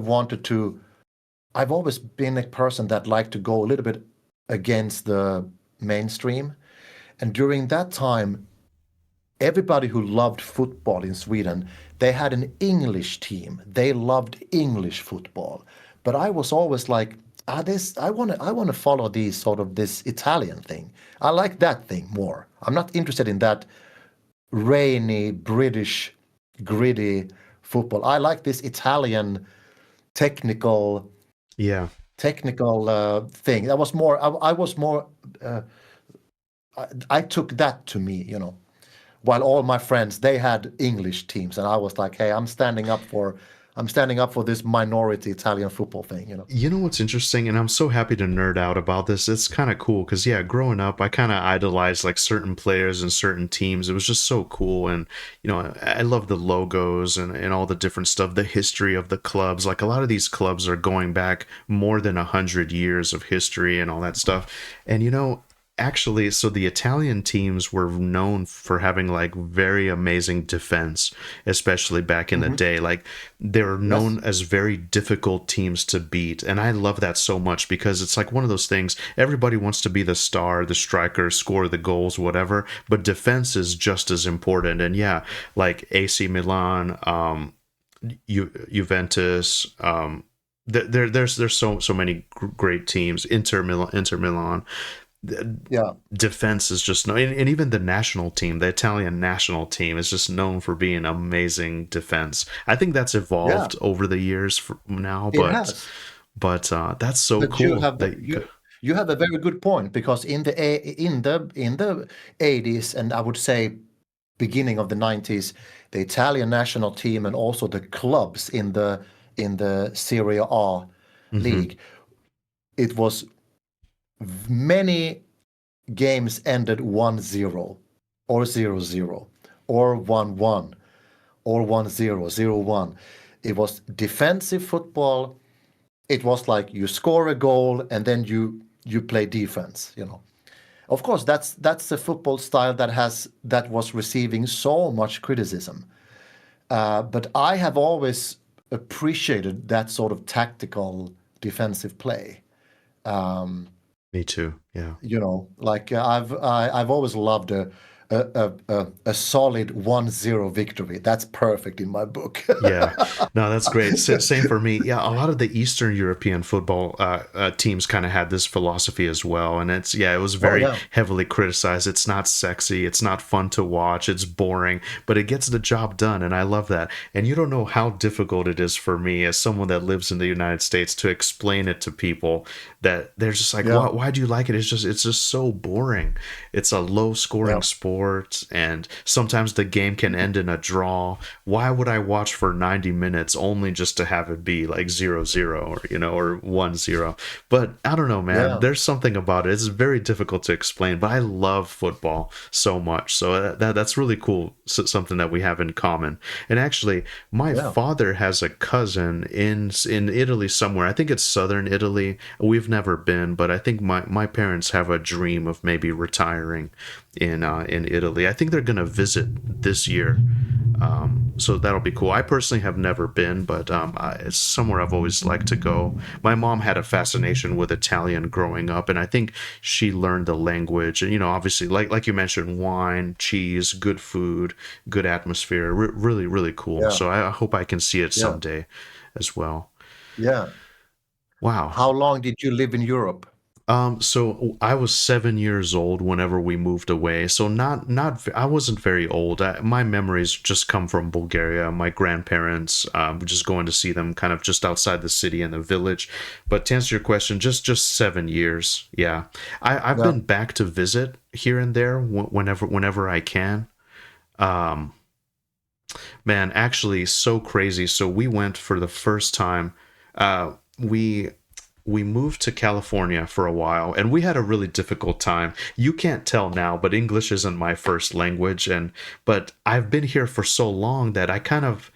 a person that liked to go a little bit against the mainstream. And during that time, everybody who loved football in Sweden, they had an English team. They loved English football. But I was always like, I want to follow this Italian thing. I like that thing more. I'm not interested in that rainy, British, gritty football. I like this Italian technical thing. That was more. I was more. I took that to me, While all my friends, they had English teams, and I was like, hey, I'm standing up for this minority Italian football thing, You know what's interesting, and I'm so happy to nerd out about this. It's kind of cool because, growing up, I kind of idolized like certain players and certain teams. It was just so cool, and I love the logos and all the different stuff, the history of the clubs. Like a lot of these clubs are going back more than 100 years of history and all that stuff, and actually, so the Italian teams were known for having like very amazing defense, especially back in the day. Like they were known as very difficult teams to beat. And I love that so much because it's like one of those things, everybody wants to be the star, the striker, score the goals, whatever, but defense is just as important. And like AC Milan, Juventus, there's so many great teams, Inter Milan. Defense is just and even the national team, the Italian national team, is just known for being amazing defense. I think that's evolved over the years now, but that's so cool. You have a very good point, because in the 80s, and I would say beginning of the 90s, the Italian national team and also the clubs in the Serie A league, it was many games ended 1-0 or 0-0 or 1-1 or 1-0, 0-1. It was defensive football. It was like you score a goal and then you play defense, Of course, that's the football style that was receiving so much criticism. But I have always appreciated that sort of tactical defensive play. Me too. Yeah. Like I've always loved a solid 1-0 victory. That's perfect in my book. Yeah, no, that's great. Same for me. Yeah, a lot of the Eastern European football teams kind of had this philosophy as well, and it was very heavily criticized. It's not sexy, it's not fun to watch, it's boring, but it gets the job done, and I love that. And you don't know how difficult it is for me as someone that lives in the United States to explain it to people that they're just like, why do you like it? It's just so boring. It's a low scoring sport, and sometimes the game can end in a draw. Why would I watch for 90 minutes only just to have it be like 0-0 or 1-0? But I don't know, man. There's something about it. It's very difficult to explain, but I love football so much. So that's really cool. Something that we have in common. And actually, my father has a cousin in Italy somewhere. I think it's southern Italy. We've never been, but I think my parents have a dream of maybe retiring in Italy. I think they're gonna visit this year, so that'll be cool. I personally have never been, but it's somewhere I've always liked to go. My mom had a fascination with Italian growing up, and I think she learned the language. And obviously, like you mentioned, wine, cheese, good food, good atmosphere, really really cool. So I hope I can see it someday. as well. Yeah. Wow. How long did you live in Europe? So I was 7 years old whenever we moved away. So I wasn't very old. My memories just come from Bulgaria. My grandparents, just going to see them, kind of just outside the city in the village. But to answer your question, just 7 years. Yeah, I've Yeah. been back to visit here and there whenever I can. Um, Man, actually, so crazy. So we went for the first time. We moved to California for a while, and we had a really difficult time. You can't tell now, but English isn't my first language, but I've been here for so long that I kind of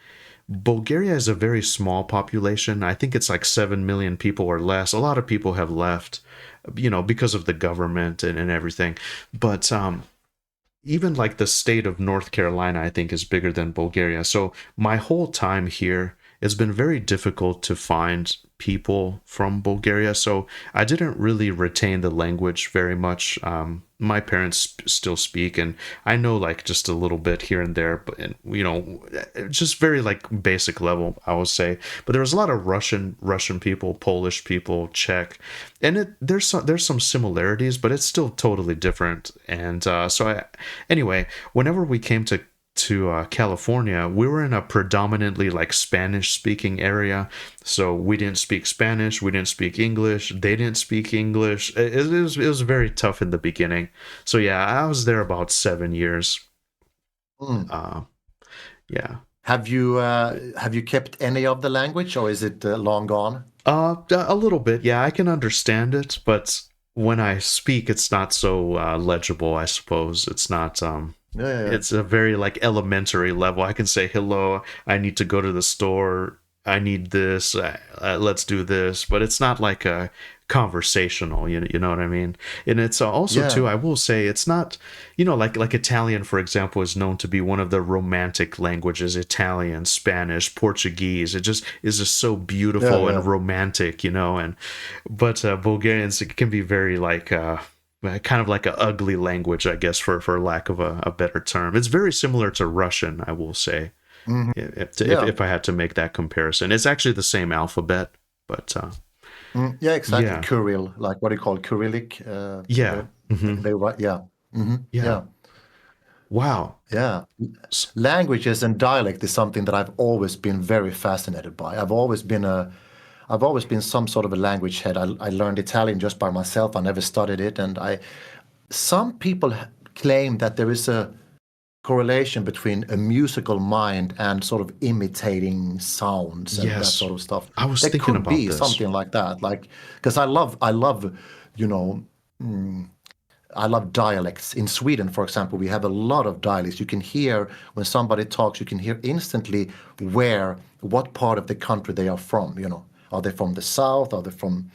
Bulgaria is a very small population. I think it's like 7 million people or less. A lot of people have left, because of the government and everything. But even like the state of North Carolina, I think, is bigger than Bulgaria. So my whole time here, it's been very difficult to find people from Bulgaria. So I didn't really retain the language very much. My parents still speak, and I know like just a little bit here and there, but just very like basic level, I would say. But there was a lot of Russian people, Polish people, Czech, and there's some similarities, but it's still totally different. And anyway, whenever we came to California, we were in a predominantly like Spanish speaking area. So we didn't speak Spanish, we didn't speak English, they didn't speak English. It was very tough in the beginning. So yeah, I was there about 7 years. Mm. Uh, yeah. Have you kept any of the language, or is it long gone? A little bit. Yeah, I can understand it, but when I speak, it's not so legible, I suppose. It's not. Yeah. It's a very like elementary level. I can say hello. I need to go to the store. I need this. Let's do this. But it's not like a conversational. You know what I mean? And it's also Yeah. too. I will say it's not. Like Italian, for example, is known to be one of the romantic languages. Italian, Spanish, Portuguese. It just is just so beautiful Yeah. and romantic. But Bulgarians, it can be very like. Kind of like an ugly language, I guess, for lack of a better term. It's very similar to Russian, I will say, Mhm. if I had to make that comparison. It's actually the same alphabet, but Yeah, exactly. yeah, Kirill, like what do you call it? Cyrillic? yeah, They write. Yeah. yeah. Yeah. Wow. Yeah. S- Languages and dialect is something that I've always been very fascinated by. I've always been some sort of a language head. I learned Italian just by myself. I never studied it, and some people claim that there is a correlation between a musical mind and sort of imitating sounds and that Yes, sort of stuff. I was There thinking could about be this. something like that, like because I love, you know, I love dialects. In Sweden, for example, we have a lot of dialects. You can hear when somebody talks, you can hear instantly what part of the country they are from. Are they from the south? Are they from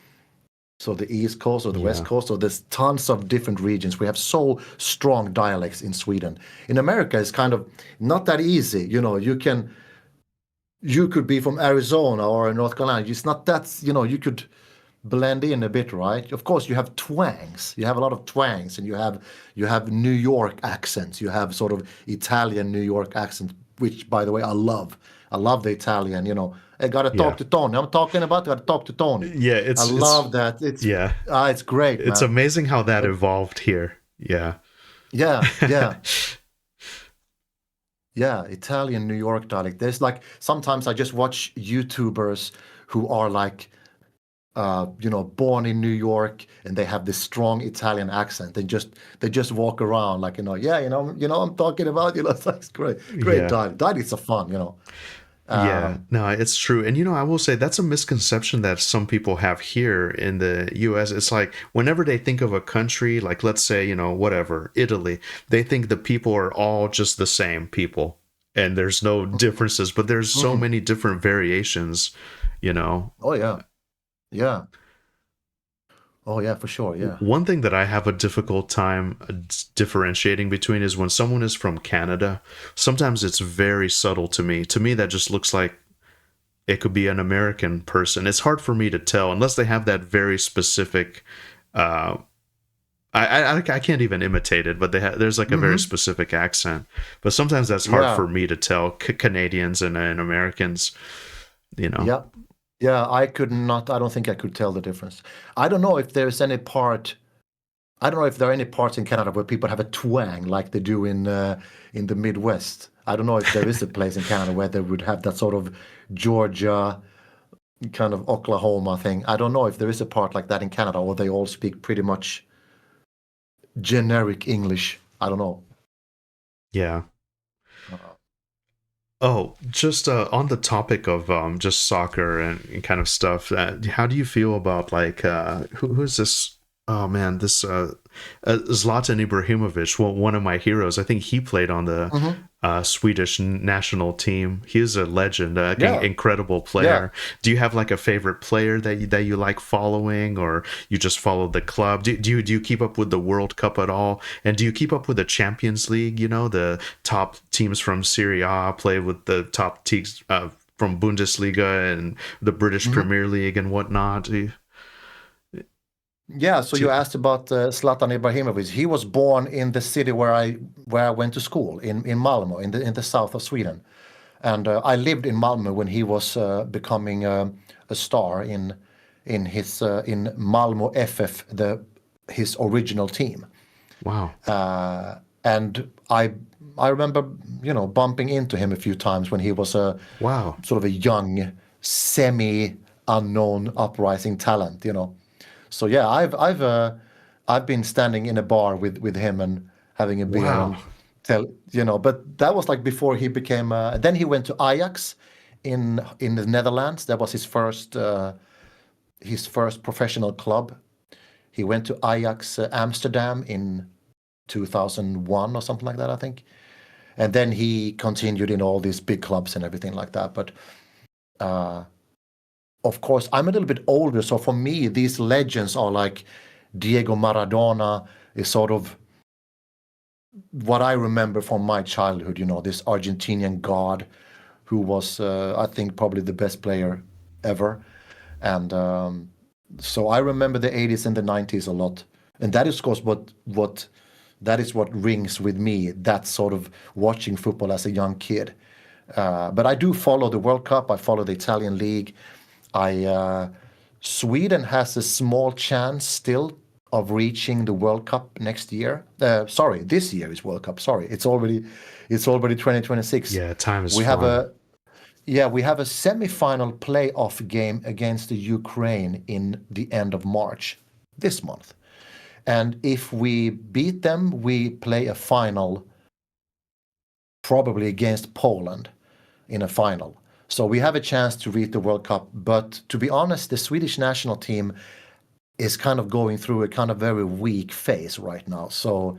the east coast or the west Yeah, coast? So there's tons of different regions. We have so strong dialects in Sweden. In America, it's kind of not that easy. You could be from Arizona or North Carolina. It's not that, you could blend in a bit, right? Of course, you have twangs. You have a lot of twangs, and you have New York accents. You have sort of Italian New York accent, which, by the way, I love. I love the Italian. I gotta yeah, talk to Tony. I'm talking about. Gotta talk to Tony. yeah. I love that. It's Yeah, it's great, it's man. amazing how that But evolved here. Yeah, yeah, yeah, yeah. Italian New York dialect. There's like sometimes I just watch YouTubers who are like born in New York, and they have this strong Italian accent. They just walk around like, yeah, I'm talking about, it's great, great yeah. dialect. Dialects are fun. Yeah, Um, no, it's true. And I will say that's a misconception that some people have here in the US. It's like whenever they think of a country, like let's say, whatever, Italy, they think the people are all just the same people and there's no differences, but there's so mhm. many different variations, you know. Oh yeah, yeah. Oh yeah, for sure. Yeah. One thing that I have a difficult time differentiating between is when someone is from Canada. Sometimes it's very subtle to me. To me, that just looks like it could be an American person. It's hard for me to tell unless they have that very specific. Uh, I can't even imitate it, but there's like a very Hmm. specific accent. But sometimes that's hard Yeah. for me to tell Canadians and Americans. you know. Yeah. Yeah, I could not, I don't think I could tell the difference. I don't know if there's any part, I don't know if there are any parts in Canada where people have a twang like they do in the Midwest. I don't know if there is a place in Canada where they would have that sort of Georgia, kind of Oklahoma thing. I don't know if there is a part like that in Canada, or they all speak pretty much generic English. I don't know. Yeah. Uh, Oh, just on the topic of just soccer and kind of stuff. How do you feel about like who's this? Oh man, this Zlatan Ibrahimovic, well, one of my heroes. I think he played on the mhm. Swedish national team. He is a legend, Yeah, incredible yeah. player. Do you have like a favorite player that you like following, or you just follow the club? Do you keep up with the World Cup at all? And do you keep up with the Champions League? You know, the top teams from Serie A play with the top teams from Bundesliga and the British Mhm. Premier League and whatnot. Yeah, so you Do- asked about Zlatan Ibrahimovic. He was born in the city where I went to school in Malmö, in the south of Sweden, and I lived in Malmö when he was becoming a star in Malmö FF, his original team. wow, And I remember, bumping into him a few times when he was a wow, sort of a young, semi-unknown uprising talent. So yeah, I've been standing in a bar with him and having a beer wow, and but that was like before he became. Then he went to Ajax in the Netherlands. That was his first professional club. He went to Ajax Amsterdam in 2001 or something like that, I think. And then he continued in all these big clubs and everything like that. But uh, of course, I'm a little bit older, so for me, these legends are like Diego Maradona is sort of what I remember from my childhood. This Argentinian god who was, I think, probably the best player ever. And so I remember the 80s and the 90s a lot. And that is, of course, what that is what rings with me. That sort of watching football as a young kid. But I do follow the World Cup. I follow the Italian league. I Sweden has a small chance still of reaching the World Cup next year. Sorry, this year is World Cup. Sorry, it's already 2026. yeah, time is We have flying. a yeah, we have a semi-final playoff game against the Ukraine in the end of March this month. And if we beat them, we play a final probably against Poland in a final. So we have a chance to reach the World Cup. But to be honest, the Swedish national team is kind of going through a kind of very weak phase right now. So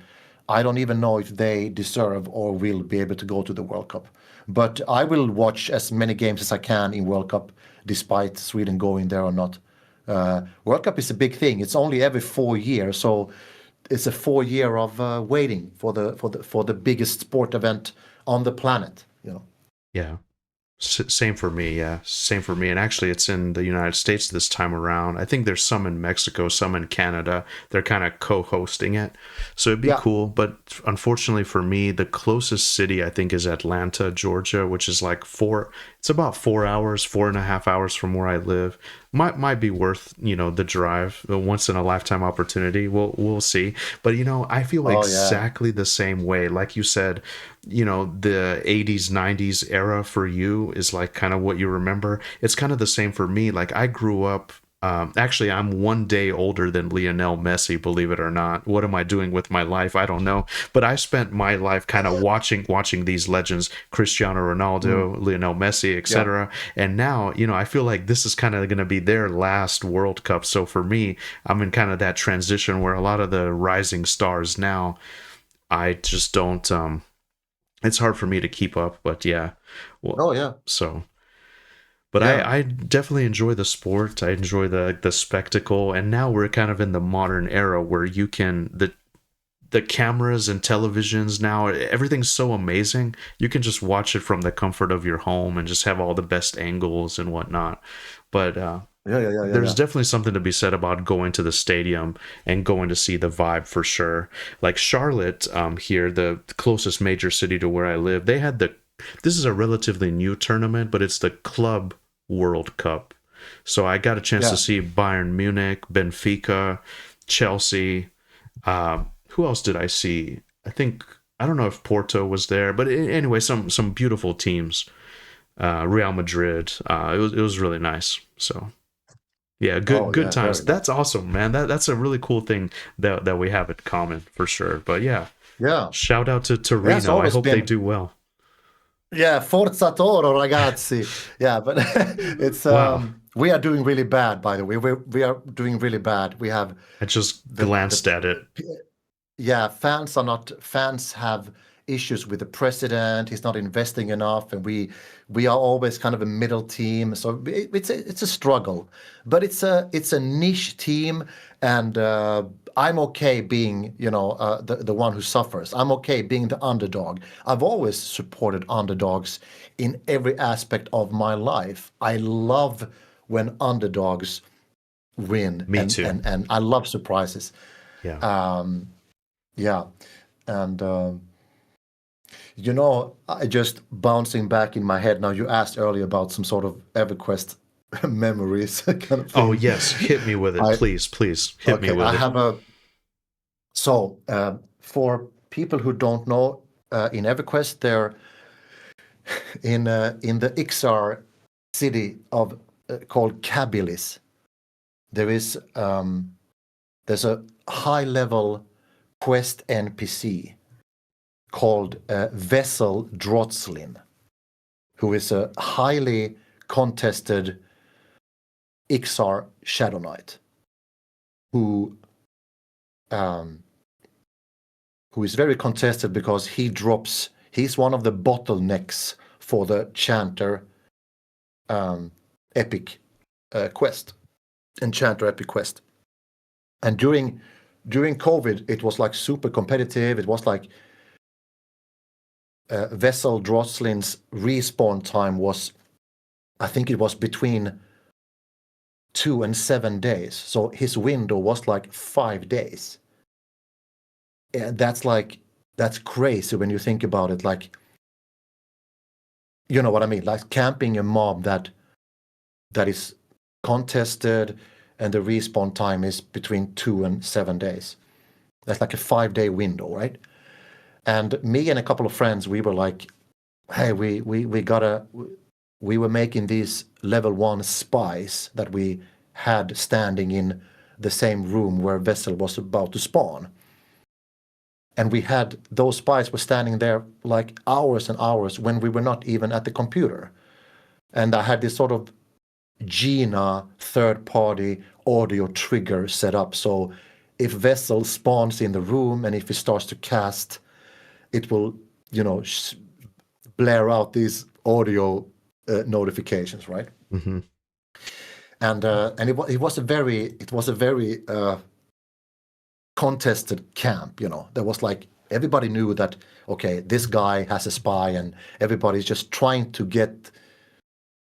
I don't even know if they deserve or will be able to go to the World Cup. But I will watch as many games as I can in World Cup, despite Sweden going there or not. World Cup is a big thing. It's only every 4 years, so it's a 4 year of waiting for the biggest sport event on the planet. Yeah. Same for me, yeah. Same for me. And actually, it's in the United States this time around. I think there's some in Mexico, some in Canada. They're kind of co hosting it. So it'd be Yeah. cool. But unfortunately for me, the closest city I think is Atlanta, Georgia, which is like it's about 4 hours, 4.5 hours from where I live. Might be worth, the drive, a once in a lifetime opportunity. We'll see. But I feel Oh yeah. exactly the same way. Like you said, the 80s 90s era for you is like kind of what you remember. It's kind of the same for me. Like I grew up, actually I'm one day older than Lionel Messi, believe it or not. What am I doing with my life? I don't know, but I spent my life kind of watching these legends, Cristiano Mm, Ronaldo, Lionel Messi, yeah. etc. And now I feel like this is kind of going to be their last World Cup. So for me, I'm in kind of that transition where a lot of the rising stars now, I just don't it's hard for me to keep up, but yeah. Well, Oh yeah. so but Yeah. I definitely enjoy the sport. I enjoy the spectacle, and now we're kind of in the modern era where you can the cameras and televisions now, everything's so amazing. You can just watch it from the comfort of your home and just have all the best angles and whatnot. But Yeah. Yeah. Yeah. Yeah. there's Yeah. definitely something to be said about going to the stadium and going to see the vibe for sure. Like Charlotte, here, the closest major city to where I live, they had this is a relatively new tournament, but it's the club World Cup. So I got a chance to Yeah. see Bayern Munich, Benfica, Chelsea. Who else did I see? I don't know if Porto was there, but anyway, some beautiful teams. Real Madrid. It was really nice. So yeah, Oh good yeah, times. very nice. That's awesome, man. That's a really cool thing that we have in common for sure. But yeah, Yeah. shout out to It has Torino. I always hope they been. do well. Yeah, Forza Toro, ragazzi. Yeah, but it's Wow, we are doing really bad, by the way. We are doing really bad. We have I just the glanced at it. yeah, fans have issues with the president. He's not investing enough, and we are always kind of a middle team. So it's a struggle, but it's a niche team, and I'm okay being the one who suffers. I'm okay being the underdog. I've always supported underdogs in every aspect of my life. I love when underdogs win, Me too. and I love surprises. Yeah. Um, yeah, and I just bouncing back in my head now. You asked earlier about some sort of EverQuest memories kind of Oh thing. yes, hit me with it, I please hit me Okay, with I it. have a so for people who don't know, in EverQuest, they're in the Ixar city of called Kabilis. There is there's a high level quest NPC called Vessel Drozlin, who is a highly contested Ixar Shadow Knight, who um, who is very contested because he's one of the bottlenecks for the Chanter epic quest, Enchanter epic quest. And during COVID, it was like super competitive. It was like Vessel Droslin's respawn time was, I think it was between 2 and 7 days. So his window was like 5 days. And that's crazy when you think about it. Like, you know what I mean? Like camping a mob that is contested and the respawn time is between 2 and 7 days. That's like a 5 day window, right? And me and a couple of friends, we were like, hey, we were making these level 1 spies that we had standing in the same room where Vessel was about to spawn. And we had those spies were standing there like hours and hours when we were not even at the computer. And I had this sort of Gina third-party audio trigger set up. So if Vessel spawns in the room and if he starts to cast, it will, blare out these audio notifications, right? Hmm. And it was a very contested camp. There was like everybody knew that okay, this guy has a spy, and everybody's just trying to get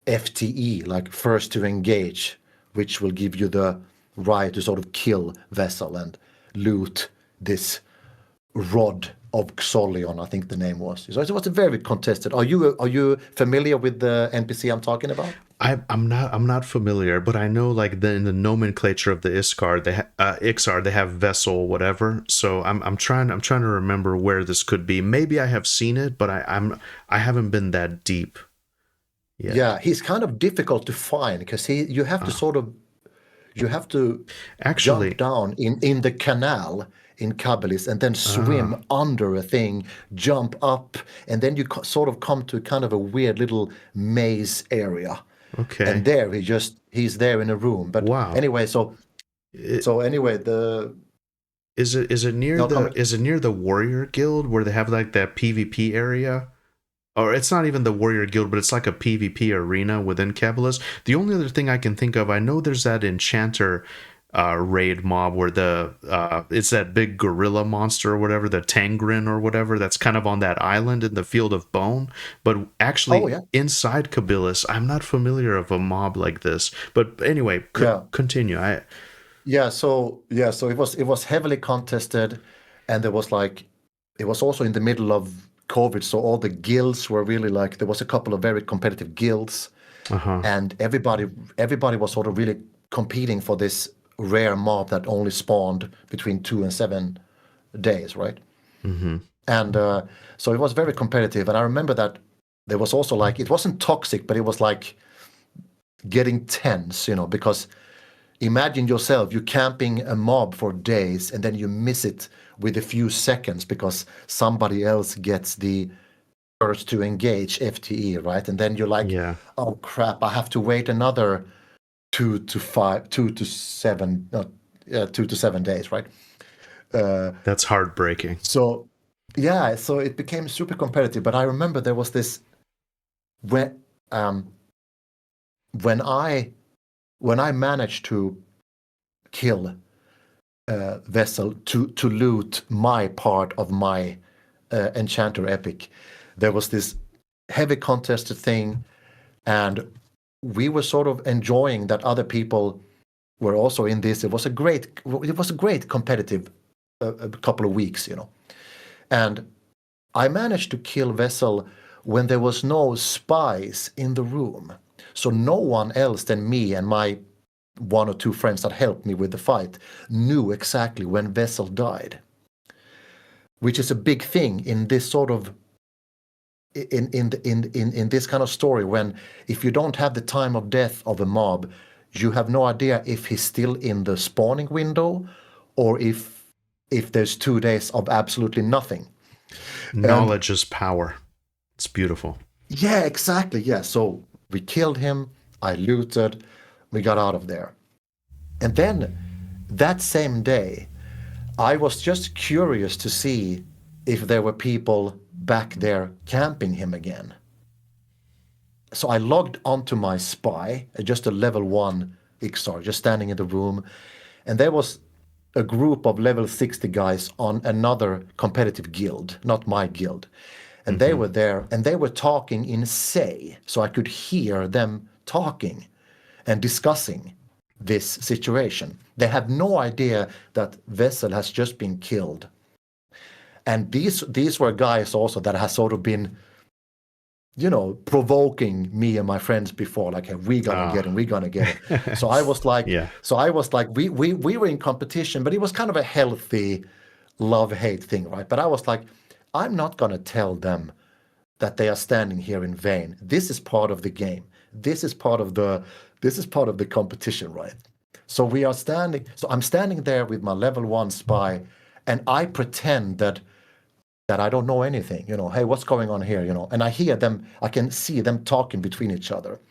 FTE, like first to engage, which will give you the right to sort of kill Vessel and loot this rod of Xolion, I think the name was. So it was a very contested. Are you familiar with the NPC I'm talking about? I'm not familiar, but I know like in the nomenclature of the Ixar they have vessel whatever. So I'm trying to remember where this could be. Maybe I have seen it, but I haven't been that deep yet. Yeah, he's kind of difficult to find because you have to sort of you have to jump Actually, down in the canal in Kabilis and then swim ah, under a thing, jump up, and then you sort of come to kind of a weird little maze area. And okay. there he's there in a room. But Wow. anyway, so It, so anyway, the is it near no the comment. is it near the Warrior Guild where they have like that PvP area? Or it's not even the Warrior Guild, but it's like a PvP arena within Cabalist. The only other thing I can think of, I know there's that Enchanter raid mob where it's that big gorilla monster or whatever, the Tangrin or whatever, that's kind of on that island in the Field of Bone. But Oh actually, yeah, inside Cabalist, I'm not familiar of a mob like this. But anyway, yeah. continue. I So it was heavily contested, and it was also in the middle of COVID, so all the guilds were really like there was a couple of very competitive guilds, and everybody was sort of really competing for this rare mob that only spawned between 2 and 7 days, right? And so it was very competitive. And I remember that there was also like, it wasn't toxic, but it was like getting tense, you know, because imagine yourself, you're camping a mob for days and then you miss it with a few seconds because somebody else gets the first to engage FTE, right? And then you're like, Yeah. oh crap, I have to wait another 2 to 7 days, right? That's heartbreaking. So yeah, so it became super competitive. But I remember there was this when when I managed to kill Vessel to loot my part of my Enchanter epic, there was this heavy contested thing, and we were sort of enjoying that other people were also in this. It was a great competitive a couple of weeks, you know. And I managed to kill Vessel when there was no spies in the room. So no one else than me and my 1 or 2 friends that helped me with the fight knew exactly when Vessel died. Which is a big thing in this sort of in this kind of story, when if you don't have the time of death of a mob, you have no idea if he's still in the spawning window or if there's 2 days of absolutely nothing. Knowledge is power. It's beautiful. Yeah, exactly. Yeah. So we killed him, I looted, we got out of there. And then that same day, I was just curious to see if there were people back there camping him again. So I logged onto my spy, just a level 1 Ixar, just standing in the room. And there was a group of level 60 guys on another competitive guild, not my guild. And they were there, and they were talking in Say, so I could hear them talking and discussing this situation. They have no idea that Vessel has just been killed. And these were guys also that has sort of been, you know, provoking me and my friends before, like, hey, we're gonna get him. So I was like, we were in competition, but it was kind of a healthy love-hate thing, right? But I was like, I'm not gonna tell them that they are standing here in vain. This is part of the game. This is part of the competition, right? So I'm standing there with my level 1 spy, and I pretend that I don't know anything, you know, hey, what's going on here, you know? And I hear them, I can see them talking between each other.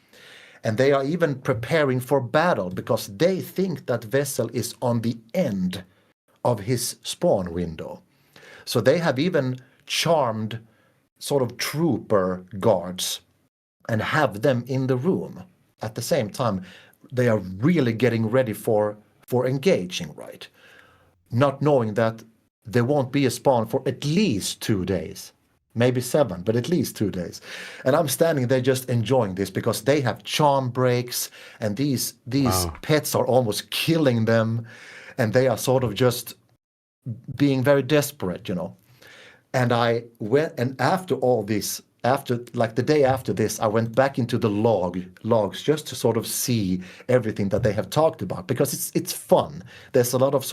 And they are even preparing for battle because they think that Vessel is on the end of his spawn window. So they have even charmed sort of trooper guards and have them in the room at the same time. They are really getting ready for engaging, right? Not knowing that there won't be a spawn for at least 2 days, maybe 7, but at least 2 days. And I'm standing there just enjoying this because they have charm breaks, and these pets are almost killing them, and they are sort of just being very desperate, you know. And I went, and after all this, after like the day after this, I went back into the logs just to sort of see everything that they have talked about, because it's fun. There's a lot of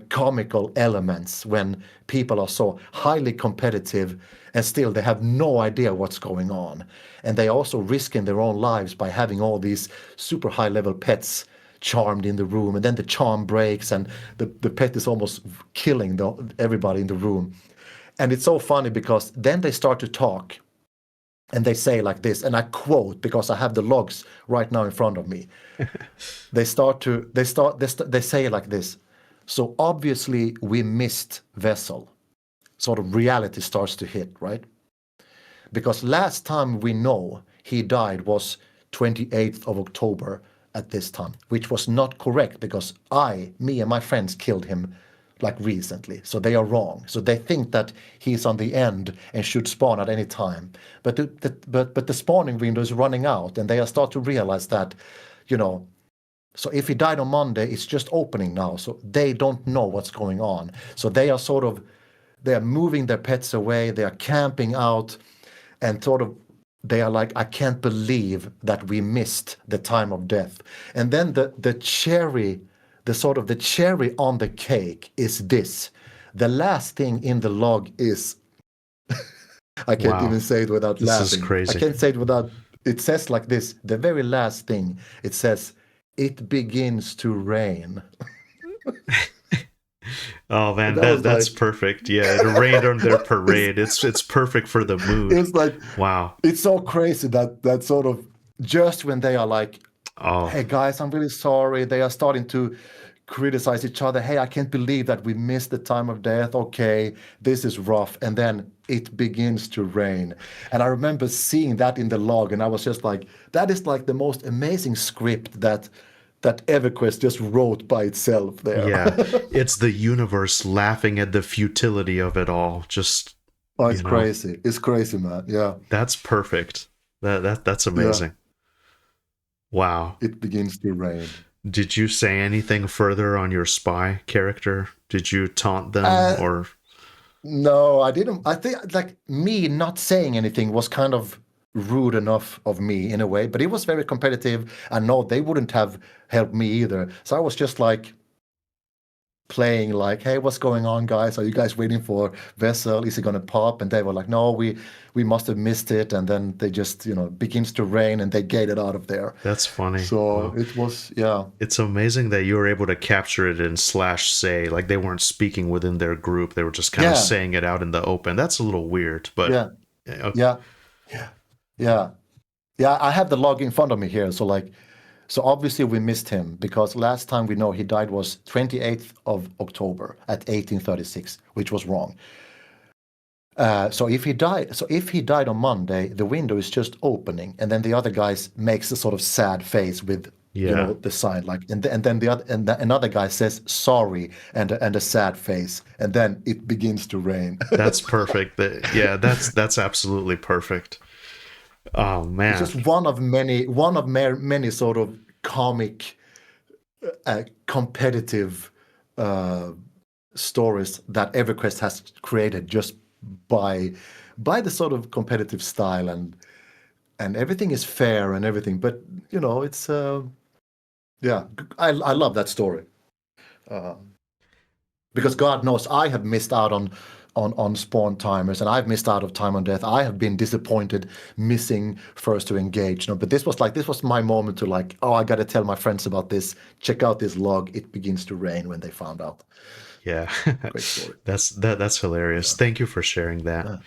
comical elements when people are so highly competitive and still they have no idea what's going on, and they also risking their own lives by having all these super high level pets charmed in the room, and then the charm breaks and the pet is almost killing everybody in the room. And it's so funny because then they start to talk and they say like this, and I quote because I have the logs right now in front of me. They say like this: so obviously we missed Vessel. Sort of reality starts to hit, right? Because last time we know he died was 28th of October at this time, which was not correct because me and my friends killed him like recently. So they are wrong. So they think that he's on the end and should spawn at any time. But the spawning window is running out, and they start to realize that, you know, so if he died on Monday, it's just opening now. So they don't know what's going on. So they are moving their pets away. They are camping out. and sort of they are like, I can't believe that we missed the time of death. And then the cherry, the cherry on the cake is this. The last thing in the log is, I can't Wow. even say it without This is laughing. I crazy. can't say it without, it says like this, the very last thing, it says, it begins to rain. Oh man, That was that's like, perfect. Yeah, it rained on their it's, parade. It's perfect for the mood. it's like, Wow. it's so crazy that sort of, just when they are like, Oh, hey guys, I'm really sorry, they are starting to criticize each other. Hey, I can't believe that we missed the time of death. Okay, this is rough. And then it begins to rain. And I remember seeing that in the log, and I was just like, that is like the most amazing script that EverQuest just wrote by itself there. yeah. It's the universe laughing at the futility of it all. Just, Oh, you it's know, crazy. It's crazy, man. Yeah. that's perfect. That's Yeah. amazing. Wow. It begins to rain. Did you say anything further on your spy character? Did you taunt them Uh, or no, I didn't. I think like me not saying anything was kind of rude enough of me in a way, but it was very competitive. And no, they wouldn't have helped me either. So I was just like playing like, hey, what's going on, guys? Are you guys waiting for Vessel? Is it gonna pop? And they were like, no, we must have missed it. And then they just, begins to rain and they gated out of there. that's funny. So Wow. it was, yeah. It's amazing that you were able to capture it in slash say, like they weren't speaking within their group. They were just kind of Yeah, saying it out in the open. That's a little weird, but yeah, yeah, yeah, yeah, yeah. Yeah, I have the log in front of me here. So obviously we missed him because last time we know he died was 28th of October at 1836, which was wrong. So if he died on Monday, the window is just opening, and then the other guys makes a sort of sad face with yeah, the sign like, and then another guy says sorry and a sad face, and then it begins to rain. that's perfect. Yeah, that's absolutely perfect. Oh It's man, just one of many sort of comic, competitive uh, stories that EverQuest has created just by the sort of competitive style, and everything is fair and everything. But it's yeah, I love that story. Uh, because God knows I have missed out on spawn timers, and I've missed out of time on death. I have been disappointed missing first to engage. But this was my moment to like, oh, I got to tell my friends about this. Check out this log. It begins to rain when they found out. yeah, Great story. that's hilarious. Yeah. Thank you for sharing that. Yeah.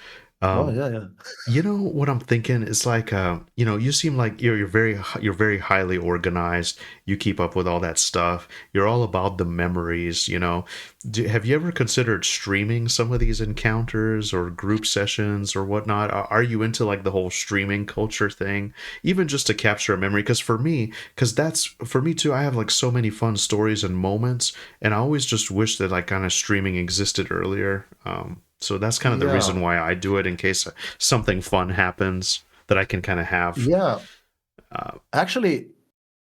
Oh Um, yeah, yeah. You know what I'm thinking is like, you seem like you're very highly organized. You keep up with all that stuff. You're all about the memories. Have you ever considered streaming some of these encounters or group sessions or whatnot? Are you into like the whole streaming culture thing, even just to capture a memory? Because that's for me too. I have like so many fun stories and moments, and I always just wish that like kind of streaming existed earlier. So that's kind of the Yeah. reason why I do it in case something fun happens that I can kind of have. Yeah. Uh, Actually,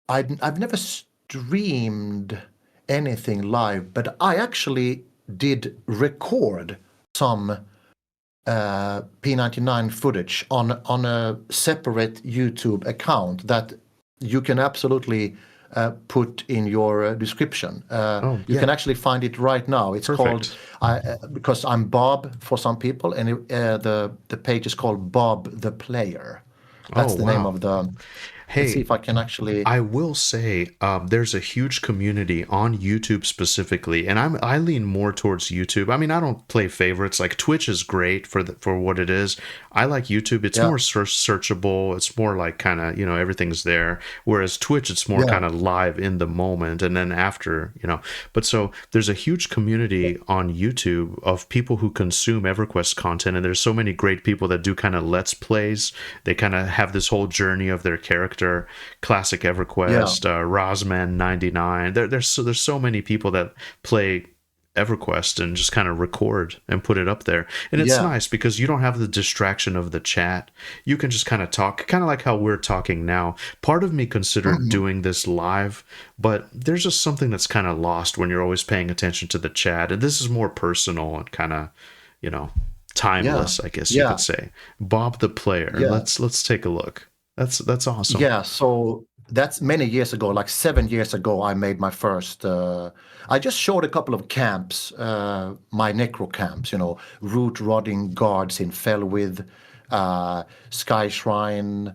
I've never streamed anything live, but I actually did record some P99 footage on a separate YouTube account that you can absolutely put in your description. oh You can yeah, actually find it right now. It's called, perfect. because I'm Bob for some people, and the page is called Bob the Player. Oh That's the name wow. of the. Let's see Hey, if I can actually. I will say there's a huge community on YouTube specifically, and I lean more towards YouTube. I mean, I don't play favorites. Like Twitch is great for what it is. I like YouTube. It's Yeah, more searchable. It's more like kind of everything's there. Whereas Twitch, it's more yeah, kind of live in the moment, and then after. But so there's a huge community on YouTube of people who consume EverQuest content, and there's so many great people that do kind of let's plays. They kind of have this whole journey of their character. Classic yeah, EverQuest, Rosman99. There's so many people that play EverQuest and just kind of record and put it up there. And it's yeah. nice because you don't have the distraction of the chat. You can just kind of talk, kind of like how we're talking now. Part of me considered Mhm. doing this live, but there's just something that's kind of lost when you're always paying attention to the chat. And this is more personal and kind of, you know, timeless, I guess you yeah, could say. Bob the Player. yeah, Let's take a look. That's awesome. yeah. So that's many years ago, like 7 years ago. I made my first. I just showed a couple of camps, my necro camps. Root rotting guards in Fellwith, Sky Shrine,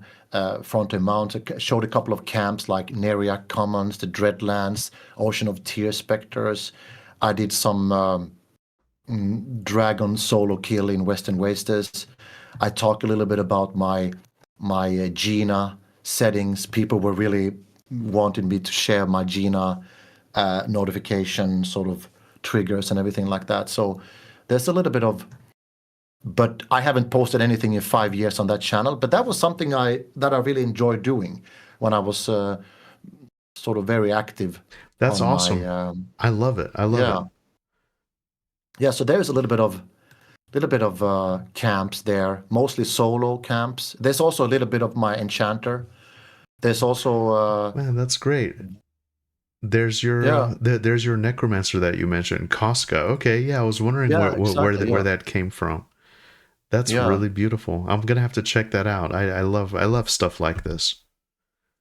Frontier Mount. Showed a couple of camps like Neria Commons, the Dreadlands, Ocean of Tear Specters. I did some dragon solo kill in Western Wastes. I talk a little bit about my Gina settings. People were really wanting me to share my Gina notification sort of triggers and everything like that. So there's a little bit of, but I haven't posted anything in 5 years on that channel. But that was something that I really enjoyed doing when I was sort of very active. That's on awesome. My, I love it. I love it. Yeah, so there's a little bit of camps there, mostly solo camps. There's also a little bit of my enchanter. There's also Man, that's great. There's your there's your necromancer that you mentioned, Koska. Okay, yeah, I was wondering where that came from. That's really beautiful. I'm gonna have to check that out. I love stuff like this.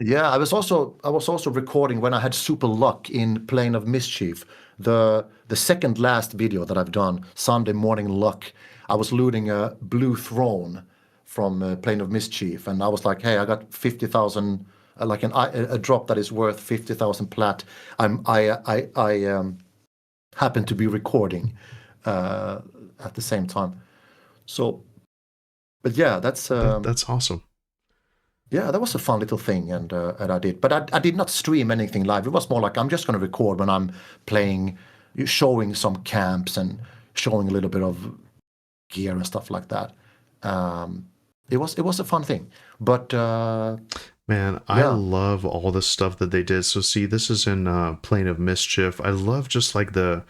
Yeah, I was also recording when I had super luck in Plane of Mischief. The second last video that I've done, Sunday Morning Luck. I was looting a blue throne from Plane of Mischief, and I was like, hey, I got 50,000, like a drop that is worth 50,000 plat. I happen to be recording at the same time. So, but yeah, that's awesome. Yeah, that was a fun little thing, and I did. But I did not stream anything live. It was more like I'm just going to record when I'm playing, showing some camps and showing a little bit of gear and stuff like that. It was a fun thing. But man, I love all the stuff that they did. So see, this is in Plane of Mischief. I love just like the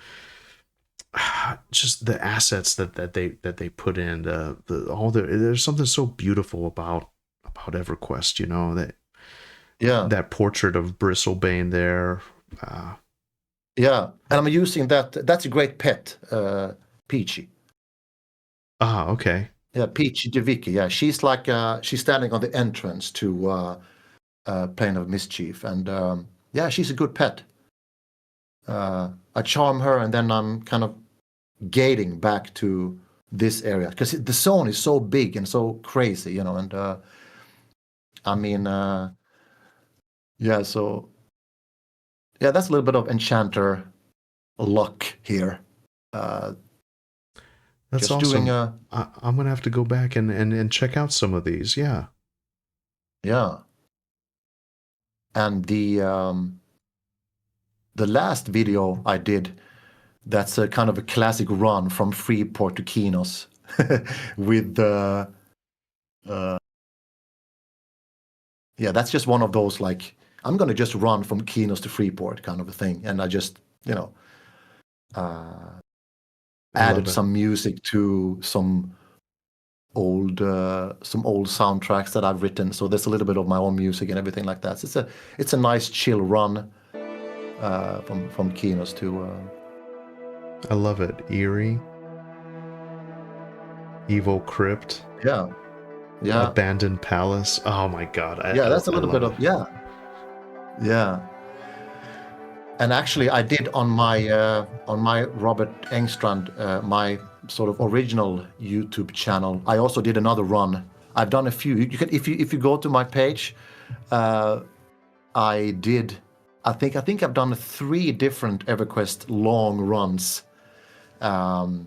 assets that they put in. There's something so beautiful about EverQuest, that portrait of Bristlebane there. And I'm using that. That's a great pet, Peachy. Okay. Yeah, Peachy Deviki. Yeah, she's like she's standing on the entrance to Plane of Mischief, and she's a good pet. I charm her, and then I'm kind of gating back to this area because the zone is so big and so crazy, and I mean, so that's a little bit of enchanter luck here. That's just awesome. Doing I'm gonna have to go back and check out some of these. Yeah. And the last video I did, that's a kind of a classic run from Freeport to Kinos with that's just one of those, like, I'm going to just run from Kinos to Freeport kind of a thing. And I just, added some music to some old soundtracks that I've written. So there's a little bit of my own music and everything like that. So it's a nice chill run from Kinos to... I love it. Eerie. Evil Crypt. Yeah. Abandoned Palace. Oh my god. That's a little bit of... Yeah. And actually, I did on my Robert Engstrand, my sort of original YouTube channel. I also did another run. I've done a few. You can, if you go to my page, I think I've done 3 different EverQuest long runs, and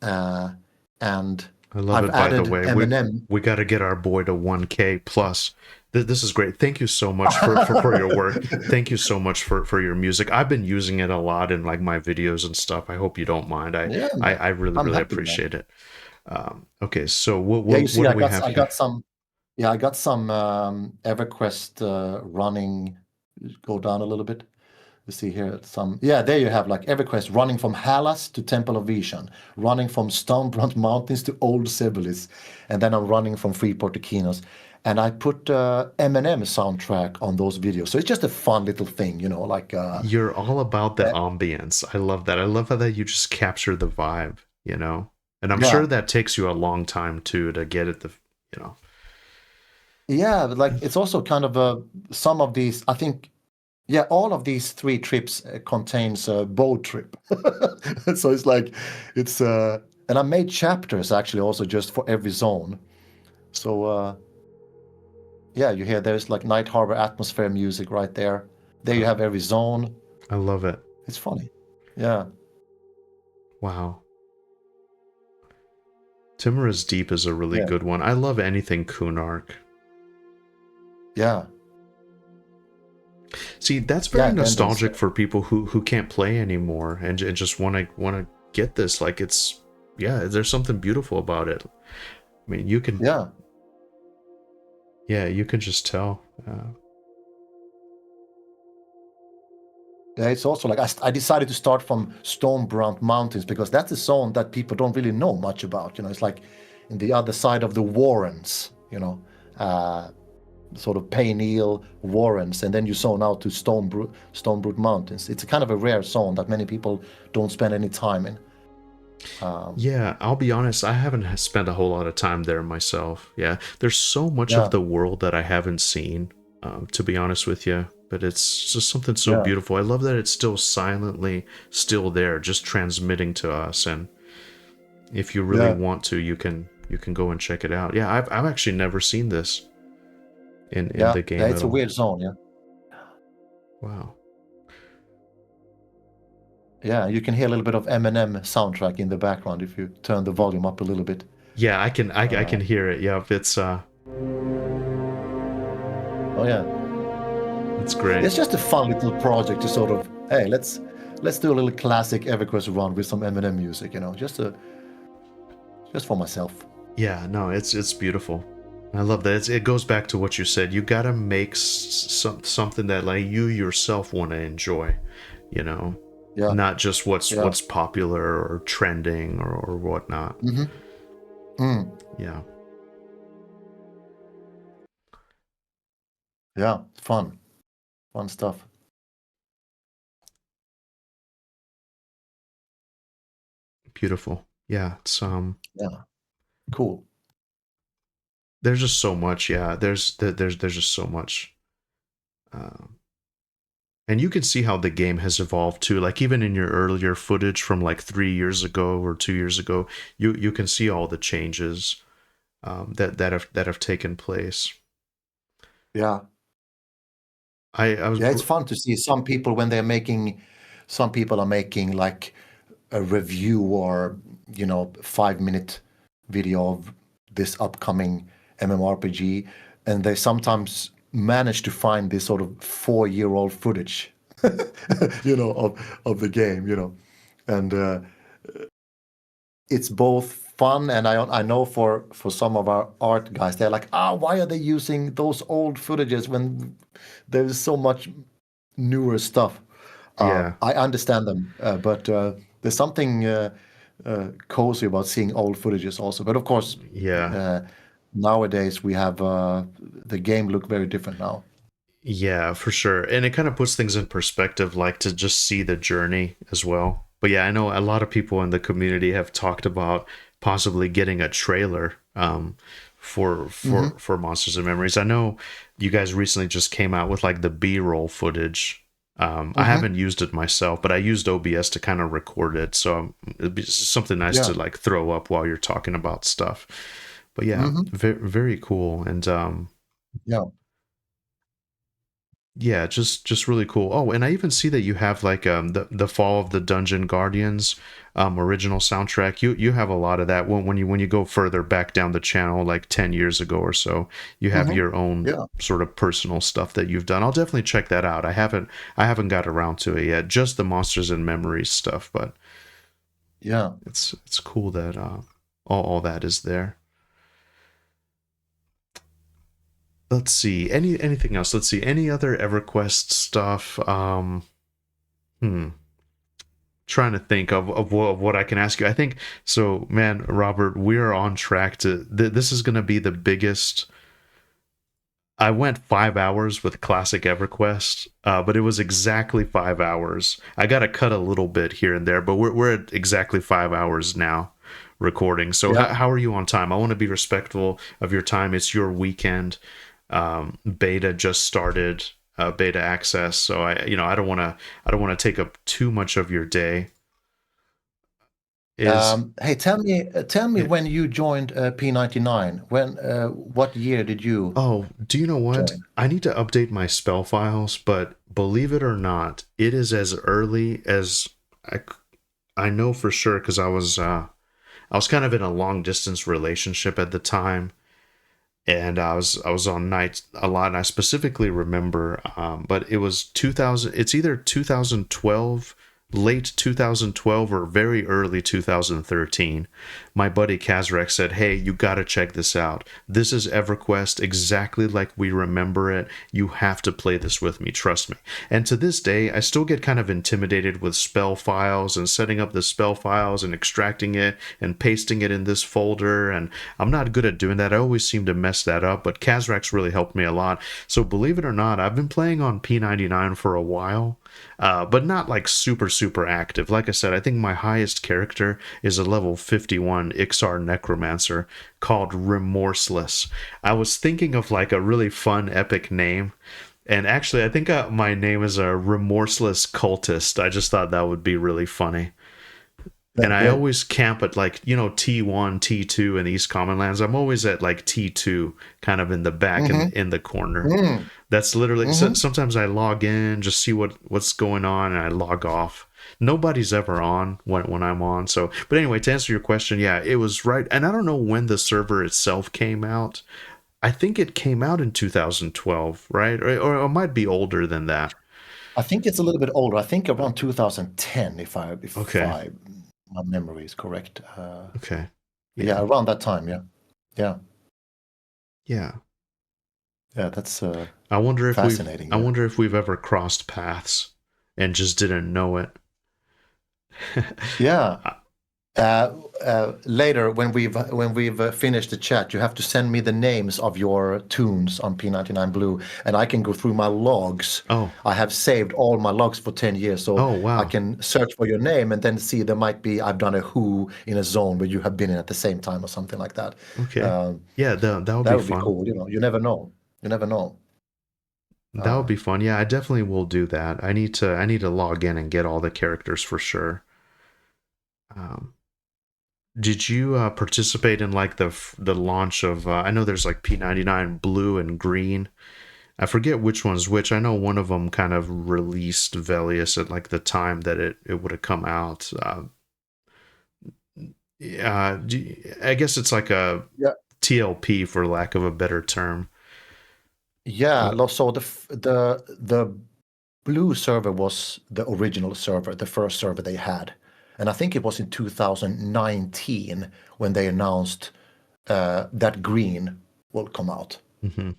I love it. By the way, M&M. we got to get our boy to 1K plus. This is great. Thank you so much for your work. Thank you so much for your music. I've been using it a lot in like my videos and stuff. I hope you don't mind. I really appreciate it. Okay, so what do we have here? I got some EverQuest running. Go down a little bit. You see here there you have like EverQuest running from Hallas to Temple of Vision, running from Stonebrunt Mountains to Old Sibilis, and then I'm running from Freeport to Kinos. And I put M&M soundtrack on those videos. So it's just a fun little thing, like... You're all about the ambience. I love that. I love how that you just capture the vibe, And I'm Yeah. sure that takes you a long time too to get it the, you know. Yeah, but like it's also kind of some of these, I think, yeah, all of these three trips contains a boat trip. So it's like it's and I made chapters actually also just for every zone. So yeah, you hear there's like Night Harbor atmosphere music right there. There you Uh, have every zone. I love it. It's funny. Yeah. Wow. Timorous Deep is a really Yeah. good one. I love anything Kunark. Yeah. See, that's very Yeah, Vengeance. nostalgic for people who can't play anymore and just want to get this. Like it's, yeah, there's something beautiful about it. I mean, you can, Yeah. yeah, you can just tell. Yeah, it's also like I decided to start from Stormbrand Mountains because that's a zone that people don't really know much about. You know, it's like in the other side of the Warrens, you know, sort of Payneal Warrens, and then you zone out to Stonebrook Mountains. It's a kind of a rare zone that many people don't spend any time in. Yeah, I'll be honest, I haven't spent a whole lot of time there myself. Yeah, there's so much of Yeah, the world that I haven't seen, to be honest with you. But it's just something so yeah, beautiful. I love that it's still silently still there, just transmitting to us. And if you really yeah, want to, you can go and check it out. Yeah, I've actually never seen this in yeah, the yeah. game It's at a all. weird zone. Yeah, Wow. yeah. You can hear a little bit of Eminem soundtrack in the background if you turn the volume up a little bit. Yeah, I Uh, can hear it. Yeah, oh yeah, it's great. it's just a fun little project to sort of hey, let's do a little classic EverQuest run with some Eminem music. You know, just for myself. Yeah, no, it's beautiful. I love that. It goes back to what you said. You gotta make something that like you yourself want to enjoy, you know, Yeah, not just yeah. what's popular or trending or whatnot. Mm-hmm. Mm. Yeah, Yeah, fun stuff. beautiful. Yeah, it's Yeah, cool. there's just so much. Yeah, there's just so much. Um, and you can see how the game has evolved too. Like even in your earlier footage from like 3 years ago or 2 years ago, you can see all the changes that have taken place. Yeah, I was yeah. It's fun to see some people when they're making. Some people are making like a review or 5 minute video of this upcoming MMORPG, and they sometimes manage to find this sort of 4-year-old footage, of the game, and it's both fun and I know for some of our art guys they're like why are they using those old footages when there's so much newer stuff. yeah. I understand them, but there's something cozy about seeing old footages also, but of course Yeah. uh, nowadays we have the game look very different now. Yeah, for sure. And it kind of puts things in perspective, like to just see the journey as well. But yeah, I know a lot of people in the community have talked about possibly getting a trailer Hmm. for Monsters and Memories. I know you guys recently just came out with like the B-roll footage. I Hmm. haven't used it myself, but I used OBS to kind of record it, so it'd be something nice Yeah. to like throw up while you're talking about stuff. But yeah, Hmm. very cool. And Yeah. yeah, just really cool. Oh, and I even see that you have like the Fall of the Dungeon Guardians original soundtrack. You have a lot of that when you go further back down the channel, like 10 years ago or so. You have Hmm. your own Yeah. sort of personal stuff that you've done. I'll definitely check that out. I haven't got around to it yet. Just the Monsters and Memories stuff, but Yeah. it's cool that all that is there. Let's see. Anything else? Let's see. Any other EverQuest stuff? Hmm. Trying to think of what I can ask you. I think so, man, Robert, we're on track to this is going to be the biggest. I went 5 hours with classic EverQuest, but it was exactly 5 hours. I got to cut a little bit here and there, but we're at exactly 5 hours now, recording. So Yeah. how are you on time? I want to be respectful of your time. It's your weekend. Beta just started, beta access. So I don't want to take up too much of your day. Hey, tell me when you joined P99. What year did you Oh, do you know what? join? I need to update my spell files, but believe it or not, it is as early as I know for sure, because I was kind of in a long distance relationship at the time, and I was on nights a lot. And I specifically remember, but it was 2000. It's either 2012, late 2012, or very early 2013. My buddy Cazrax said, "Hey, you gotta check this out. This is EverQuest exactly like we remember it. You have to play this with me. Trust me." And to this day, I still get kind of intimidated with spell files and setting up the spell files and extracting it and pasting it in this folder. And I'm not good at doing that. I always seem to mess that up. But Cazrax really helped me a lot. So believe it or not, I've been playing on P99 for a while. But not like super active. Like I said, I think my highest character is a level 51 Ixar Necromancer called Remorseless. I was thinking of like a really fun, epic name. And actually, I think my name is a Remorseless Cultist. I just thought that would be really funny. And I Great. always camp at like, T1, T2 in East Common Lands. I'm always at like T2, kind of in the back Mm-hmm. in the corner. Mm. That's literally, Mm-hmm. sometimes I log in, just see what's going on, and I log off. Nobody's ever on when I'm on. So, but anyway, to answer your question, yeah, it was right. And I don't know when the server itself came out. I think it came out in 2012, right? Or it might be older than that. I think it's a little bit older. I think around 2010, if Okay. my memory is correct. Okay. Yeah, Yeah. around that time. Yeah, yeah, Yeah. yeah. That's I wonder if fascinating. I Yeah. wonder if we've ever crossed paths and just didn't know it. Yeah. Later, when we've finished the chat, you have to send me the names of your tunes on P99 Blue, and I can go through my logs. Oh. I have saved all my logs for 10 years, so Oh, I wow. can search for your name and then see there might be I've done a Who in a zone where you have been in at the same time or something like that. Okay. Um, Yeah, that would that be would be fun. cool. You never know. You never know. That would Uh, be fun. Yeah, I definitely will do that. I need to log in and get all the characters for sure. Um, did you participate in like the launch of? I know there's like P99 blue and green. I forget which one's which. I know one of them kind of released Velius at like the time that it would have come out. Yeah, I guess it's like a yeah. TLP for lack of a better term. Yeah. Uh, So the Blue server was the original server, the first server they had. And I think it was in 2019 when they announced that Green will come out. mhm.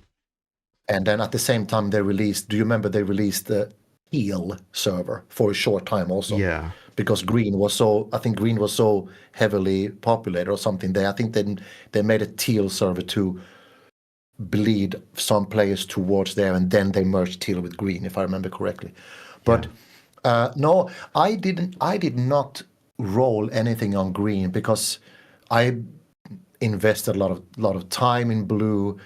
And then at the same time they released, do you remember they released the Teal server for a short time also? Yeah, Because I think Green was so heavily populated or something. I think they made a Teal server to bleed some players towards there, and then they merged Teal with Green, if I remember correctly. yeah, But no, I didn't. I did not roll anything on Green because I invested a lot of time in Blue.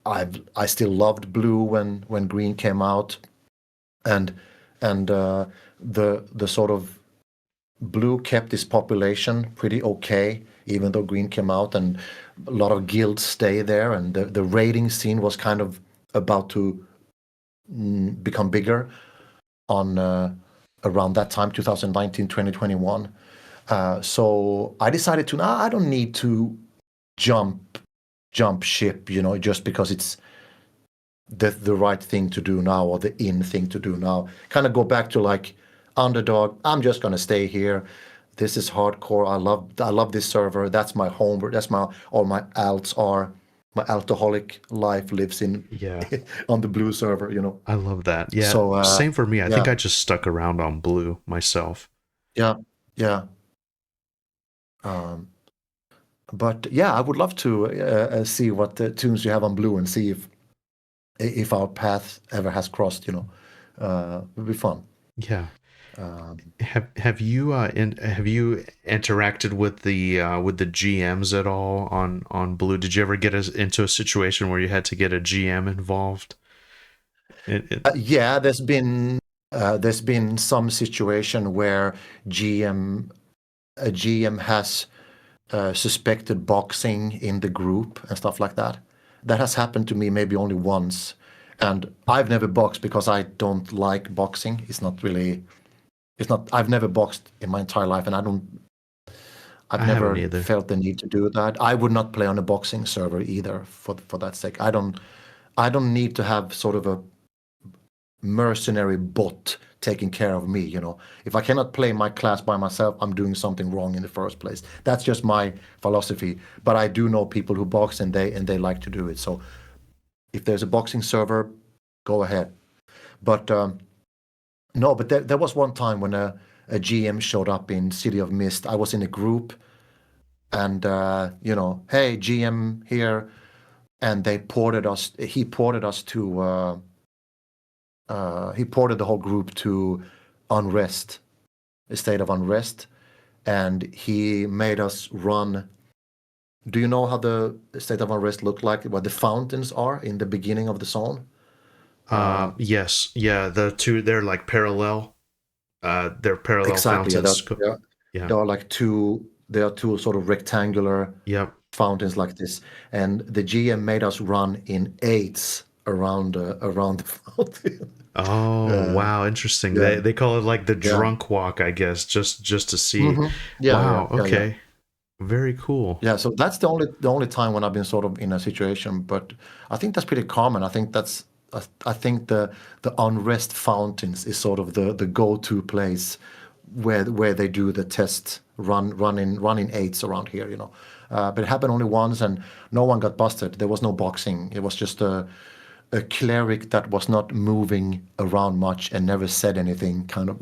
I still loved Blue when Green came out, and the sort of Blue kept its population pretty okay, even though Green came out, and a lot of guilds stay there, and the raiding scene was kind of about to become bigger on around that time, 2019, 2021. So I decided to, I don't need to jump ship, just because it's the right thing to do now or the in thing to do now. Kind of go back to like underdog. I'm just gonna stay here. This is hardcore. I love this server. That's my home. That's my all my alts are. My Altaholic life lives in yeah. on the blue server. I love that. Yeah, So same for me. I think yeah, I just stuck around on blue myself. yeah, yeah. Um, but yeah, I would love to see what the tunes you have on blue and see if our path ever has crossed. It would be fun. Yeah. Um, Have you interacted with the GMs at all on Blue? Did you ever get into a situation where you had to get a GM involved? yeah, there's been some situation where GM a GM has suspected boxing in the group and stuff like that. That has happened to me maybe only once, and I've never boxed because I don't like boxing. It's not really. It's not. I've never boxed in my entire life, and I've I haven't never either. felt the need to do that. I would not play on a boxing server either for that sake. I don't need to have sort of a mercenary bot taking care of me, you know. If I cannot play my class by myself, I'm doing something wrong in the first place. That's just my philosophy. But I do know people who box and they like to do it. So if there's a boxing server, go ahead. But no, but there was one time when a GM showed up in City of Mist. I was in a group and hey, GM here, and they ported us. He ported the whole group to unrest, a state of unrest, and he made us run. Do you know how the state of unrest looked like? What the fountains are in the beginning of the zone? Yes, yeah. The two, they're like parallel. They're parallel Exactly. Yeah, fountains. Yeah. there are like two. There are two sort of rectangular Yep. fountains like this, and the GM made us run in eights around the fountain. Oh, uh, wow, interesting. yeah, They call it like the yeah, drunk walk, I guess, just to see. hmm yeah, yeah, Wow, yeah, yeah. okay. Very cool. Yeah, so that's the only time when I've been sort of in a situation, but I think that's pretty common. I think the unrest fountains is sort of the go-to place where they do the test run in eights around here, you know. But it happened only once, and no one got busted. There was no boxing. It was just a cleric that was not moving around much and never said anything, kind of,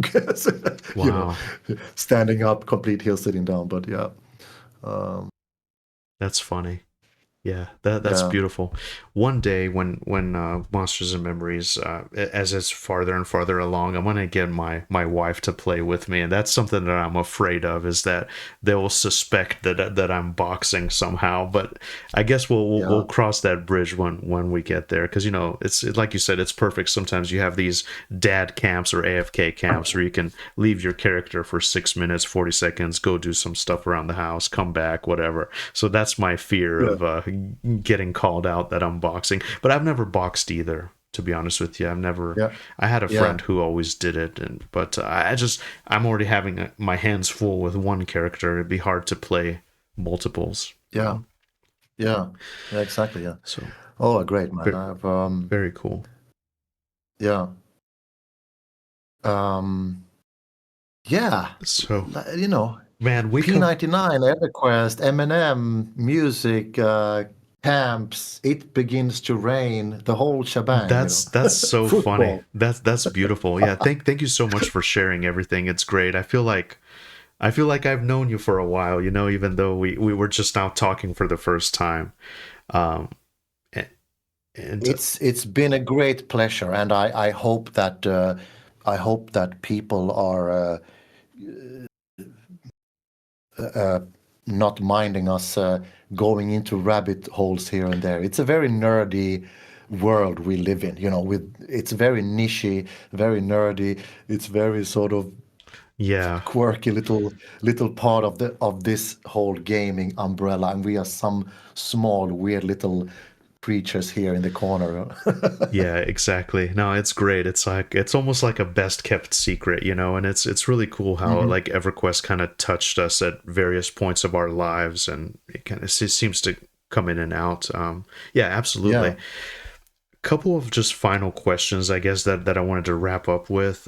you know, Wow. standing up, complete heel sitting down. But yeah, That's funny. Yeah, that's yeah. beautiful. One day when Monsters and Memories as it's farther and farther along, I'm gonna get my wife to play with me, and that's something that I'm afraid of is that they will suspect that I'm boxing somehow. But I guess we'll Yeah. cross that bridge when we get there, because like you said, it's perfect. Sometimes you have these dad camps or AFK camps where you can leave your character for 6 minutes, 40 seconds, go do some stuff around the house, come back, whatever. So that's my fear Yeah. of getting called out that I'm boxing. But I've never boxed either, to be honest with you. I've never. Yeah. I had a Yeah. friend who always did it, but I'm already having my hands full with one character. It'd be hard to play multiples. Yeah. Yeah. Yeah. Exactly. Yeah. So Oh, great, man. very, I've very cool. yeah. Um yeah. So You know, man, we come. P99, EverQuest, M&M, music, camps, it begins to rain, the whole shebang, you That's know. so funny. Football. That's beautiful. Yeah, thank you so much for sharing everything. It's great. I feel like I've known you for a while, even though we were just now talking for the first time. Um, a- and It's been a great pleasure, and I hope that people are not minding us going into rabbit holes here and there. It's a very nerdy world we live in, you know, with it's very nichey, very nerdy. It's very sort of yeah, quirky little part of this whole gaming umbrella, and we are some small weird little creatures here in the corner. yeah, exactly. No, it's great. It's almost like a best kept secret, and it's really cool how Mhm. like EverQuest kind of touched us at various points of our lives, and it kind of seems to come in and out. Yeah, absolutely. Yeah. Couple of just final questions, I guess that I wanted to wrap up with.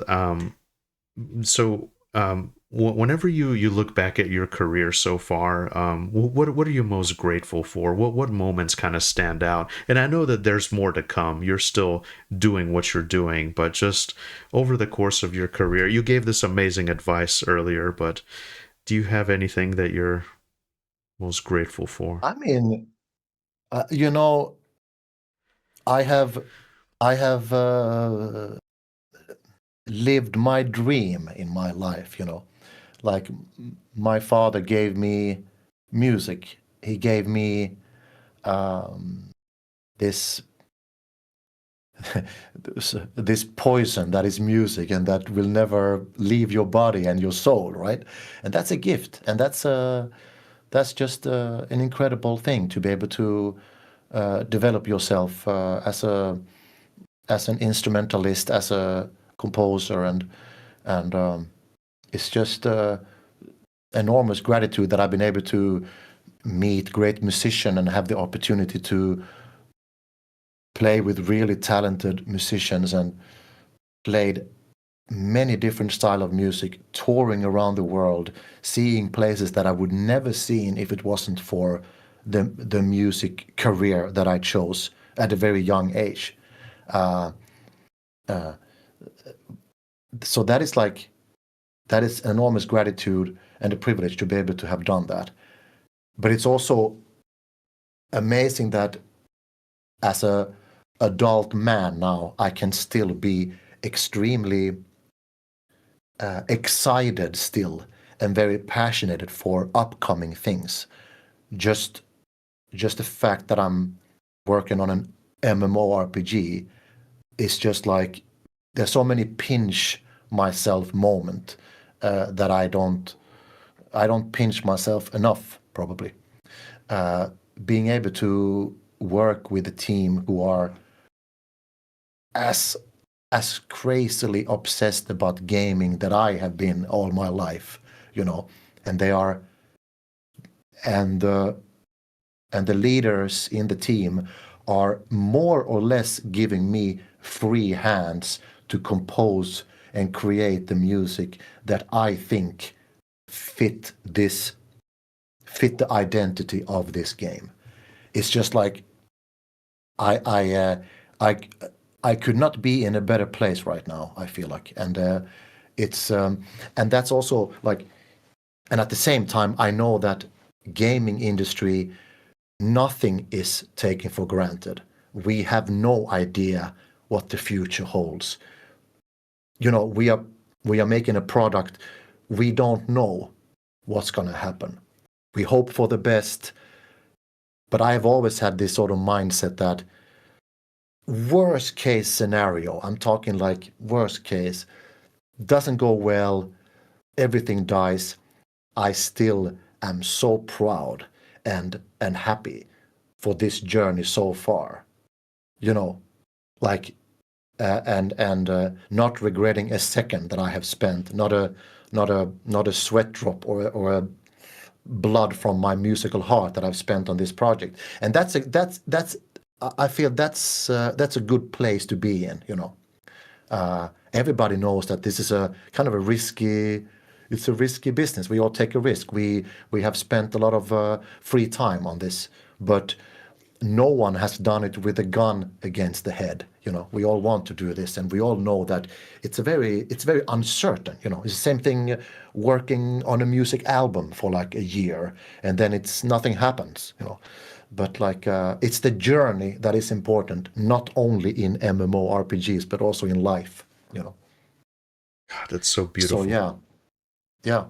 Whenever you look back at your career so far, what are you most grateful for? What moments kind of stand out? And I know that there's more to come. You're still doing what you're doing, but just over the course of your career, you gave this amazing advice earlier, but do you have anything that you're most grateful for? I mean, you know, I have I have lived my dream in my life, you know. Like my father gave me music. He gave me this this poison that is music and that will never leave your body and your soul, right? And that's a gift, and that's just an incredible thing to be able to develop yourself as an instrumentalist, as a composer, and it's just enormous gratitude that I've been able to meet great musicians and have the opportunity to play with really talented musicians and played many different style of music, touring around the world, seeing places that I would never seen if it wasn't for the music career that I chose at a very young age. Uh, uh, so that is enormous gratitude and a privilege to be able to have done that. But it's also amazing that as a adult man now, I can still be extremely excited still and very passionate for upcoming things. Just just the fact that I'm working on an MMORPG is just like there's so many pinch myself moment that I don't pinch myself enough probably. Uh, Being able to work with a team who are as as crazily obsessed about gaming that I have been all my life, you know, and they are and the leaders in the team are more or less giving me free hands to compose and create the music that I think fit this fit the identity of this game. It's just like I I uh, I I could not be in a better place right now. I feel like, and it's and that's also like, and at the same time, I know that gaming industry, nothing is taken for granted. We have no idea what the future holds. You know, we are making a product. We don't know what's going to happen. We hope for the best, but I've always had this sort of mindset that worst case scenario, I'm talking like worst case, doesn't go well, everything dies. I still am so proud and happy for this journey so far. You know, like and not regretting a second that I have spent, not a sweat drop or a blood from my musical heart that I've spent on this project. And that's I feel that's a good place to be in. You know, everybody knows that this is a kind of a risky. It's a risky business. We all take a risk. We have spent a lot of free time on this, but no one has done it with a gun against the head. You know, we all want to do this, and we all know that it's very uncertain. You know, it's the same thing working on a music album for like a year, and then it's nothing happens. You know, but like it's the journey that is important, not only in MMORPGs but also in life. You know, God, that's so so beautiful. yeah, yeah.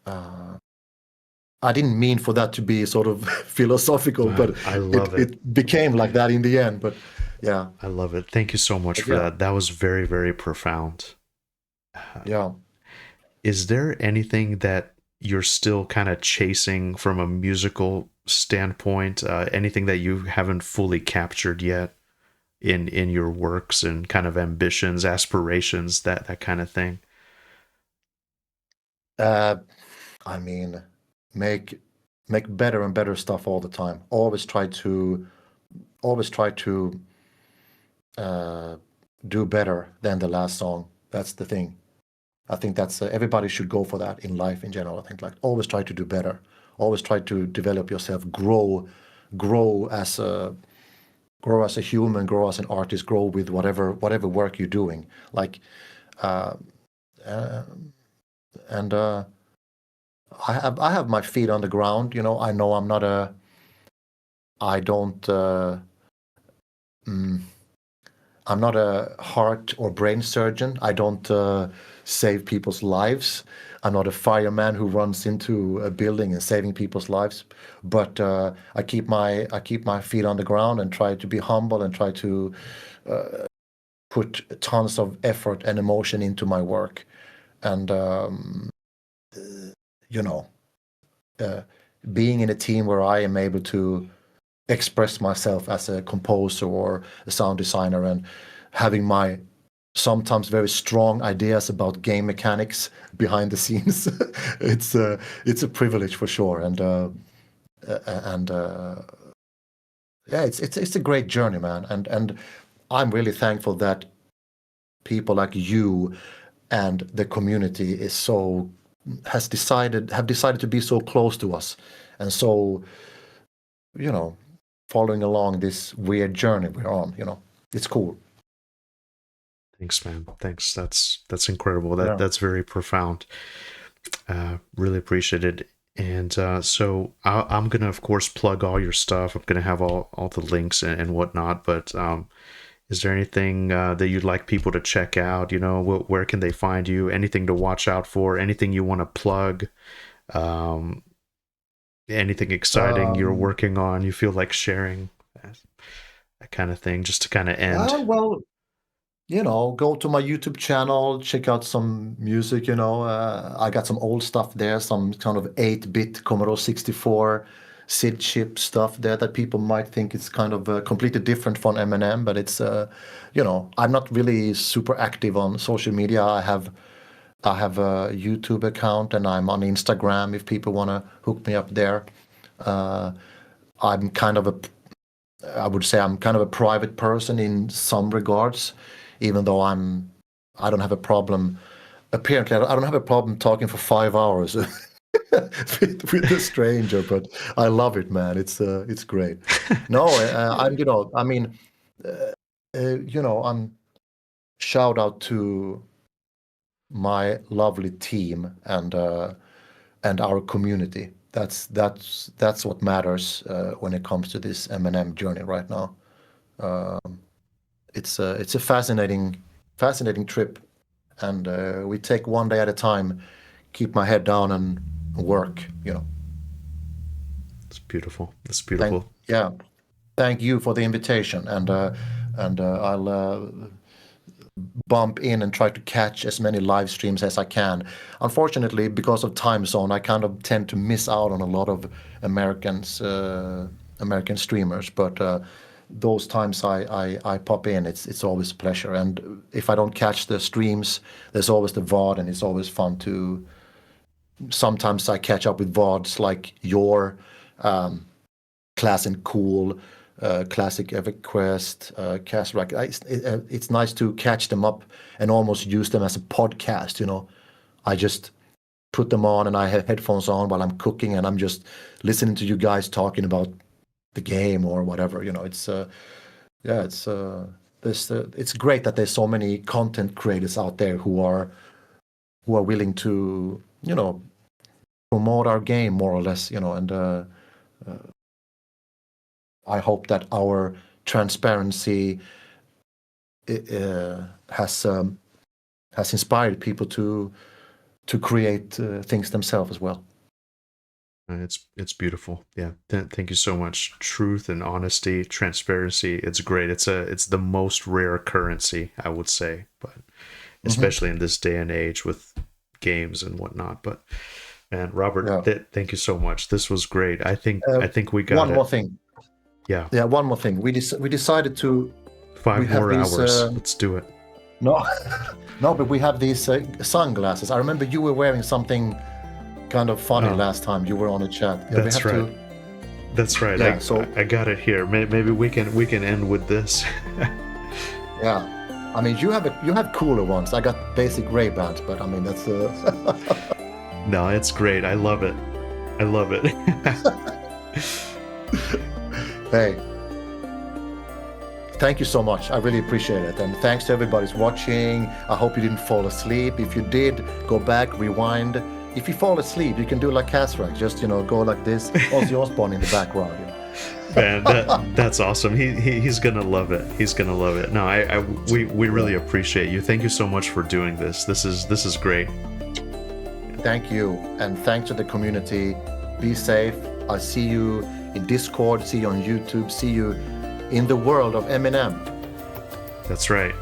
Uh, I didn't mean for that to be sort of philosophical, but I love it. it became like that in the end. But yeah, I love it. Thank you so much but for yeah, that. That was very, very profound. yeah. Is there anything that you're still kind of chasing from a musical standpoint? Anything that you haven't fully captured yet in your works and kind of ambitions, aspirations, that kind of thing? Uh, I mean, make make better and better stuff all the time. Always try to uh, do better than the last song. That's the thing. I think that's everybody should go for that in life in general. I think like always try to do better. Always try to develop yourself, grow as a grow as a human, grow as an artist, grow with whatever work you're doing. Like uh, uh, and I have my feet on the ground. You know, I know I'm not I don't mm, I'm not a heart or brain surgeon. I don't save people's lives. I'm not a fireman who runs into a building and saving people's lives. But I keep my feet on the ground and try to be humble and try to put tons of effort and emotion into my work. And you know, being in a team where I am able to express myself as a composer or a sound designer and having my sometimes very strong ideas about game mechanics behind the scenes. It's a privilege for sure, and yeah, it's a great journey, man, and I'm really thankful that people like you and the community have decided to be so close to us, and so, you know, following along this weird journey we're on. It's cool. Thanks, man. Thanks. That's incredible. Yeah. That's very profound. Really appreciate it. And so I'm gonna, of course, plug all your stuff. I'm gonna have all the links and whatnot. But is there anything that you'd like people to check out? Where can they find you? Anything to watch out for? Anything you want to plug? Anything exciting you're working on? You feel like sharing? That kind of thing, just to kind of end. Well, go to my YouTube channel, check out some music. I got some old stuff there, some kind of 8-bit Commodore 64 SID chip stuff there that people might think is kind of completely different from M&M, but it's I'm not really super active on social media. I have a YouTube account and I'm on Instagram if people want to hook me up there. I would say I'm kind of a private person in some regards, even though I don't have a problem. Apparently, I don't have a problem talking for 5 hours with a stranger, but I love it, man. It's great. No, I'm shout out to my lovely team and our community. That's what matters when it comes to this M&M journey right now. It's a fascinating trip, and we take one day at a time. Keep my head down and work. It's beautiful. It's beautiful. Thank you for the invitation, and I'll bump in and try to catch as many live streams as I can. Unfortunately, because of time zone, I kind of tend to miss out on a lot of American streamers. But those times I pop in, it's always a pleasure. And if I don't catch the streams, there's always the VOD, and it's always fun to. Sometimes I catch up with VODs like your Class and Cool. Classic EverQuest, Cazrax. It's nice to catch them up and almost use them as a podcast. I just put them on and I have headphones on while I'm cooking and I'm just listening to you guys talking about the game or whatever. It's great that there's so many content creators out there who are willing to promote our game more or less. And I hope that our transparency has inspired people to create things themselves as well. It's beautiful. Yeah. Thank you so much. Truth and honesty, transparency. It's great. It's the most rare currency, I would say, but especially in this day and age with games and whatnot. But man, Robert, thank you so much. This was great. I think we got one more thing. Yeah, one more thing. We decided to 5 more hours. Let's do it. No, but we have these sunglasses. I remember you were wearing something kind of funny last time you were on a chat. Yeah, That's right. That's right. Yeah, I got it here. Maybe we can end with this. Yeah, I mean you have cooler ones. I got basic Ray-Bans, but I mean that's. No, it's great. I love it. Hey, thank you so much. I really appreciate it. And thanks to everybody who's watching. I hope you didn't fall asleep. If you did, go back, rewind. If you fall asleep, you can do like Cazrax. Just, go like this. Ozzy Osbourne in the background. Man, that's awesome. He's gonna love it. He's gonna love it. No, we really appreciate you. Thank you so much for doing this. This is great. Thank you, and thanks to the community. Be safe. I'll see you in Discord, see you on YouTube, see you in the world of Eminem. That's right.